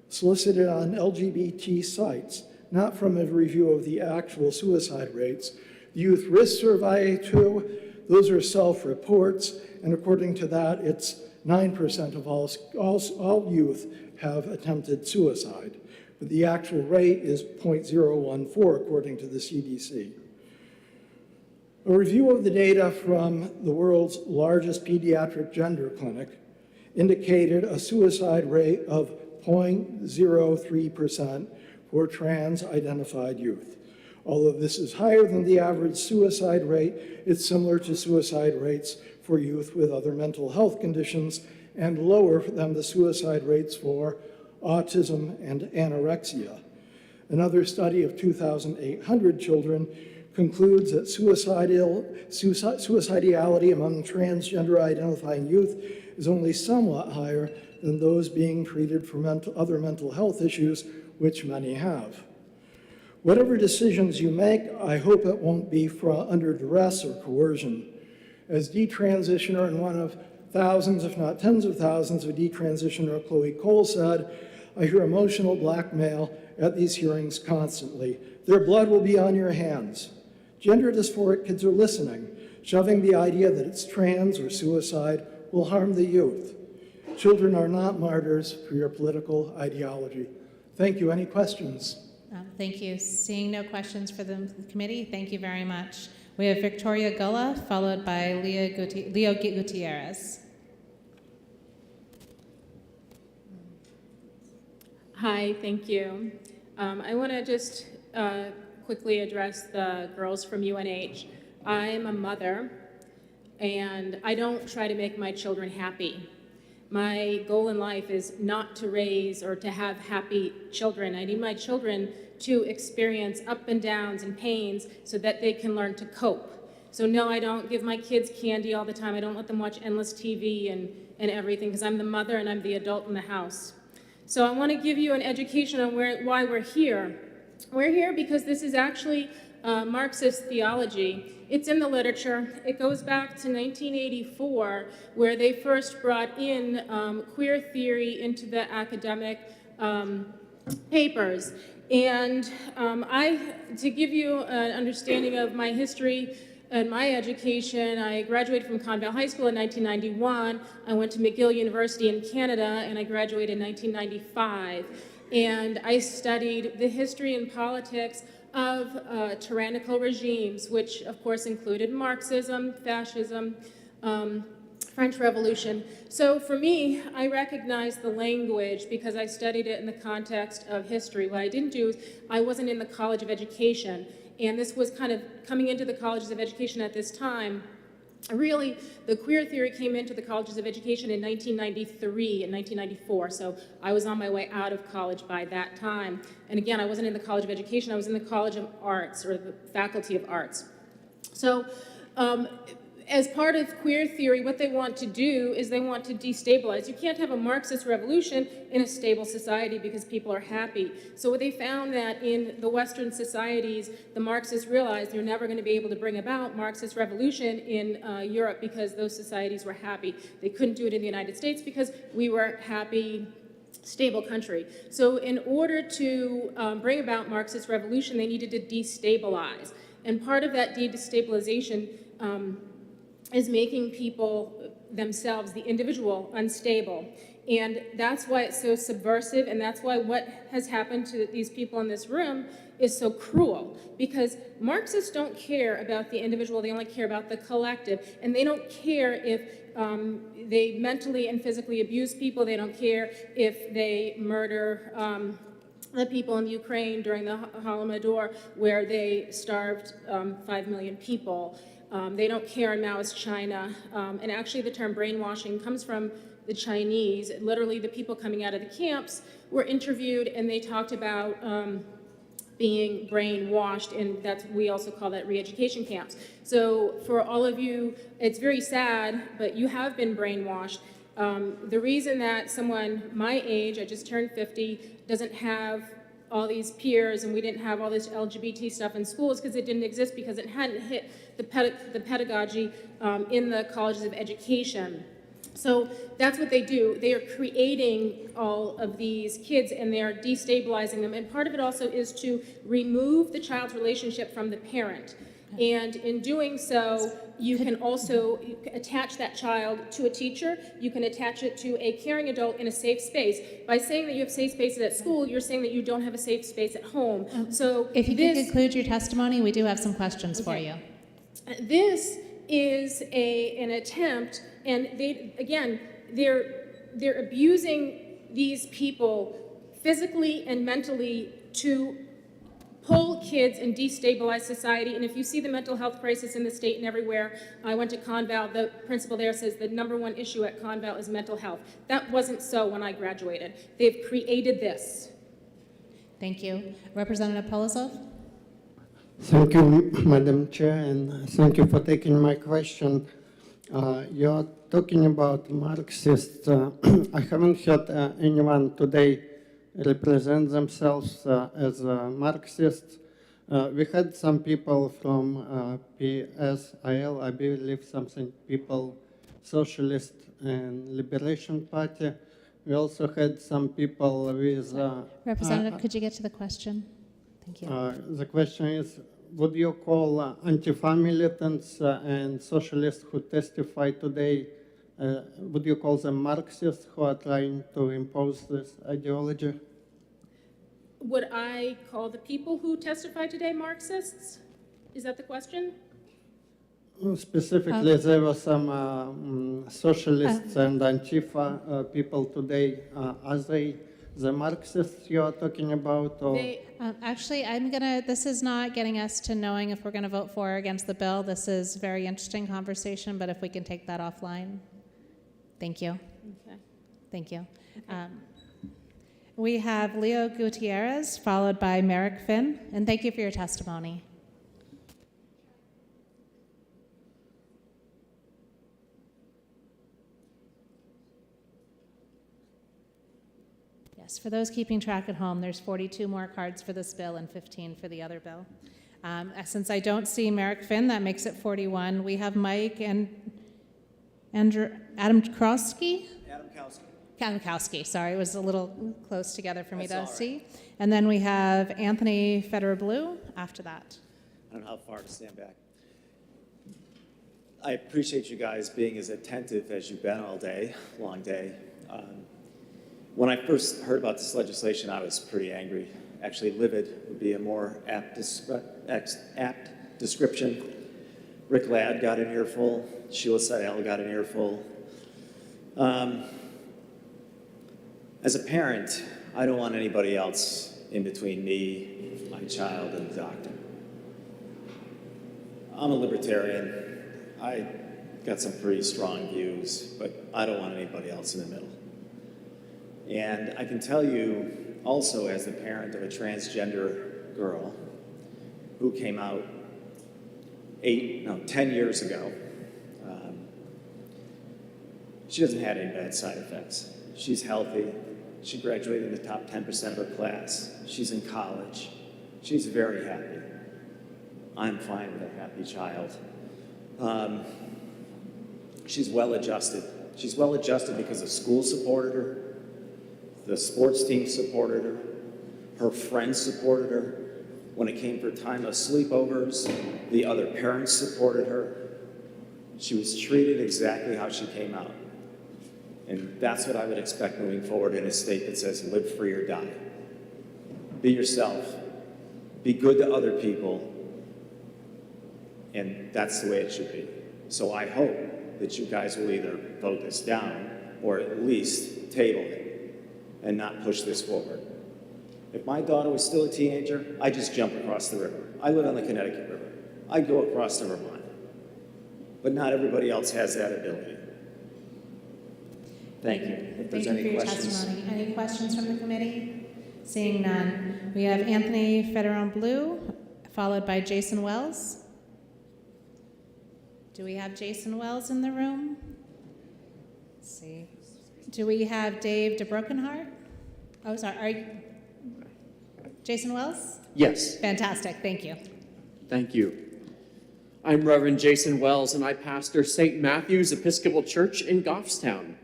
solicited on LGBT sites, not from a review of the actual suicide rates. The Youth Risk Survey, too, those are self-reports, and according to that, it's 9% of all youth have attempted suicide. But the actual rate is 0.014, according to the CDC. A review of the data from the world's largest pediatric gender clinic indicated a suicide rate of 0.03% for trans-identified youth. Although this is higher than the average suicide rate, it's similar to suicide rates for youth with other mental health conditions and lower than the suicide rates for autism and anorexia. Another study of 2,800 children concludes that suicidality among transgender identifying youth is only somewhat higher than those being treated for other mental health issues, which many have. Whatever decisions you make, I hope it won't be under duress or coercion. As detransitioner and one of thousands, if not tens of thousands of detransitioner Chloe Cole said, I hear emotional blackmail at these hearings constantly. Their blood will be on your hands. Gender dysphoric kids are listening, shoving the idea that it's trans or suicide will harm the youth. Children are not martyrs for your political ideology. Thank you. Any questions? Thank you. Seeing no questions for the committee, thank you very much. We have Victoria Gulla, followed by Leo Gutierrez. Hi, thank you. I want to just quickly address the girls from UNH. I'm a mother, and I don't try to make my children happy. My goal in life is not to raise or to have happy children. I need my children to experience up and downs and pains so that they can learn to cope. So no, I don't give my kids candy all the time. I don't let them watch endless TV and everything, because I'm the mother and I'm the adult in the house. So I want to give you an education on why we're here. We're here because this is actually Marxist theology. It's in the literature. It goes back to 1984, where they first brought in queer theory into the academic papers. And to give you an understanding of my history and my education, I graduated from Conval High School in 1991. I went to McGill University in Canada, and I graduated in 1995. And I studied the history and politics of tyrannical regimes, which of course included Marxism, fascism, French Revolution. So for me, I recognize the language because I studied it in the context of history. What I didn't do is I wasn't in the College of Education, and this was kind of coming into the colleges of education at this time. Really, the queer theory came into the colleges of education in 1993 and 1994, so I was on my way out of college by that time. And again, I wasn't in the College of Education, I was in the College of Arts, or the Faculty of Arts. So, as part of queer theory, what they want to do is they want to destabilize. You can't have a Marxist revolution in a stable society because people are happy. So what they found that in the Western societies, the Marxists realized they're never going to be able to bring about Marxist revolution in Europe because those societies were happy. They couldn't do it in the United States because we were happy, stable country. So in order to bring about Marxist revolution, they needed to destabilize. And part of that destabilization is making people themselves, the individual, unstable. And that's why it's so subversive, and that's why what has happened to these people in this room is so cruel. Because Marxists don't care about the individual, they only care about the collective. And they don't care if they mentally and physically abuse people, they don't care if they murder the people in Ukraine during the Holodomor, where they starved 5 million people. They don't care in Maoist China. And actually the term brainwashing comes from the Chinese. Literally the people coming out of the camps were interviewed and they talked about being brainwashed, and we also call that re-education camps. So for all of you, it's very sad, but you have been brainwashed. The reason that someone my age, I just turned 50, doesn't have all these peers and we didn't have all this LGBT stuff in schools because it didn't exist, because it hadn't hit the pedagogy in the colleges of education. So that's what they do. They are creating all of these kids and they are destabilizing them. And part of it also is to remove the child's relationship from the parent. And in doing so, you can also attach that child to a teacher. You can attach it to a caring adult in a safe space. By saying that you have safe spaces at school, you're saying that you don't have a safe space at home. So if you can conclude your testimony, we do have some questions for you. This is an attempt, and they're abusing these people physically and mentally to pull kids and destabilize society. And if you see the mental health crisis in the state and everywhere, I went to Conval, the principal there says the #1 issue at Conval is mental health. That wasn't so when I graduated. They've created this. Thank you. Representative Polosov? Thank you, Madam Chair, and thank you for taking my question. You're talking about Marxists. I haven't heard anyone today represent themselves as Marxists. We had some people from PSIL, I believe something, People, Socialist and Liberation Party. We also had some people with... Representative, could you get to the question? Thank you. The question is, would you call Antifa militants and socialists who testify today, would you call them Marxists who are trying to impose this ideology? Would I call the people who testify today Marxists? Is that the question? Specifically, there were some socialists and Antifa people today. Are they the Marxists you are talking about? Or? Actually, this is not getting us to knowing if we're going to vote for or against the bill. This is a very interesting conversation, but if we can take that offline. Thank you. Okay. Thank you. Okay. We have Leo Gutierrez, followed by Merrick Finn, and thank you for your testimony. Yes, for those keeping track at home, there's 42 more cards for this bill and 15 for the other bill. Since I don't see Merrick Finn, that makes it 41. We have Mike and Adam Krowski? Adamkowski, sorry, it was a little close together for me to see. And then we have Anthony Federer-Blue after that. I don't know how far to stand back. I appreciate you guys being as attentive as you've been all day, long day. When I first heard about this legislation, I was pretty angry. Actually, livid would be a more apt description. Rick Ladd got an earful. Sheila Seidel got an earful. As a parent, I don't want anybody else in between me, my child, and the doctor. I'm a libertarian. I got some pretty strong views, but I don't want anybody else in the middle. And I can tell you also, as the parent of a transgender girl who came out 10 years ago, she doesn't have any bad side effects. She's healthy. She graduated in the top 10% of her class. She's in college. She's very happy. I'm fine with a happy child. She's well-adjusted. She's well-adjusted because the school supported her, the sports team supported her, her friends supported her. When it came for time of sleepovers, the other parents supported her. She was treated exactly how she came out. And that's what I would expect moving forward in a state that says live free or die. Be yourself. Be good to other people. And that's the way it should be. So I hope that you guys will either vote this down or at least table it and not push this forward. If my daughter was still a teenager, I'd just jump across the river. I live on the Connecticut River. I'd go across to Vermont. But not everybody else has that ability. Thank you. If there's any questions. Thank you for your testimony. Any questions from the committee? Seeing none. We have Anthony Federer-Blue, followed by Jason Wells. Do we have Jason Wells in the room? Let's see. Do we have Dave DeBrokenhart? Oh, sorry. Are you Jason Wells? Yes. Fantastic. Thank you. Thank you. I'm Reverend Jason Wells, and I pastor St. Matthew's Episcopal Church in Goffstown.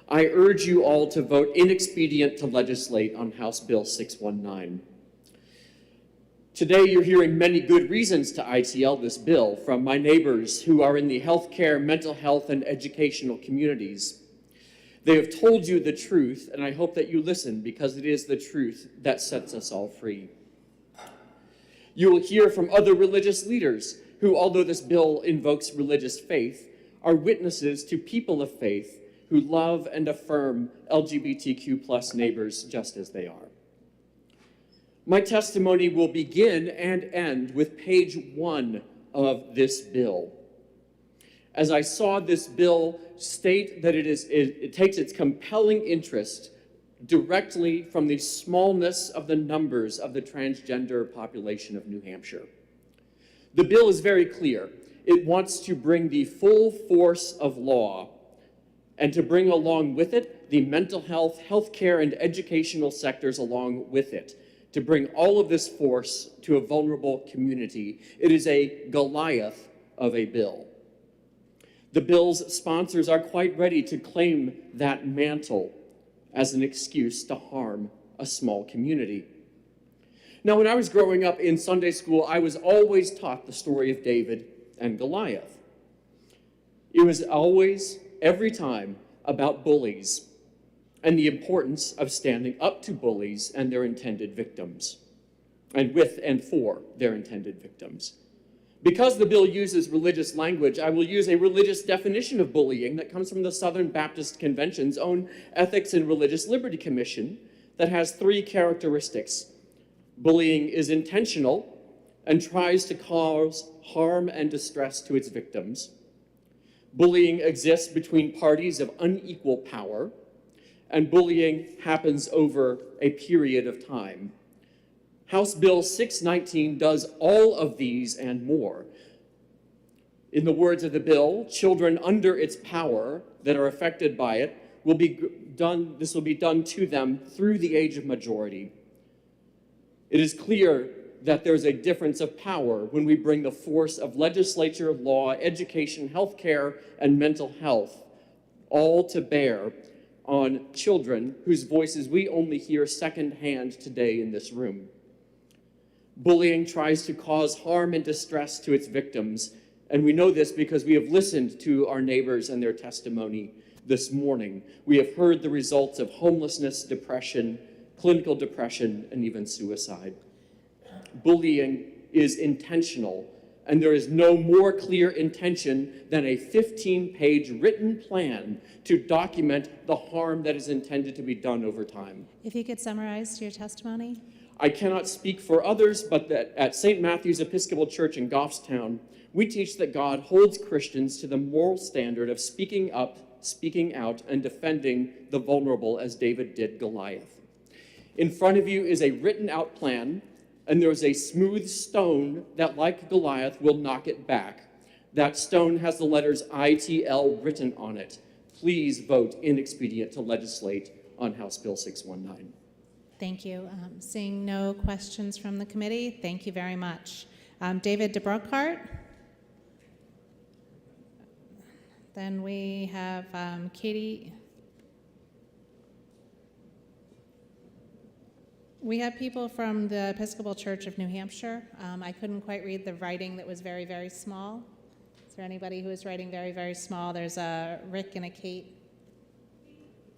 I urge you all to vote inexpedient to legislate on House Bill 619. Today, you're hearing many good reasons to ITL this bill from my neighbors who are in the healthcare, mental health, and educational communities. They have told you the truth, and I hope that you listen because it is the truth that sets us all free. You will hear from other religious leaders who, although this bill invokes religious faith, are witnesses to people of faith who love and affirm LGBTQ+ neighbors just as they are. My testimony will begin and end with page 1 of this bill. As I saw this bill state that it takes its compelling interest directly from the smallness of the numbers of the transgender population of New Hampshire. The bill is very clear. It wants to bring the full force of law and to bring along with it the mental health, healthcare, and educational sectors along with it, to bring all of this force to a vulnerable community. It is a Goliath of a bill. The bill's sponsors are quite ready to claim that mantle as an excuse to harm a small community. Now, when I was growing up in Sunday school, I was always taught the story of David and Goliath. It was always, every time, about bullies and the importance of standing up to bullies and their intended victims, and with and for their intended victims. Because the bill uses religious language, I will use a religious definition of bullying that comes from the Southern Baptist Convention's own Ethics and Religious Liberty Commission that has 3 characteristics. Bullying is intentional and tries to cause harm and distress to its victims. Bullying exists between parties of unequal power, and bullying happens over a period of time. House Bill 619 does all of these and more. In the words of the bill, children under its power that are affected by it will be done to them through the age of majority. It is clear that there's a difference of power when we bring the force of legislature, law, education, healthcare, and mental health all to bear on children whose voices we only hear secondhand today in this room. Bullying tries to cause harm and distress to its victims, and we know this because we have listened to our neighbors and their testimony this morning. We have heard the results of homelessness, depression, clinical depression, and even suicide. Bullying is intentional, and there is no more clear intention than a 15-page written plan to document the harm that is intended to be done over time. If you could summarize your testimony. I cannot speak for others, but that at St. Matthew's Episcopal Church in Goffstown, we teach that God holds Christians to the moral standard of speaking up, speaking out, and defending the vulnerable as David did Goliath. In front of you is a written out plan, and there is a smooth stone that, like Goliath, will knock it back. That stone has the letters ITL written on it. Please vote inexpedient to legislate on House Bill 619. Thank you. Seeing no questions from the committee, thank you very much. David DeBrockhart. Then we have Katie. We have people from the Episcopal Church of New Hampshire. I couldn't quite read the writing that was very, very small. Is there anybody who is writing very, very small? There's a Rick and a Kate.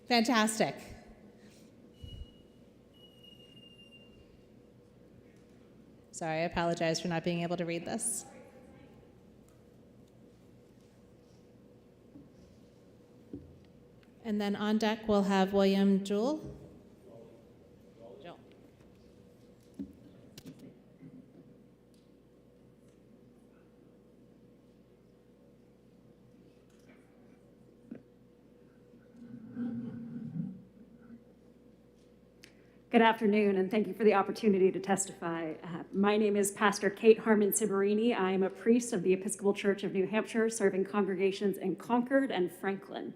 Fantastic. Sorry, I apologize for not being able to read this. And then on deck, we'll have William Jewell. Good afternoon, and thank you for the opportunity to testify. My name is Pastor Kate Harmon Cibarini. I am a priest of the Episcopal Church of New Hampshire, serving congregations in Concord and Franklin.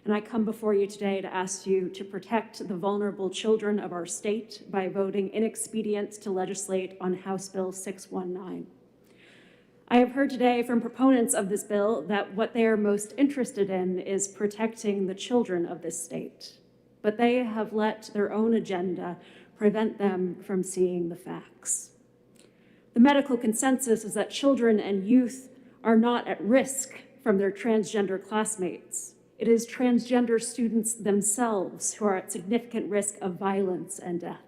And I come before you today to ask you to protect the vulnerable children of our state by voting inexpedient to legislate on House Bill 619. I have heard today from proponents of this bill that what they are most interested in is protecting the children of this state. But they have let their own agenda prevent them from seeing the facts. The medical consensus is that children and youth are not at risk from their transgender classmates. It is transgender students themselves who are at significant risk of violence and death.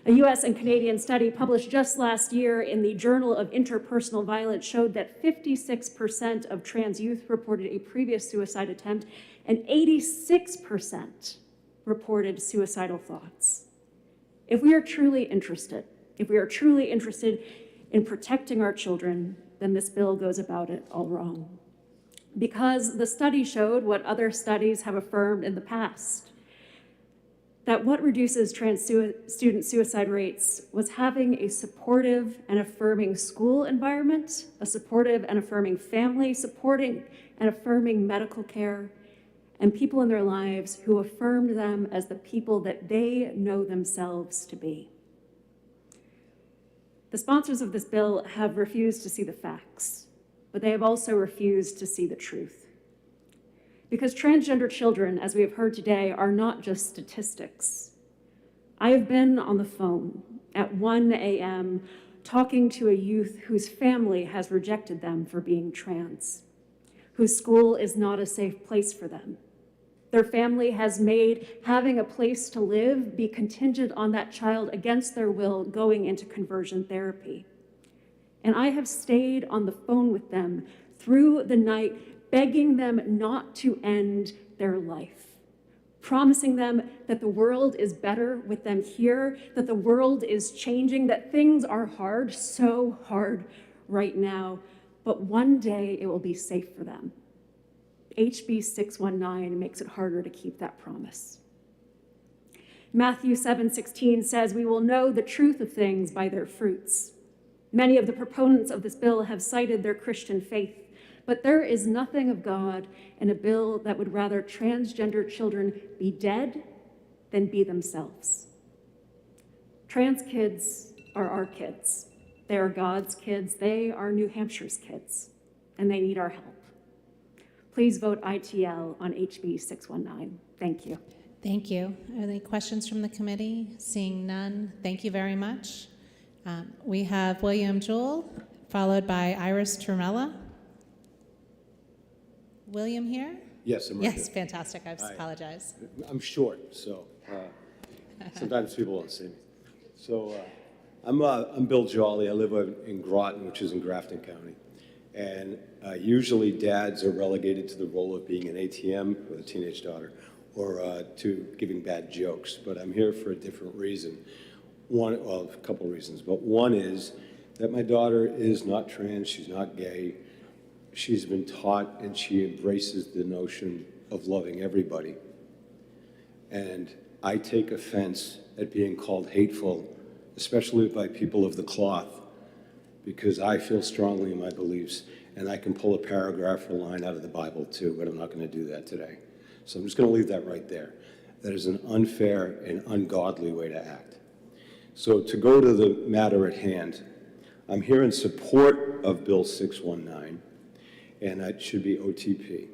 A US and Canadian study published just last year in the Journal of Interpersonal Violence showed that 56% of trans youth reported a previous suicide attempt, and 86% reported suicidal thoughts. If we are truly interested in protecting our children, then this bill goes about it all wrong. Because the study showed what other studies have affirmed in the past, that what reduces trans student suicide rates was having a supportive and affirming school environment, a supportive and affirming family, supporting and affirming medical care, and people in their lives who affirmed them as the people that they know themselves to be. The sponsors of this bill have refused to see the facts, but they have also refused to see the truth. Because transgender children, as we have heard today, are not just statistics. I have been on the phone at 1 a.m. talking to a youth whose family has rejected them for being trans, whose school is not a safe place for them. Their family has made having a place to live be contingent on that child against their will going into conversion therapy. And I have stayed on the phone with them through the night, begging them not to end their life, promising them that the world is better with them here, that the world is changing, that things are hard, so hard right now, but one day it will be safe for them. HB 619 makes it harder to keep that promise. Matthew 7:16 says, "We will know the truth of things by their fruits." Many of the proponents of this bill have cited their Christian faith, but there is nothing of God in a bill that would rather transgender children be dead than be themselves. Trans kids are our kids. They are God's kids. They are New Hampshire's kids, and they need our help. Please vote ITL on HB 619. Thank you. Thank you. Are there any questions from the committee? Seeing none, thank you very much. We have William Jewell, followed by Iris Turmella. William here? Yes, I'm right Yes, here. fantastic. I Hi. apologize. I'm short, so sometimes people won't see me. So I'm Bill Jolly. I live in Groton, which is in Grafton County. And usually dads are relegated to the role of being an ATM with a teenage daughter or to giving bad jokes. But I'm here for a different reason. A couple of reasons. But one is that my daughter is not trans. She's not gay. She's been taught and she embraces the notion of loving everybody. And I take offense at being called hateful, especially by people of the cloth, because I feel strongly in my beliefs, and I can pull a paragraph or line out of the Bible too, but I'm not going to do that today. So I'm just going to leave that right there. That is an unfair and ungodly way to act. So to go to the matter at hand, I'm here in support of Bill 619, and that should be OTP.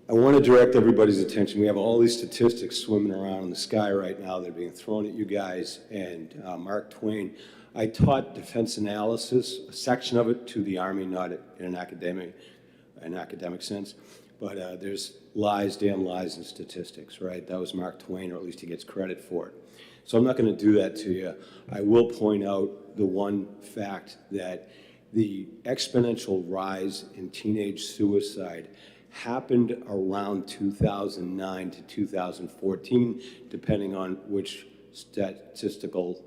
I want to direct everybody's attention. We have all these statistics swimming around in the sky right now that are being thrown at you guys, and Mark Twain. I taught defense analysis, a section of it, to the Army, not in an academic sense, but there's lies, damn lies, and statistics, right? That was Mark Twain, or at least he gets credit for it. So I'm not going to do that to you. I will point out the one fact that the exponential rise in teenage suicide happened around 2009 to 2014, depending on which statistical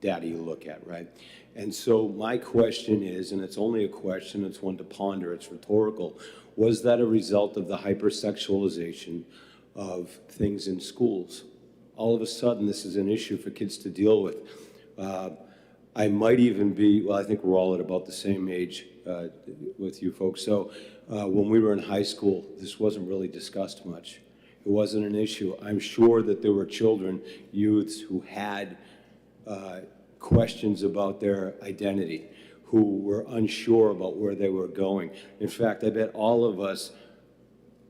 data you look at, right? And so my question is, and it's only a question, it's one to ponder, it's rhetorical, was that a result of the hypersexualization of things in schools? All of a sudden, this is an issue for kids to deal with. I might even be, well, I think we're all at about the same age with you folks. So when we were in high school, this wasn't really discussed much. It wasn't an issue. I'm sure that there were children, youths who had questions about their identity, who were unsure about where they were going. In fact, I bet all of us,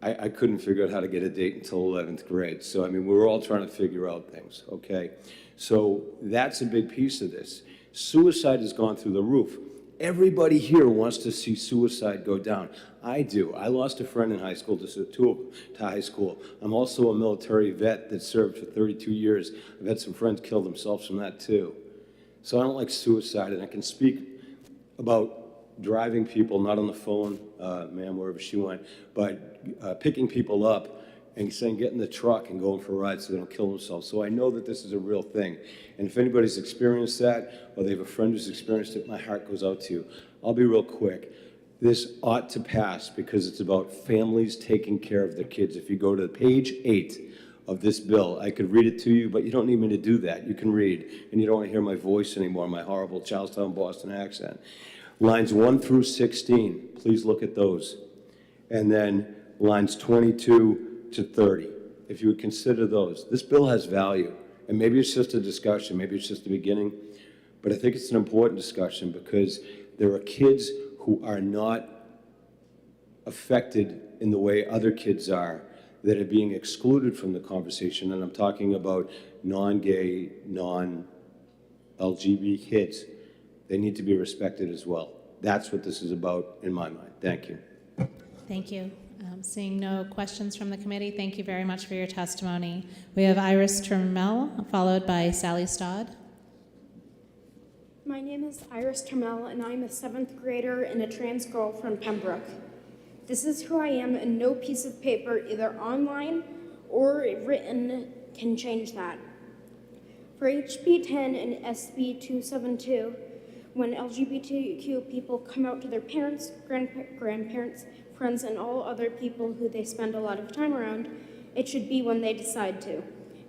I couldn't figure out how to get a date until 11th grade. So, I mean, we were all trying to figure out things, okay? So that's a big piece of this. Suicide has gone through the roof. Everybody here wants to see suicide go down. I do. I lost a friend in high school, just two of them, to high school. I'm also a military vet that served for 32 years. I've had some friends kill themselves from that too. So I don't like suicide, and I can speak about driving people, not on the phone, ma'am, wherever she went, but picking people up and saying get in the truck and going for a ride so they don't kill themselves. So I know that this is a real thing. And if anybody's experienced that, or they have a friend who's experienced it, my heart goes out to you. I'll be real quick. This ought to pass because it's about families taking care of their kids. If you go to page 8 of this bill, I could read it to you, but you don't need me to do that. You can read, and you don't want to hear my voice anymore, my horrible Charlestown, Boston accent. Lines 1 through 16, please look at those. And then lines 22 to 30, if you would consider those. This bill has value, and maybe it's just a discussion, maybe it's just the beginning, but I think it's an important discussion because there are kids who are not affected in the way other kids are that are being excluded from the conversation, and I'm talking about non-gay, non-LGBT kids. They need to be respected as well. That's what this is about in my mind. Thank you. Thank you. Seeing no questions from the committee, thank you very much for your testimony. We have Iris Trammell, followed by Sally Stodd. My name is Iris Trammell, and I'm a 7th grader and a trans girl from Pembroke. This is who I am, and no piece of paper, either online or written, can change that. For HB 10 and SB 272, when LGBTQ people come out to their parents, grandparents, friends, and all other people who they spend a lot of time around, it should be when they decide to.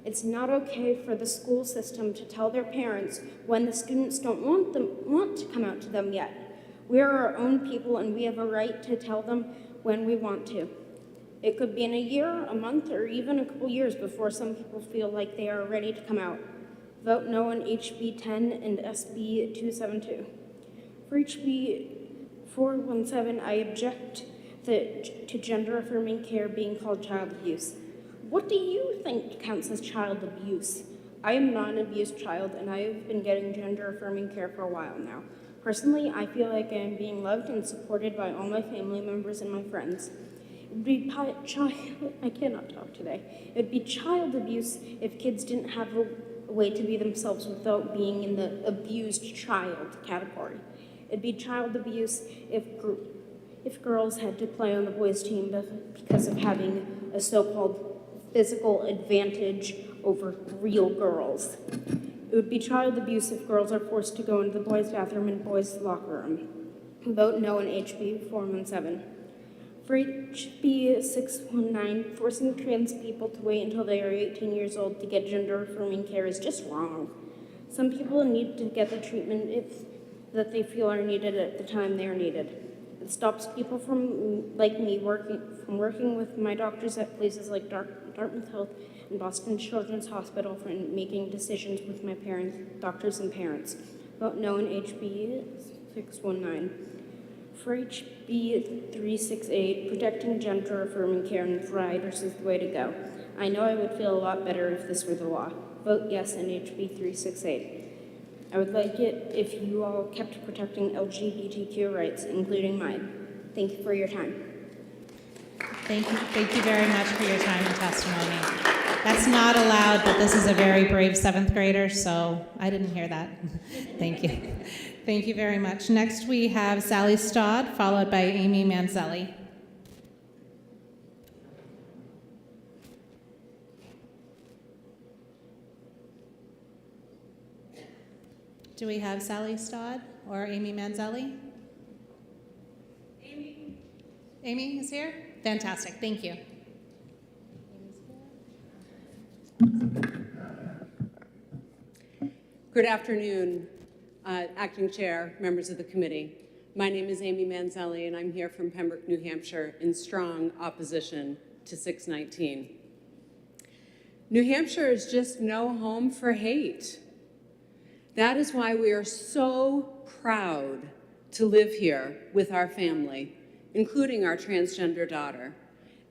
It's not okay for the school system to tell their parents when the students don't want to come out to them yet. We are our own people, and we have a right to tell them when we want to. It could be in a year, a month, or even a couple years before some people feel like they are ready to come out. Vote no on HB 10 and SB 272. For HB 417, I object to gender-affirming care being called child abuse. What do you think counts as child abuse? I am not an abused child, and I have been getting gender-affirming care for a while now. Personally, I feel like I am being loved and supported by all my family members and my friends. It would be I cannot talk today. It would be child abuse if kids didn't have a way to be themselves without being in the abused child category. It'd be child abuse if girls had to play on the boys' team because of having a so-called physical advantage over real girls. It would be child abuse if girls are forced to go into the boys' bathroom and boys' locker room. Vote no on HB 417. For HB 619, forcing trans people to wait until they are 18 years old to get gender-affirming care is just wrong. Some people need to get the treatment that they feel are needed at the time they are needed. It stops people like me from working with my doctors at places like Dartmouth Health and Boston Children's Hospital for making decisions with my doctors and parents. Vote no on HB 619. For HB 368, protecting gender-affirming care and providers is the way to go. I know I would feel a lot better if this were the law. Vote yes on HB 368. I would like it if you all kept protecting LGBTQ rights, including mine. Thank you for your time. Thank you very much for your time and testimony. That's not allowed, but this is a very brave 7th grader, so I didn't hear that. Thank you. Thank you very much. Next we have Sally Stodd, followed by Amy Manzelli. Do we have Sally Stodd or Amy Manzelli? Amy is here? Fantastic, thank you. Good afternoon, Acting Chair, members of the committee. My name is Amy Manzelli, and I'm here from Pembroke, New Hampshire, in strong opposition to 619. New Hampshire is just no home for hate. That is why we are so proud to live here with our family, including our transgender daughter,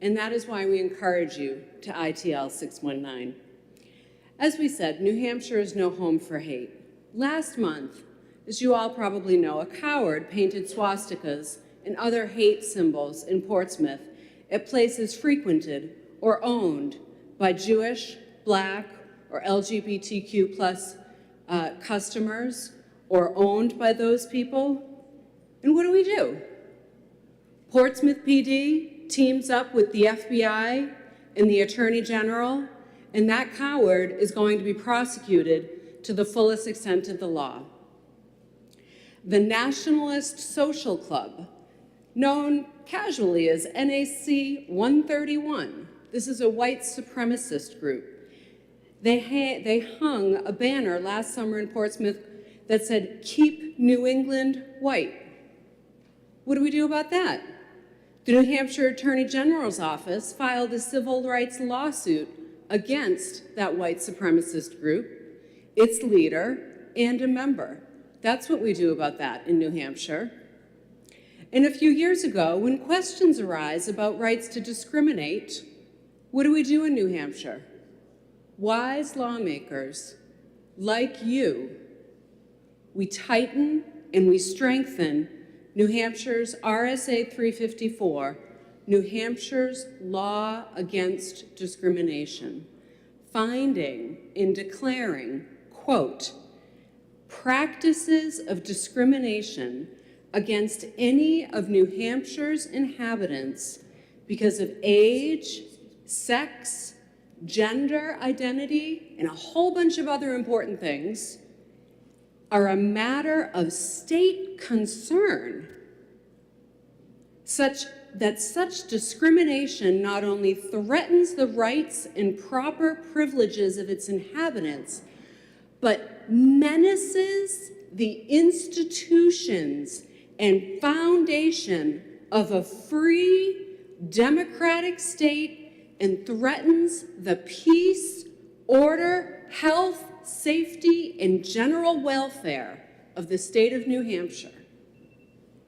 and that is why we encourage you to ITL 619. As we said, New Hampshire is no home for hate. Last month, As you all probably know, a coward painted swastikas and other hate symbols in Portsmouth at places frequented or owned by Jewish, Black, or LGBTQ plus customers, or owned by those people. And what do? Portsmouth PD teams up with the FBI and the Attorney General, and that coward is going to be prosecuted to the fullest extent of the law. The Nationalist Social Club, known casually as NAC 131, this is a white supremacist group. They hung a banner last summer in Portsmouth that said, "Keep New England white." What do we do about that? The New Hampshire Attorney General's office filed a civil rights lawsuit against that white supremacist group, its leader, and a member. That's what we do about that in New Hampshire. And a few years ago, when questions arise about rights to discriminate, what do we do in New Hampshire? Wise lawmakers like you, we tighten and we strengthen New Hampshire's RSA 354, New Hampshire's law against discrimination, finding and declaring, quote, practices of discrimination against any of New Hampshire's inhabitants because of age, sex, gender identity, and a whole bunch of other important things are a matter of state concern, such that such discrimination not only threatens the rights and proper privileges of its inhabitants, but menaces the institutions and foundation of a free, democratic state and threatens the peace, order, health, safety, and general welfare of the state of New Hampshire.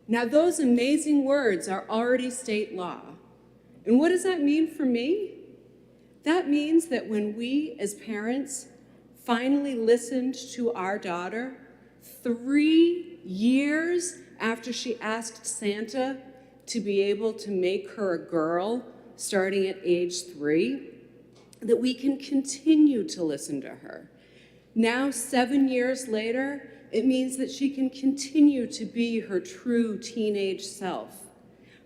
Now, those amazing words are already state law. And what does that mean for me? That means that when we, as parents, finally listened to our daughter 3 years after she asked Santa to be able to make her a girl starting at age 3, that we can continue to listen to her. Now, 7 years later, it means that she can continue to be her true teenage self.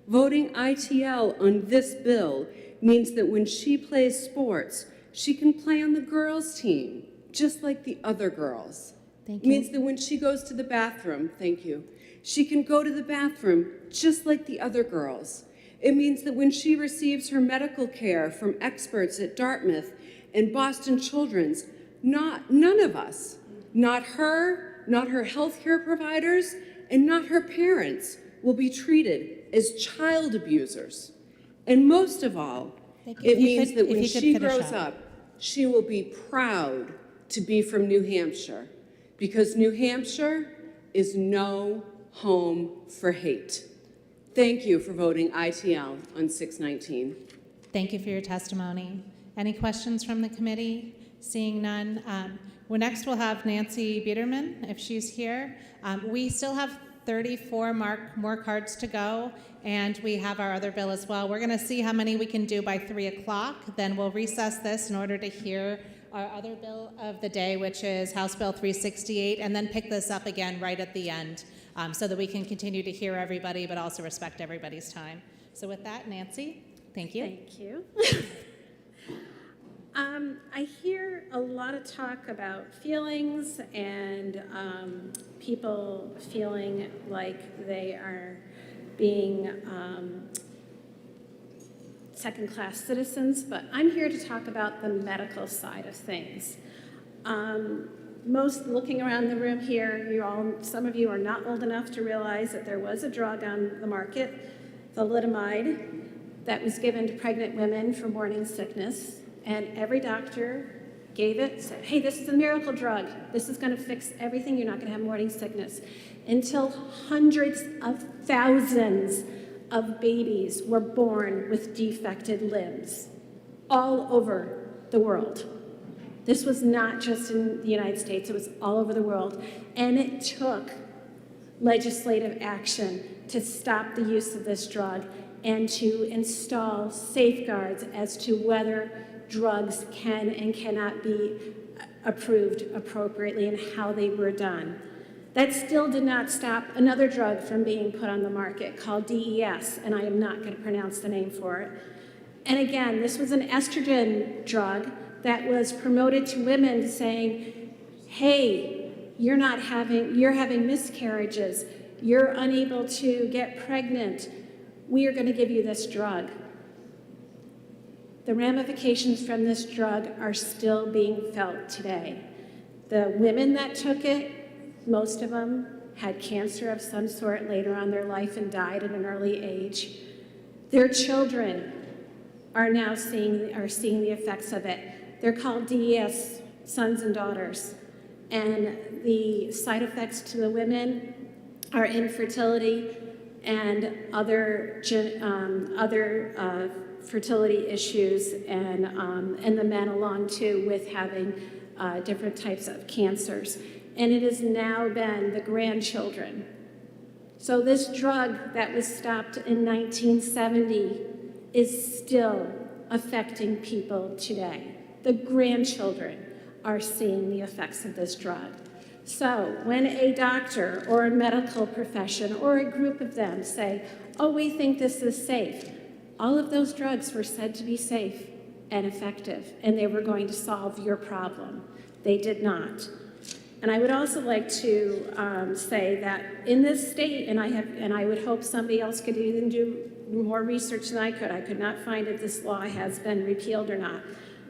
Voting ITL on this bill means that when she plays sports, she can play on the girls' team, just like the other girls. Thank It you. means that when she goes to the bathroom, thank you, she can go to the bathroom just like the other girls. It means that when she receives her medical care from experts at Dartmouth and Boston Children's, none of us, not her, not her healthcare providers, and not her parents will be treated as child abusers. And most of all, Thank you. it If you means could- that if when you could she finish grows up. up, she will be proud to be from New Hampshire, because New Hampshire is no home for hate. Thank you for voting ITL on 619. Thank you for your testimony. Any questions from the committee? Seeing none. Next we'll have Nancy Biederman, if she's here. We still have 34 more cards to go, and we have our other bill as well. We're going to see how many we can do by 3 o'clock. Then we'll recess this in order to hear our other bill of the day, which is House Bill 368, and then pick this up again right at the end so that we can continue to hear everybody, but also respect everybody's time. So with that, Nancy, thank you. Thank you. I hear a lot of talk about feelings and people feeling like they are being second-class citizens, but I'm here to talk about the medical side of things. Most looking around the room here, some of you are not old enough to realize that there was a drug on the market, thalidomide, that was given to pregnant women for morning sickness. And every doctor gave it, said, hey, this is a miracle drug. This is going to fix everything. You're not going to have morning sickness. Until hundreds of thousands of babies were born with defected limbs all over the world. This was not just in the United States, it was all over the world. And it took legislative action to stop the use of this drug and to install safeguards as to whether drugs can and cannot be approved appropriately and how they were done. That still did not stop another drug from being put on the market called DES, and I am not going to pronounce the name for it. And again, this was an estrogen drug that was promoted to women saying, hey, you're having miscarriages, you're unable to get pregnant, we are going to give you this drug. The ramifications from this drug are still being felt today. The women that took it, most of them had cancer of some sort later on in their life and died at an early age. Their children are now seeing the effects of it. They're called DES sons and daughters. And the side effects to the women are infertility and other fertility issues, and the men along too with having different types of cancers. And it has now been the grandchildren. So this drug that was stopped in 1970 is still affecting people today. The grandchildren are seeing the effects of this drug. So when a doctor or a medical profession or a group of them say, oh, we think this is safe, all of those drugs were said to be safe and effective, and they were going to solve your problem. They did not. And I would also like to say that in this state, and I would hope somebody else could even do more research than I could not find if this law has been repealed or not.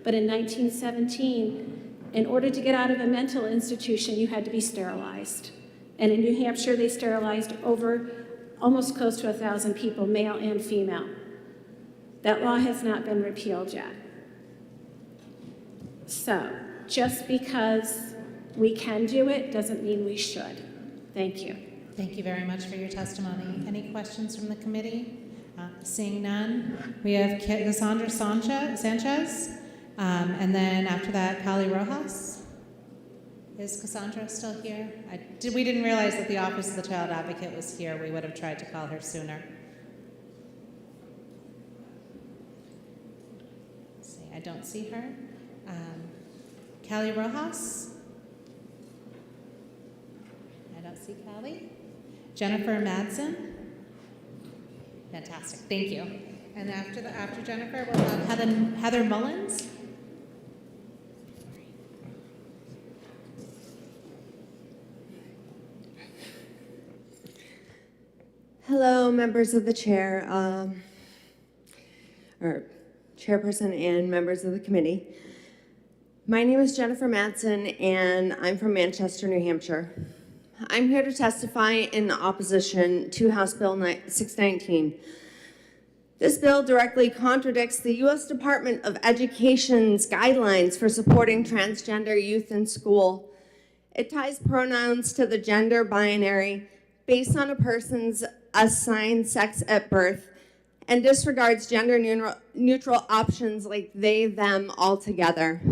But in 1917, in order to get out of a mental institution, you had to be sterilized. And in New Hampshire, they sterilized over almost close to 1,000 people, male and female. That law has not been repealed yet. So, just because we can do it doesn't mean we should. Thank you. Thank you very much for your testimony. Any questions from the committee? Seeing none, we have Cassandra Sanchez, and then after that, Kali Rojas. Is Cassandra still here? We didn't realize that the Office of the Child Advocate was here. We would have tried to call her sooner. Let's see, I don't see her. Kali Rojas? I don't see Kali. Jennifer Madsen? Fantastic, thank you. And after Jennifer, we'll have Heather Mullins. Hello, members of the chair, or chairperson and members of the committee. My name is Jennifer Madsen, and I'm from Manchester, New Hampshire. I'm here to testify in opposition to House Bill 619. This bill directly contradicts the U.S. Department of Education's guidelines for supporting transgender youth in school. It ties pronouns to the gender binary based on a person's assigned sex at birth and disregards gender neutral options like they, them altogether.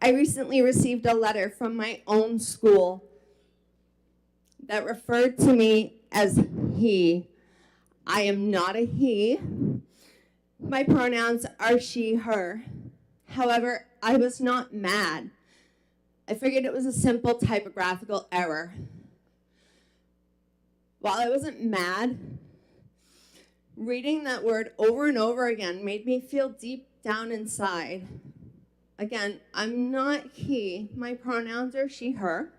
I recently received a letter from my own school that referred to me as he. I am not a he. My pronouns are she, her. However, I was not mad. I figured it was a simple typographical error. While I wasn't mad, reading that word over and over again made me feel deep down inside. Again, I'm not he. My pronouns are she, her.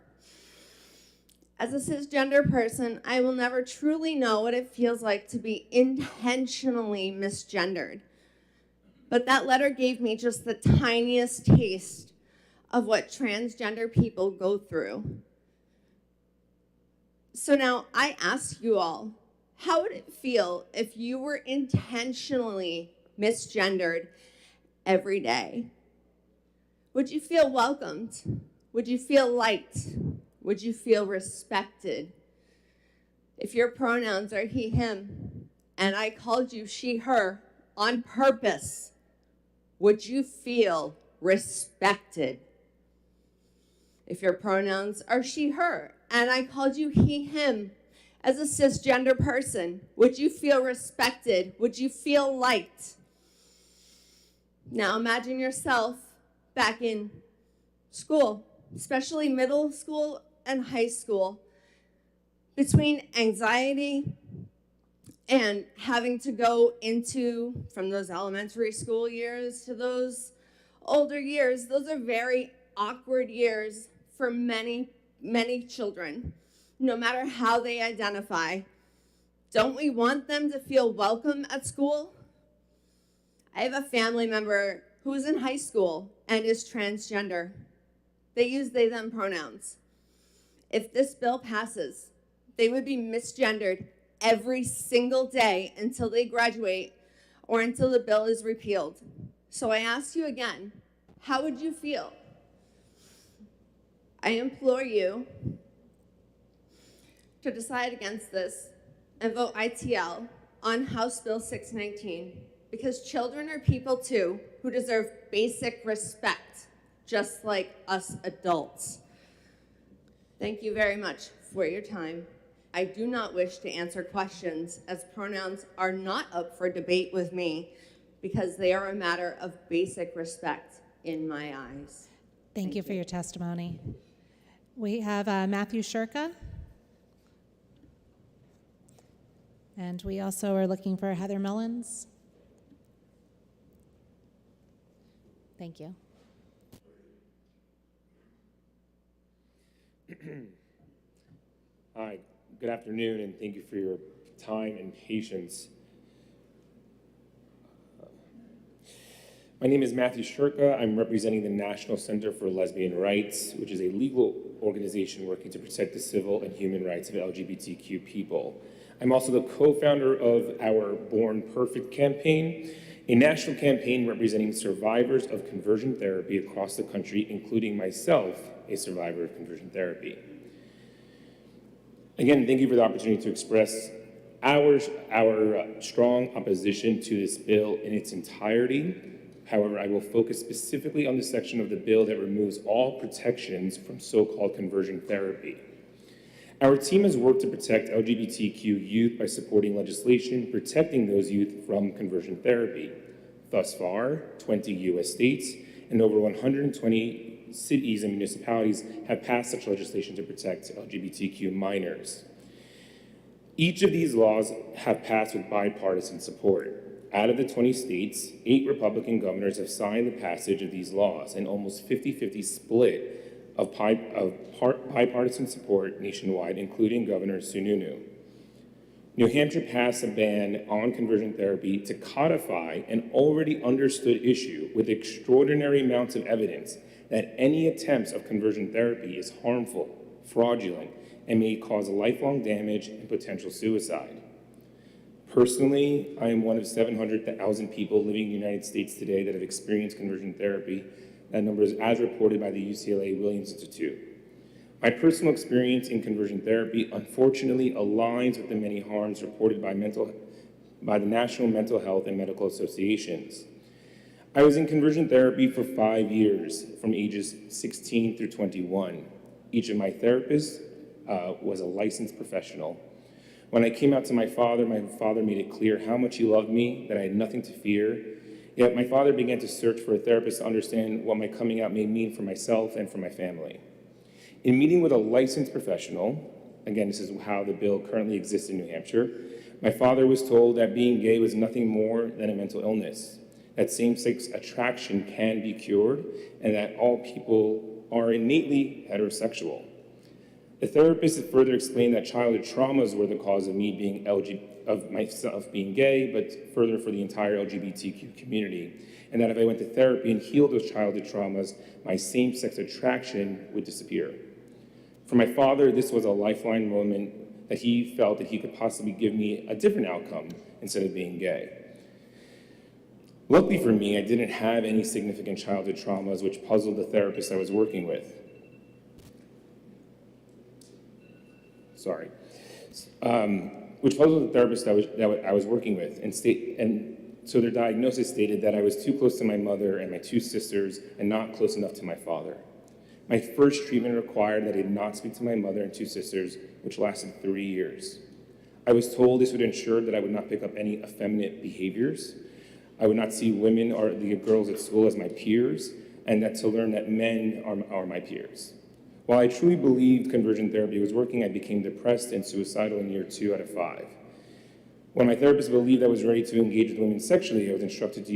As a cisgender person, I will never truly know what it feels like to be intentionally misgendered. But that letter gave me just the tiniest taste of what transgender people go through. So now I ask you all, how would it feel if you were intentionally misgendered every day? Would you feel welcomed? Would you feel liked? Would you feel respected? If your pronouns are he, him, and I called you she, her on purpose, would you feel respected. If your pronouns are she, her, and I called you he, him, as a cisgender person, would you feel respected? Would you feel liked? Now imagine yourself back in school, especially middle school and high school, between anxiety and having to go into, from those elementary school years to those older years, those are very awkward years for many, many children, no matter how they identify. Don't we want them to feel welcome at school? I have a family member who is in high school and is transgender. They use they, them pronouns. If this bill passes, they would be misgendered every single day until they graduate or until the bill is repealed. So I ask you again, how would you feel? I implore you to decide against this and vote ITL on House Bill 619, because children are people too who deserve basic respect, just like us adults. Thank you very much for your time. I do not wish to answer questions, as pronouns are not up for debate with me, because they are a matter of basic respect in my eyes. Thank you for your testimony. We have Matthew Shurka. And we also are looking for Heather Mullins. Thank you. Hi, good afternoon, and thank you for your time and patience. My name is Matthew Shurka. I'm representing the National Center for Lesbian Rights, which is a legal organization working to protect the civil and human rights of LGBTQ people. I'm also the co-founder of our Born Perfect campaign, a national campaign representing survivors of conversion therapy across the country, including myself, a survivor of conversion therapy. Again, thank you for the opportunity to express our strong opposition to this bill in its entirety. However, I will focus specifically on the section of the bill that removes all protections from so-called conversion therapy. Our team has worked to protect LGBTQ youth by supporting legislation protecting those youth from conversion therapy. Thus far, 20 U.S. states and over 120 cities and municipalities have passed such legislation to protect LGBTQ minors. Each of these laws have passed with bipartisan support. Out of the 20 states, 8 Republican governors have signed the passage of these laws, an almost 50-50 split of bipartisan support nationwide, including Governor Sununu. New Hampshire passed a ban on conversion therapy to codify an already understood issue with extraordinary amounts of evidence that any attempts of conversion therapy is harmful, fraudulent, and may cause lifelong damage and potential suicide. Personally, I am one of 700,000 people living in the United States today that have experienced conversion therapy. That number is as reported by the UCLA Williams Institute. My personal experience in conversion therapy unfortunately aligns with the many harms reported by the National Mental Health and Medical Associations. I was in conversion therapy for 5 years, from ages 16 through 21. Each of my therapists was a licensed professional. When I came out to my father made it clear how much he loved me, that I had nothing to fear. Yet my father began to search for a therapist to understand what my coming out may mean for myself and for my family. In meeting with a licensed professional, again, this is how the bill currently exists in New Hampshire, my father was told that being gay was nothing more than a mental illness, that same-sex attraction can be cured, and that all people are innately heterosexual. The therapist further explained that childhood traumas were the cause of me myself being gay, but further for the entire LGBTQ community, and that if I went to therapy and healed those childhood traumas, my same-sex attraction would disappear. For my father, this was a lifeline moment that he felt that he could possibly give me a different outcome instead of being gay. Luckily for me, I didn't have any significant childhood traumas, which puzzled the therapist I was working with. Which puzzled the therapist that I was working with, and So their diagnosis stated that I was too close to my mother and my two sisters and not close enough to my father. My first treatment required that I did not speak to my mother and two sisters, which lasted 3 years. I was told this would ensure that I would not pick up any effeminate behaviors. I would not see women or the girls at school as my peers, and that to learn that men are my peers. While I truly believed conversion therapy was working, I became depressed and suicidal in year 2 out of 5. When my therapist believed I was ready to engage with women sexually, I was instructed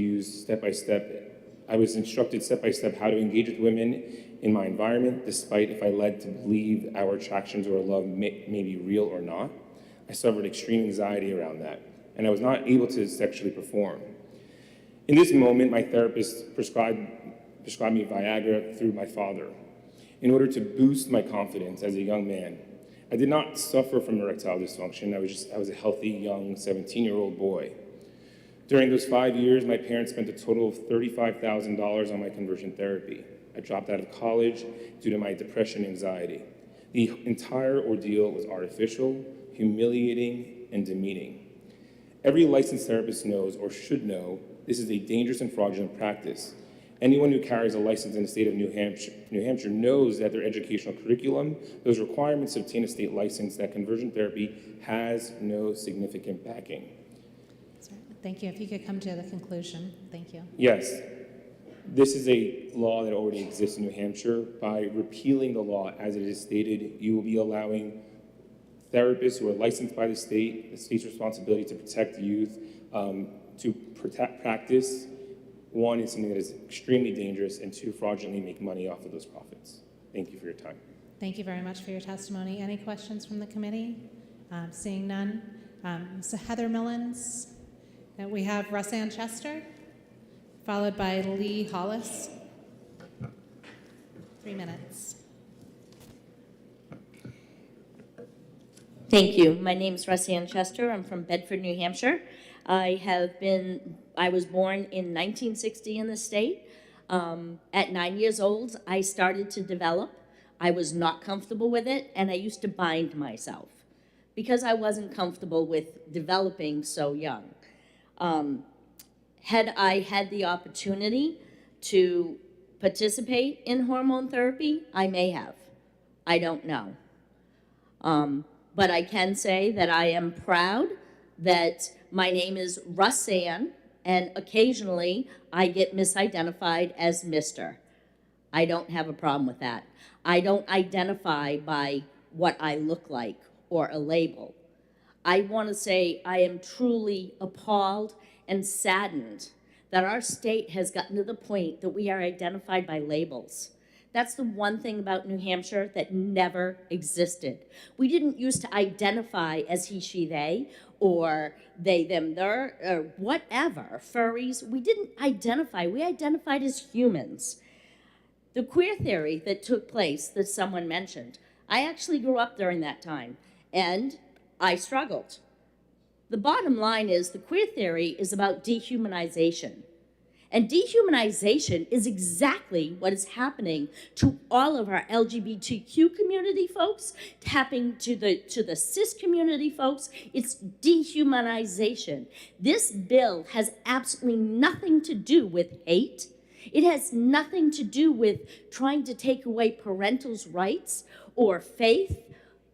step-by-step how to engage with women in my environment, despite if I led to believe our attractions or love may be real or not. I suffered extreme anxiety around that, and I was not able to sexually perform. In this moment, my therapist prescribed me Viagra through my father in order to boost my confidence as a young man. I did not suffer from erectile dysfunction. I was a healthy, young 17-year-old boy. During those 5 years, my parents spent a total of $35,000 on my conversion therapy. I dropped out of college due to my depression and anxiety. The entire ordeal was artificial, humiliating, and demeaning. Every licensed therapist knows, or should know, this is a dangerous and fraudulent practice. Anyone who carries a license in the state of New Hampshire knows that their educational curriculum, those requirements to obtain a state license, that conversion therapy has no significant backing. Thank you. If you could come to the conclusion. Thank you. Yes, this is a law that already exists in New Hampshire. By repealing the law as it is stated, you will be allowing therapists who are licensed by the state's responsibility to protect youth, to practice. One, is something that is extremely dangerous, and two, fraudulently make money off of those profits. Thank you for your time. Thank you very much for your testimony. Any questions from the committee? Seeing none. So Heather Millens. We have Russanne Chester, followed by Lee Hollis. 3 minutes. Thank you. My name is Russanne Chester. I'm from Bedford, New Hampshire. I was born in 1960 in the state. At 9 years old, I started to develop. I was not comfortable with it, and I used to bind myself because I wasn't comfortable with developing so young. Had I had the opportunity to participate in hormone therapy, I may have. I don't know. But I can say that I am proud that my name is Russanne, and occasionally I get misidentified as Mr. I don't have a problem with that. I don't identify by what I look like or a label. I want to say I am truly appalled and saddened that our state has gotten to the point that we are identified by labels. That's the one thing about New Hampshire that never existed. We didn't used to identify as he, she, they, or they, them, their, or whatever, furries. We didn't identify. We identified as humans. The queer theory that took place that someone mentioned, I actually grew up during that time, and I struggled. The bottom line is the queer theory is about dehumanization. And dehumanization is exactly what is happening to all of our LGBTQ community folks, tapping to the cis community folks. It's dehumanization. This bill has absolutely nothing to do with hate. It has nothing to do with trying to take away parental's rights or faith.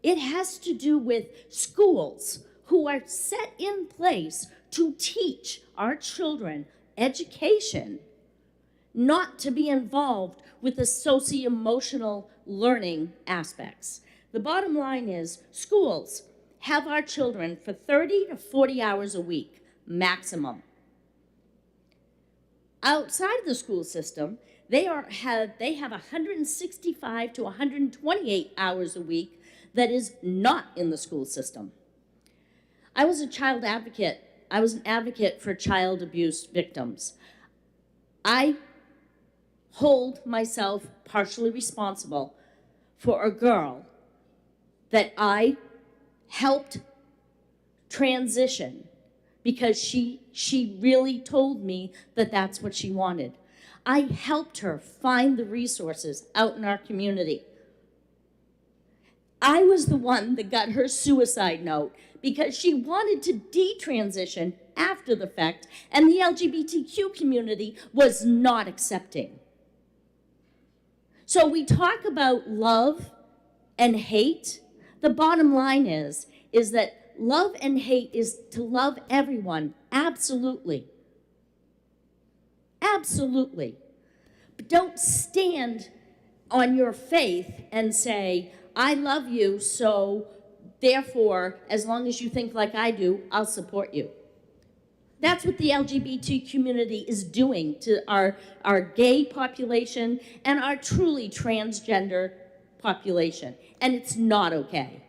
It has to do with schools who are set in place to teach our children education, not to be involved with the socio-emotional learning aspects. The bottom line is schools have our children for 30 to 40 hours a week, maximum. Outside of the school system, they have 165 to 128 hours a week that is not in the school system. I was a child advocate. I was an advocate for child abuse victims. I hold myself partially responsible for a girl that I helped transition because she really told me that that's what she wanted. I helped her find the resources out in our community. I was the one that got her suicide note because she wanted to detransition after the fact, and the LGBTQ community was not accepting. So we talk about love and hate. The bottom line is that love and hate is to love everyone, absolutely. Absolutely. But don't stand on your faith and say, I love you, so therefore, as long as you think like I do, I'll support you. That's what the LGBT community is doing to our gay population and our truly transgender population. And it's not okay.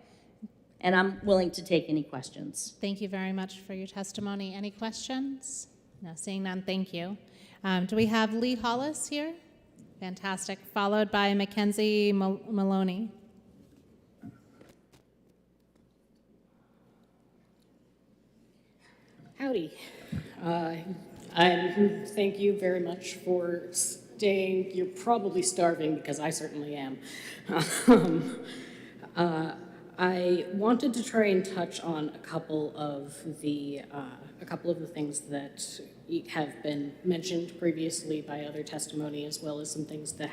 And I'm willing to take any questions. Thank you very much for your testimony. Any questions? No, seeing none, thank you. Do we have Lee Hollis here? Fantastic. Followed by Mackenzie Maloney. Howdy. Thank you very much for staying. You're probably starving because I certainly am. I wanted to try and touch on a couple of the things that have been mentioned previously by other testimony, as well as some things that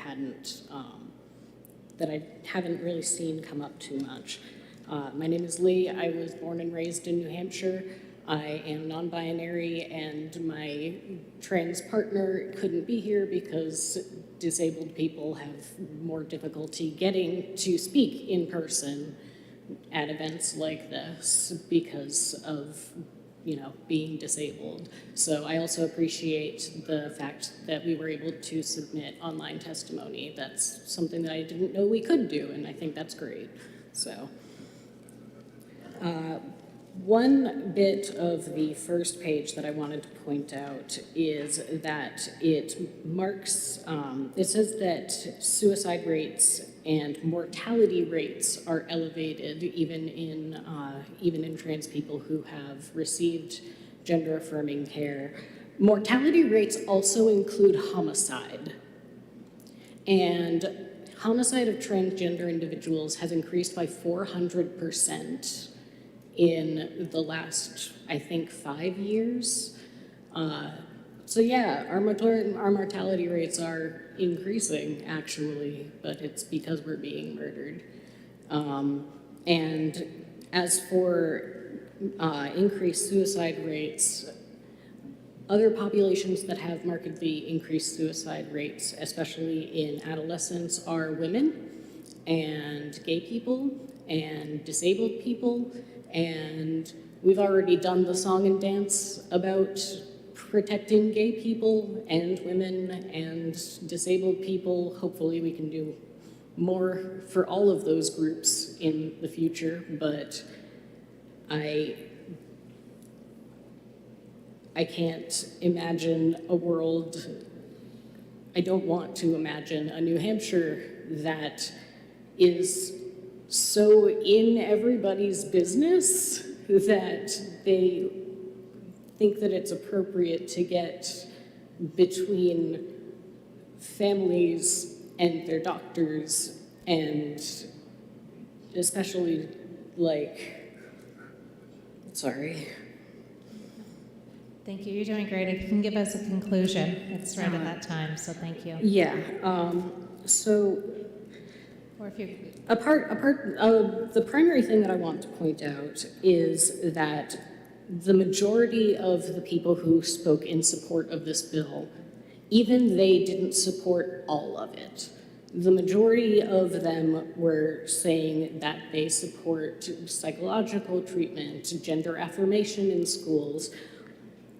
I haven't really seen come up too much. My name is Lee. I was born and raised in New Hampshire. I am non-binary, and my trans partner couldn't be here because disabled people have more difficulty getting to speak in person at events like this because of, being disabled. So I also appreciate the fact that we were able to submit online testimony. That's something that I didn't know we could do, and I think that's great. So. One bit of the first page that I wanted to point out is that it marks, it says that suicide rates and mortality rates are elevated even in trans people who have received gender-affirming care. Mortality rates also include homicide. And homicide of transgender individuals has increased by 400% in the last, I think, 5 years. So yeah, our mortality rates are increasing, actually, but it's because we're being murdered. And as for increased suicide rates, other populations that have markedly increased suicide rates, especially in adolescence, are women and gay people and disabled people. And we've already done the song and dance about protecting gay people and women and disabled people. Hopefully we can do more for all of those groups in the future, but I can't imagine a world, I don't want to imagine a New Hampshire that is so in everybody's business that they think that it's appropriate to get between families and their doctors, and especially Thank you. You're doing great. If you can give us a conclusion, it's right at that time, so thank you. Yeah. So or if you the primary thing that I want to point out is that the majority of the people who spoke in support of this bill, even they didn't support all of it. The majority of them were saying that they support psychological treatment, gender affirmation in schools.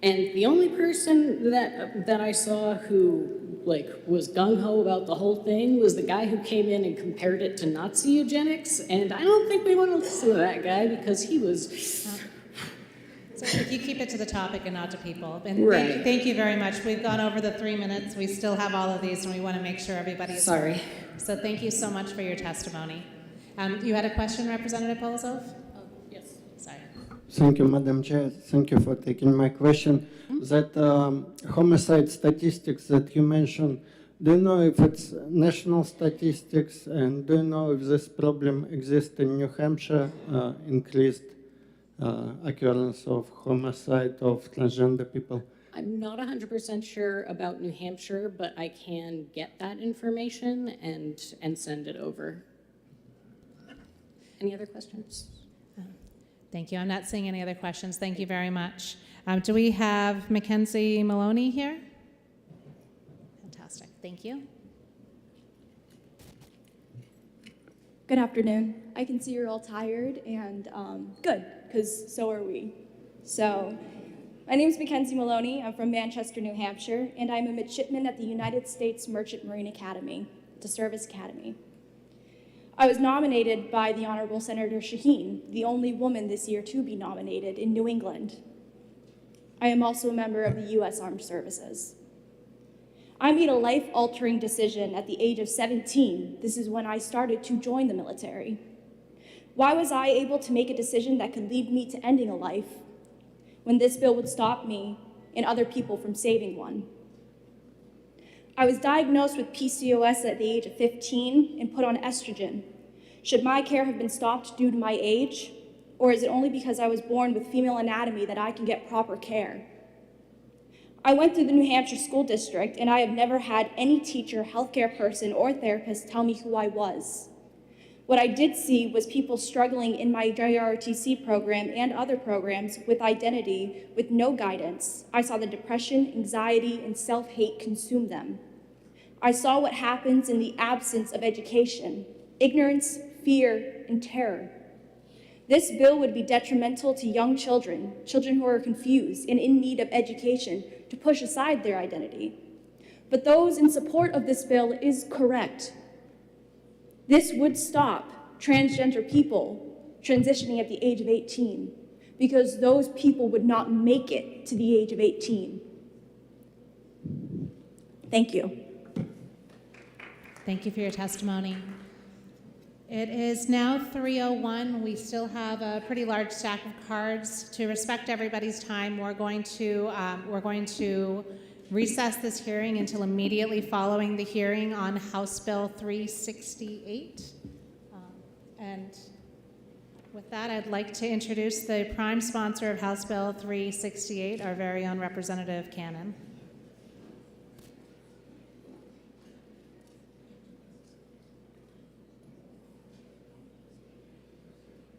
And the only person that I saw who was gung-ho about the whole thing was the guy who came in and compared it to Nazi eugenics. And I don't think we want to listen to that guy because he was... So if you keep it to the topic and not to people. And Right. thank you very much. We've gone over the 3 minutes. We still have all of these, and we want to make sure everybody is... Sorry. So thank you so much for your testimony. You had a question, Representative Polozov? Yes. Sorry. Thank you, Madam Chair. Thank you for taking my question. That homicide statistics that you mentioned, do you know if it's national statistics, and do you know if this problem exists in New Hampshire, increased occurrence of homicide of transgender people? I'm not 100% sure about New Hampshire, but I can get that information and send it over. Any other questions? Thank you. I'm not seeing any other questions. Thank you very much. Do we have Mackenzie Maloney here? Fantastic. Thank you. Good afternoon. I can see you're all tired, and good, because so are we. So, my name is Mackenzie Maloney. I'm from Manchester, New Hampshire, and I'm a midshipman at the United States Merchant Marine Academy, the Service Academy. I was nominated by the Honorable Senator Shaheen, the only woman this year to be nominated in New England. I am also a member of the U.S. Armed Services. I made a life-altering decision at the age of 17. This is when I started to join the military. Why was I able to make a decision that could lead me to ending a life when this bill would stop me and other people from saving one? I was diagnosed with PCOS at the age of 15 and put on estrogen. Should my care have been stopped due to my age, or is it only because I was born with female anatomy that I can get proper care? I went through the New Hampshire school district, and I have never had any teacher, healthcare person, or therapist tell me who I was. What I did see was people struggling in my JROTC program and other programs with identity, with no guidance. I saw the depression, anxiety, and self-hate consume them. I saw what happens in the absence of education: ignorance, fear, and terror. This bill would be detrimental to young children, children who are confused and in need of education, to push aside their identity. But those in support of this bill is correct. This would stop transgender people transitioning at the age of 18, because those people would not make it to the age of 18. Thank you. Thank you for your testimony. It is now 3:01. We still have a pretty large stack of cards. To respect everybody's time, we're going to recess this hearing until immediately following the hearing on House Bill 368. And with that, I'd like to introduce the prime sponsor of House Bill 368, our very own Representative Cannon.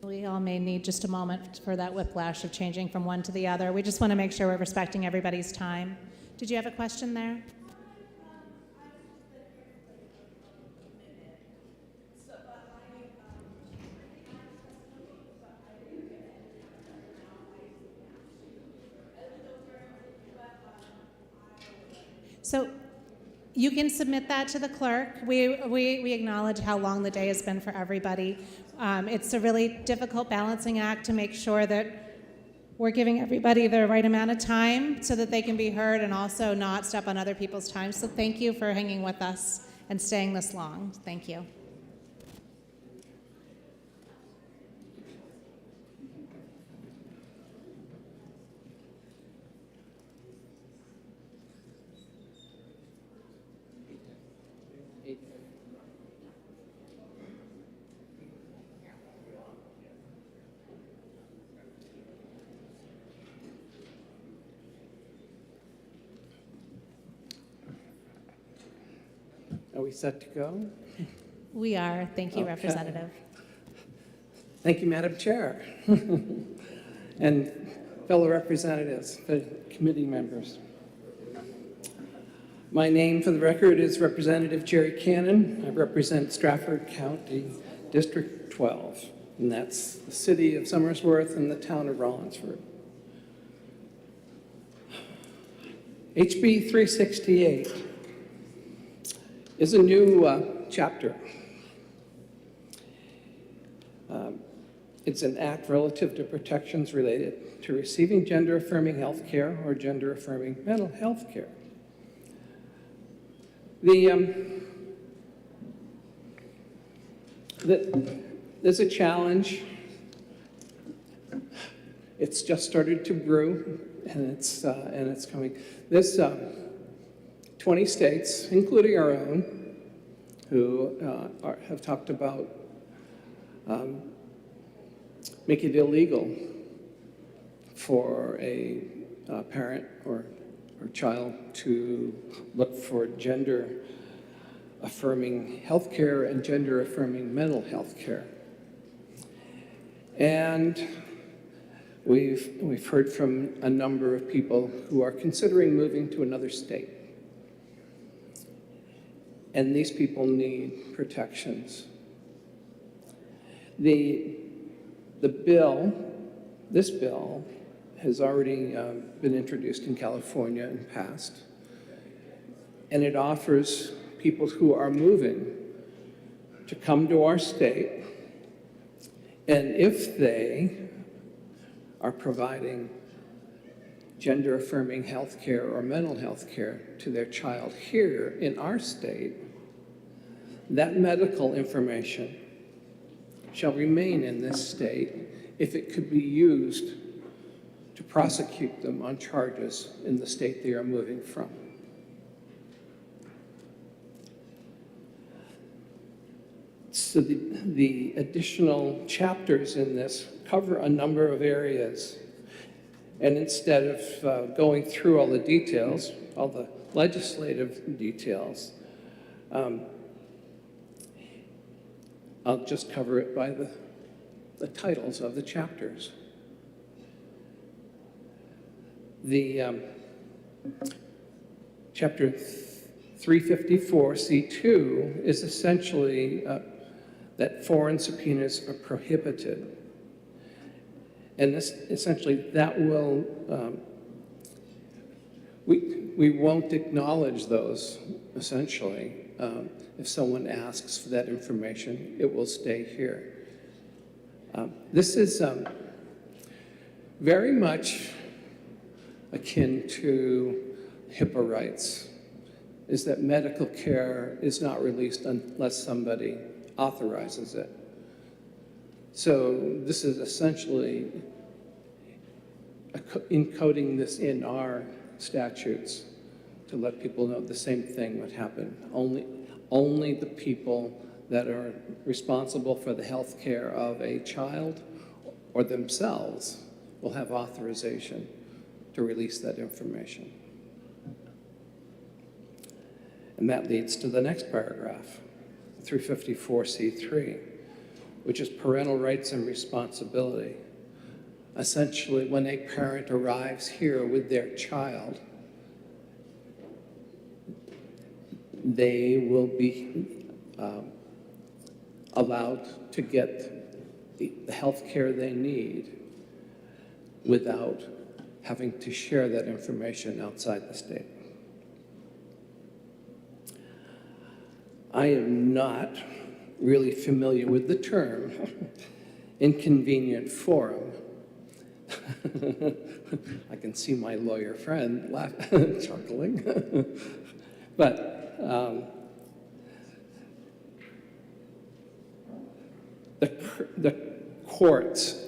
We all may need just a moment for that whiplash of changing from one to the other. We just want to make sure we're respecting everybody's time. Did you have a question there? So you can submit that to the clerk. We acknowledge how long the day has been for everybody. It's a really difficult balancing act to make sure that we're giving everybody the right amount of time so that they can be heard and also not step on other people's time. So thank you for hanging with us and staying this long. Thank you. Are we set to go? We are. Thank you, Okay. Representative. Thank you, Madam Chair. And fellow representatives, committee members. My name for the record is Representative Jerry Cannon. I represent Stratford County District 12, and that's the city of Somersworth and the town of Rollinsford. HB 368 is a new chapter. It's an act relative to protections related to receiving gender-affirming health care or gender-affirming mental health care. There's a challenge. It's just started to brew, and it's coming. This 20 states, including our own, who have talked about making it illegal for a parent or child to look for gender-affirming healthcare and gender-affirming mental health care. And we've heard from a number of people who are considering moving to another state. And these people need protections. This bill has already been introduced in California and passed. And it offers people who are moving to come to our state, and if they are providing gender-affirming health care or mental health care to their child here in our state, that medical information shall remain in this state if it could be used to prosecute them on charges in the state they are moving from. So the additional chapters in this cover a number of areas. And instead of going through all the details, all the legislative details, I'll just cover it by the titles of the chapters. The chapter 354C2 is essentially that foreign subpoenas are prohibited. And this, essentially, that will, we won't acknowledge those, essentially. If someone asks for that information, it will stay here. This is very much akin to HIPAA rights, is that medical care is not released unless somebody authorizes it. So this is essentially encoding this in our statutes to let people know the same thing would happen. Only the people that are responsible for the health care of a child or themselves will have authorization to release that information. And that leads to the next paragraph, 354C3, which is parental rights and responsibility. Essentially, when a parent arrives here with their child, they will be allowed to get the health care they need without having to share that information outside the state. I am not really familiar with the term inconvenient forum. I can see my lawyer friend chuckling. But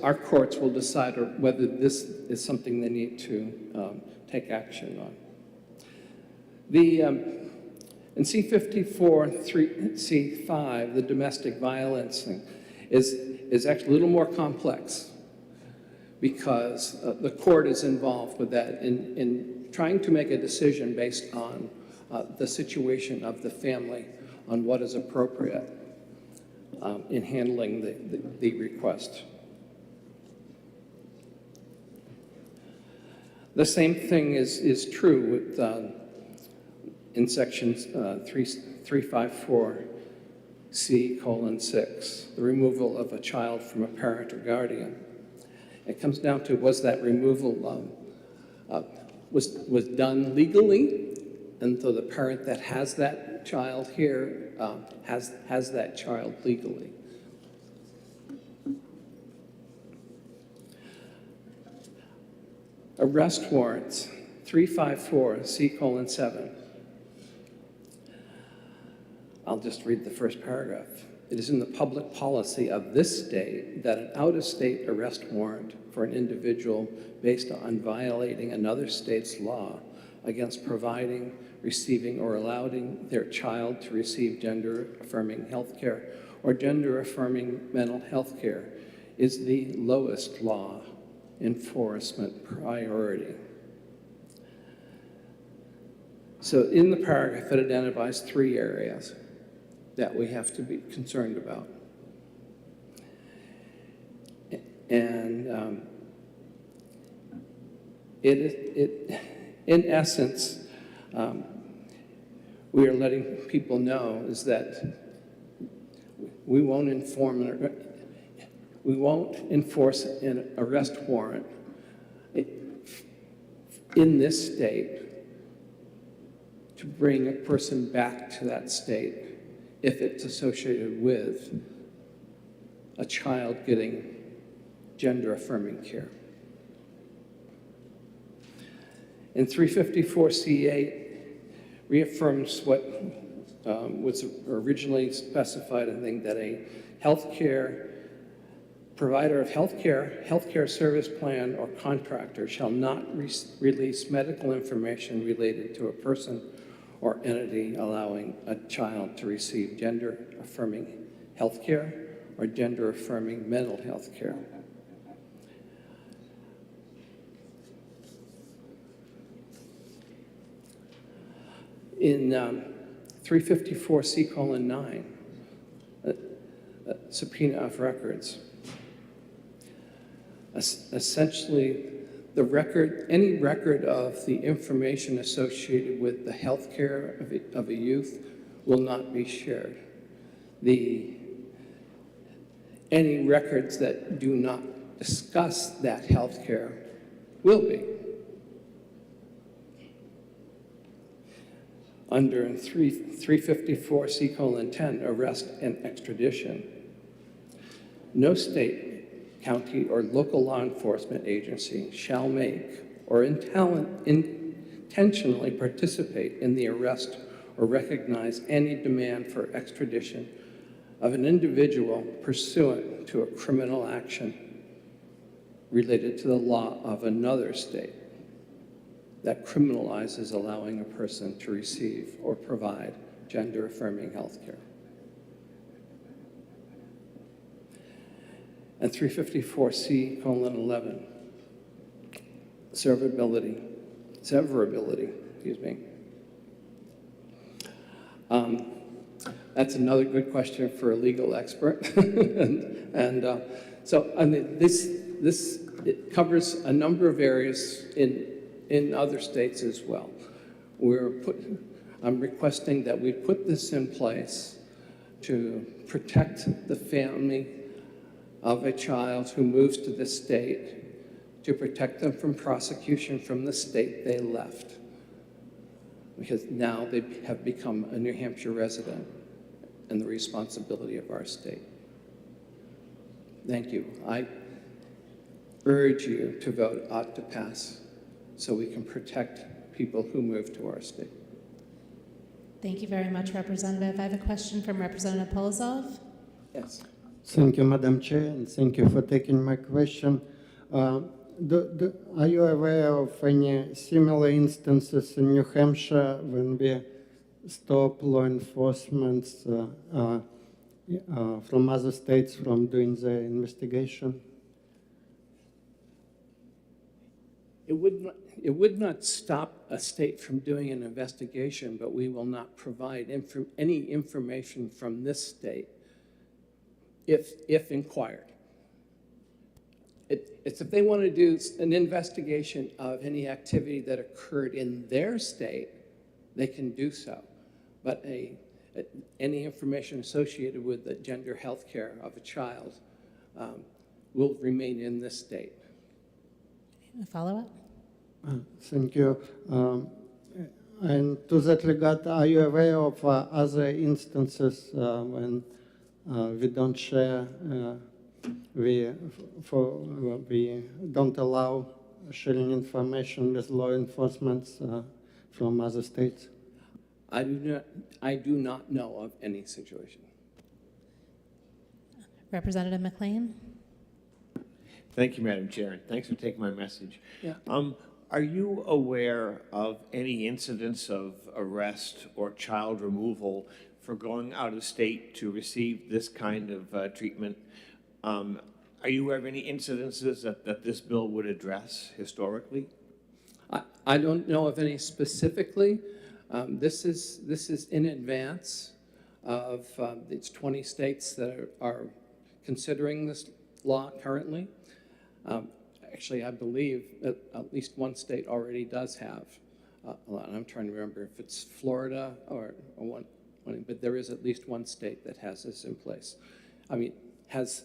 our courts will decide whether this is something they need to take action on. In C-54C5, the domestic violence thing is actually a little more complex because the court is involved with that in trying to make a decision based on the situation of the family on what is appropriate in handling the request. The same thing is true with in sections 354C:6, the removal of a child from a parent or guardian. It comes down to, was that removal was done legally? And so the parent that has that child here has that child legally. Arrest warrants, 354C:7. I'll just read the first paragraph. It is in the public policy of this state that an out-of-state arrest warrant for an individual based on violating another state's law against providing, receiving, or allowing their child to receive gender-affirming health care or gender-affirming mental health care is the lowest law enforcement priority. So in the paragraph, it identifies 3 areas that we have to be concerned about. And in essence, we are letting people know is that we won't enforce an arrest warrant in this state to bring a person back to that state if it's associated with a child getting gender-affirming care. And 354C8 reaffirms what was originally specified, I think, that a healthcare provider of healthcare service plan, or contractor shall not release medical information related to a person or entity allowing a child to receive gender-affirming healthcare or gender-affirming mental health care. In 354C:9, subpoena of records, essentially any record of the information associated with the health care of a youth will not be shared. Any records that do not discuss that health care will be. Under 354C:10, arrest and extradition, no state, county, or local law enforcement agency shall make or intentionally participate in the arrest or recognize any demand for extradition of an individual pursuant to a criminal action related to the law of another state that criminalizes allowing a person to receive or provide gender-affirming health care. And 354C:11, severability, excuse me. That's another good question for a legal expert. So I mean, it covers a number of areas in other states as well. I'm requesting that we put this in place to protect the family of a child who moves to this state, to protect them from prosecution from the state they left, because now they have become a New Hampshire resident and the responsibility of our state. Thank you. I urge you to vote ought to pass so we can protect people who move to our state. Thank you very much, Representative. I have a question from Representative Polozov. Yes. Thank you, Madam Chair, and thank you for taking my question. Are you aware of any similar instances in New Hampshire when we stop law enforcement from other states from doing the investigation? It would not stop a state from doing an investigation, but we will not provide any information from this state if inquired. It's if they want to do an investigation of any activity that occurred in their state, they can do so. But any information associated with the gender health care of a child will remain in this state. A follow-up? Thank you. And to that regard, are you aware of other instances when we don't share, we don't allow sharing information with law enforcement from other states? I do not know of any situation. Representative McLean. Thank you, Madam Chair, and thanks for taking my message. Yeah. Are you aware of any incidents of arrest or child removal for going out of state to receive this kind of treatment? Are you aware of any incidences that this bill would address historically? I don't know of any specifically. This is in advance of it's 20 states that are considering this law currently. Actually, I believe that at least one state already does have a law. And I'm trying to remember if it's Florida or one, but there is at least one state that has this in place. I mean, has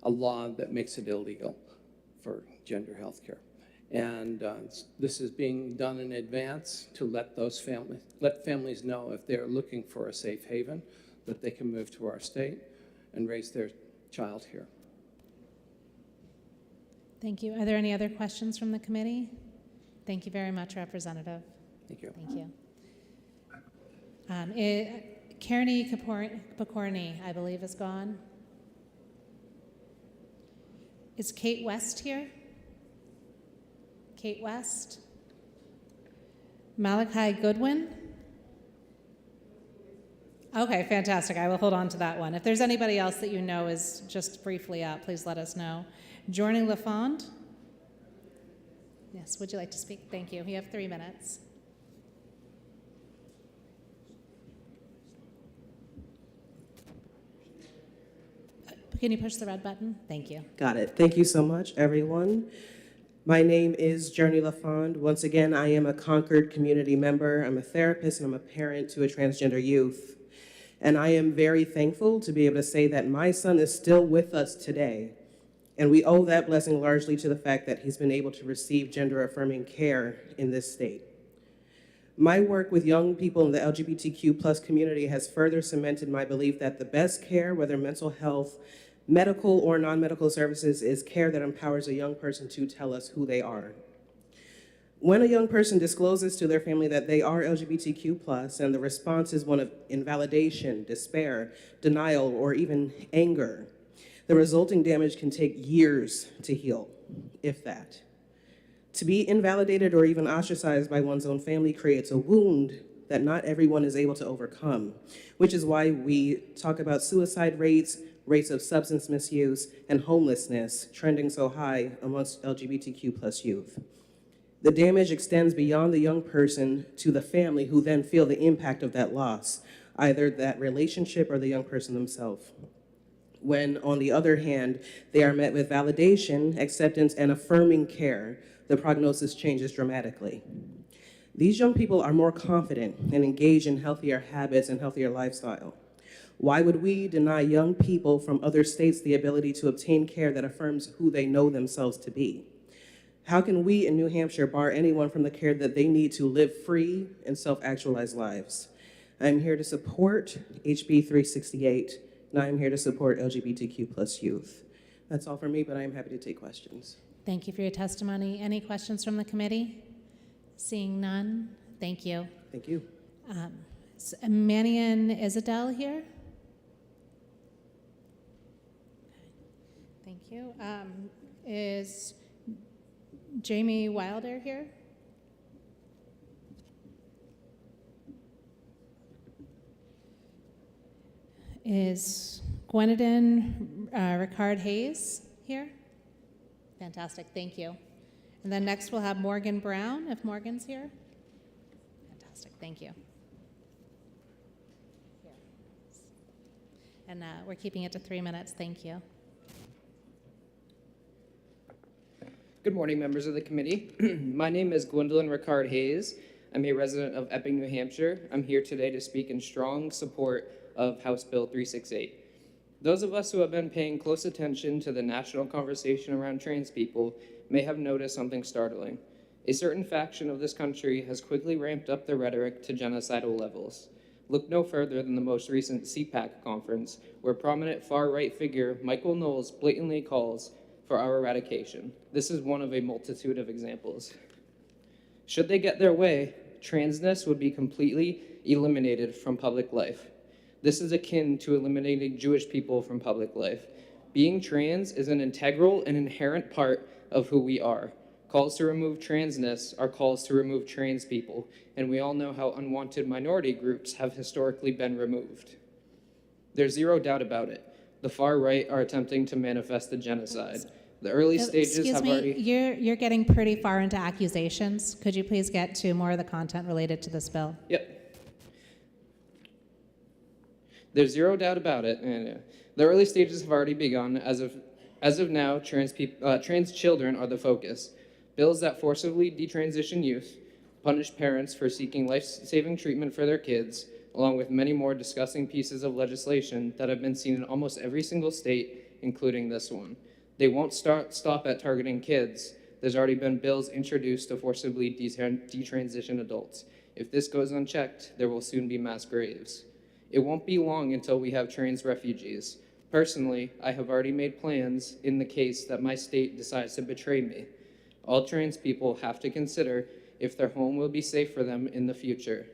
a law that makes it illegal for gender health care. And this is being done in advance to let families know if they're looking for a safe haven, that they can move to our state and raise their child here. Thank you. Are there any other questions from the committee? Thank you very much, Representative. Thank you. Thank you. Kearney Pokorny, I believe, is gone. Is Kate West here? Kate West? Malachi Goodwin? Okay, fantastic. I will hold on to that one. If there's anybody else that you know is just briefly up, please let us know. Journey LaFond? Yes, would you like to speak? Thank you. You have 3 minutes. Can you push the red button? Thank you. Got it. Thank you so much, everyone. My name is Journey LaFond. Once again, I am a Concord community member. I'm a therapist and I'm a parent to a transgender youth. And I am very thankful to be able to say that my son is still with us today. And we owe that blessing largely to the fact that he's been able to receive gender-affirming care in this state. My work with young people in the LGBTQ+ community has further cemented my belief that the best care, whether mental health, medical or non-medical services, is care that empowers a young person to tell us who they are. When a young person discloses to their family that they are LGBTQ+, and the response is one of invalidation, despair, denial, or even anger, the resulting damage can take years to heal, if that. To be invalidated or even ostracized by one's own family creates a wound that not everyone is able to overcome, which is why we talk about suicide rates of substance misuse, and homelessness trending so high amongst LGBTQ+ youth. The damage extends beyond the young person to the family, who then feel the impact of that loss, either that relationship or the young person themselves. When, on the other hand, they are met with validation, acceptance, and affirming care, the prognosis changes dramatically. These young people are more confident and engaged in healthier habits and healthier lifestyle. Why would we deny young people from other states the ability to obtain care that affirms who they know themselves to be? How can we in New Hampshire bar anyone from the care that they need to live free and self-actualized lives? I'm here to support HB 368, and I'm here to support LGBTQ+ youth. That's all for me, but I am happy to take questions. Thank you for your testimony. Any questions from the committee? Seeing none, thank you. Thank you. Is Manian Isadel here? Thank you. Is Jamie Wilder here? Is Gwendolen Ricard Hayes here? Fantastic, thank you. And then next we'll have Morgan Brown, if Morgan's here. Fantastic, thank you. And we're keeping it to 3 minutes, thank you. Good morning, members of the committee. My name is Gwendolyn Ricard Hayes. I'm a resident of Epping, New Hampshire. I'm here today to speak in strong support of House Bill 368. Those of us who have been paying close attention to the national conversation around trans people may have noticed something startling. A certain faction of this country has quickly ramped up their rhetoric to genocidal levels. Look no further than the most recent CPAC conference, where prominent far-right figure Michael Knowles blatantly calls for our eradication. This is one of a multitude of examples. Should they get their way, transness would be completely eliminated from public life. This is akin to eliminating Jewish people from public life. Being trans is an integral and inherent part of who we are. Calls to remove transness are calls to remove trans people, and we all know how unwanted minority groups have historically been removed. There's zero doubt about it. The far right are attempting to manifest a genocide. The early stages Excuse have me, already... you're getting pretty far into accusations. Could you please get to more of the content related to this bill? Yep. There's zero doubt about it. And the early stages have already begun. As of now, trans children are the focus. Bills that forcibly detransition youth, punish parents for seeking life-saving treatment for their kids, along with many more disgusting pieces of legislation that have been seen in almost every single state, including this one. They won't stop at targeting kids. There's already been bills introduced to forcibly detransition adults. If this goes unchecked, there will soon be mass graves. It won't be long until we have trans refugees. Personally, I have already made plans in the case that my state decides to betray me. All trans people have to consider if their home will be safe for them in the future.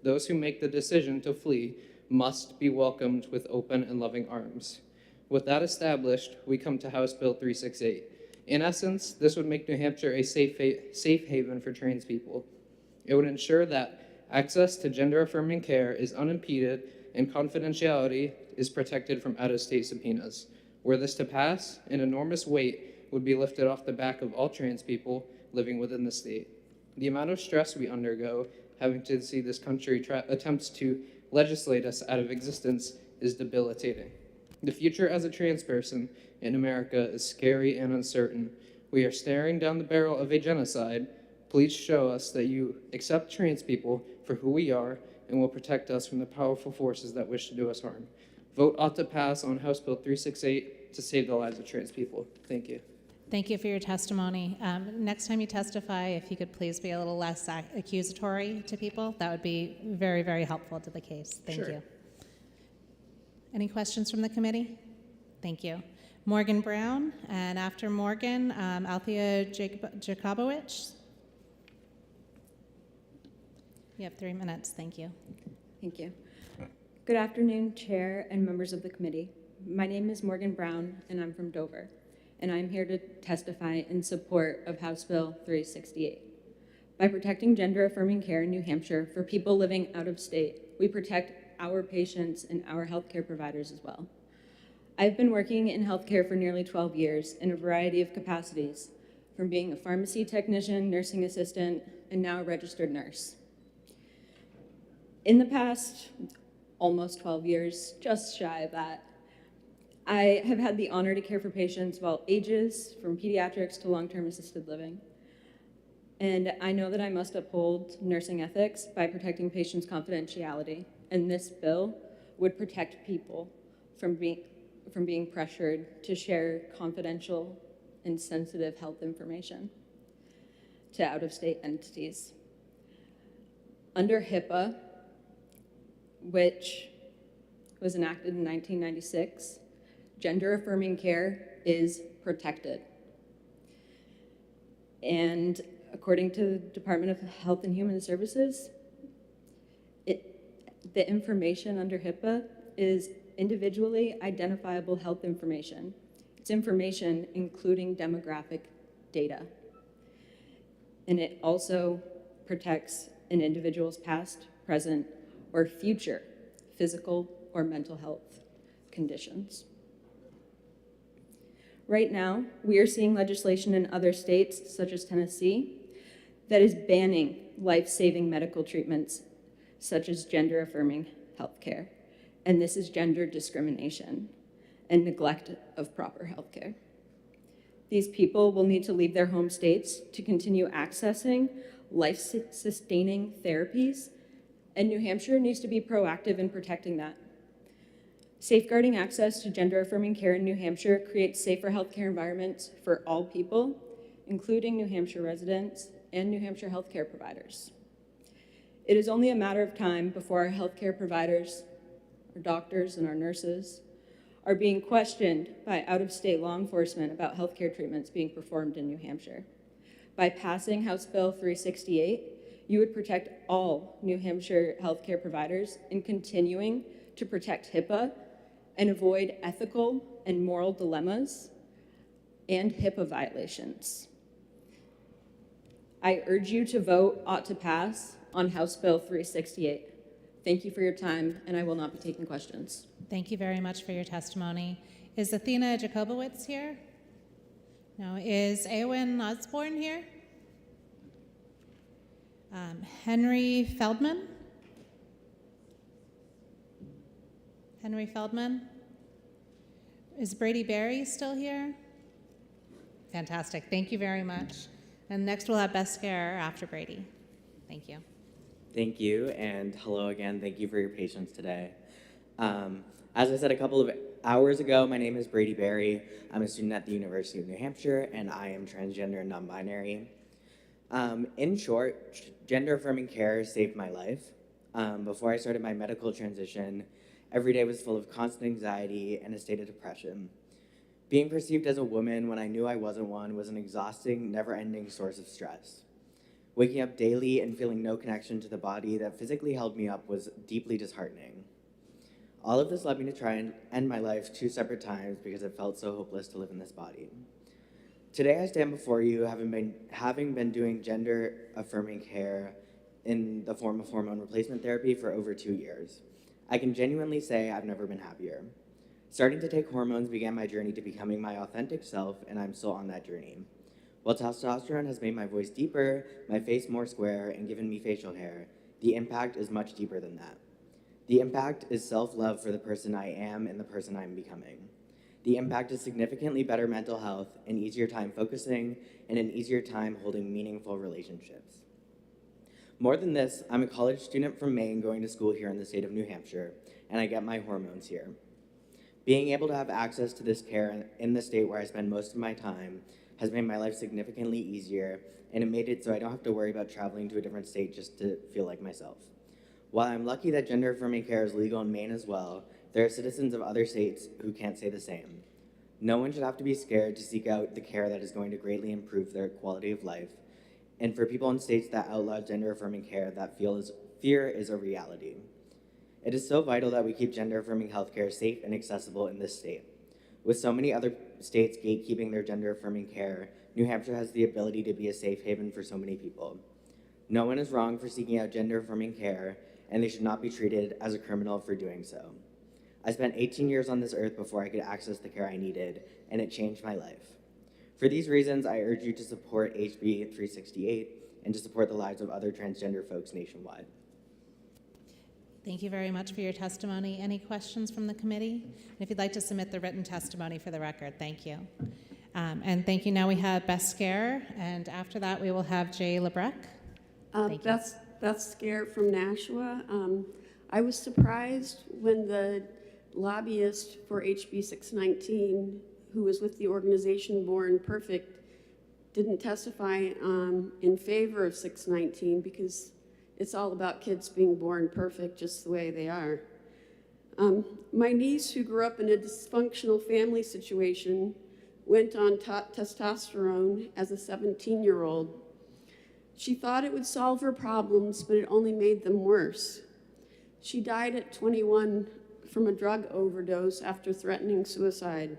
Those who make the decision to flee must be welcomed with open and loving arms. With that established, we come to House Bill 368. In essence, this would make New Hampshire a safe haven for trans people. It would ensure that access to gender-affirming care is unimpeded and confidentiality is protected from out-of-state subpoenas. Were this to pass, an enormous weight would be lifted off the back of all trans people living within the state. The amount of stress we undergo having to see this country attempts to legislate us out of existence is debilitating. The future as a trans person in America is scary and uncertain. We are staring down the barrel of a genocide. Please show us that you accept trans people for who we are and will protect us from the powerful forces that wish to do us harm. Vote ought to pass on House Bill 368 to save the lives of trans people. Thank you. Thank you for your testimony. Next time you testify, if you could please be a little less accusatory to people, that would be very, very helpful to the case. Thank you. Any questions from the committee? Thank you. Morgan Brown, and after Morgan, Althea Jacobowicz. You have 3 minutes. Thank you. Thank you. Good afternoon, Chair and members of the committee. My name is Morgan Brown, and I'm from Dover, and I'm here to testify in support of House Bill 368. By protecting gender-affirming care in New Hampshire for people living out of state, we protect our patients and our healthcare providers as well. I've been working in healthcare for nearly 12 years in a variety of capacities, from being a pharmacy technician, nursing assistant, and now a registered nurse. In the past almost 12 years, just shy of that, I have had the honor to care for patients of all ages, from pediatrics to long-term assisted living. And I know that I must uphold nursing ethics by protecting patients' confidentiality, and this bill would protect people from being pressured to share confidential and sensitive health information to out-of-state entities. Under HIPAA, which was enacted in 1996, gender-affirming care is protected. And according to the Department of Health and Human Services, the information under HIPAA is individually identifiable health information. It's information including demographic data. And it also protects an individual's past, present, or future physical or mental health conditions. Right now, we are seeing legislation in other states, such as Tennessee, that is banning life-saving medical treatments, such as gender-affirming health care. And this is gender discrimination and neglect of proper health care. These people will need to leave their home states to continue accessing life-sustaining therapies, and New Hampshire needs to be proactive in protecting that. Safeguarding access to gender-affirming care in New Hampshire creates safer healthcare environments for all people, including New Hampshire residents and New Hampshire healthcare providers. It is only a matter of time before our healthcare providers, our doctors and our nurses, are being questioned by out-of-state law enforcement about healthcare treatments being performed in New Hampshire. By passing House Bill 368, you would protect all New Hampshire healthcare providers in continuing to protect HIPAA and avoid ethical and moral dilemmas and HIPAA violations. I urge you to vote ought to pass on House Bill 368. Thank you for your time, and I will not be taking questions. Thank you very much for your testimony. Is Athena Jacobowitz here? No. Is Eowyn Osborne here? Henry Feldman? Henry Feldman? Is Brady Berry still here? Fantastic. Thank you very much. And next we'll have Beth Scare after Brady. Thank you. Thank you, and hello again. Thank you for your patience today. As I said a couple of hours ago, my name is Brady Berry. I'm a student at the University of New Hampshire, and I am transgender and non-binary. In short, gender-affirming care saved my life. Before I started my medical transition, every day was full of constant anxiety and a state of depression. Being perceived as a woman when I knew I wasn't one was an exhausting, never-ending source of stress. Waking up daily and feeling no connection to the body that physically held me up was deeply disheartening. All of this led me to try and end my life 2 separate times because it felt so hopeless to live in this body. Today I stand before you having been doing gender-affirming care in the form of hormone replacement therapy for over 2 years. I can genuinely say I've never been happier. Starting to take hormones began my journey to becoming my authentic self, and I'm still on that journey. While testosterone has made my voice deeper, my face more square, and given me facial hair, the impact is much deeper than that. The impact is self-love for the person I am and the person I'm becoming. The impact is significantly better mental health, an easier time focusing, and an easier time holding meaningful relationships. More than this, I'm a college student from Maine going to school here in the state of New Hampshire, and I get my hormones here. Being able to have access to this care in the state where I spend most of my time has made my life significantly easier, and it made it so I don't have to worry about traveling to a different state just to feel like myself. While I'm lucky that gender-affirming care is legal in Maine as well, there are citizens of other states who can't say the same. No one should have to be scared to seek out the care that is going to greatly improve their quality of life, and for people in states that outlaw gender-affirming care, that fear is a reality. It is so vital that we keep gender-affirming healthcare safe and accessible in this state. With so many other states gatekeeping their gender-affirming care, New Hampshire has the ability to be a safe haven for so many people. No one is wrong for seeking out gender-affirming care, and they should not be treated as a criminal for doing so. I spent 18 years on this earth before I could access the care I needed, and it changed my life. For these reasons, I urge you to support HB 368 and to support the lives of other transgender folks nationwide. Thank you very much for your testimony. Any questions from the committee? And if you'd like to submit the written testimony for the record, thank you. And thank you. Now we have Beth Scare, and after that we will have Jay Lebrecq. Beth Scare from Nashua. I was surprised when the lobbyist for HB 619, who was with the organization Born Perfect, didn't testify in favor of 619 because it's all about kids being born perfect just the way they are. My niece, who grew up in a dysfunctional family situation, went on testosterone as a 17-year-old. She thought it would solve her problems, but it only made them worse. She died at 21 from a drug overdose after threatening suicide.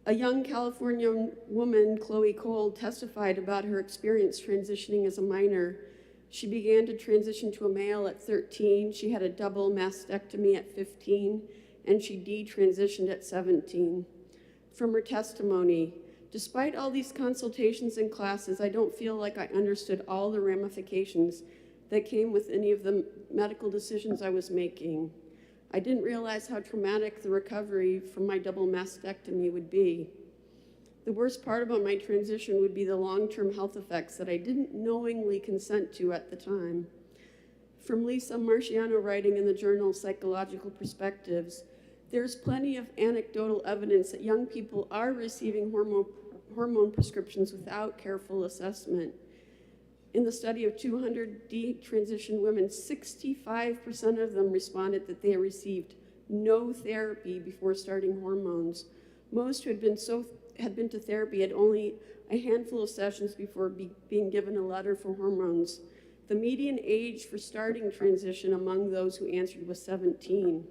A young California woman, Chloe Cole, testified about her experience transitioning as a minor. She began to transition to a male at 13. She had a double mastectomy at 15, and she detransitioned at 17. From her testimony, despite all these consultations and classes, I don't feel like I understood all the ramifications that came with any of the medical decisions I was making. I didn't realize how traumatic the recovery from my double mastectomy would be. The worst part about my transition would be the long-term health effects that I didn't knowingly consent to at the time. From Lisa Marciano writing in the journal Psychological Perspectives, there's plenty of anecdotal evidence that young people are receiving hormone prescriptions without careful assessment. In the study of 200 detransitioned women, 65% of them responded that they received no therapy before starting hormones. Most who had been to therapy had only a handful of sessions before being given a letter for hormones. The median age for starting transition among those who answered was 17.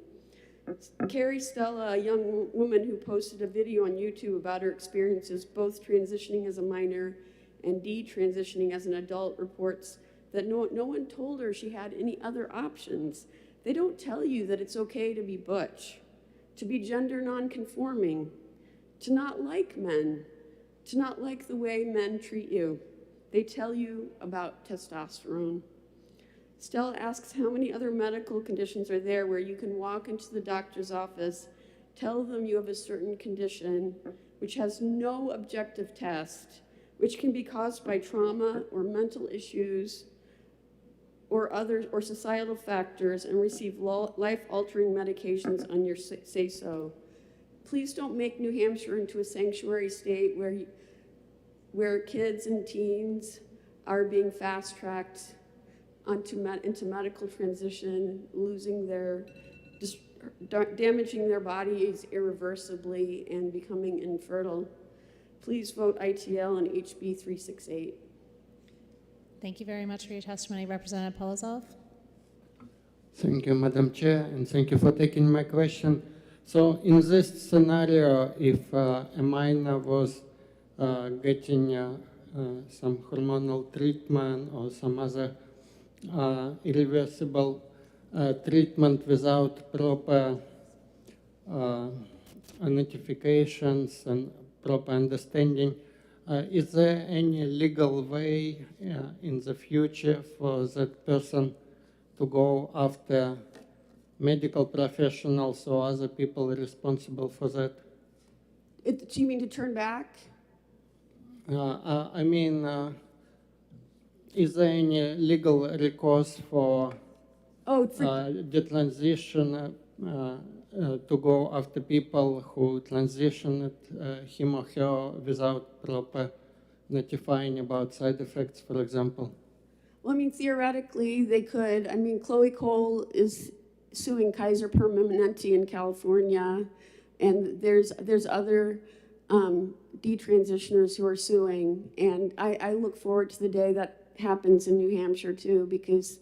Carrie Stella, a young woman who posted a video on YouTube about her experiences both transitioning as a minor and detransitioning as an adult reports that no one told her she had any other options. They don't tell you that it's okay to be butch, to be gender nonconforming, to not like men, to not like the way men treat you. They tell you about testosterone. Stella asks how many other medical conditions are there where you can walk into the doctor's office, tell them you have a certain condition, which has no objective test, which can be caused by trauma or mental issues or societal factors, and receive life-altering medications on your say-so. Please don't make New Hampshire into a sanctuary state where kids and teens are being fast-tracked into medical transition, damaging their bodies irreversibly and becoming infertile. Please vote ITL on HB 368. Thank you very much for your testimony. Representative Polozov. Thank you, Madam Chair, and thank you for taking my question. So in this scenario, if a minor was getting some hormonal treatment or some other irreversible treatment without proper notifications and proper understanding, is there any legal way in the future for that person to go after medical professionals or other people responsible for that? Do you mean to turn back? I mean, is there any legal recourse for the transition to go after people who transitioned him or her without proper notifying about side effects, for example? Well, I mean, theoretically, they could. I mean, Chloe Cole is suing Kaiser Permanente in California, and there's other detransitioners who are suing, and I look forward to the day that happens in New Hampshire too, because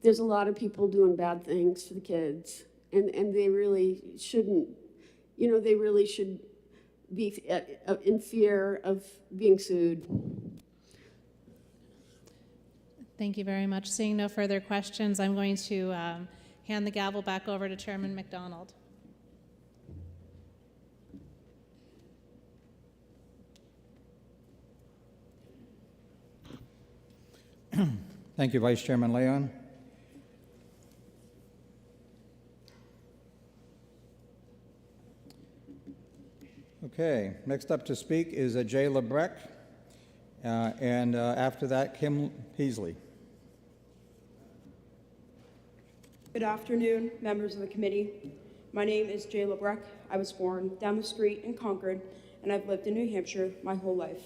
there's a lot of people doing bad things to the kids, and they really shouldn't, they really should be in fear of being sued. Thank you very much. Seeing no further questions, I'm going to hand the gavel back over to Chairman McDonald. Thank you, Vice Chairman Leon. Okay, next up to speak is Jay Lebrecht, and after that, Kim Heasley. Good afternoon, members of the committee. My name is Jay Lebrecht. I was born down the street in Concord, and I've lived in New Hampshire my whole life.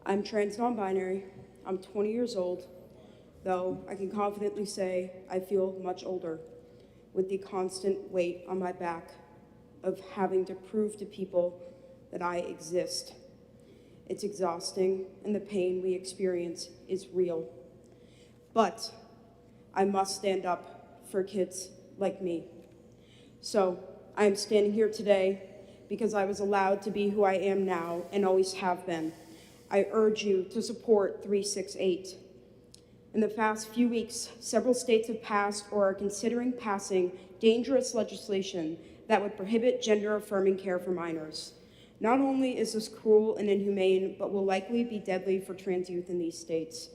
I'm trans non-binary. I'm 20 years old, though I can confidently say I feel much older with the constant weight on my back of having to prove to people that I exist. It's exhausting, and the pain we experience is real. But I must stand up for kids like me. So I am standing here today because I was allowed to be who I am now and always have been. I urge you to support 368. In the past few weeks, several states have passed or are considering passing dangerous legislation that would prohibit gender-affirming care for minors. Not only is this cruel and inhumane, but will likely be deadly for trans youth in these states.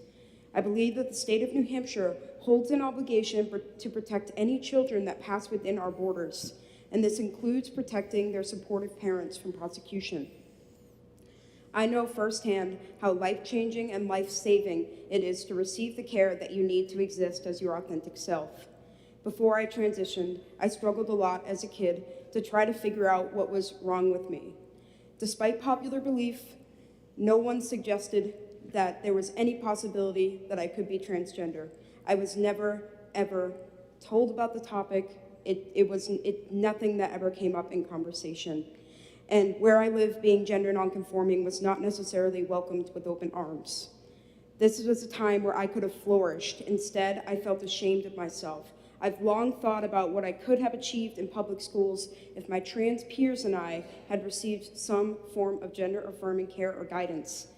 I believe that the state of New Hampshire holds an obligation to protect any children that pass within our borders, and this includes protecting their supportive parents from prosecution. I know firsthand how life-changing and life-saving it is to receive the care that you need to exist as your authentic self. Before I transitioned, I struggled a lot as a kid to try to figure out what was wrong with me. Despite popular belief, no one suggested that there was any possibility that I could be transgender. I was never, ever told about the topic. Nothing that ever came up in conversation. And where I live, being gender nonconforming was not necessarily welcomed with open arms. This was a time where I could have flourished. Instead, I felt ashamed of myself. I've long thought about what I could have achieved in public schools if my trans peers and I had received some form of gender-affirming care or guidance.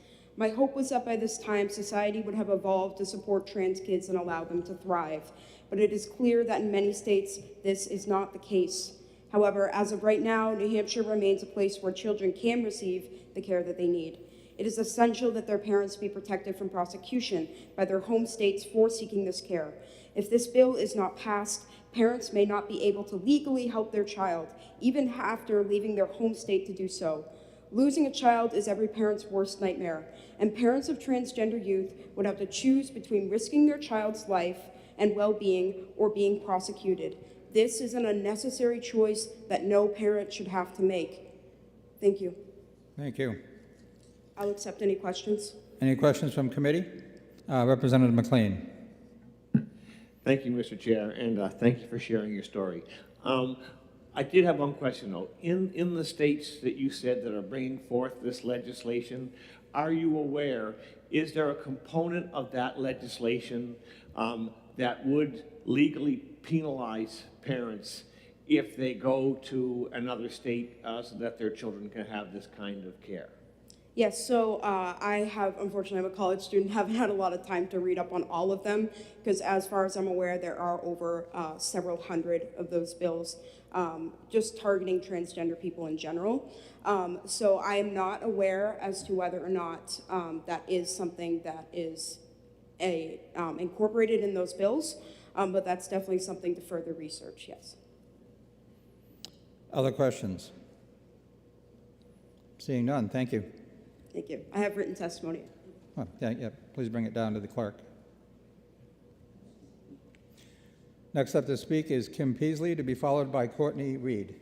My hope was that by this time, society would have evolved to support trans kids and allow them to thrive. But it is clear that in many states, this is not the case. However, as of right now, New Hampshire remains a place where children can receive the care that they need. It is essential that their parents be protected from prosecution by their home states for seeking this care. If this bill is not passed, parents may not be able to legally help their child, even after leaving their home state to do so. Losing a child is every parent's worst nightmare, and parents of transgender youth would have to choose between risking their child's life and well-being or being prosecuted. This is an unnecessary choice that no parent should have to make. Thank you. Thank you. I'll accept any questions. Any questions from committee? Representative McLean. Thank you, Mr. Chair, and thank you for sharing your story. I did have one question, though. In the states that you said that are bringing forth this legislation, are you aware, is there a component of that legislation that would legally penalize parents if they go to another state so that their children can have this kind of care? Yes, so unfortunately, I'm a college student, haven't had a lot of time to read up on all of them, because as far as I'm aware, there are over several hundred of those bills just targeting transgender people in general. So I am not aware as to whether or not that is something that is incorporated in those bills, but that's definitely something to further research, yes. Other questions? Seeing none, thank you. Thank you. I have written testimony. Oh, yeah, please bring it down to the clerk. Next up to speak is Kim Peasley, to be followed by Courtney Reed.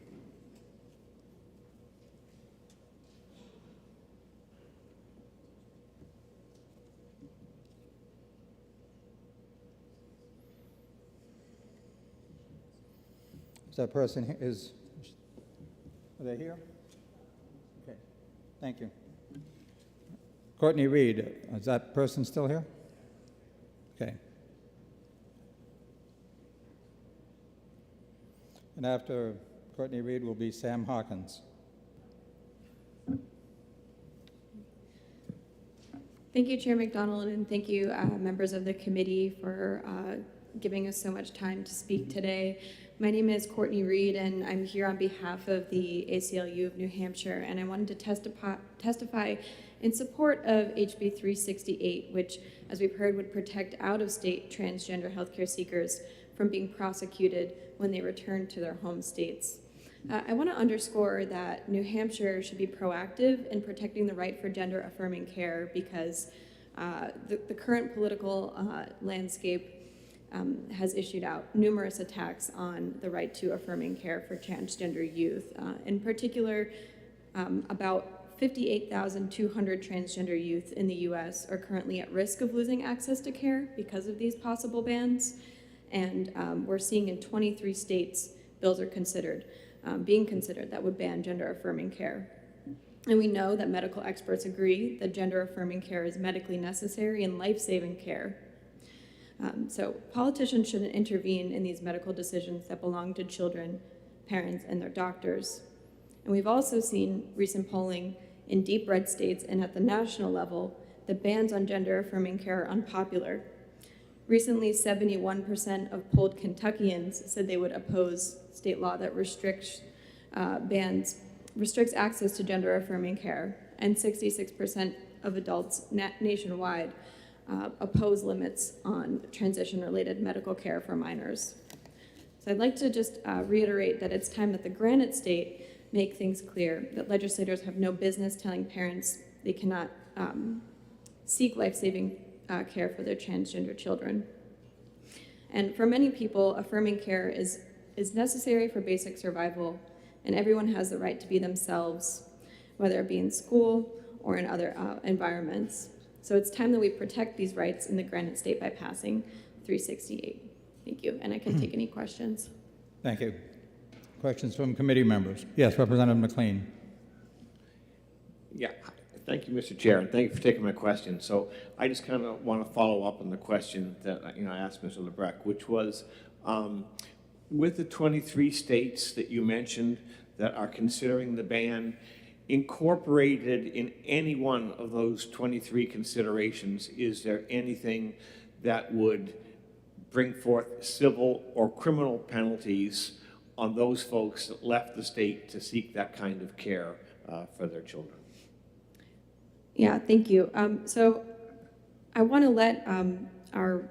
Is that person, are they here? Okay, thank you. Courtney Reed, is that person still here? Okay. And after Courtney Reed will be Sam Hawkins. Thank you, Chair McDonald, and thank you, members of the committee, for giving us so much time to speak today. My name is Courtney Reed, and I'm here on behalf of the ACLU of New Hampshire, and I wanted to testify in support of HB 368, which, as we've heard, would protect out-of-state transgender healthcare seekers from being prosecuted when they return to their home states. I want to underscore that New Hampshire should be proactive in protecting the right for gender-affirming care, because the current political landscape has issued out numerous attacks on the right to affirming care for transgender youth. In particular, about 58,200 transgender youth in the U.S. are currently at risk of losing access to care because of these possible bans. And we're seeing in 23 states bills are being considered that would ban gender-affirming care. And we know that medical experts agree that gender-affirming care is medically necessary and life-saving care. So politicians shouldn't intervene in these medical decisions that belong to children, parents, and their doctors. And we've also seen recent polling in deep red states and at the national level that bans on gender-affirming care are unpopular. Recently, 71% of polled Kentuckians said they would oppose state law that restricts access to gender-affirming care, and 66% of adults nationwide oppose limits on transition-related medical care for minors. So I'd like to just reiterate that it's time that the Granite State make things clear that legislators have no business telling parents they cannot seek life-saving care for their transgender children. And for many people, affirming care is necessary for basic survival, and everyone has the right to be themselves, whether it be in school or in other environments. So it's time that we protect these rights in the Granite State by passing 368. Thank you, and I can take any questions. Thank you. Questions from committee members? Yes, Representative McLean. Yeah, thank you, Mr. Chair, and thank you for taking my question. So I just kind of want to follow up on the question that I asked Mr. Lebrecht, which was, with the 23 states that you mentioned that are considering the ban, incorporated in any one of those 23 considerations, is there anything that would bring forth civil or criminal penalties on those folks that left the state to seek that kind of care for their children? Yeah, thank you. So I want to let our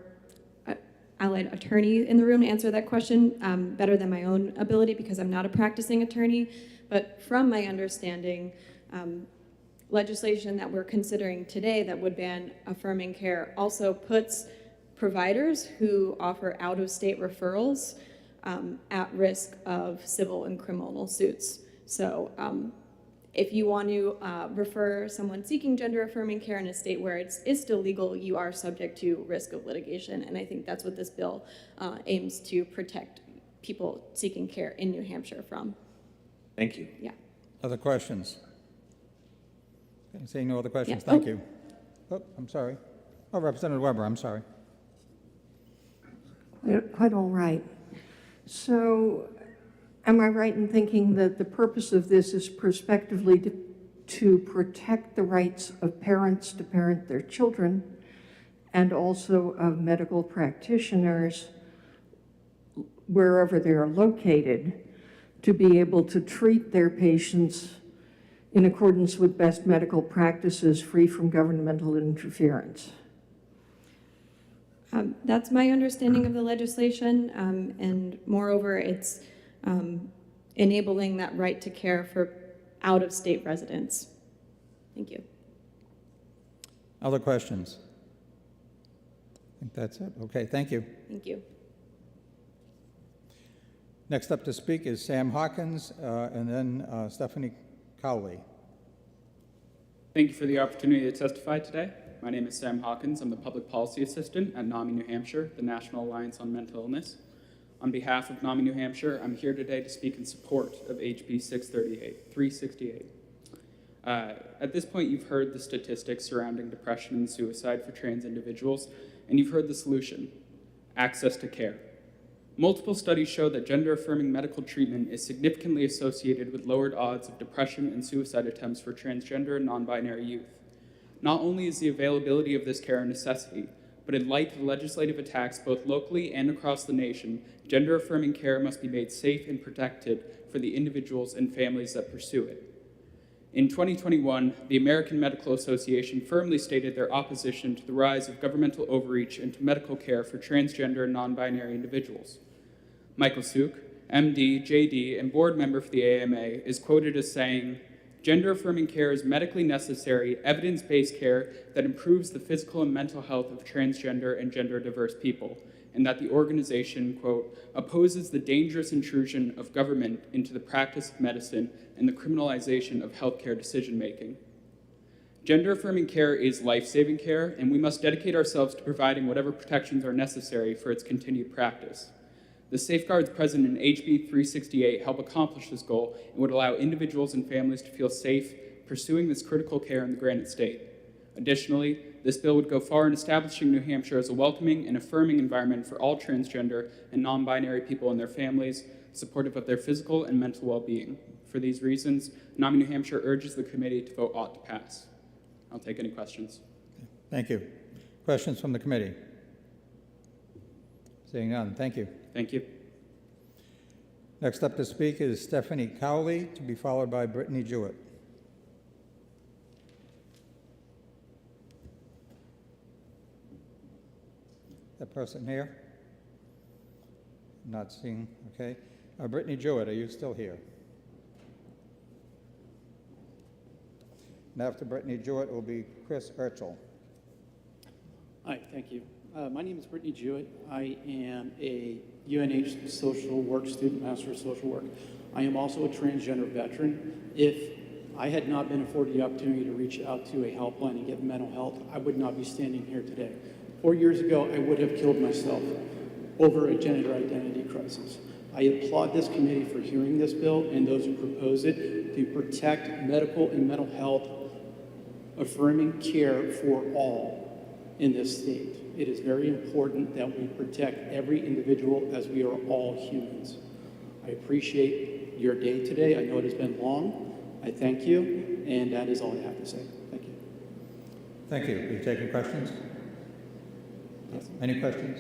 allied attorney in the room answer that question better than my own ability because I'm not a practicing attorney. But from my understanding, legislation that we're considering today that would ban affirming care also puts providers who offer out-of-state referrals at risk of civil and criminal suits. So if you want to refer someone seeking gender-affirming care in a state where it is still legal, you are subject to risk of litigation. And I think that's what this bill aims to protect people seeking care in New Hampshire from. Thank you. Yeah. Other questions? Okay, seeing no other questions, thank you. Oh, I'm sorry. Oh, Representative Weber, I'm sorry. Quite all right. So, am I right in thinking that the purpose of this is prospectively to protect the rights of parents to parent their children and also of medical practitioners wherever they are located to be able to treat their patients in accordance with best medical practices free from governmental interference? That's my understanding of the legislation, and moreover, it's enabling that right to care for out-of-state residents. Thank you. Other questions? I think that's it. Okay, thank you. Thank you. Next up to speak is Sam Hawkins, and then Stephanie Cowley. Thank you for the opportunity to testify today. My name is Sam Hawkins. I'm the Public Policy Assistant at NAMI New Hampshire, the National Alliance on Mental Illness. On behalf of NAMI New Hampshire, I'm here today to speak in support of HB 368. At this point, you've heard the statistics surrounding depression and suicide for trans individuals, and you've heard the solution: access to care. Multiple studies show that gender-affirming medical treatment is significantly associated with lowered odds of depression and suicide attempts for transgender and non-binary youth. Not only is the availability of this care a necessity, but in light of legislative attacks both locally and across the nation, gender-affirming care must be made safe and protected for the individuals and families that pursue it. In 2021, the American Medical Association firmly stated their opposition to the rise of governmental overreach into medical care for transgender and non-binary individuals. Michael Suk, MD, JD, and board member for the AMA, is quoted as saying, "Gender-affirming care is medically necessary, evidence-based care that improves the physical and mental health of transgender and gender-diverse people, and that the organization, quote, opposes the dangerous intrusion of government into the practice of medicine and the criminalization of healthcare decision-making. Gender-affirming care is life-saving care, and we must dedicate ourselves to providing whatever protections are necessary for its continued practice. The safeguards present in HB 368 help accomplish this goal and would allow individuals and families to feel safe pursuing this critical care in the granite state. Additionally, this bill would go far in establishing New Hampshire as a welcoming and affirming environment for all transgender and non-binary people and their families, supportive of their physical and mental well-being. For these reasons, NAMI New Hampshire urges the committee to vote ought to pass. I'll take any questions. Thank you. Questions from the committee? Seeing none, thank you. Thank you. Next up to speak is Stephanie Cowley, to be followed by Brittany Jewett. That person here? Not seeing, okay. Brittany Jewett, are you still here? And after Brittany Jewett will be Chris Urchel. Hi, thank you. My name is Brittany Jewett. I am a UNH social work student, Master of Social Work. I am also a transgender veteran. If I had not been afforded the opportunity to reach out to a helpline and get mental health, I would not be standing here today. 4 years ago, I would have killed myself over a gender identity crisis. I applaud this committee for hearing this bill and those who propose it to protect medical and mental health affirming care for all in this state. It is very important that we protect every individual as we are all humans. I appreciate your day today. I know it has been long. I thank you, and that is all I have to say. Thank you. Thank you. Are you taking questions? Yes. Any questions?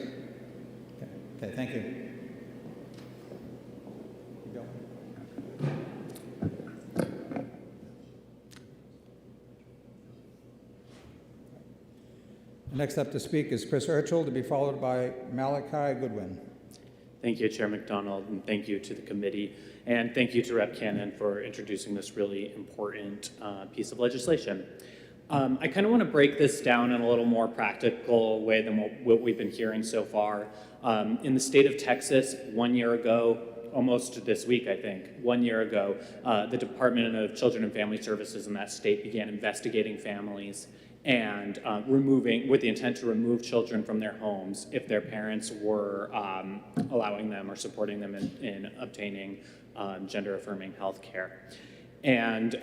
Okay, thank you. Keep going. Next up to speak is Chris Urchel, to be followed by Malachi Goodwin. Thank you, Chair McDonald, and thank you to the committee, and thank you to Rep. Cannon for introducing this really important piece of legislation. I kind of want to break this down in a little more practical way than what we've been hearing so far. In the state of Texas, 1 year ago, almost this week, I think, 1 year ago, the Department of Children and Family Services in that state began investigating families and with the intent to remove children from their homes if their parents were allowing them or supporting them in obtaining gender-affirming health care. And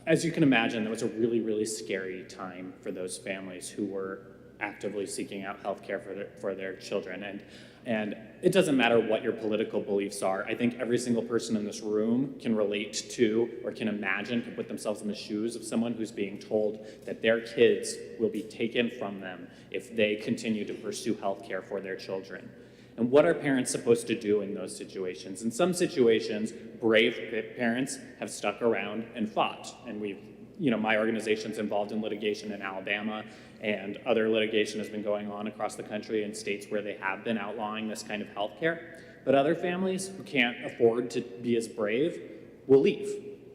as you can imagine, that was a really, really scary time for those families who were actively seeking out health care for their children. And it doesn't matter what your political beliefs are. I think every single person in this room can relate to or can imagine, can put themselves in the shoes of someone who's being told that their kids will be taken from them if they continue to pursue health care for their children. And what are parents supposed to do in those situations? In some situations, brave parents have stuck around and fought. And my organization's involved in litigation in Alabama, and other litigation has been going on across the country in states where they have been outlawing this kind of health care. But other families who can't afford to be as brave will leave.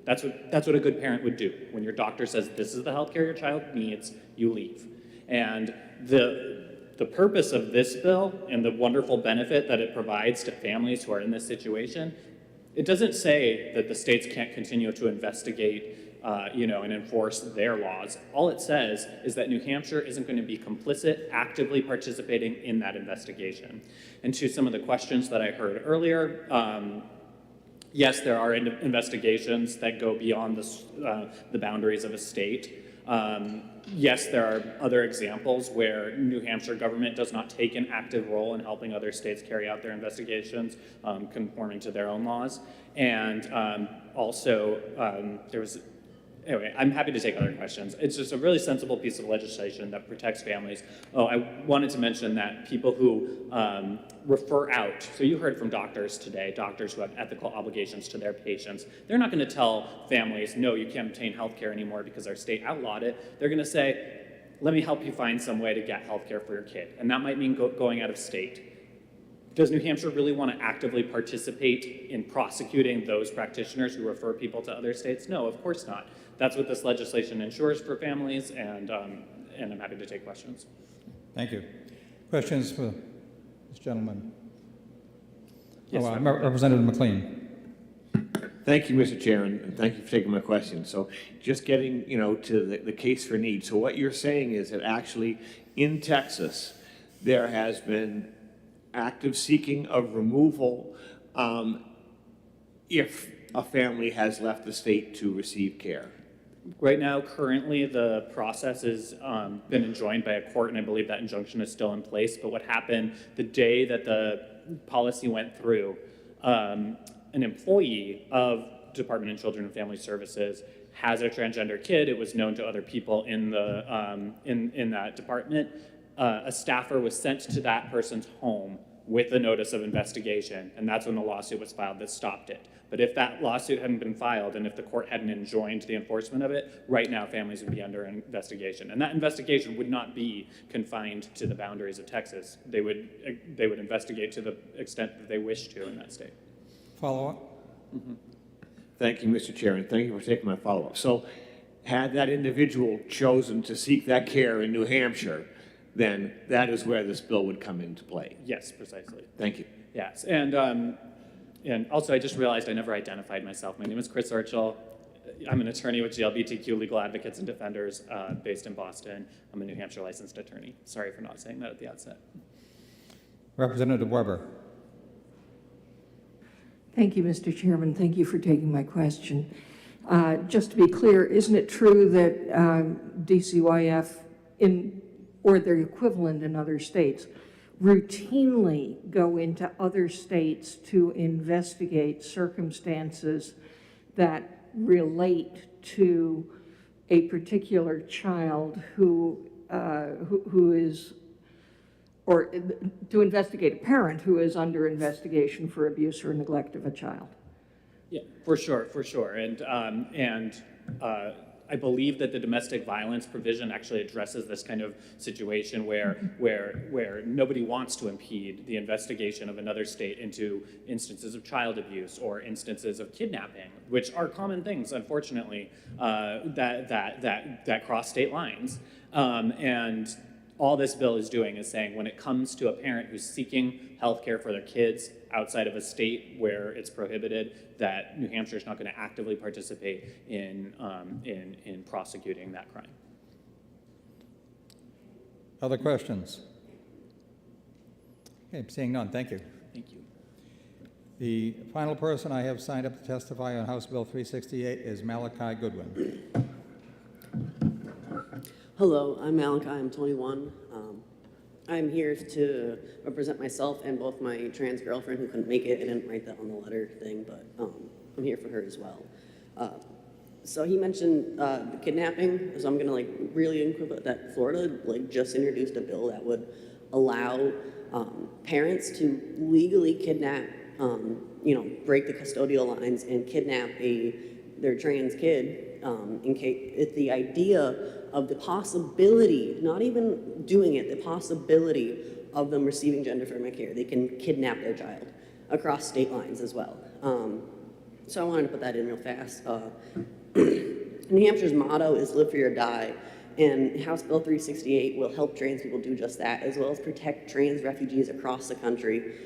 That's what a good parent would do. When your doctor says this is the health care your child needs, you leave. And the purpose of this bill and the wonderful benefit that it provides to families who are in this situation, it doesn't say that the states can't continue to investigate and enforce their laws. All it says is that New Hampshire isn't going to be complicit, actively participating in that investigation. And to some of the questions that I heard earlier, yes, there are investigations that go beyond the boundaries of a state. Yes, there are other examples where New Hampshire government does not take an active role in helping other states carry out their investigations, conforming to their own laws. And anyway, I'm happy to take other questions. It's just a really sensible piece of legislation that protects families. Oh, I wanted to mention that people who refer out, so you heard from doctors today, doctors who have ethical obligations to their patients. They're not going to tell families, no, you can't obtain health care anymore because our state outlawed it. They're going to say, let me help you find some way to get health care for your kid. And that might mean going out of state. Does New Hampshire really want to actively participate in prosecuting those practitioners who refer people to other states? No, of course not. That's what this legislation ensures for families, and I'm happy to take questions. Thank you. Questions for this gentleman? Yes, Representative McLean. Thank you, Mr. Chair, and thank you for taking my question. So just getting, to the case for need. So what you're saying is that actually in Texas, there has been active seeking of removal if a family has left the state to receive care. Right now, currently, the process has been enjoined by a court, and I believe that injunction is still in place. But what happened the day that the policy went through, an employee of Department of Children and Family Services has a transgender kid. It was known to other people in the in that department. A staffer was sent to that person's home with a notice of investigation, and that's when the lawsuit was filed that stopped it. But if that lawsuit hadn't been filed and if the court hadn't enjoined the enforcement of it, right now families would be under investigation. And that investigation would not be confined to the boundaries of Texas. They would investigate to the extent that they wish to in that state. Follow-up? Mm-hmm. Thank you, Mr. Chair, and thank you for taking my follow-up. So had that individual chosen to seek that care in New Hampshire, then that is where this bill would come into play. Yes, precisely. Thank you. Yes, and also I just realized I never identified myself. My name is Chris Urchel. I'm an attorney with GLBTQ Legal Advocates and Defenders based in Boston. I'm a New Hampshire licensed attorney. Sorry for not saying that at the outset. Representative Weber. Thank you, Mr. Chairman. Thank you for taking my question. Just to be clear, isn't it true that DCYF or their equivalent in other states routinely go into other states to investigate circumstances that relate to a particular child who is, or to investigate a parent who is under investigation for abuse or neglect of a child. Yeah, for sure, for sure. And I believe that the domestic violence provision actually addresses this kind of situation where nobody wants to impede the investigation of another state into instances of child abuse or instances of kidnapping, which are common things, unfortunately, that cross state lines. And all this bill is doing is saying when it comes to a parent who's seeking health care for their kids outside of a state where it's prohibited, that New Hampshire is not going to actively participate in prosecuting that crime. Other questions? Okay, seeing none, thank you. Thank you. The final person I have signed up to testify on House Bill 368 is Malachi Goodwin. Hello, I'm Malachi, I'm 21. I'm here to represent myself and both my trans girlfriend who couldn't make it. I didn't write that on the letter thing, but I'm here for her as well. So he mentioned the kidnapping, so I'm gonna really input that Florida just introduced a bill that would allow parents to legally kidnap, break the custodial lines and kidnap their trans kid. In case it's the idea of the possibility, not even doing it, the possibility of them receiving gender-affirming care. They can kidnap their child across state lines as well. So I wanted to put that in real fast. New Hampshire's motto is live free or die, and House Bill 368 will help trans people do just that, as well as protect trans refugees across the country.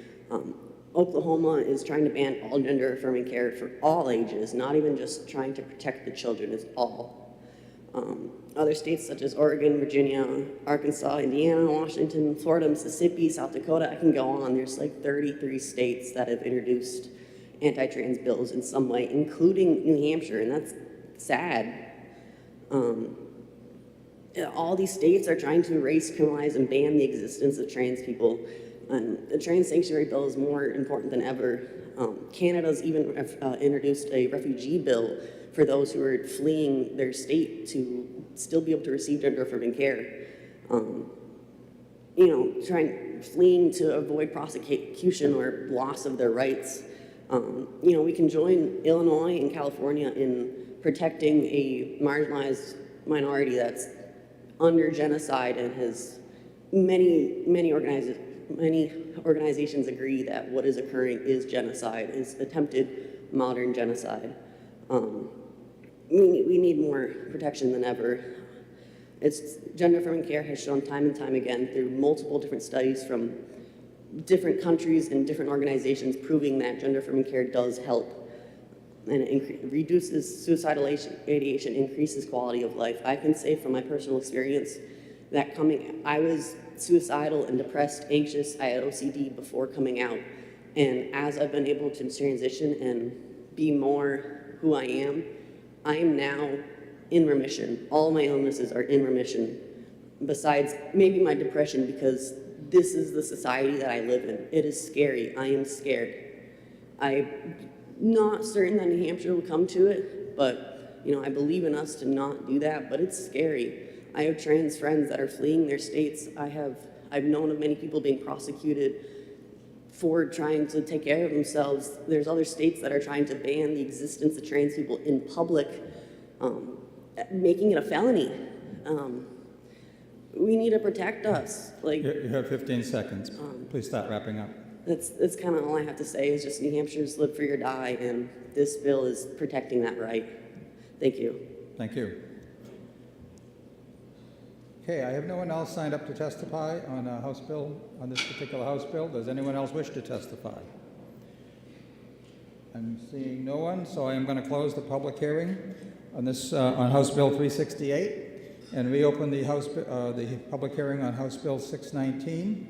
Oklahoma is trying to ban all gender-affirming care for all ages, not even just trying to protect the children, it's all. Other states such as Oregon, Virginia, Arkansas, Indiana, Washington, Florida, Mississippi, South Dakota, I can go on. There's 33 states that have introduced anti-trans bills in some way, including New Hampshire, and that's sad. All these states are trying to erase, criminalize, and ban the existence of trans people. And the trans sanctuary bill is more important than ever. Canada's even introduced a refugee bill for those who are fleeing their state to still be able to receive gender-affirming care. Fleeing to avoid prosecution or loss of their rights. We can join Illinois and California in protecting a marginalized minority that's under genocide and has many organizations agree that what is occurring is genocide, is attempted modern genocide. We need more protection than ever. Gender-affirming care has shown time and time again through multiple different studies from different countries and different organizations proving that gender-affirming care does help. And it reduces suicidal ideation, increases quality of life. I can say from my personal experience that I was suicidal and depressed, anxious. I had OCD before coming out. And as I've been able to transition and be more who I am now in remission. All my illnesses are in remission, besides maybe my depression, because this is the society that I live in. It is scary. I am scared. I'm not certain that New Hampshire will come to it, but I believe in us to not do that, but it's scary. I have trans friends that are fleeing their states. I've known of many people being prosecuted for trying to take care of themselves. There's other states that are trying to ban the existence of trans people in public, making it a felony. We need to protect us. You have 15 seconds. Please start wrapping up. That's kind of all I have to say is just New Hampshire's live free or die, and this bill is protecting that right. Thank you. Thank you. Okay, I have no one else signed up to testify on this particular House bill. Does anyone else wish to testify? I'm seeing no one, so I am going to close the public hearing on on House Bill 368 and reopen the public hearing on House Bill 619.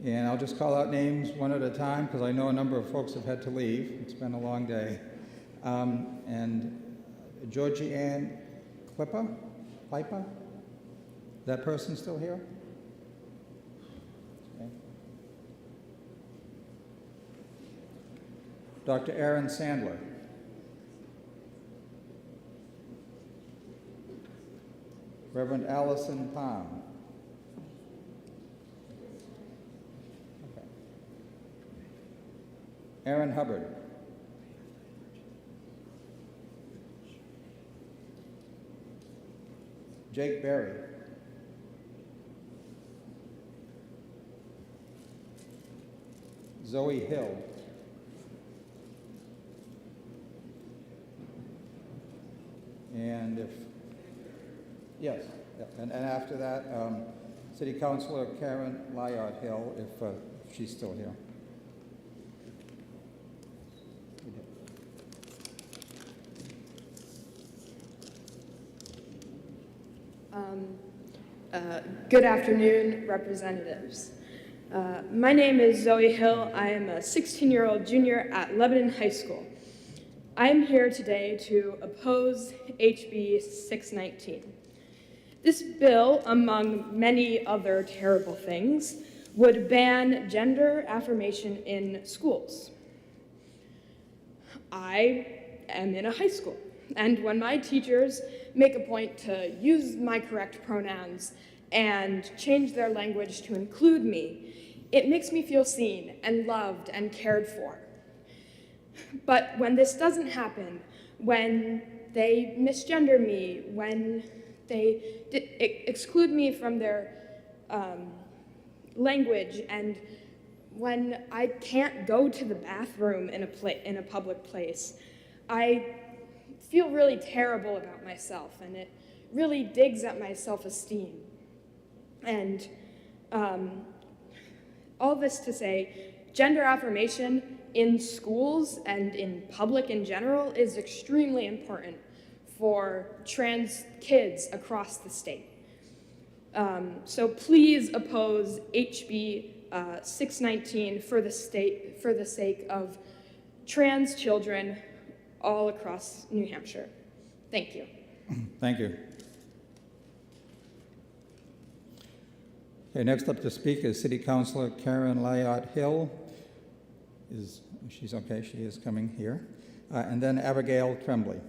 And I'll just call out names one at a time because I know a number of folks have had to leave. It's been a long day. And Georgie Ann Piper? That person still here? Okay. Dr. Aaron Sandler. Reverend Allison Palm. Okay. Aaron Hubbard. Jake Berry. Zoe Hill. And if, yes, yeah, and after that, City Councilor Karen Lyard Hill, if she's still here. Good afternoon, representatives. My name is Zoe Hill. I am a 16-year-old junior at Lebanon High School. I am here today to oppose HB 619. This bill, among many other terrible things, would ban gender affirmation in schools. I am in a high school, and when my teachers make a point to use my correct pronouns and change their language to include me, it makes me feel seen and loved and cared for. But when this doesn't happen, when they misgender me, when they exclude me from their language, and when I can't go to the bathroom in a public place, I feel really terrible about myself, and it really digs at my self-esteem. And all this to say, gender affirmation in schools and in public in general is extremely important for trans kids across the state. So please oppose HB 619 for the sake of trans children all across New Hampshire. Thank you. Thank you. Okay, next up to speak is City Councilor Karen Lyot Hill. She's okay, she is coming here. And then Abigail Tremblay.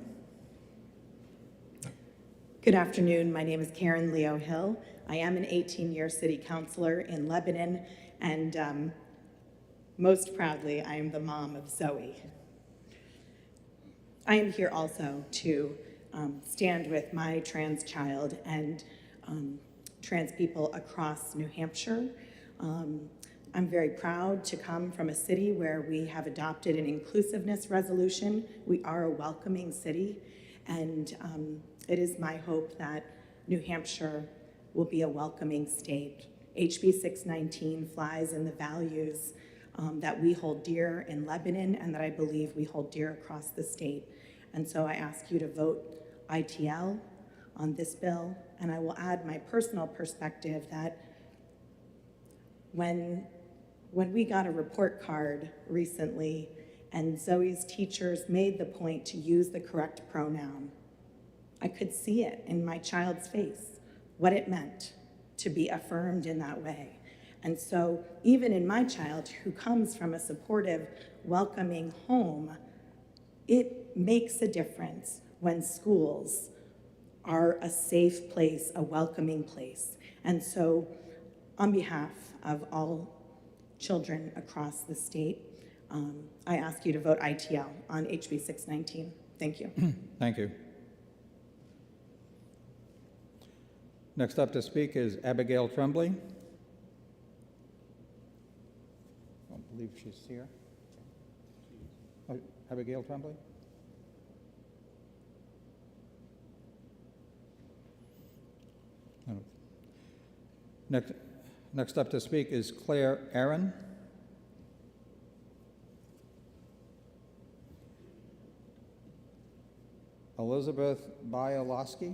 Good afternoon, my name is Karen Leo Hill. I am an 18-year city councilor in Lebanon, and most proudly, I am the mom of Zoe. I am here also to stand with my trans child and trans people across New Hampshire. I'm very proud to come from a city where we have adopted an inclusiveness resolution. We are a welcoming city, and it is my hope that New Hampshire will be a welcoming state. HB 619 flies in the values that we hold dear in Lebanon and that I believe we hold dear across the state. And so I ask you to vote ITL on this bill, and I will add my personal perspective that when we got a report card recently and Zoe's teachers made the point to use the correct pronoun, I could see it in my child's face, what it meant to be affirmed in that way. And so even in my child, who comes from a supportive, welcoming home, it makes a difference when schools are a safe place, a welcoming place. And so on behalf of all children across the state, I ask you to vote ITL on HB 619. Thank you. Thank you. Next up to speak is Abigail Tremblay. I don't believe she's here. Oh, Abigail Tremblay? Next up to speak is Claire Aaron. Elizabeth Bialowski.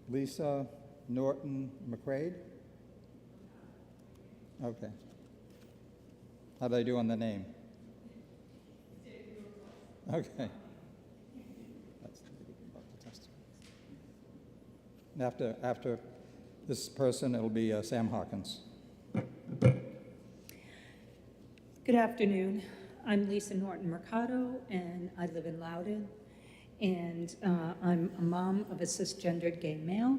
Lisa Norton McCrae. Okay. How did I do on the name? Okay. After this person, it'll be Sam Hawkins. Good afternoon. I'm Lisa Norton Mercado, and I live in Loudoun. And I'm a mom of a cisgendered gay male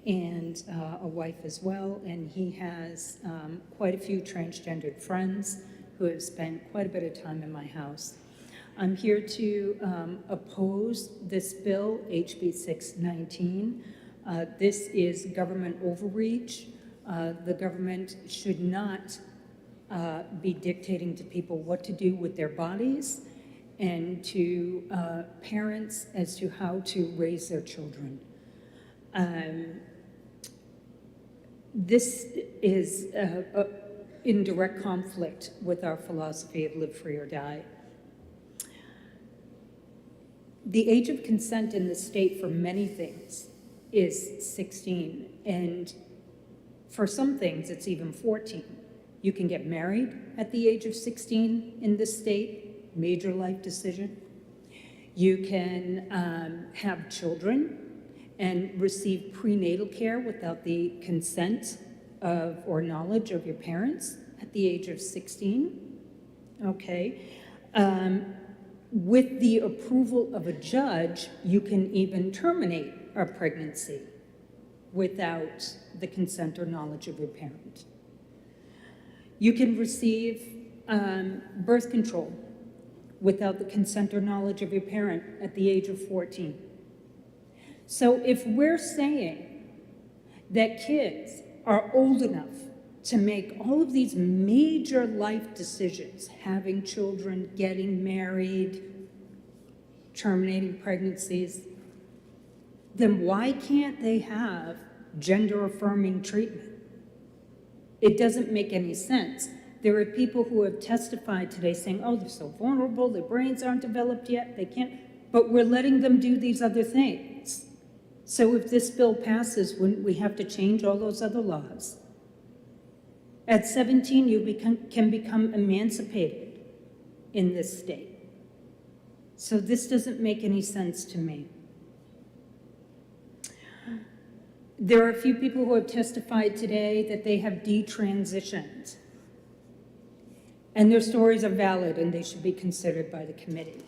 and a wife as well. And he has quite a few transgendered friends who have spent quite a bit of time in my house. I'm here to oppose this bill, HB 619. This is government overreach. The government should not be dictating to people what to do with their bodies and to parents as to how to raise their children. This is in direct conflict with our philosophy of live free or die. The age of consent in the state for many things is 16, and for some things it's even 14. You can get married at the age of 16 in this state, major life decision. You can have children and receive prenatal care without the consent of or knowledge of your parents at the age of 16. Okay. With the approval of a judge, you can even terminate a pregnancy without the consent or knowledge of your parent. You can receive birth control without the consent or knowledge of your parent at the age of 14. So if we're saying that kids are old enough to make all of these major life decisions, having children, getting married, terminating pregnancies, then why can't they have gender-affirming treatment? It doesn't make any sense. There are people who have testified today saying, oh, they're so vulnerable, their brains aren't developed yet, they can't, but we're letting them do these other things. So if this bill passes, wouldn't we have to change all those other laws? At 17, you can become emancipated in this state. So this doesn't make any sense to me. There are a few people who have testified today that they have detransitioned. And their stories are valid and they should be considered by the committee.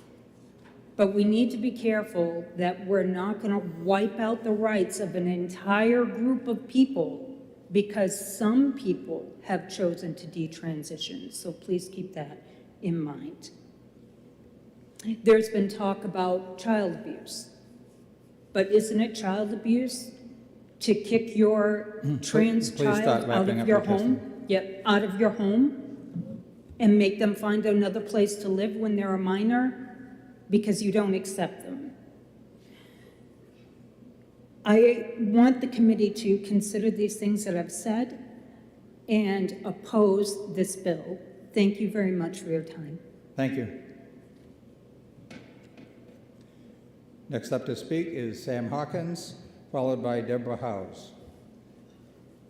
But we need to be careful that we're not going to wipe out the rights of an entire group of people because some people have chosen to detransition. So please keep that in mind. There's been talk about child abuse. But isn't it child abuse to kick your trans child out of your home? Yep, out of your home and make them find another place to live when they're a minor because you don't accept them. I want the committee to consider these things that I've said and oppose this bill. Thank you very much for your time. Thank you. Next up to speak is Sam Hawkins, followed by Deborah Howes.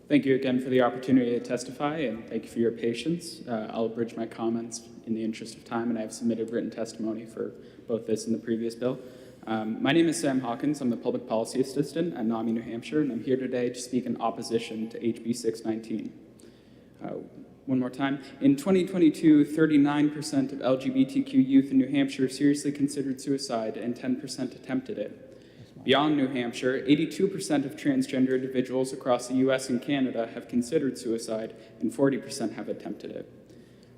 Thank you again for the opportunity to testify, and thank you for your patience. I'll abridge my comments in the interest of time, and I have submitted written testimony for both this and the previous bill. My name is Sam Hawkins. I'm the Public Policy Assistant at NAMI, New Hampshire, and I'm here today to speak in opposition to HB 619. One more time. In 2022, 39% of LGBTQ youth in New Hampshire seriously considered suicide, and 10% attempted it. Beyond New Hampshire, 82% of transgender individuals across the US and Canada have considered suicide, and 40% have attempted it.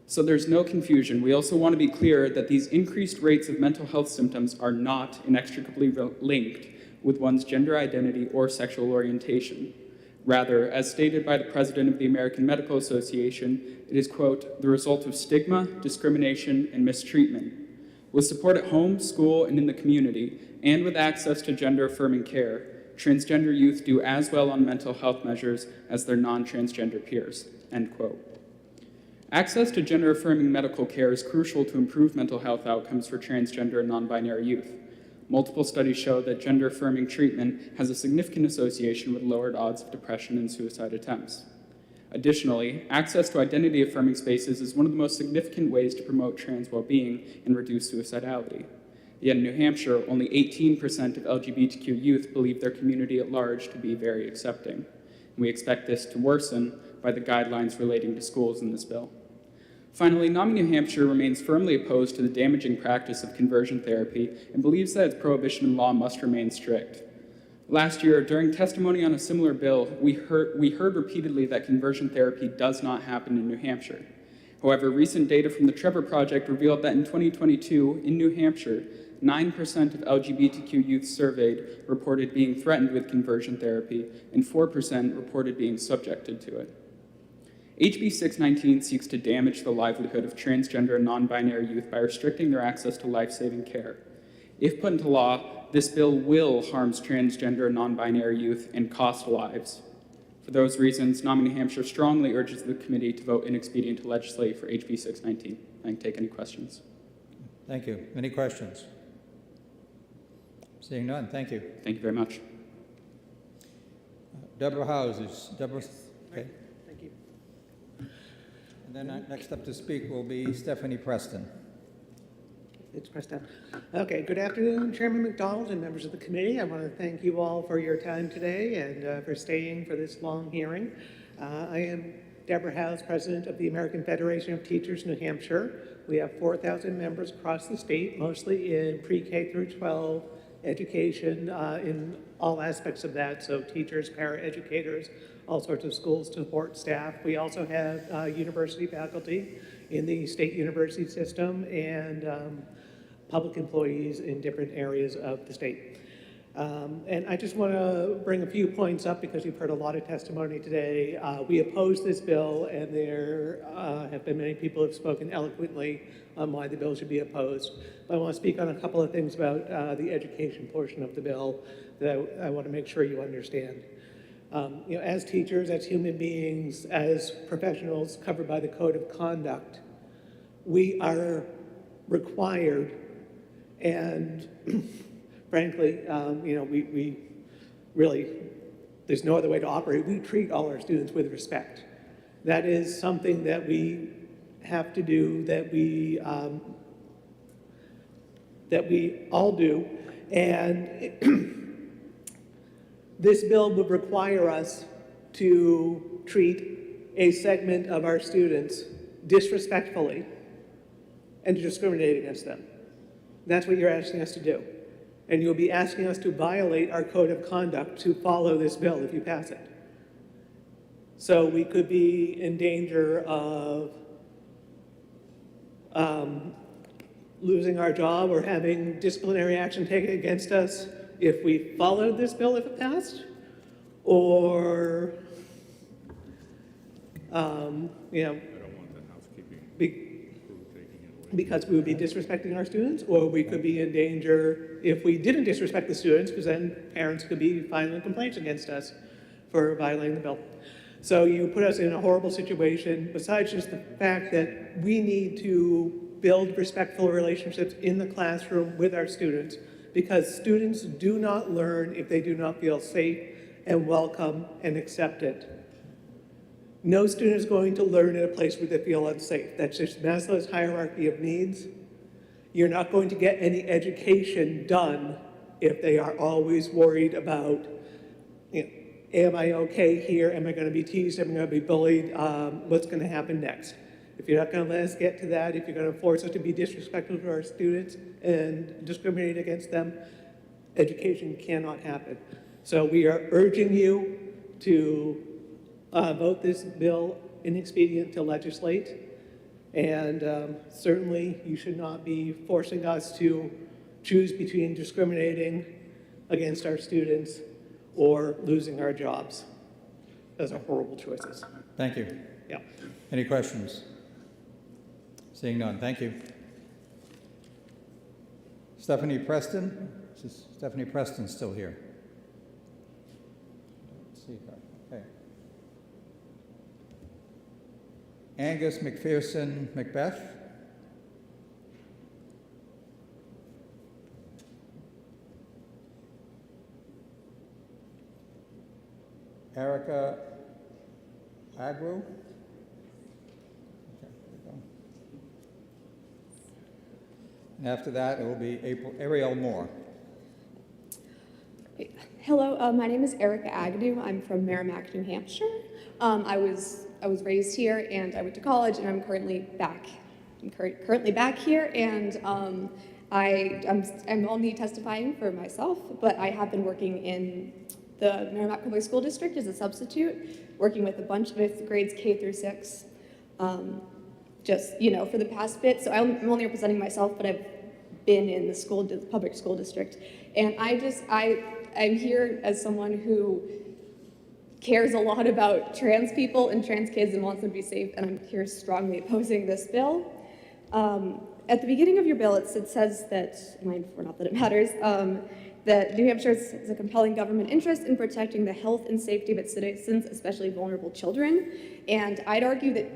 So there's no confusion. We also want to be clear that these increased rates of mental health symptoms are not inextricably linked with one's gender identity or sexual orientation. Rather, as stated by the president of the American Medical Association, it is, quote, the result of stigma, discrimination, and mistreatment. With support at home, school, and in the community, and with access to gender-affirming care, transgender youth do as well on mental health measures as their non-transgender peers, end quote. Access to gender-affirming medical care is crucial to improve mental health outcomes for transgender and non-binary youth. Multiple studies show that gender-affirming treatment has a significant association with lowered odds of depression and suicide attempts. Additionally, access to identity-affirming spaces is one of the most significant ways to promote trans well-being and reduce suicidality. Yet in New Hampshire, only 18% of LGBTQ youth believe their community at large to be very accepting. And we expect this to worsen by the guidelines relating to schools in this bill. Finally, NAMI New Hampshire remains firmly opposed to the damaging practice of conversion therapy and believes that its prohibition in law must remain strict. Last year, during testimony on a similar bill, we heard repeatedly that conversion therapy does not happen in New Hampshire. However, recent data from the Trevor Project revealed that in 2022, in New Hampshire, 9% of LGBTQ youth surveyed reported being threatened with conversion therapy, and 4% reported being subjected to it. HB 619 seeks to damage the livelihood of transgender and non-binary youth by restricting their access to life-saving care. If put into law, this bill will harm transgender and non-binary youth and cost lives. For those reasons, NAMI New Hampshire strongly urges the committee to vote inexpedient to legislate for HB 619. I can take any questions. Thank you. Any questions? Seeing none, thank you. Thank you very much. Deborah Howes, Deborah, okay. Thank you. And then next up to speak will be Stephanie Preston. It's Preston. Okay, good afternoon, Chairman McDonald and members of the committee. I want to thank you all for your time today and for staying for this long hearing. I am Deborah Howes, President of the American Federation of Teachers, New Hampshire. We have 4,000 members across the state, mostly in pre-K through 12 education in all aspects of that, so teachers, paraeducators, all sorts of schools to support staff. We also have university faculty in the state university system and public employees in different areas of the state. And I just want to bring a few points up because you've heard a lot of testimony today. We oppose this bill, and there have been many people who have spoken eloquently on why the bill should be opposed. But I want to speak on a couple of things about the education portion of the bill that I want to make sure you understand. As teachers, as human beings, as professionals covered by the Code of Conduct, we are required and frankly, we really, there's no other way to operate. We treat all our students with respect. That is something that we have to do, that we all do. And this bill would require us to treat a segment of our students disrespectfully and to discriminate against them. That's what you're asking us to do. And you'll be asking us to violate our code of conduct to follow this bill if you pass it. So we could be in danger of losing our job or having disciplinary action taken against us if we followed this bill if it passed, or because we would be disrespecting our students, or we could be in danger if we didn't disrespect the students, because then parents could be filing complaints against us for violating the bill. So you put us in a horrible situation, besides just the fact that we need to build respectful relationships in the classroom with our students, because students do not learn if they do not feel safe and welcome and accepted. No student is going to learn in a place where they feel unsafe. That's just Maslow's hierarchy of needs. You're not going to get any education done if they are always worried about, am I okay here? Am I going to be teased? Am I going to be bullied? What's going to happen next? If you're not going to let us get to that, if you're going to force us to be disrespectful to our students and discriminate against them, education cannot happen. So we are urging you to vote this bill inexpedient to legislate. And certainly you should not be forcing us to choose between discriminating against our students or losing our jobs. Those are horrible choices. Thank you. Yeah. Any questions? Seeing none, thank you. Stephanie Preston? Is Stephanie Preston still here? Let's see her. Okay. Angus McPherson Macbeth? Erica Agro? And after that, it will be Ariel Moore. Hello, my name is Erica Agnew. I'm from Merrimack, New Hampshire. I was I was raised here, and I went to college, and I'm currently back. Currently back here, and I'm only testifying for myself, but I have been working in the Merrimack Public School District as a substitute, working with a bunch of grades K through 6, just, for the past bit. So I'm only representing myself, but I've been in the public school district. And I'm here as someone who cares a lot about trans people and trans kids and wants them to be safe, and I'm here strongly opposing this bill. At the beginning of your bill, it says that, not that it matters, that New Hampshire has a compelling government interest in protecting the health and safety of its citizens, especially vulnerable children. And I'd argue that,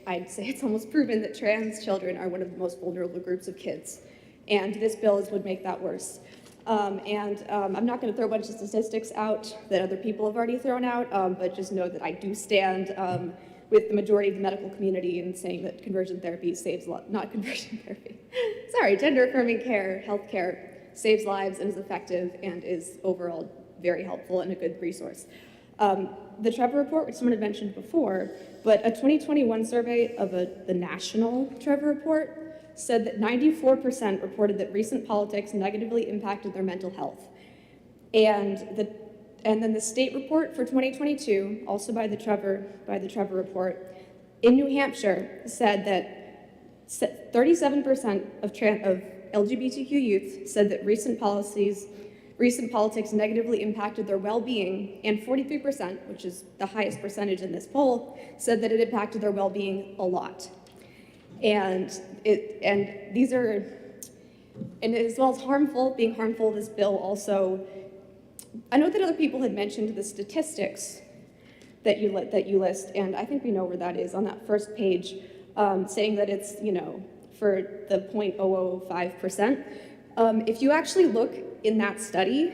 I'd say it's almost proven that trans children are one of the most vulnerable groups of kids. And this bill would make that worse. I'm not going to throw a bunch of statistics out that other people have already thrown out, but just know that I do stand with the majority of the medical community in saying that conversion therapy saves gender affirming care, health care, saves lives and is effective and is overall very helpful and a good resource. The Trevor Report, which someone had mentioned before, but a 2021 survey of the national Trevor Report said that 94% reported that recent politics negatively impacted their mental health. And then the state report for 2022, also by the Trevor Report, in New Hampshire said that 37% of LGBTQ youth said that recent politics negatively impacted their well-being, and 43%, which is the highest percentage in this poll, said that it impacted their well-being a lot. And as well as being harmful, this bill also, I know that other people had mentioned the statistics that you list, and I think we know where that is on that first page, saying that it's, for the 0.005%. If you actually look in that study,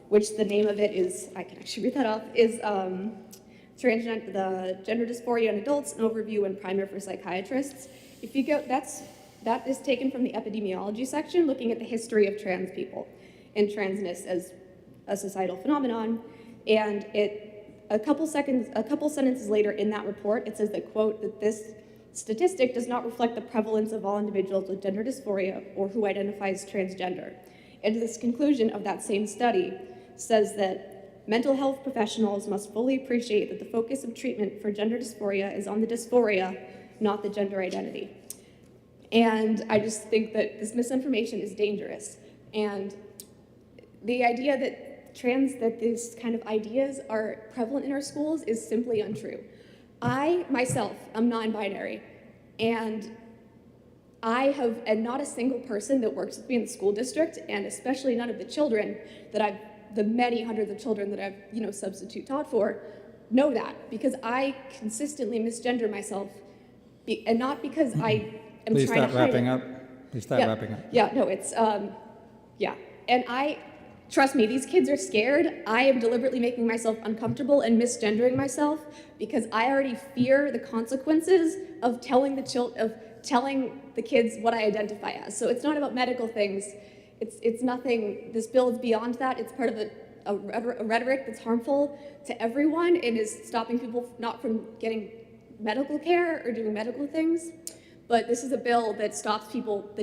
which the name of it is, I can actually read that off, is the Gender Dysphoria in Adults, an Overview and Primer for Psychiatrists. If you go, that is taken from the epidemiology section, looking at the history of trans people and transness as a societal phenomenon. And a couple sentences later in that report, it says that, quote, that this statistic does not reflect the prevalence of all individuals with gender dysphoria or who identify as transgender. And this conclusion of that same study says that mental health professionals must fully appreciate that the focus of treatment for gender dysphoria is on the dysphoria, not the gender identity. And I just think that this misinformation is dangerous. And the idea that these kind of ideas are prevalent in our schools is simply untrue. I, myself, am non-binary, and and not a single person that works with me in the school district, and especially none of the children the many hundreds of children that I've, substitute taught for, know that, because I consistently misgender myself, and not because I am Please trying to start hide wrapping it. up. Please start wrapping up. Yeah, no, it's, and trust me, these kids are scared. I am deliberately making myself uncomfortable and misgendering myself because I already fear the consequences of telling the kids what I identify as. So it's not about medical things. It's nothing. This bill is beyond that. It's part of a rhetoric that's harmful to everyone and is stopping people not from getting medical care or doing medical things. But this is a bill that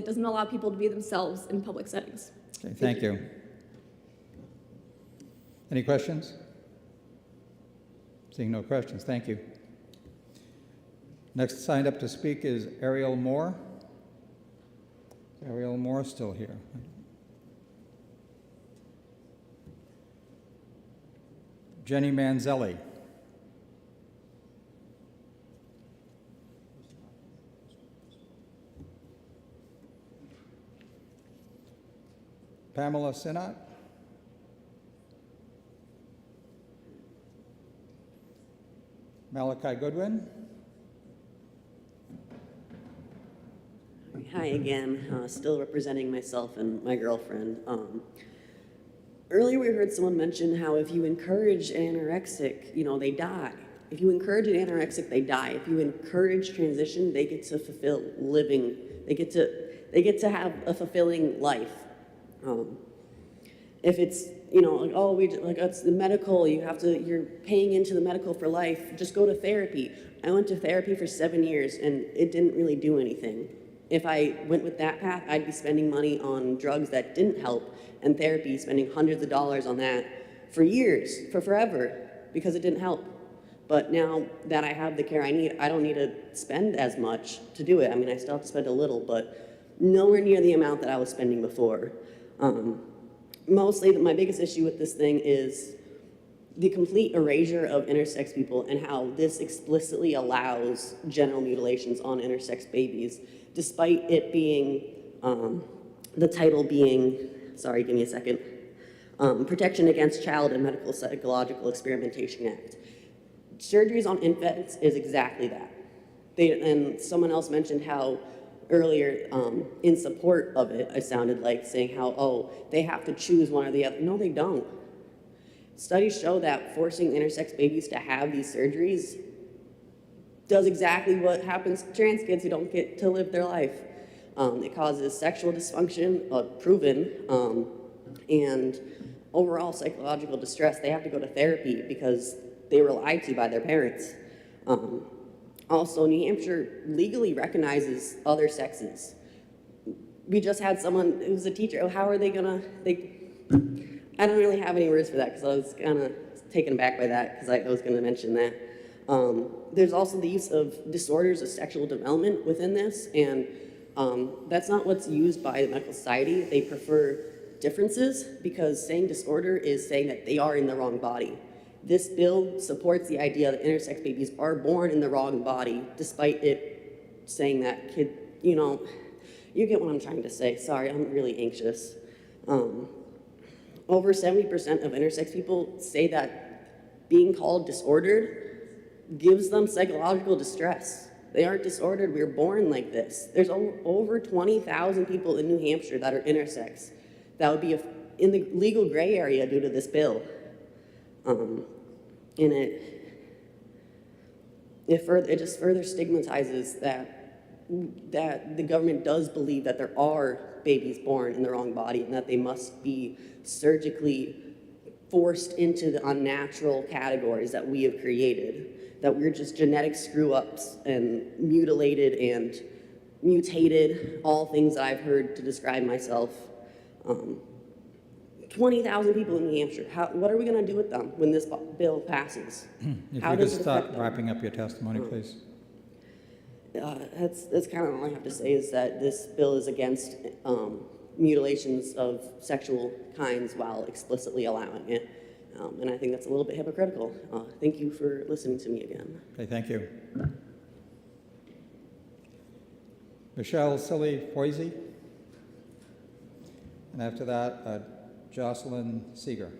doesn't allow people to be themselves in public settings. Okay, thank you. Any questions? Seeing no questions, thank you. Next signed up to speak is Ariel Moore. Is Ariel Moore still here? Jenny Manzelli. Pamela Sinnott. Malachi Goodwin. Hi again, still representing myself and my girlfriend. Earlier we heard someone mention how if you encourage an anorexic, they die. If you encourage an anorexic, they die. If you encourage transition, they get to fulfill living. They get to have a fulfilling life. If it's, like, oh, it's the medical, you're paying into the medical for life, just go to therapy. I went to therapy for 7 years and it didn't really do anything. If I went with that path, I'd be spending money on drugs that didn't help, and therapy, spending hundreds of dollars on that for years, for forever, because it didn't help. But now that I have the care I need, I don't need to spend as much to do it. I mean, I still have to spend a little, but nowhere near the amount that I was spending before. Mostly, my biggest issue with this thing is the complete erasure of intersex people and how this explicitly allows genital mutilations on intersex babies, despite it being, the title being, sorry, give me a second, Protection Against Child and Medical Psychological Experimentation Act. Surgeries on infants is exactly that. And someone else mentioned how earlier, in support of it, I sounded like saying how, oh, they have to choose one or the other. No, they don't. Studies show that forcing intersex babies to have these surgeries does exactly what happens to trans kids who don't get to live their life. It causes sexual dysfunction, proven, and overall psychological distress. They have to go to therapy because they were lied to by their parents. Also, New Hampshire legally recognizes other sexes. We just had someone who's a teacher. Oh, how are they gonna, I don't really have any words for that because I was kind of taken aback by that because I was gonna mention that. There's also the use of disorders of sexual development within this, and that's not what's used by the Medical Society. They prefer differences because saying disorder is saying that they are in the wrong body. This bill supports the idea that intersex babies are born in the wrong body, despite it saying that you get what I'm trying to say. Sorry, I'm really anxious. Over 70% of intersex people say that being called disordered gives them psychological distress. They aren't disordered, we were born like this. There's over 20,000 people in New Hampshire that are intersex that would be in the legal gray area due to this bill. And it just further stigmatizes that the government does believe that there are babies born in the wrong body and that they must be surgically forced into the unnatural categories that we have created, that we're just genetic screw-ups and mutilated and mutated, all things that I've heard to describe myself. 20,000 people in New Hampshire. What are we going to do with them when this bill passes? If you could start wrapping up your testimony, please. That's kind of all I have to say is that this bill is against mutilations of sexual kinds while explicitly allowing it. And I think that's a little bit hypocritical. Thank you for listening to me again. Okay, thank you. Michelle Silly-Foisey. And after that, Jocelyn Seeger.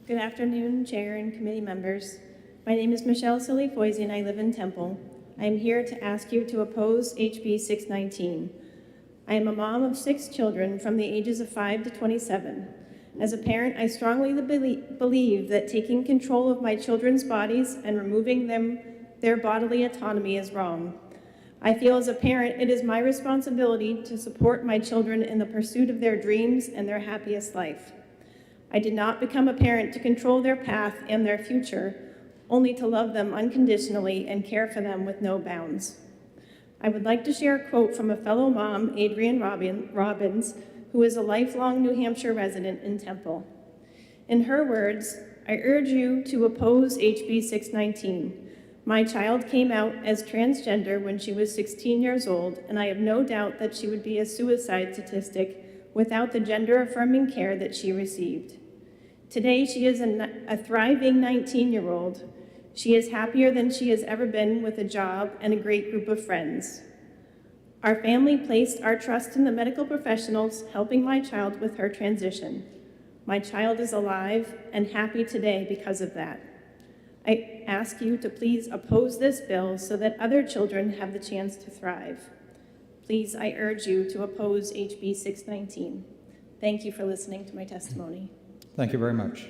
Good afternoon, Chair and committee members. My name is Michelle Silly-Foisey and I live in Temple. I am here to ask you to oppose HB 619. I am a mom of 6 children from the ages of 5 to 27. As a parent, I strongly believe that taking control of my children's bodies and removing their bodily autonomy is wrong. I feel as a parent, it is my responsibility to support my children in the pursuit of their dreams and their happiest life. I did not become a parent to control their path and their future, only to love them unconditionally and care for them with no bounds. I would like to share a quote from a fellow mom, Adrienne Robbins, who is a lifelong New Hampshire resident in Temple. In her words, I urge you to oppose HB 619. My child came out as transgender when she was 16 years old, and I have no doubt that she would be a suicide statistic without the gender-affirming care that she received. Today, she is a thriving 19-year-old. She is happier than she has ever been with a job and a great group of friends. Our family placed our trust in the medical professionals helping my child with her transition. My child is alive and happy today because of that. I ask you to please oppose this bill so that other children have the chance to thrive. Please, I urge you to oppose HB 619. Thank you for listening to my testimony. Thank you very much.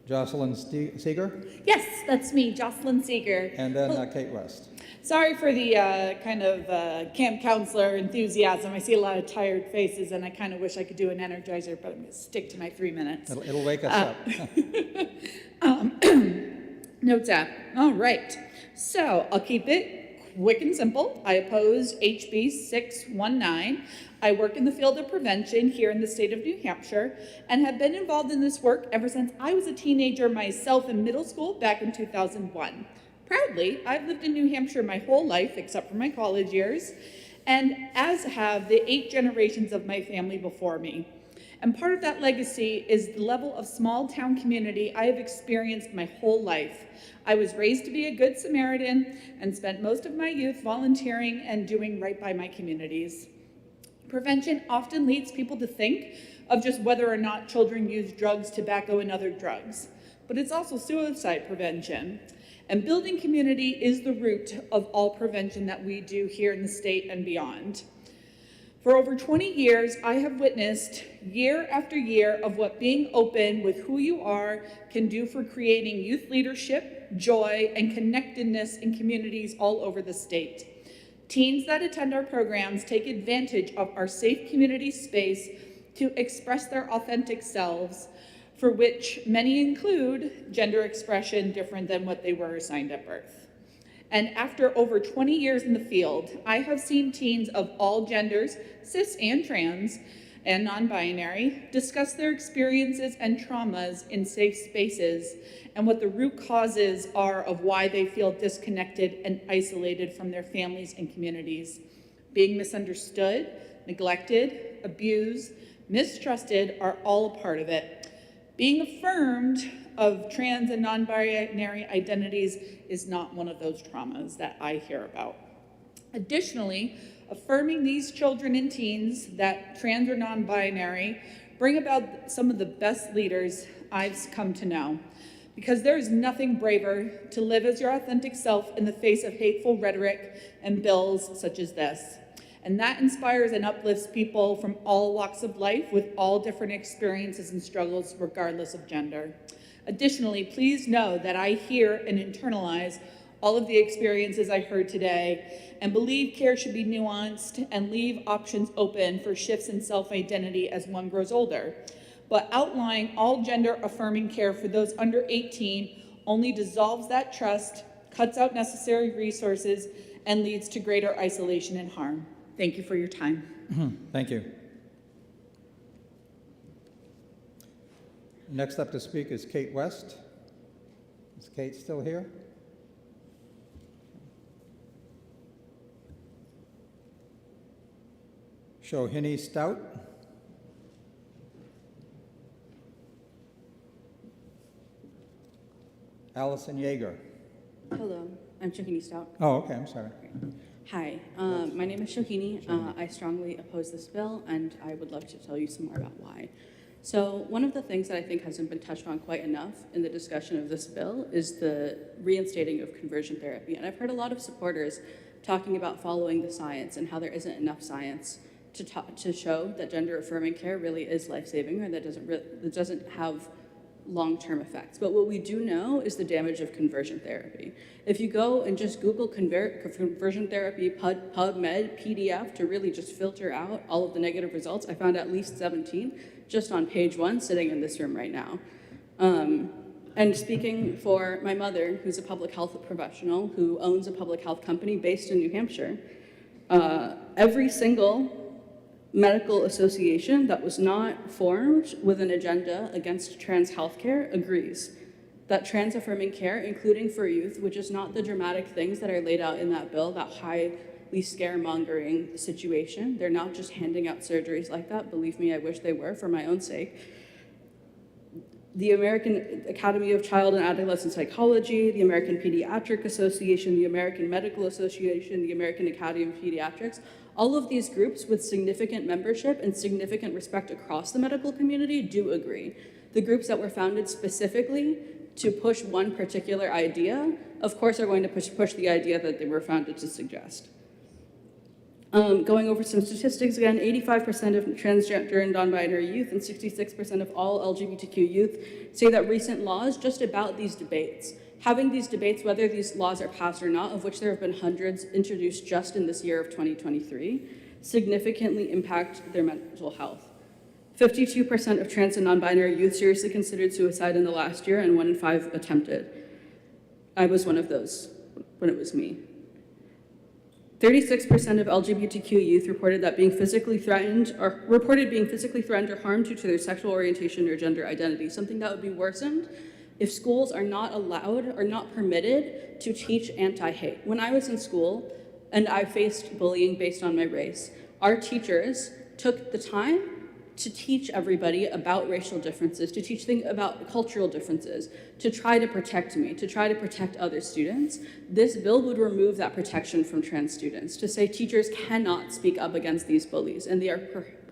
Jocelyn Seeger, Yes, that's me, Jocelyn Seeger. and then Kate West. Sorry for the kind of camp counselor enthusiasm. I see a lot of tired faces, and I kind of wish I could do an energizer, but I'm going to stick to my 3 minutes. It'll wake us up. Notes app. All right. So I'll keep it quick and simple. I oppose HB 619. I work in the field of prevention here in the state of New Hampshire and have been involved in this work ever since I was a teenager myself in middle school back in 2001. Proudly, I've lived in New Hampshire my whole life, except for my college years, and as have the 8 generations of my family before me. And part of that legacy is the level of small town community I have experienced my whole life. I was raised to be a good Samaritan and spent most of my youth volunteering and doing right by my communities. Prevention often leads people to think of just whether or not children use drugs, tobacco, and other drugs. But it's also suicide prevention. And building community is the root of all prevention that we do here in the state and beyond. For over 20 years, I have witnessed year after year of what being open with who you are can do for creating youth leadership, joy, and connectedness in communities all over the state. Teens that attend our programs take advantage of our safe community space to express their authentic selves, for which many include gender expression different than what they were assigned at birth. And after over 20 years in the field, I have seen teens of all genders, cis and trans, and non-binary, discuss their experiences and traumas in safe spaces and what the root causes are of why they feel disconnected and isolated from their families and communities. Being misunderstood, neglected, abused, mistrusted are all a part of it. Being affirmed of trans and non-binary identities is not one of those traumas that I hear about. Additionally, affirming these children and teens that trans or non-binary bring about some of the best leaders I've come to know, because there is nothing braver to live as your authentic self in the face of hateful rhetoric and bills such as this. And that inspires and uplifts people from all walks of life with all different experiences and struggles, regardless of gender. Additionally, please know that I hear and internalize all of the experiences I heard today and believe care should be nuanced and leave options open for shifts in self-identity as one grows older. But outlining all gender-affirming care for those under 18 only dissolves that trust, cuts out necessary resources, and leads to greater isolation and harm. Thank you for your time. Thank you. Next up to speak is Kate West. Is Kate still here? Shohini Stout. Allison Yeager. Hello, I'm Shohini Stout. Oh, okay, I'm sorry. Hi, my name is Shohini. I strongly oppose this bill, and I would love to tell you some more about why. So one of the things that I think hasn't been touched on quite enough in the discussion of this bill is the reinstating of conversion therapy. And I've heard a lot of supporters talking about following the science and how there isn't enough science to show that gender-affirming care really is life-saving or that doesn't have long-term effects. But what we do know is the damage of conversion therapy. If you go and just Google conversion therapy, PubMed, PDF, to really just filter out all of the negative results, I found at least 17 just on page 1 sitting in this room right now. And speaking for my mother, who's a public health professional, who owns a public health company based in New Hampshire, every single medical association that was not formed with an agenda against trans healthcare agrees that trans-affirming care, including for youth, which is not the dramatic things that are laid out in that bill, that highly scaremongering situation. They're not just handing out surgeries like that. Believe me, I wish they were for my own sake. The American Academy of Child and Adolescent Psychology, the American Pediatric Association, the American Medical Association, the American Academy of Pediatrics, all of these groups with significant membership and significant respect across the medical community do agree. The groups that were founded specifically to push one particular idea, of course, are going to push the idea that they were founded to suggest. Going over some statistics again, 85% of transgender and non-binary youth and 66% of all LGBTQ youth say that recent laws just about these debates, having these debates, whether these laws are passed or not, of which there have been hundreds introduced just in this year of 2023, significantly impact their mental health. 52% of trans and non-binary youth seriously considered suicide in the last year, and 1 in 5 attempted. I was one of those when it was me. 36% of LGBTQ youth reported being physically threatened or harmed due to their sexual orientation or gender identity, something that would be worsened if schools are not allowed or not permitted to teach anti-hate. When I was in school and I faced bullying based on my race, our teachers took the time to teach everybody about racial differences, to teach them about cultural differences, to try to protect me, to try to protect other students. This bill would remove that protection from trans students, to say teachers cannot speak up against these bullies, and they are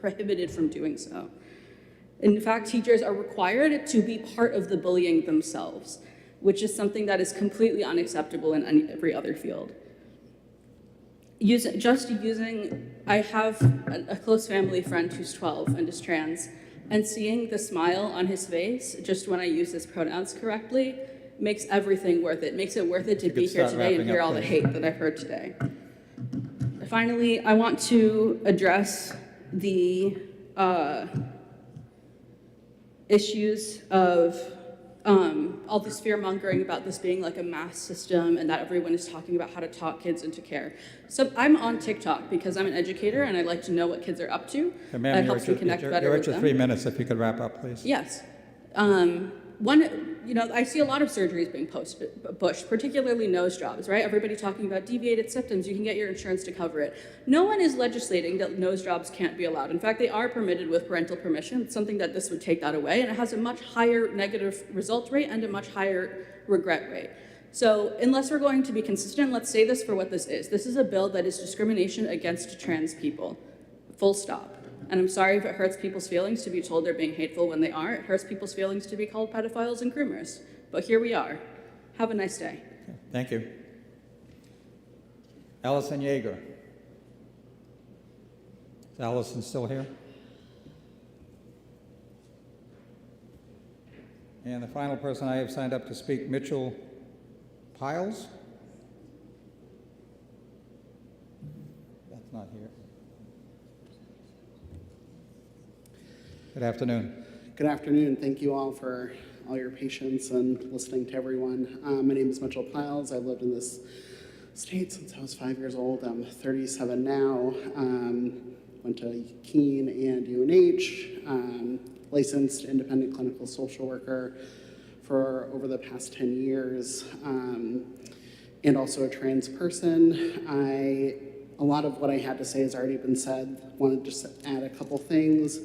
prohibited from doing so. In fact, teachers are required to be part of the bullying themselves, which is something that is completely unacceptable in every other field. I have a close family friend who's 12 and is trans, and seeing the smile on his face just when I use his pronouns correctly makes everything worth it. Makes it worth it to be here today and hear all the hate that I've heard today. Finally, I want to address the issues of all this fear-mongering about this being like a mass system and that everyone is talking about how to talk kids into care. So I'm on TikTok because I'm an educator and I like to know what kids are up to. That helps me connect better you're with at your them. 3 minutes, if you could wrap up, please. Yes. I see a lot of surgeries being pushed, particularly nose jobs, right? Everybody talking about deviated septums, you can get your insurance to cover it. No one is legislating that nose jobs can't be allowed. In fact, they are permitted with parental permission. It's something that this would take that away, and it has a much higher negative result rate and a much higher regret rate. So unless we're going to be consistent, let's say this for what this is. This is a bill that is discrimination against trans people, full stop. And I'm sorry if it hurts people's feelings to be told they're being hateful when they aren't. It hurts people's feelings to be called pedophiles and groomers. But here we are. Have a nice day. Okay, thank you. Allison Yeager. Is Allison still here? And the final person I have signed up to speak, Mitchell Piles. That's not here. Good afternoon. Good afternoon. Thank you all for all your patience and listening to everyone. My name is Mitchell Piles. I've lived in this state since I was 5 years old. I'm 37 now. Went to Keene and UNH. Licensed independent clinical social worker for over the past 10 years. And also a trans person. A lot of what I had to say has already been said. Wanted to just add a couple things.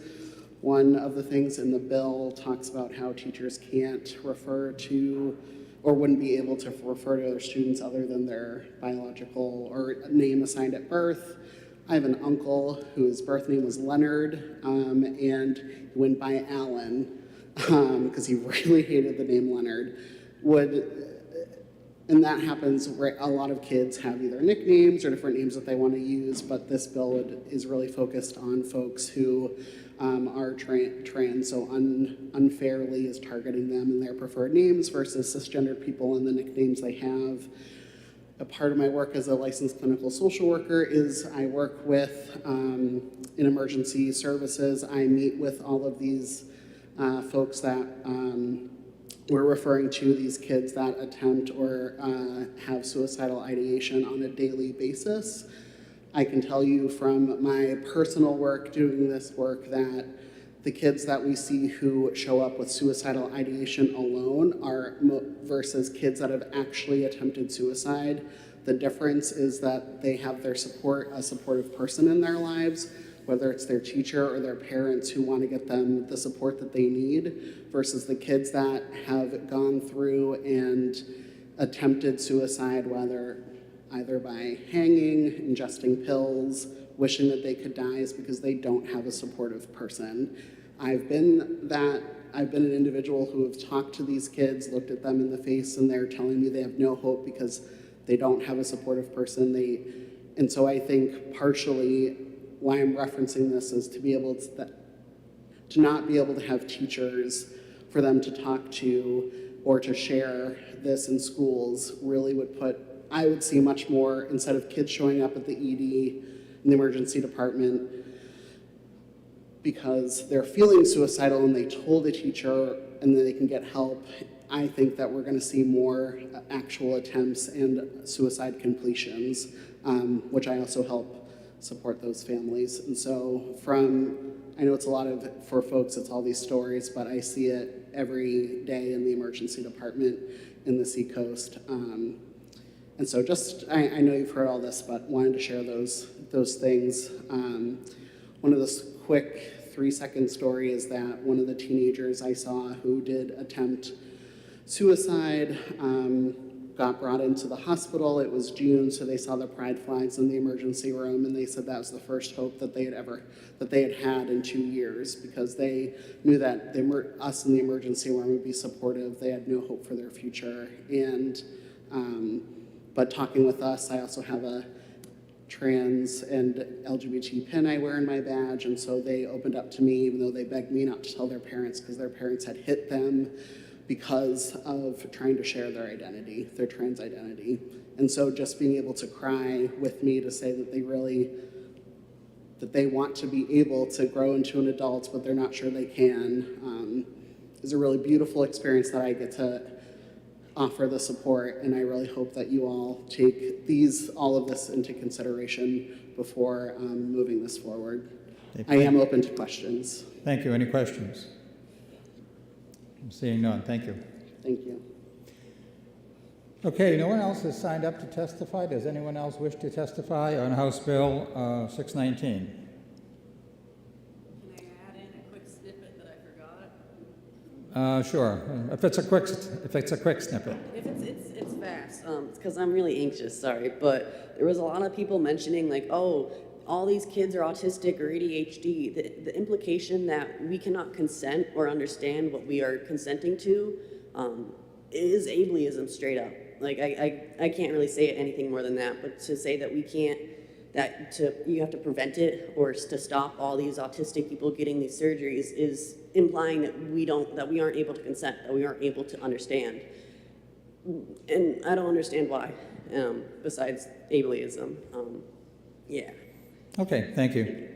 One of the things in the bill talks about how teachers can't refer to or wouldn't be able to refer to other students other than their biological or name assigned at birth. I have an uncle whose birth name was Leonard, and he went by Alan because he really hated the name Leonard. And that happens where a lot of kids have either nicknames or different names that they want to use, but this bill is really focused on folks who are trans, so unfairly is targeting them and their preferred names versus cisgendered people and the nicknames they have. A part of my work as a licensed clinical social worker is I work with, in emergency services, I meet with all of these folks that we're referring to, these kids that attempt or have suicidal ideation on a daily basis. I can tell you from my personal work doing this work that the kids that we see who show up with suicidal ideation alone are versus kids that have actually attempted suicide. The difference is that they have their support, a supportive person in their lives, whether it's their teacher or their parents who want to get them the support that they need, versus the kids that have gone through and attempted suicide, whether either by hanging, ingesting pills, wishing that they could die, is because they don't have a supportive person. I've been an individual who have talked to these kids, looked at them in the face, and they're telling me they have no hope because they don't have a supportive person. They And so I think partially why I'm referencing this is to be able to not be able to have teachers for them to talk to or to share this in schools really would put, I would see much more, instead of kids showing up at the ED in the emergency department because they're feeling suicidal and they told a teacher and then they can get help, I think that we're going to see more actual attempts and suicide completions, which I also help support those families. And so I know it's a lot for folks, it's all these stories, but I see it every day in the emergency department in the Seacoast. And so I know you've heard all this, but wanted to share those things. One of those quick 3-second story is that one of the teenagers I saw who did attempt suicide got brought into the hospital. It was June, so they saw the pride flags in the emergency room, and they said that was the first hope that they had had in 2 years, because they knew that us in the emergency room would be supportive. They had no hope for their future. And but talking with us, I also have a trans and LGBT pin I wear in my badge, and so they opened up to me, even though they begged me not to tell their parents because their parents had hit them because of trying to share their identity, their trans identity. And so just being able to cry with me to say that they want to be able to grow into an adult, but they're not sure they can, is a really beautiful experience that I get to offer the support. And I really hope that you all take all of this into consideration before moving this forward. I am open to questions. Thank you. Any questions? I'm seeing none. Thank you. Thank you. Okay, no one else has signed up to testify. Does anyone else wish to testify on House Bill 619? Can I add in a quick snippet that I forgot? Sure. If it's a quick snippet. If it's fast, because I'm really anxious, sorry, but there was a lot of people mentioning like, oh, all these kids are autistic or ADHD. The implication that we cannot consent or understand what we are consenting to is ableism straight up. Like I can't really say anything more than that, but to say that we can't, you have to prevent it or to stop all these autistic people getting these surgeries is implying that we aren't able to consent, that we aren't able to understand. And I don't understand why, besides ableism. Yeah. Okay, thank you.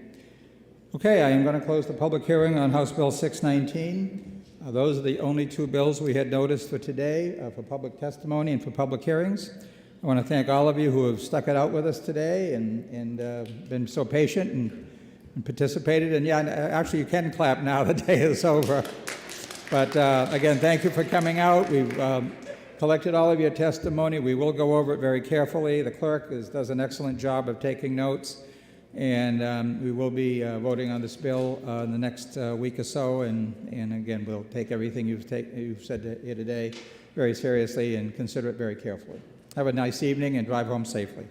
Okay, I am going to close the public hearing on House Bill 619. Those are the only two bills we had noticed for today for public testimony and for public hearings. I want to thank all of you who have stuck it out with us today and been so patient and participated. And yeah, actually you can clap now, the day is over. But again, thank you for coming out. We've collected all of your testimony. We will go over it very carefully. The clerk does an excellent job of taking notes. And we will be voting on this bill in the next week or so. And again, we'll take everything you've said here today very seriously and consider it very carefully. Have a nice evening and drive home safely.